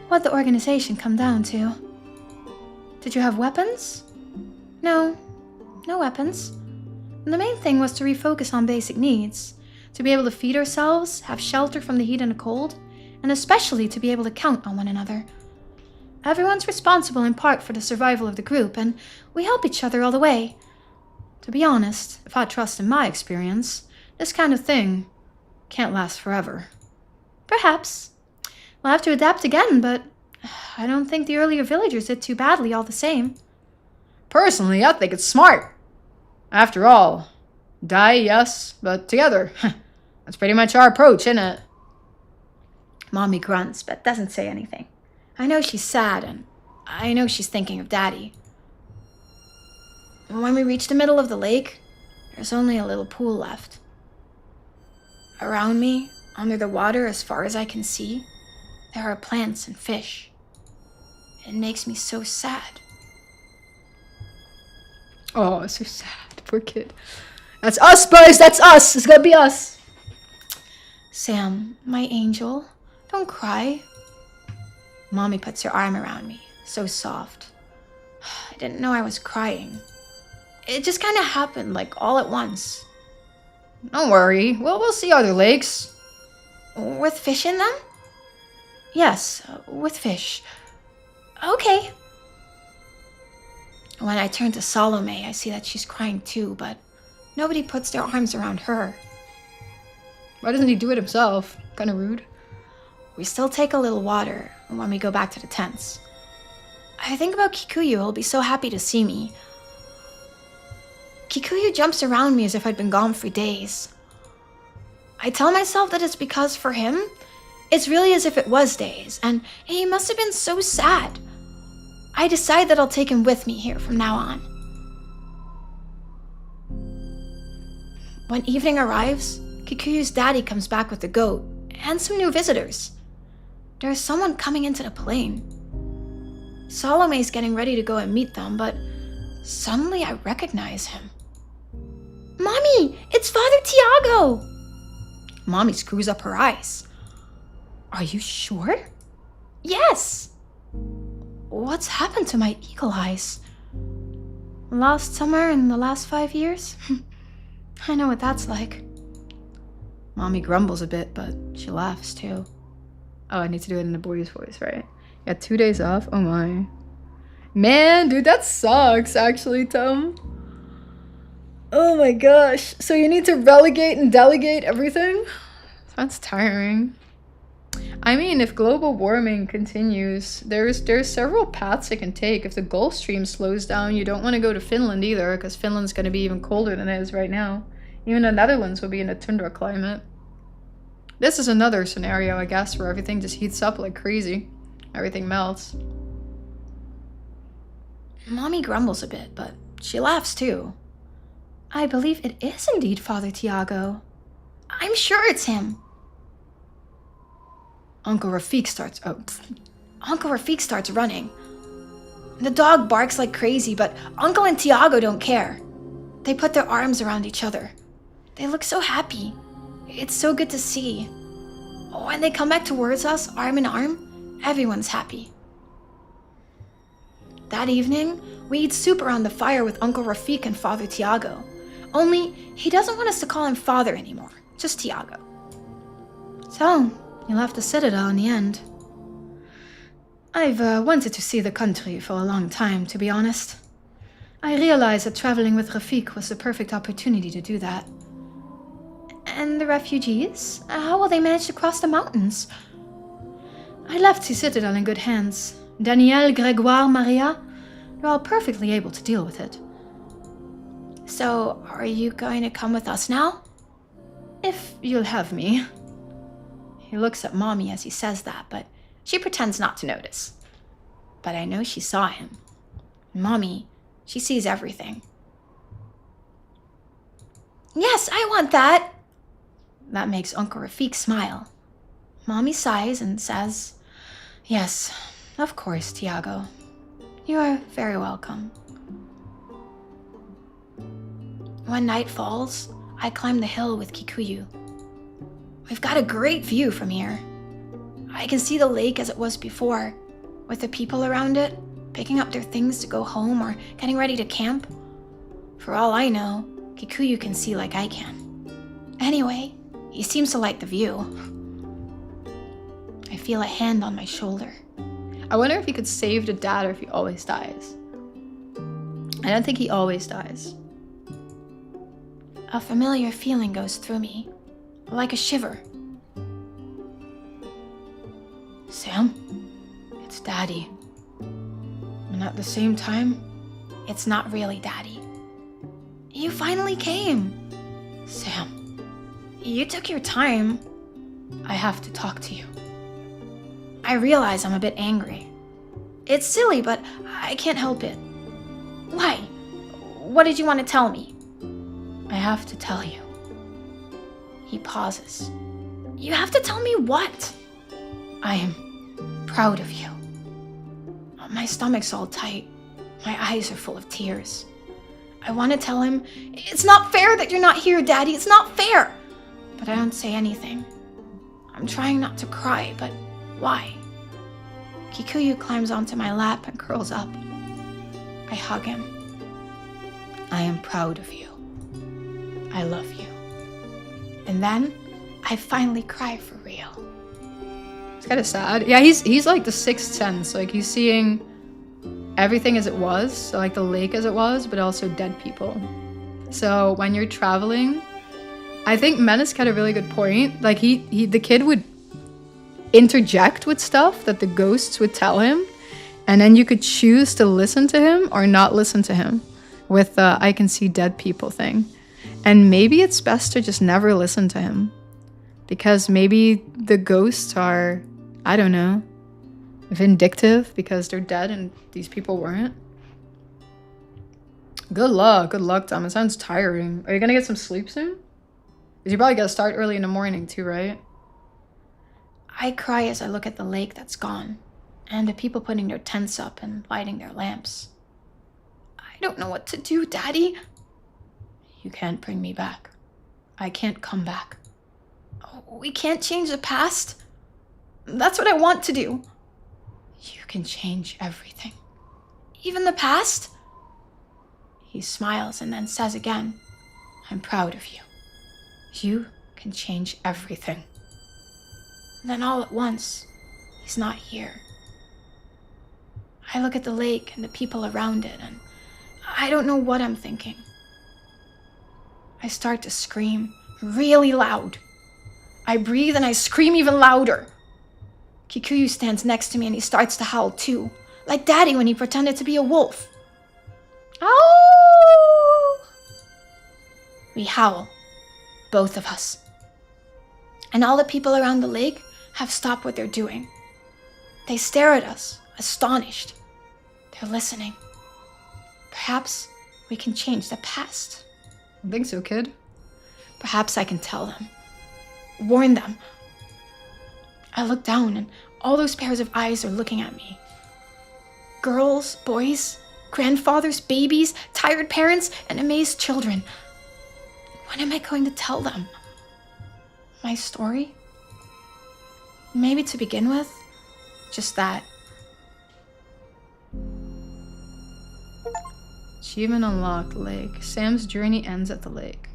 What'd the organization come down to? Did you have weapons? No weapons. The main thing was to refocus on basic needs. To be able to feed ourselves, have shelter from the heat and the cold, and especially to be able to count on one another. Everyone's responsible in part for the survival of the group, and we help each other all the way. To be honest, if I trust in my experience, this kind of thing can't last forever. Perhaps. We'll have to adapt again, but I don't think the earlier villagers did too badly all the same. Personally, I think it's smart. After all, die, yes, but together. That's pretty much our approach, isn't it? Mommy grunts, but doesn't say anything. I know she's sad, and I know she's thinking of Daddy. When we reach the middle of the lake, there's only a little pool left. Around me, under the water as far as I can see, there are plants and fish. It makes me so sad. Oh, so sad. Poor kid. That's us, boys! That's us! It's gonna be us! Sam, my angel, don't cry. Mommy puts her arm around me, so soft. I didn't know I was crying. It just kind of happened, like all at once. Don't worry. We'll see other lakes. With fish in them? Yes, with fish. Okay. When I turn to Salome, I see that she's crying too, but nobody puts their arms around her. Why doesn't he do it himself? Kind of rude. We still take a little water when we go back to the tents. I think about Kikuyu. He'll be so happy to see me. Kikuyu jumps around me as if I'd been gone for days. I tell myself that it's because for him, it's really as if it was days, and he must have been so sad. I decide that I'll take him with me here from now on. When evening arrives, Kikuyu's daddy comes back with the goat and some new visitors. There's someone coming into the plane. Salome's getting ready to go and meet them, but suddenly I recognize him. Mommy, it's Father Tiago! Mommy screws up her eyes. Are you sure? Yes! What's happened to my eagle eyes? Last summer in the last 5 years? I know what that's like. Mommy grumbles a bit, but she laughs too. Oh, I need to do it in the boy's voice, right? Yeah, 2 days off? Oh my. Man, dude, that sucks, actually, Tom. Oh my gosh. So you need to relegate and delegate everything? That's tiring. I mean, if global warming continues, there's several paths it can take. If the Gulf Stream slows down, you don't want to go to Finland either, because Finland's going to be even colder than it is right now. Even the Netherlands will be in a tundra climate. This is another scenario, I guess, where everything just heats up like crazy. Everything melts. Mommy grumbles a bit, but she laughs too. I believe it is indeed Father Tiago. I'm sure it's him. Uncle Rafik starts running. The dog barks like crazy, but Uncle and Tiago don't care. They put their arms around each other. They look so happy. It's so good to see. When they come back towards us, arm in arm, everyone's happy. That evening, we eat soup around the fire with Uncle Rafik and Father Tiago. Only, he doesn't want us to call him Father anymore, just Tiago. So, he left the Citadel in the end. I've wanted to see the country for a long time, to be honest. I realized that traveling with Rafik was the perfect opportunity to do that. And the refugees? How will they manage to cross the mountains? I left the Citadel in good hands. Danielle, Grégoire, Maria, they're all perfectly able to deal with it. So, are you going to come with us now? If you'll have me. He looks at Mommy as he says that, but she pretends not to notice. But I know she saw him. Mommy, she sees everything. Yes, I want that! That makes Uncle Rafik smile. Mommy sighs and says, Yes, of course, Tiago. You are very welcome. When night falls, I climb the hill with Kikuyu. We've got a great view from here. I can see the lake as it was before, with the people around it, picking up their things to go home or getting ready to camp. For all I know, Kikuyu can see like I can. Anyway, he seems to like the view. I feel a hand on my shoulder. I wonder if he could save the dad or if he always dies. I don't think he always dies. A familiar feeling goes through me, like a shiver. Sam, it's Daddy. And at the same time, It's not really Daddy. You finally came. Sam, You took your time. I have to talk to you. I realize I'm a bit angry. It's silly, but I can't help it. Why? What did you want to tell me? I have to tell you. He pauses. You have to tell me what? I am proud of you. My stomach's all tight. My eyes are full of tears. I want to tell him, it's not fair that you're not here, Daddy. It's not fair. But I don't say anything. I'm trying not to cry, but why? Kikuyu climbs onto my lap and curls up. I hug him. I am proud of you. I love you. And then I finally cry for real. It's kind of sad. Yeah, he's like the sixth sense. Like he's seeing everything as it was, so like the lake as it was, but also dead people. So when you're traveling, I think Menace had a really good point. Like the kid would interject with stuff that the ghosts would tell him, and then you could choose to listen to him or not listen to him with the I can see dead people thing. And maybe it's best to just never listen to him, because maybe the ghosts are, I don't know, vindictive because they're dead and these people weren't. Good luck, Tom. It sounds tiring. Are you gonna get some sleep soon? Because you probably gotta start early in the morning too, right? I cry as I look at the lake that's gone, and the people putting their tents up and lighting their lamps. I don't know what to do, Daddy. You can't bring me back. I can't come back. Oh, we can't change the past. That's what I want to do. You can change everything. Even the past? He smiles and then says again, I'm proud of you. You can change everything. Then all at once, he's not here. I look at the lake and the people around it, and I don't know what I'm thinking. I start to scream really loud. I breathe and I scream even louder. Kikuyu stands next to me and he starts to howl too, like Daddy when he pretended to be a wolf. Oh! We howl, both of us. And all the people around the lake have stopped what they're doing. They stare at us, astonished. They're listening. Perhaps we can change the past. I think so, kid. Perhaps I can tell them. Warn them. I look down and all those pairs of eyes are looking at me. Girls, boys, grandfathers, babies, tired parents, and amazed children. What am I going to tell them? My story? Maybe to begin with, just that. Achievement unlocked, lake. Sam's journey ends at the lake.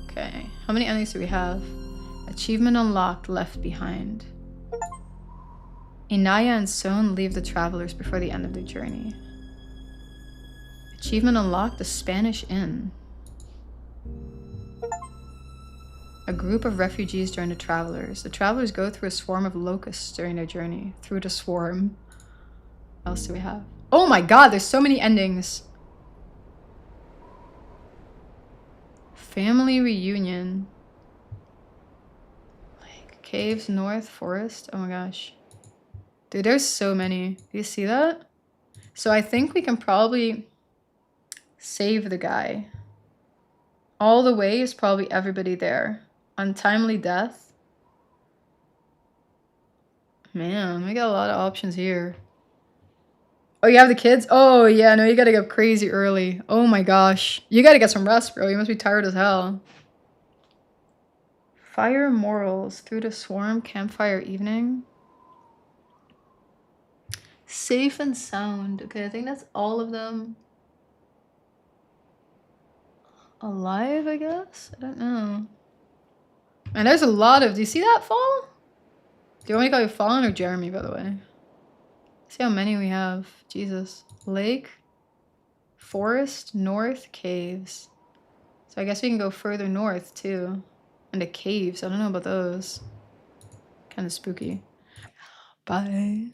Okay, how many endings do we have? Achievement unlocked, left behind. Inaya and Son leave the travelers before the end of their journey. Achievement unlocked, the Spanish Inn. A group of refugees join the travelers. The travelers go through a swarm of locusts during their journey. Through the swarm. What else do we have? Oh my god, there's so many endings. Family reunion. Like caves, north, forest. Oh my gosh. Dude, there's so many. Do you see that? So I think we can probably save the guy. All the way is probably everybody there. Untimely death. Man, we got a lot of options here. Oh, you have the kids? Oh, yeah, no, you gotta get up crazy early. Oh my gosh. You gotta get some rest, bro. You must be tired as hell. Fire morals through the swarm campfire evening. Safe and sound. Okay, I think that's all of them. Alive, I guess? I don't know. And there's a lot of... Do you see that fall? Do you want me to call you Fallen or Jeremy, by the way? See how many we have. Jesus. Lake. Forest. North. Caves. So I guess we can go further north, too. And the caves. I don't know about those. Kind of spooky. Bye.